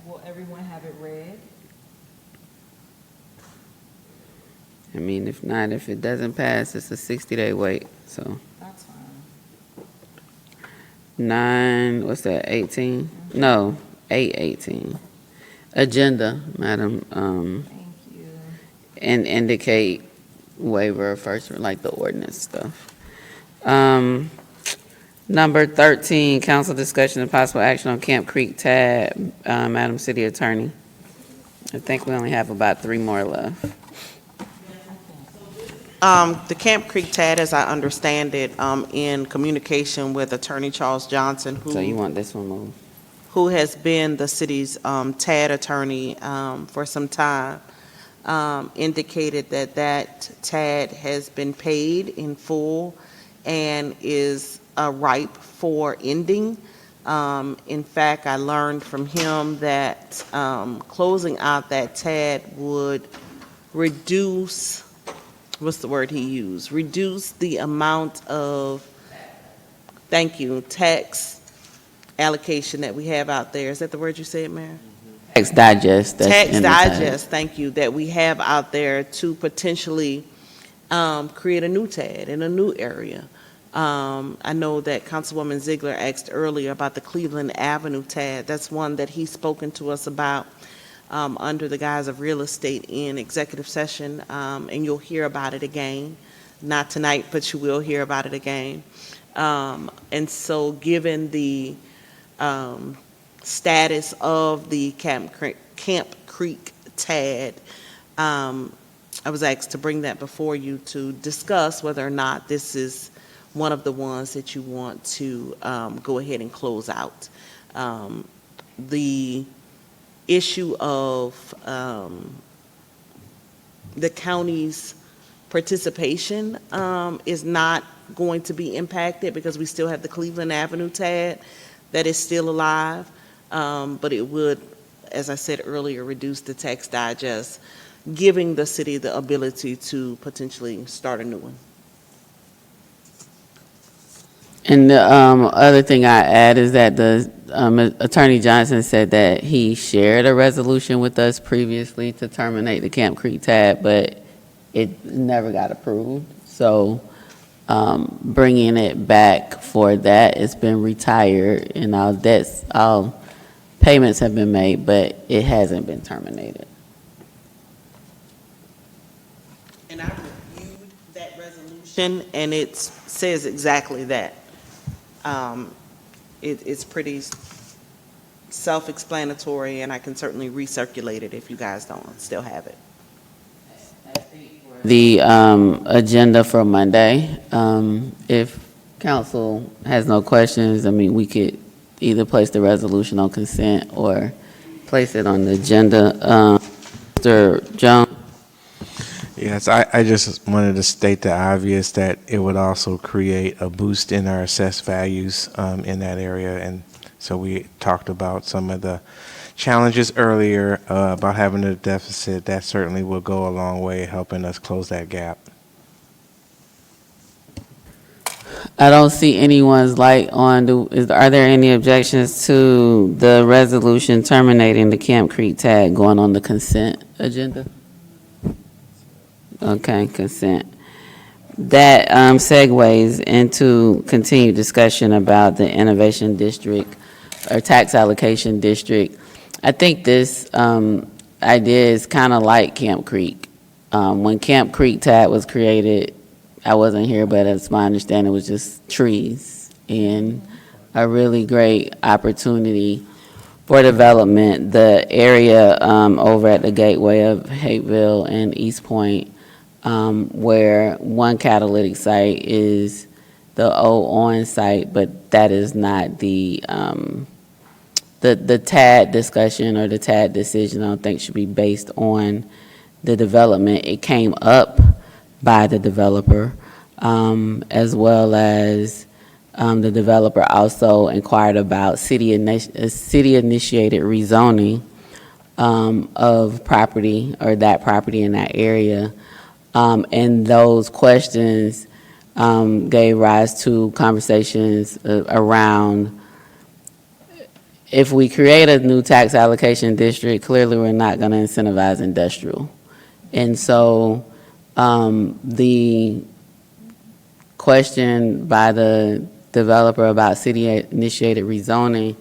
Will everyone have it read? I mean, if not, if it doesn't pass, it's a 60-day wait, so. That's fine. 9, what's that, 18? No, 8:18. Agenda, madam, Thank you. and indicate waiver of first, like the ordinance stuff. Number 13, council discussion and possible action on Camp Creek TAD, Madam City Attorney. I think we only have about 3 more left. The Camp Creek TAD, as I understand it, in communication with Attorney Charles Johnson, So you want this one moved? who has been the city's TAD attorney for some time, indicated that TAD has been paid in full and is ripe for ending. In fact, I learned from him that closing out that TAD would reduce, what's the word he used? Reduce the amount of, thank you, tax allocation that we have out there. Is that the word you said, Mayor? Tax digest. that's Tax in the TAD. digest, thank you, that we have out there to potentially create a new TAD in a new area. I know that Councilwoman Ziegler asked earlier about the Cleveland Avenue TAD. That's one that he's spoken to us about under the guise of real estate in executive session, and you'll hear about it again. Not tonight, but you will hear about it again. And so given the status of the Camp Creek TAD, I was asked to bring that before you to discuss whether or not this is one of the ones that you want to go ahead and close out. The issue of the county's participation is not going to be impacted because we still have the Cleveland Avenue TAD that is still alive, but it would, as I said earlier, reduce the tax digest, giving the city the ability to potentially start a new one. And the other thing I add is that the Attorney Johnson said that he shared a resolution with us previously to terminate the Camp Creek TAD, but it never got approved. So bringing it back for that, it's been retired, and all debts, all payments have been made, but it hasn't been terminated. And I reviewed that resolution, and it says exactly that. It's pretty self-explanatory, and I can certainly recirculate it if you guys don't still have it. The agenda for Monday, if council has no questions, I mean, we could either place the resolution on consent or place it on the agenda. Mr. Jones? Yes, I just wanted to state the obvious, that it would also create a boost in our assessed values in that area. And so we talked about some of the challenges earlier about having a deficit. That certainly will go a long way helping us close that gap. I don't see anyone's light on. Are there any objections to the resolution terminating the Camp Creek TAD going on the consent agenda? Okay, consent. That segues into continued discussion about the innovation district or tax allocation district. I think this idea is kind of like Camp Creek. When Camp Creek TAD was created, I wasn't here, but it's my understanding it was just trees and a really great opportunity for development. The area over at the gateway of Hapeville and East Point, where one catalytic site is the old Owen site, but that is not the TAD discussion or the TAD decision. I don't think should be based on the development. It came up by the developer, as well as the developer also inquired about city-initiated rezoning of property or that property in that area. And those questions gave rise to conversations around, if we create a new tax allocation district, clearly we're not going to incentivize industrial. And so the question by the developer about city-initiated rezoning,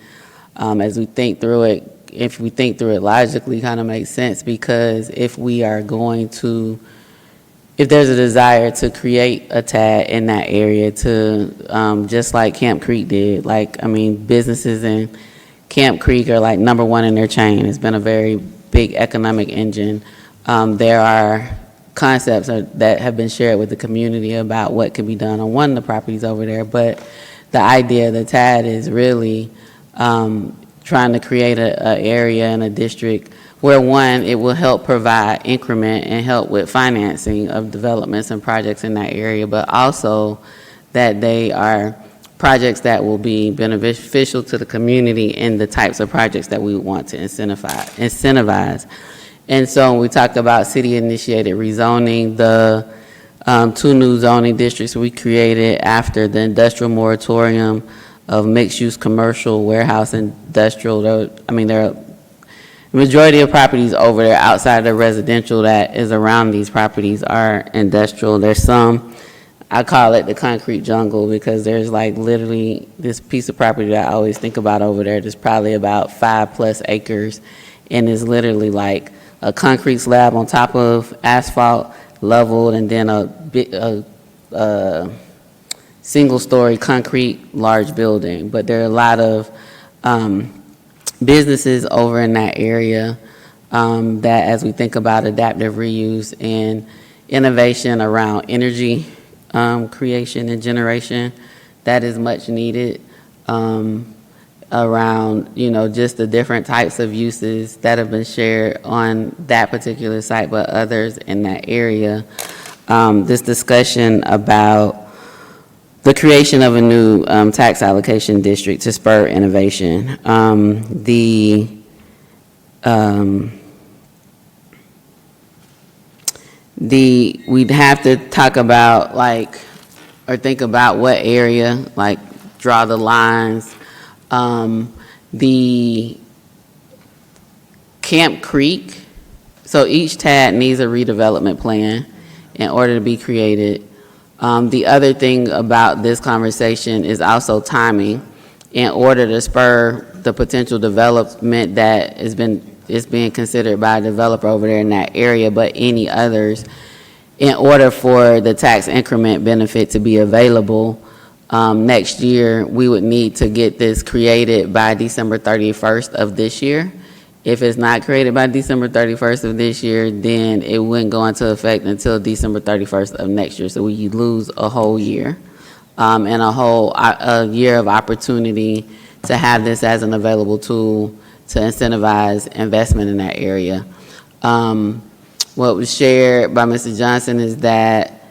as we think through it, if we think through it logically, kind of makes sense, because if we are going to, if there's a desire to create a TAD in that area to, just like Camp Creek did, like, I mean, businesses in Camp Creek are like #1 in their chain. It's been a very big economic engine. There are concepts that have been shared with the community about what can be done on one of the properties over there, but the idea of the TAD is really trying to create a area and a district where, one, it will help provide increment and help with financing of developments and projects in that area, but also that they are projects that will be beneficial to the community and the types of projects that we want to incentivize. And so when we talked about city-initiated rezoning, the 2 new zoning districts we created after the industrial moratorium of mixed-use commercial, warehouse, industrial, there are the majority of properties over there outside the residential that is around these properties are industrial. There's some, I call it the concrete jungle, because there's like literally this piece of property that I always think about over there. There's probably about 5+ acres, and it's literally like a concrete slab on top of asphalt, leveled, and then a single-story concrete large building. But there are a lot of businesses over in that area that, as we think about adaptive reuse and innovation around energy creation and generation, that is much needed around, just the different types of uses that have been shared on that particular site, but others in that area. This discussion about the creation of a new tax allocation district to spur innovation. We'd have to talk about or think about what area, draw the lines, The Camp Creek, so each TAD needs a redevelopment plan in order to be created. The other thing about this conversation is also timing. In order to spur the potential development that is being considered by a developer over there in that area, but any others, in order for the tax increment benefit to be available next year, we would need to get this created by December 31st of this year. If it's not created by December 31st of this year, then it wouldn't go into effect until December 31st of next year. So we lose a whole year and a year of opportunity to have this as an available tool to incentivize investment in that area. What was shared by Mr. Johnson is that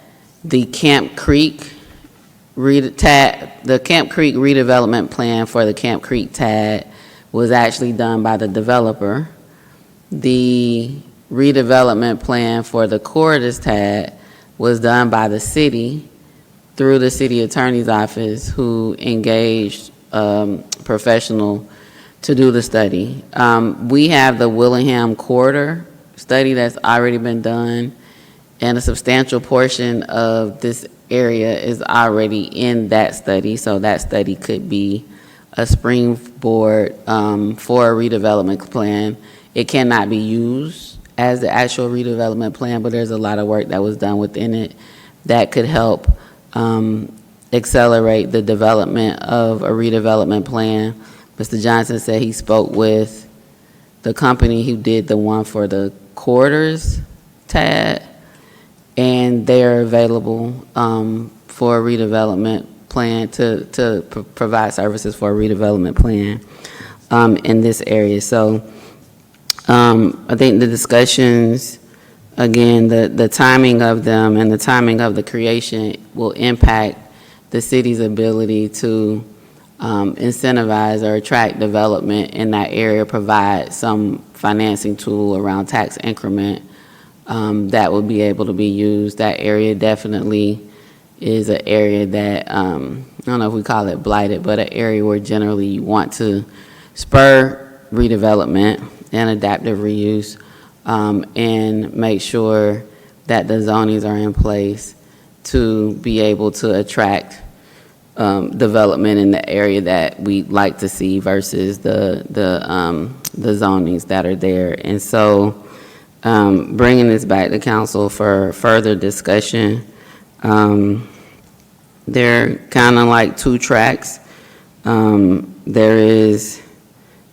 the Camp Creek redevelopment plan for the Camp Creek TAD was actually done by the developer. The redevelopment plan for the Corridors TAD was done by the city through the city attorney's office, who engaged professional to do the study. We have the Willingham Corridor study that's already been done, and a substantial portion of this area is already in that study, so that study could be a springboard for a redevelopment plan. It cannot be used as the actual redevelopment plan, but there's a lot of work that was done within it that could help accelerate the development of a redevelopment plan. Mr. Johnson said he spoke with the company who did the one for the Corridors TAD, and they're available for a redevelopment plan to provide services for a redevelopment plan in this area. So I think the discussions, again, the timing of them and the timing of the creation will impact the city's ability to incentivize or attract development in that area, provide some financing tool around tax increment that will be able to be used. That area definitely is an area that, I don't know if we call it blighted, but an area where generally you want to spur redevelopment and adaptive reuse, and make sure that the zonings are in place to be able to attract development in the area that we like to see versus the zonings that are there. And so bringing this back to council for further discussion, they're kind of like two tracks. There is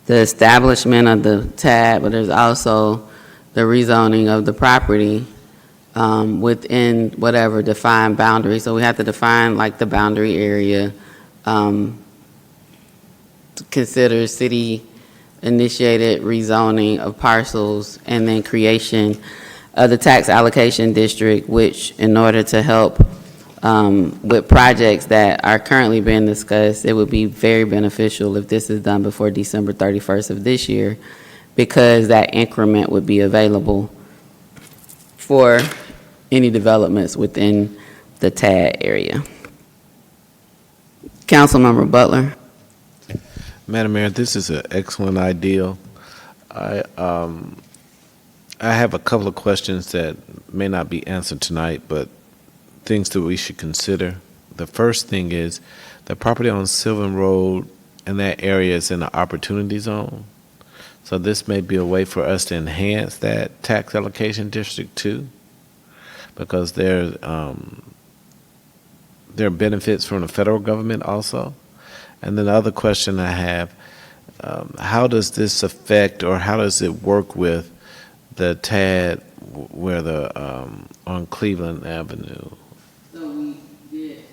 the establishment of the TAD, but there's also the rezoning of the property within whatever defined boundary. So we have to define like the boundary area, to consider city-initiated rezoning of parcels, and then creation of the tax allocation district, which in order to help with projects that are currently being discussed, it would be very beneficial if this is done before December 31st of this year, because that increment would be available for any developments within the TAD area. Councilmember Butler. Madam Mayor, this is an excellent idea. I have a couple of questions that may not be answered tonight, but things that we should consider. The first thing is the property on Sylvan Road and that area is in the opportunity zone. So this may be a way for us to enhance that tax allocation district too, because there are benefits from the federal government also. And then the other question I have, how does this affect, or how does it work with the TAD where on Cleveland Avenue?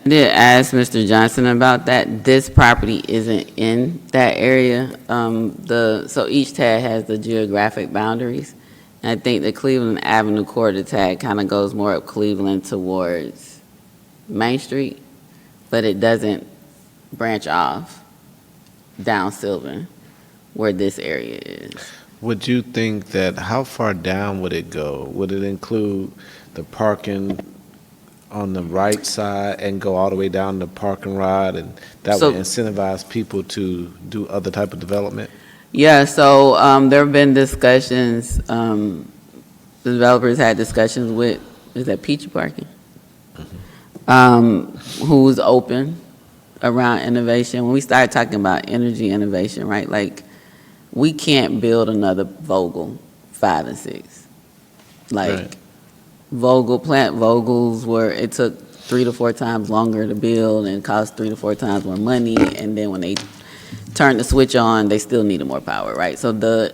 I did ask Mr. Johnson about that. This property isn't in that area. So each TAD has the geographic boundaries. And I think the Cleveland Avenue Corridor TAD kind of goes more up Cleveland towards Main Street, but it doesn't branch off down Sylvan where this area is. Would you think that, how far down would it go? Would it include the parking on the right side and go all the way down the parking lot, and that So- would incentivize people to do other type of development? Yeah, so there have been discussions, the developers had discussions with, is that Peachy Parking? Who's open around innovation. When we started talking about energy innovation, right, like, we can't build another Vogel 5 and 6. Like, Right. Plant Vogels were, it took 3 to 4 times longer to build and cost 3 to 4 times more money, and then when they turned the switch on, they still needed more power, right? So the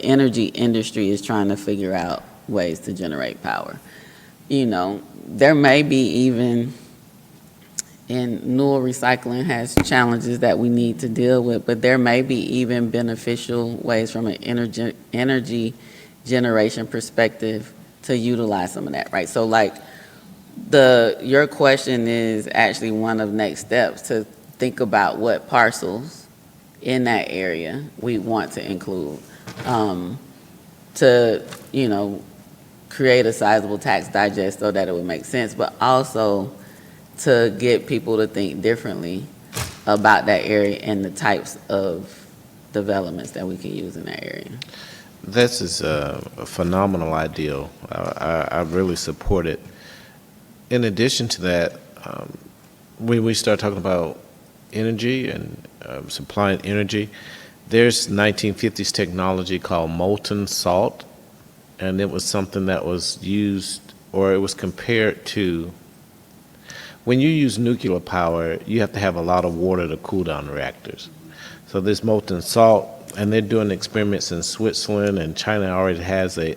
energy industry is trying to figure out ways to generate power. You know, there may be even, and Newell Recycling has challenges that we need to deal with, but there may be even beneficial ways from an energy generation perspective to utilize some of that, right? So like, your question is actually one of next steps to think about what parcels in that area we want to include, to, you know, create a sizable tax digest so that it would make sense, but also to get people to think differently about that area and the types of developments that we can use in that area. This is a phenomenal idea. I really support it. In addition to that, when we start talking about energy and supplying energy, there's 1950s technology called molten salt, and it was something that was used, or it was compared to, when you use nuclear power, you have to have a lot of water to cool down the reactors. So this molten salt, and they're doing experiments in Switzerland, and China already has a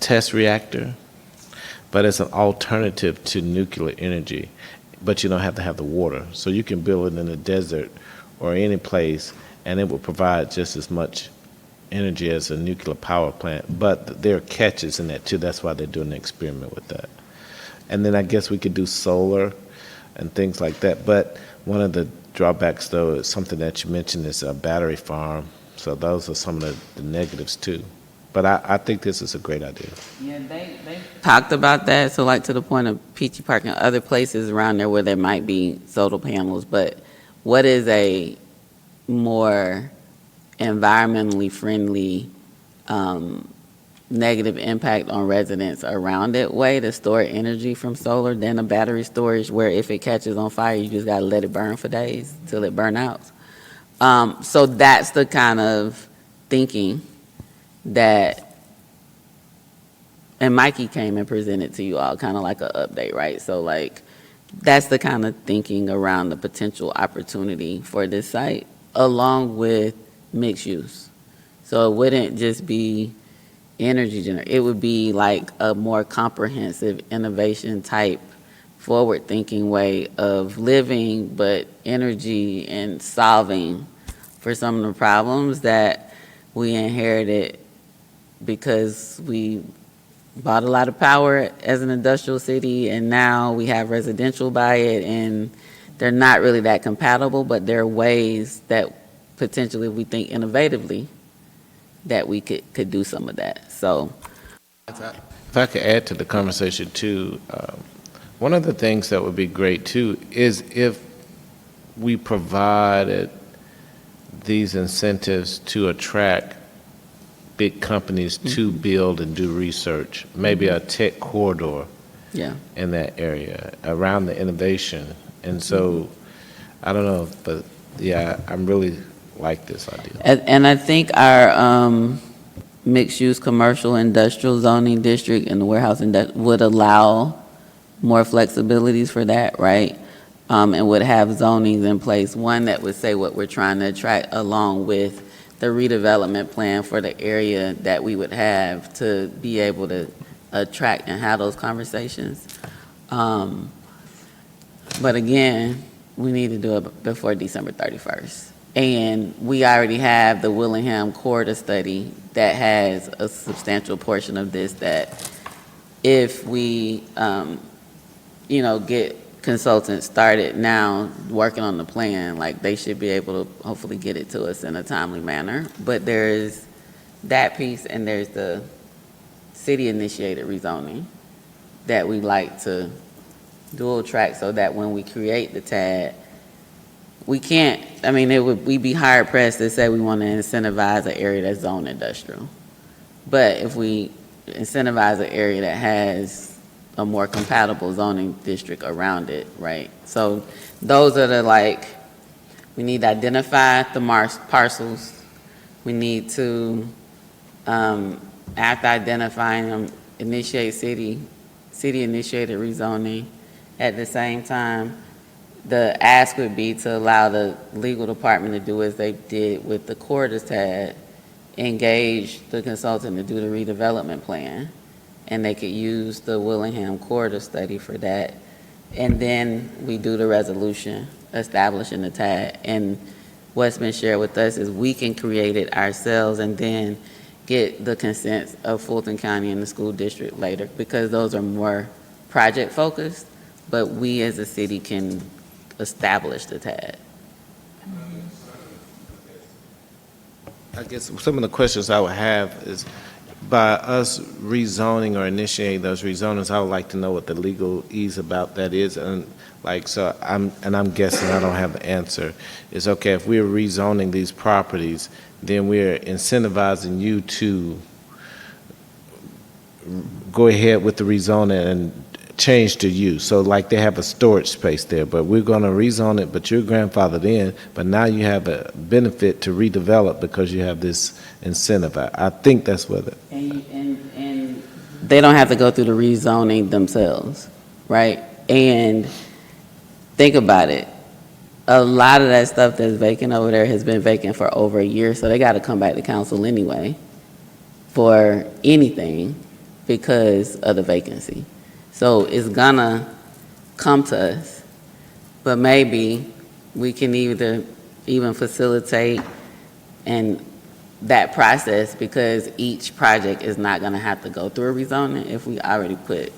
test reactor, but it's an alternative to nuclear energy, but you don't have to have the water. So you can build it in the desert or any place, and it will provide just as much energy as a nuclear power plant, but there are catches in that too. That's why they're doing an experiment with that. And then I guess we could do solar and things like that, but one of the drawbacks, though, is something that you mentioned, is a battery farm. So those are some of the negatives too. But I think this is a great idea. Yeah, they talked about that, so like to the point of Peachy Park and other places around there where there might be solar panels, but what is a more environmentally friendly, negative impact on residents around it way to store energy from solar than a battery storage where if it catches on fire, you just gotta let it burn for days till it burn out. So that's the kind of thinking that, and Mikey came and presented to you all kind of like an update, right? So like, that's the kind of thinking around the potential opportunity for this site, along with mixed use. So it wouldn't just be energy generation, it would be like a more comprehensive innovation type, forward-thinking way of living, but energy and solving for some of the problems that we inherited because we bought a lot of power as an industrial city, and now we have residential by it, and they're not really that compatible, but there are ways that potentially, if we think innovatively, that we could do some of that. So, If I could add to the conversation too, one of the things that would be great too is if we provided these incentives to attract big companies to build and do research, maybe a tech corridor yeah. in that area around the innovation. And so, I don't know, but yeah, I'm really like this idea. And I think our mixed-use commercial industrial zoning district and the warehouse would allow more flexibilities for that, right? And would have zonings in place, one that would say what we're trying to attract along with the redevelopment plan for the area that we would have to be able to attract and have those conversations. But again, we need to do it before December 31st. And we already have the Willingham Corridor study that has a substantial portion of this that if we, get consultants started now working on the plan, like they should be able to hopefully get it to us in a timely manner. But there's that piece and there's the city-initiated rezoning that we like to dual track so that when we create the TAD, we can't, I mean, we'd be hard pressed to say we want to incentivize an area that's zoned industrial. But if we incentivize an area that has a more compatible zoning district around it, right? So those are the, like, we need to identify the parcels. We need to, after identifying them, initiate city-initiated rezoning. At the same time, the ask would be to allow the legal department to do as they did with the corridors TAD, engage the consultant to do the redevelopment plan, and they could use the Willingham corridor study for that. And then we do the resolution establishing the TAD. And what's been shared with us is we can create it ourselves and then get the consents of Fulton County and the school district later, because those are more project focused, but we as a city can establish the TAD. I guess some of the questions I would have is, by us rezoning or initiating those rezonings, I would like to know what the legal ease about that is. And like, so I'm guessing, I don't have the answer. It's okay, if we're rezoning these properties, then we're incentivizing you to go ahead with the rezoning and change to use. So like they have a storage space there, but we're going to rezone it, but you're grandfathered in, but now you have a benefit to redevelop because you have this incentive. I think that's what it. And they don't have to go through the rezoning themselves, right? And think about it. A lot of that stuff that's vacant over there has been vacant for over a year, so they got to come back to council anyway for anything because of the vacancy. So it's gonna come to us, but maybe we can even facilitate and that process, because each project is not gonna have to go through a rezoning if we already put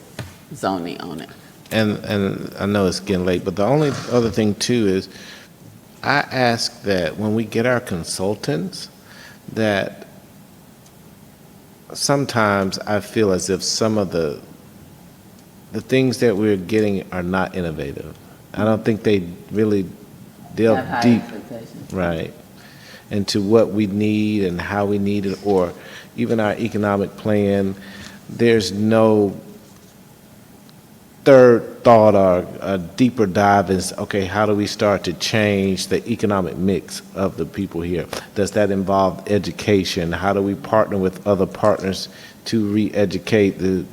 zoning on it. And I know it's getting late, but the only other thing too is, I ask that when we get our consultants, that sometimes I feel as if some of the things that we're getting are not innovative. I don't think they really delve deep, right, into what we need and how we need it, or even our economic plan. There's no third thought or a deeper dive is, okay, how do we start to change the economic mix of the people here? Does that involve education? How do we partner with other partners to re-educate the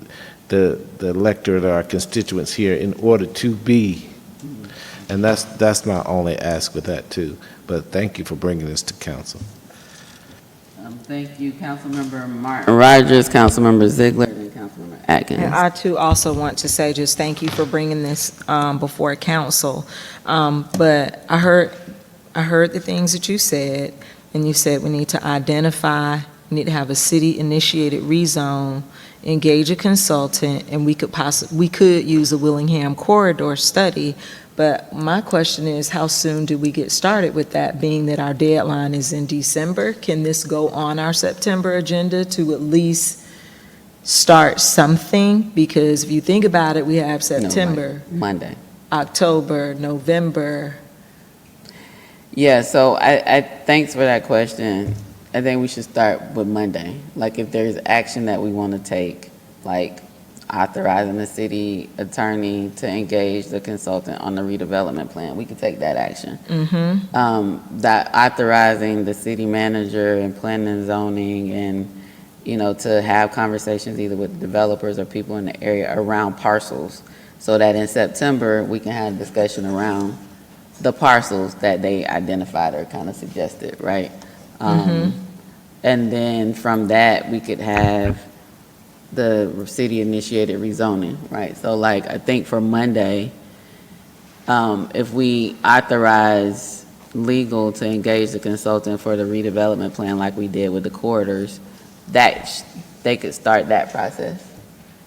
electorate or our constituents here in order to be? And that's my only ask with that too. But thank you for bringing this to council. Thank you, Councilmember Martin Rogers, Councilmember Ziegler, and Councilmember Atkins. And I too also want to say just thank you for bringing this before council. But I heard the things that you said, and you said we need to identify, we need to have a city-initiated rezone, engage a consultant, and we could use a Willingham corridor study. But my question is, how soon do we get started with that, being that our deadline is in December? Can this go on our September agenda to at least start something? Because if you think about it, we have September, Monday, October, November. Yeah, so I thanks for that question. I think we should start with Monday. Like, if there's action that we want to take, like authorizing the city attorney to engage the consultant on the redevelopment plan, we could take that action. That authorizing the city manager and planning and zoning, and to have conversations either with developers or people in the area around parcels, so that in September we can have a discussion around the parcels that they identified or kind of suggested, right? And then from that we could have the city-initiated rezoning, right? So, like, I think for Monday, if we authorize legal to engage the consultant for the redevelopment plan like we did with the corridors, that they could start that process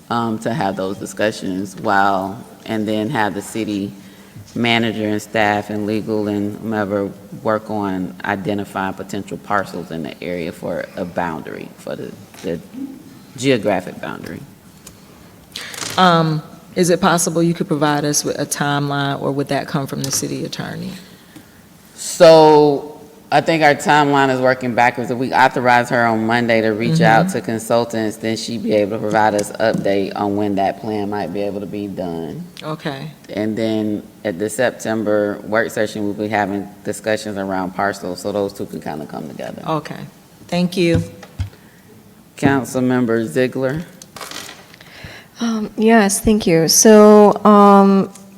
to have those discussions and then have the city manager and staff and legal and whomever work on identifying potential parcels in the area for a boundary, for the geographic boundary. Is it possible you could provide us with a timeline, or would that come from the city attorney? So I think our timeline is working backwards. If we authorize her on Monday to reach out to consultants, then she'd be able to provide us update on when that plan might be able to be done. Okay. And then at the September work session, we'll be having discussions around parcels, so those two can kind of come together. Okay. Thank you. Councilmember Ziegler. Yes, thank you. So,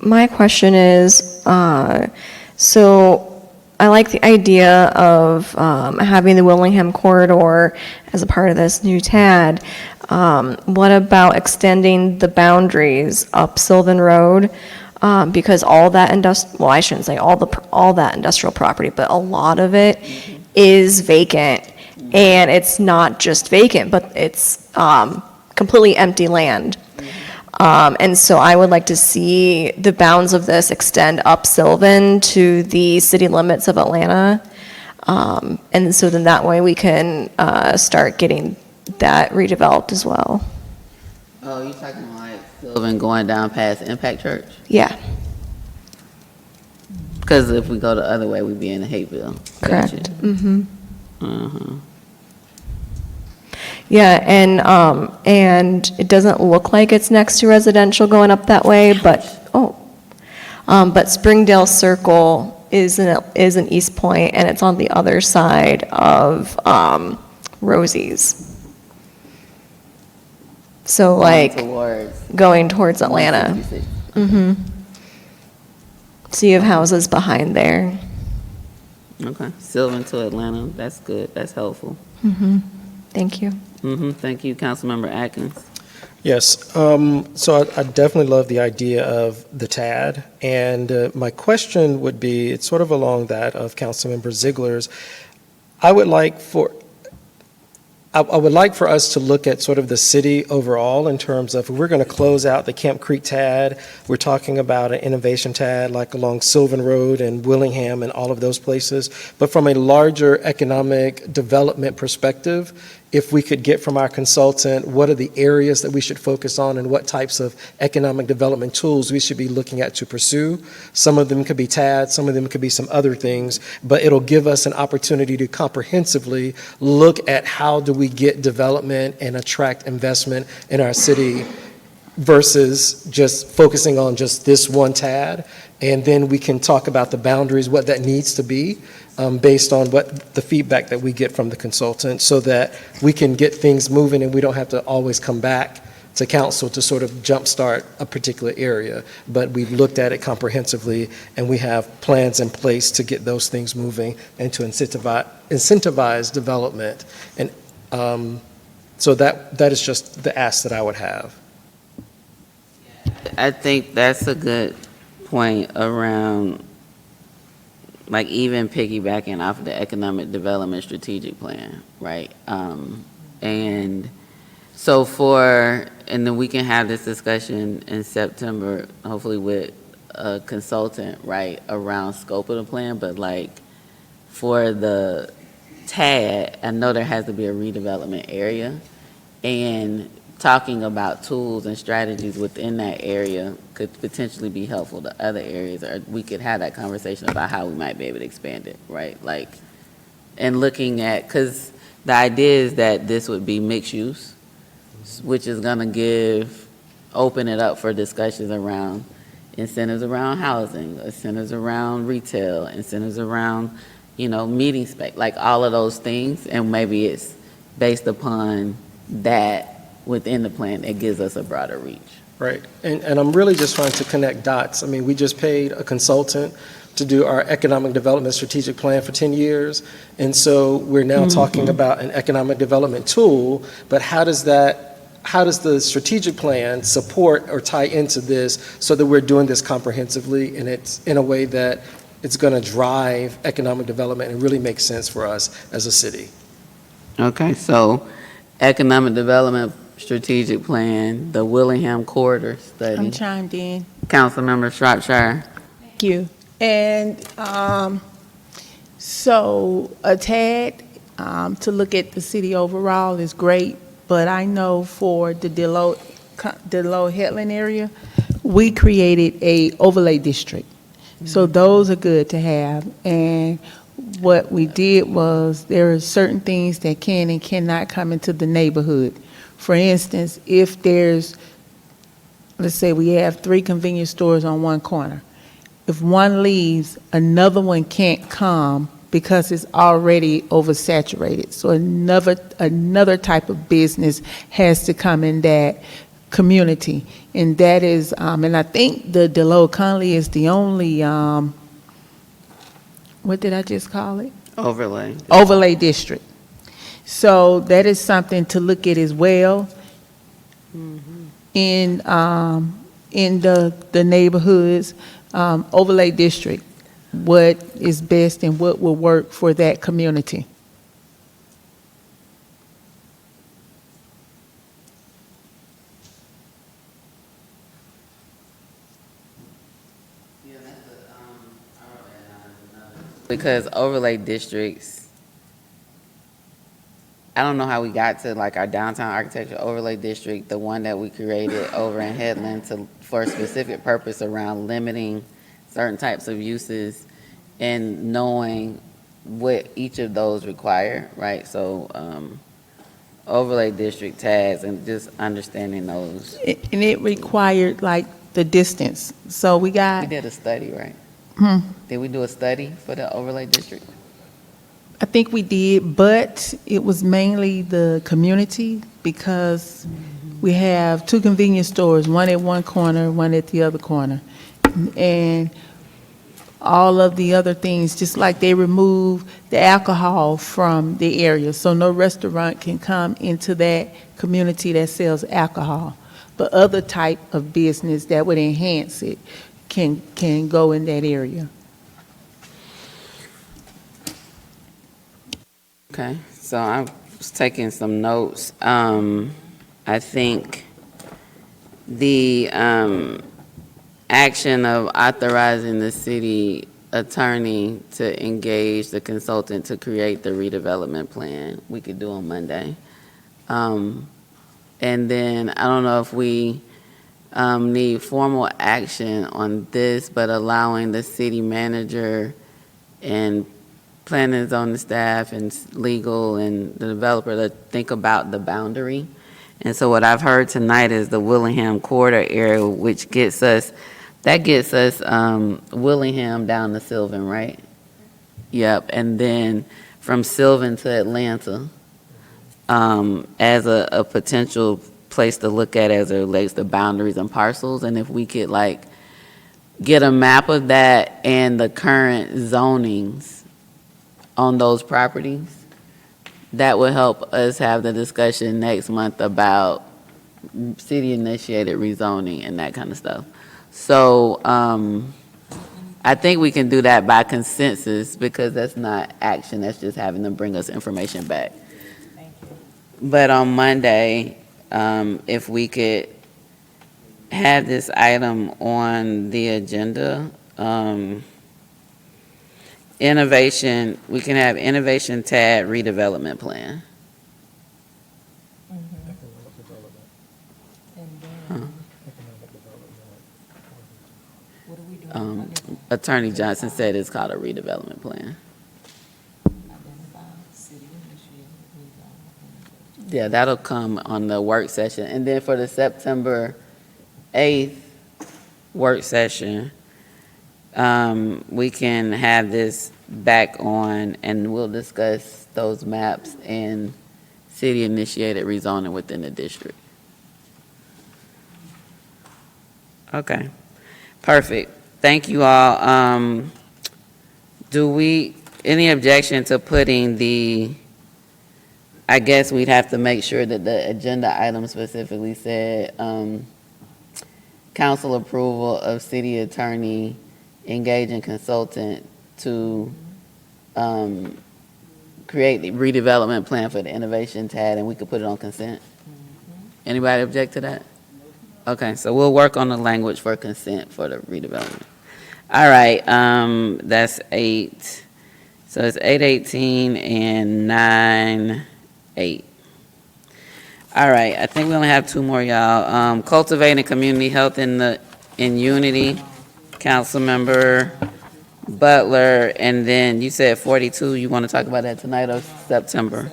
my question is, so I like the idea of having the Willingham corridor as a part of this new TAD. What about extending the boundaries up Sylvan Road? Because all that well, I shouldn't say all that industrial property, but a lot of it is vacant. And it's not just vacant, but it's completely empty land. And so I would like to see the bounds of this extend up Sylvan to the city limits of Atlanta. And so then that way we can start getting that redeveloped as well. Oh, you talking about like Sylvan going down past Impact Church? Yeah, Because if we go the other way, we'd be in Hateville. correct. Gotcha. Mm-hmm. Uh-huh. Yeah, and it doesn't look like it's next to residential going up that way, but Springdale Circle is in East Point, and it's on the other side of Rosie's. So like going towards Atlanta. Mm-hmm. So you have houses behind there. Okay, Sylvan to Atlanta, that's good, that's helpful. Mm-hmm. Thank you. Thank you, Councilmember Atkins. Yes, so I definitely love the idea of the TAD, and my question would be, it's sort of along that of Councilmember Ziegler's. I would like for us to look at sort of the city overall in terms of, if we're going to close out the Camp Creek TAD, we're talking about an innovation TAD like along Sylvan Road and Willingham and all of those places, but from a larger economic development perspective, if we could get from our consultant, what are the areas that we should focus on and what types of economic development tools we should be looking at to pursue. Some of them could be TAD, some of them could be some other things, but it'll give us an opportunity to comprehensively look at how do we get development and attract investment in our city versus just focusing on just this one TAD. And then we can talk about the boundaries, what that needs to be, based on what the feedback that we get from the consultant, so that we can get things moving and we don't have to always come back to council to sort of jumpstart a particular area. But we've looked at it comprehensively and we have plans in place to get those things moving and to incentivize development. And so that is just the ask that I would have. I think that's a good point around, like, even piggybacking off of the economic development strategic plan, right? And so and then we can have this discussion in September, hopefully with a consultant, right, around scope of the plan, but like for the TAD, I know there has to be a redevelopment area, and talking about tools and strategies within that area could potentially be helpful to other areas, or we could have that conversation about how we might be able to expand it, right? Like, and looking at, because the idea is that this would be mixed use, which is going to open it up for discussions around incentives around housing, incentives around retail, incentives around, meeting space, like all of those things, and maybe it's based upon that within the plan that gives us a broader reach. Right, and I'm really just trying to connect dots. I mean, we just paid a consultant to do our economic development strategic plan for 10 years, and so we're now talking about an economic development tool, but how does the strategic plan support or tie into this so that we're doing this comprehensively and it's in a way that it's going to drive economic development and really make sense for us as a city? Okay, so economic development strategic plan, the Willingham corridor study. I'm chimed in. Councilmember Shropshire. Thank you. And so a TAD to look at the city overall is great, but I know for the Delow Headland area, we created a overlay district. So those are good to have. And what we did was, there are certain things that can and cannot come into the neighborhood. For instance, if there's, let's say we have 3 convenience stores on one corner. If one leaves, another one can't come because it's already oversaturated. So another type of business has to come in that community. And that is, and I think the Delow Conley is the only, what did I just call it? Overlay. Overlay district. So that is something to look at as well in the neighborhoods, overlay district, what is best and what will work for that community. Because overlay districts, I don't know how we got to like our downtown architecture overlay district, the one that we created over in Headland for a specific purpose around limiting certain types of uses and knowing what each of those require, right? So overlay district tags and just understanding those. And it required like the distance. So we We got, did a study, right? Did we do a study for the overlay district? I think we did, but it was mainly the community because we have 2 convenience stores, one at one corner, one at the other corner. And all of the other things, just like they remove the alcohol from the area. So no restaurant can come into that community that sells alcohol. But other type of business that would enhance it can go in that area. Okay, so I was taking some notes. I think the action of authorizing the city attorney to engage the consultant to create the redevelopment plan, we could do on Monday. And then I don't know if we need formal action on this, but allowing the city manager and planning zone staff and legal and the developer to think about the boundary. And so what I've heard tonight is the Willingham corridor area, which gets us Willingham down to Sylvan, right? Yep, and then from Sylvan to Atlanta as a potential place to look at as it relates to boundaries and parcels. And if we could like get a map of that and the current zonings on those properties, that would help us have the discussion next month about city-initiated rezoning and that kind of stuff. So I think we can do that by consensus because that's not action, that's just having them bring us information back. But on Monday, if we could have this item on the agenda, innovation, we can have innovation TAD redevelopment plan. Attorney Johnson said it's called a redevelopment plan. Yeah, that'll come on the work session. And then for the September 8th work session, we can have this back on and we'll discuss those maps and city-initiated rezoning within the district. Okay, perfect. Thank you all. Any objection to putting I guess we'd have to make sure that the agenda item specifically said, council approval of city attorney engaging consultant to create the redevelopment plan for the innovation TAD, and we could put it on consent. Anybody object to that? Okay, so we'll work on the language for consent for the redevelopment. All right, that's 8. So it's 8:18 and 9:08. All right, I think we only have two more, y'all. Cultivating community health in unity, Councilmember Butler, and then you said 42, you want to talk about that tonight or September?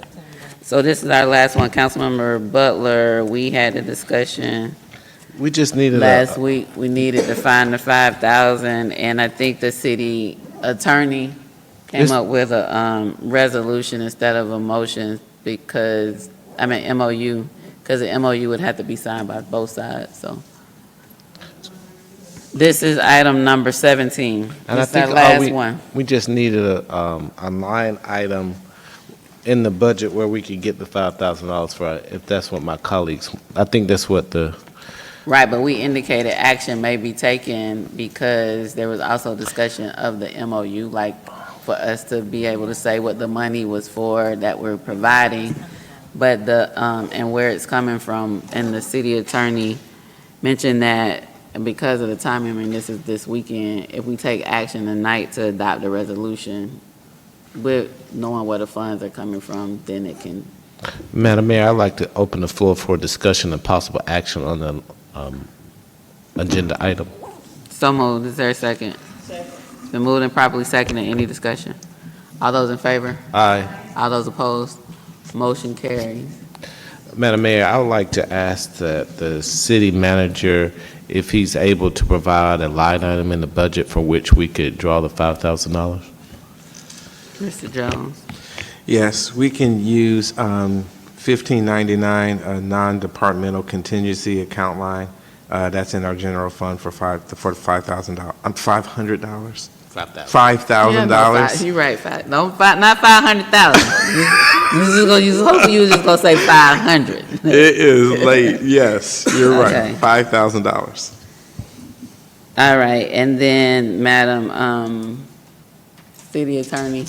So this is our last one, Councilmember Butler, we had a discussion We just needed last week, we needed to find the 5,000, and I think the city attorney came This- up with a, resolution instead of a motion because, MOU, because the MOU would have to be signed by both sides, so. This is item number 17. And I This is our think last one. we just needed a line item in the budget where we could get the $5,000 for it, if that's what my colleagues, I think that's what the, Right, but we indicated action may be taken because there was also discussion of the MOU, like for us to be able to say what the money was for that we're providing, but and where it's coming from. And the city attorney mentioned that because of the timing, this is this weekend, if we take action tonight to adopt a resolution with knowing where the funds are coming from, then it can. Madam Mayor, I'd like to open the floor for discussion and possible action on the agenda item. So moved. Is there a second? Second. It's been moved and properly seconded. Any discussion? All those in favor? Aye. All those opposed? Motion carries. Madam Mayor, I would like to ask that the city manager, if he's able to provide a line item in the budget for which we could draw the $5,000. Mr. Jones. Yes, we can use 1599, a non-departmental contingency account line. That's in our general fund for $5,000. $500. $5,000. You're right. Not 500,000. Hopefully you was just gonna say 500. It is late. Yes, you're Okay. right. $5,000. All right, and then Madam City Attorney.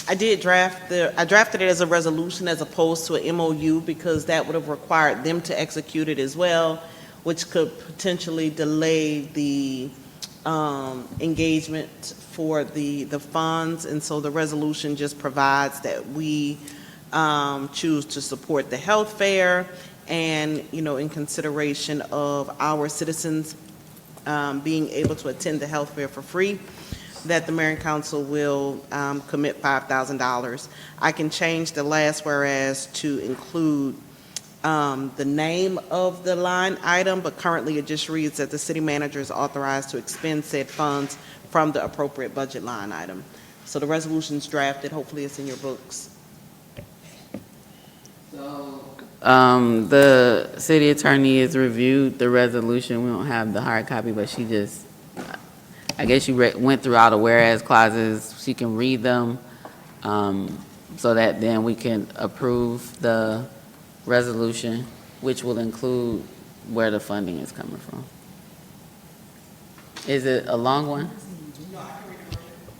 I drafted it as a resolution as opposed to an MOU because that would have required them to execute it as well, which could potentially delay the engagement for the funds. And so the resolution just provides that we choose to support the health fair and, in consideration of our citizens being able to attend the health fair for free, that the mayor and council will commit $5,000. I can change the last whereas to include the name of the line item, but currently it just reads that the city manager is authorized to expend said funds from the appropriate budget line item. So the resolution's drafted. Hopefully it's in your books. The city attorney has reviewed the resolution. We don't have the hard copy, but she just, I guess she went through all the whereas clauses. She can read them so that then we can approve the resolution, which will include where the funding is coming from. Is it a long one?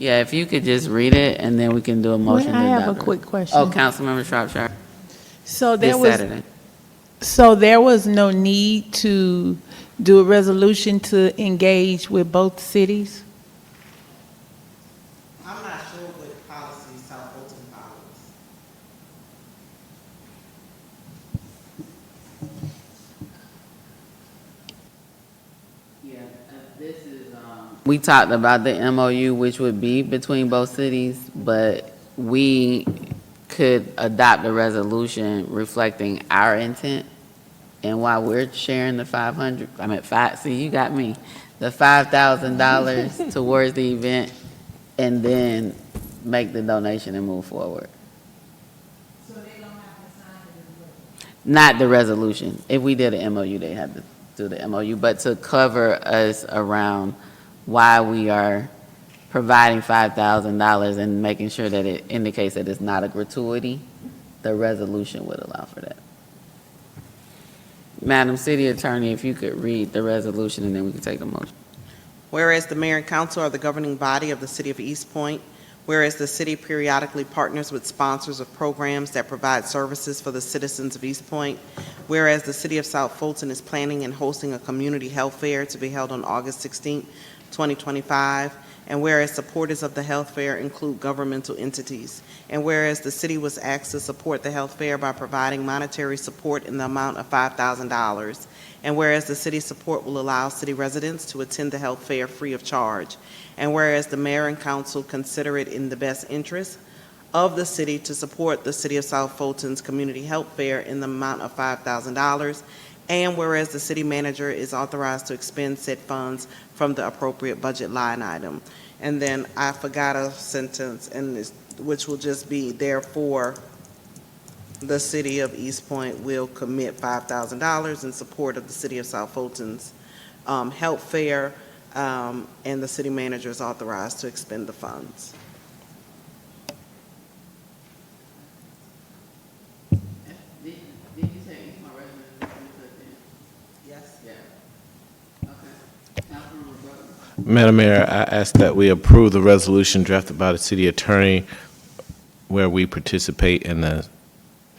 Yeah, if you could just read it, and then we can do a motion. I to have adopt a it. quick question. Oh, Councilmember Shropshire. So This Saturday. there was no need to do a resolution to engage with both cities? I'm not sure what policy South Fulton follows. We talked about the MOU, which would be between both cities, but we could adopt a resolution reflecting our intent. And while we're sharing the see, you got me, the $5,000 towards the event, and then make the donation and move forward. So they don't have to sign it? Not the resolution. If we did an MOU, they have to do the MOU, but to cover us around why we are providing $5,000 and making sure that it indicates that it's not a gratuity, the resolution would allow for that. Madam City Attorney, if you could read the resolution and then we can take the motion. Whereas the mayor and council are the governing body of the city of East Point, whereas the city periodically partners with sponsors of programs that provide services for the citizens of East Point, whereas the city of South Fulton is planning and hosting a community health fair to be held on August 16th, 2025, And whereas supporters of the health fair include governmental entities. And whereas the city was asked to support the health fair by providing monetary support in the amount of $5,000. And whereas the city's support will allow city residents to attend the health fair free of charge. And whereas the mayor and council consider it in the best interest of the city to support the City of South Fulton's Community Health Fair in the amount of $5,000. And whereas the city manager is authorized to expend said funds from the appropriate budget line item. And then I forgot a sentence, which will just be, therefore, the city of East Point will commit $5,000 in support of the City of South Fulton's health fair, and the city manager is authorized to expend the funds. Did you say my resolution? Yes. Yeah. Okay. Councilwoman Brooks. Madam Mayor, I ask that we approve the resolution drafted by the city attorney where we participate in the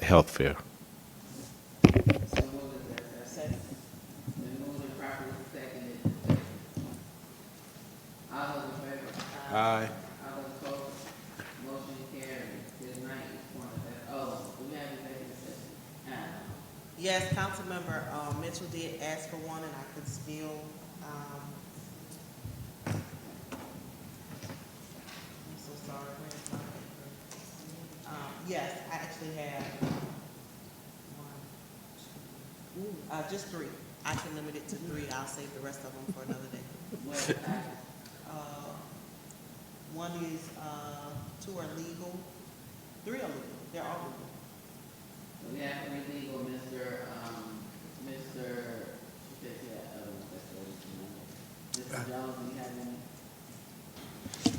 health fair. Aye. Yes, Councilmember Mitchell did ask for one, and I could still, I'm so sorry, where's my paper? Yes, I actually have one, just three. I can limit it to three. I'll save the rest of them for another day. One is, two are legal, three are legal, they're all legal. We have three legal, Mr. Jones, do you have any?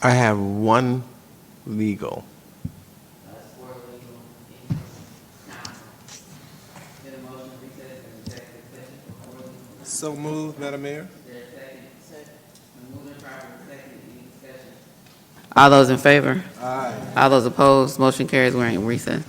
I have one legal. That's four legal. Council. Get a motion to recess in executive session for four legal. So moved, Madam Mayor. Is there a second? Second. Moving properly second, any discussion? All those in favor? Aye. All those opposed, motion carries, we're in recess.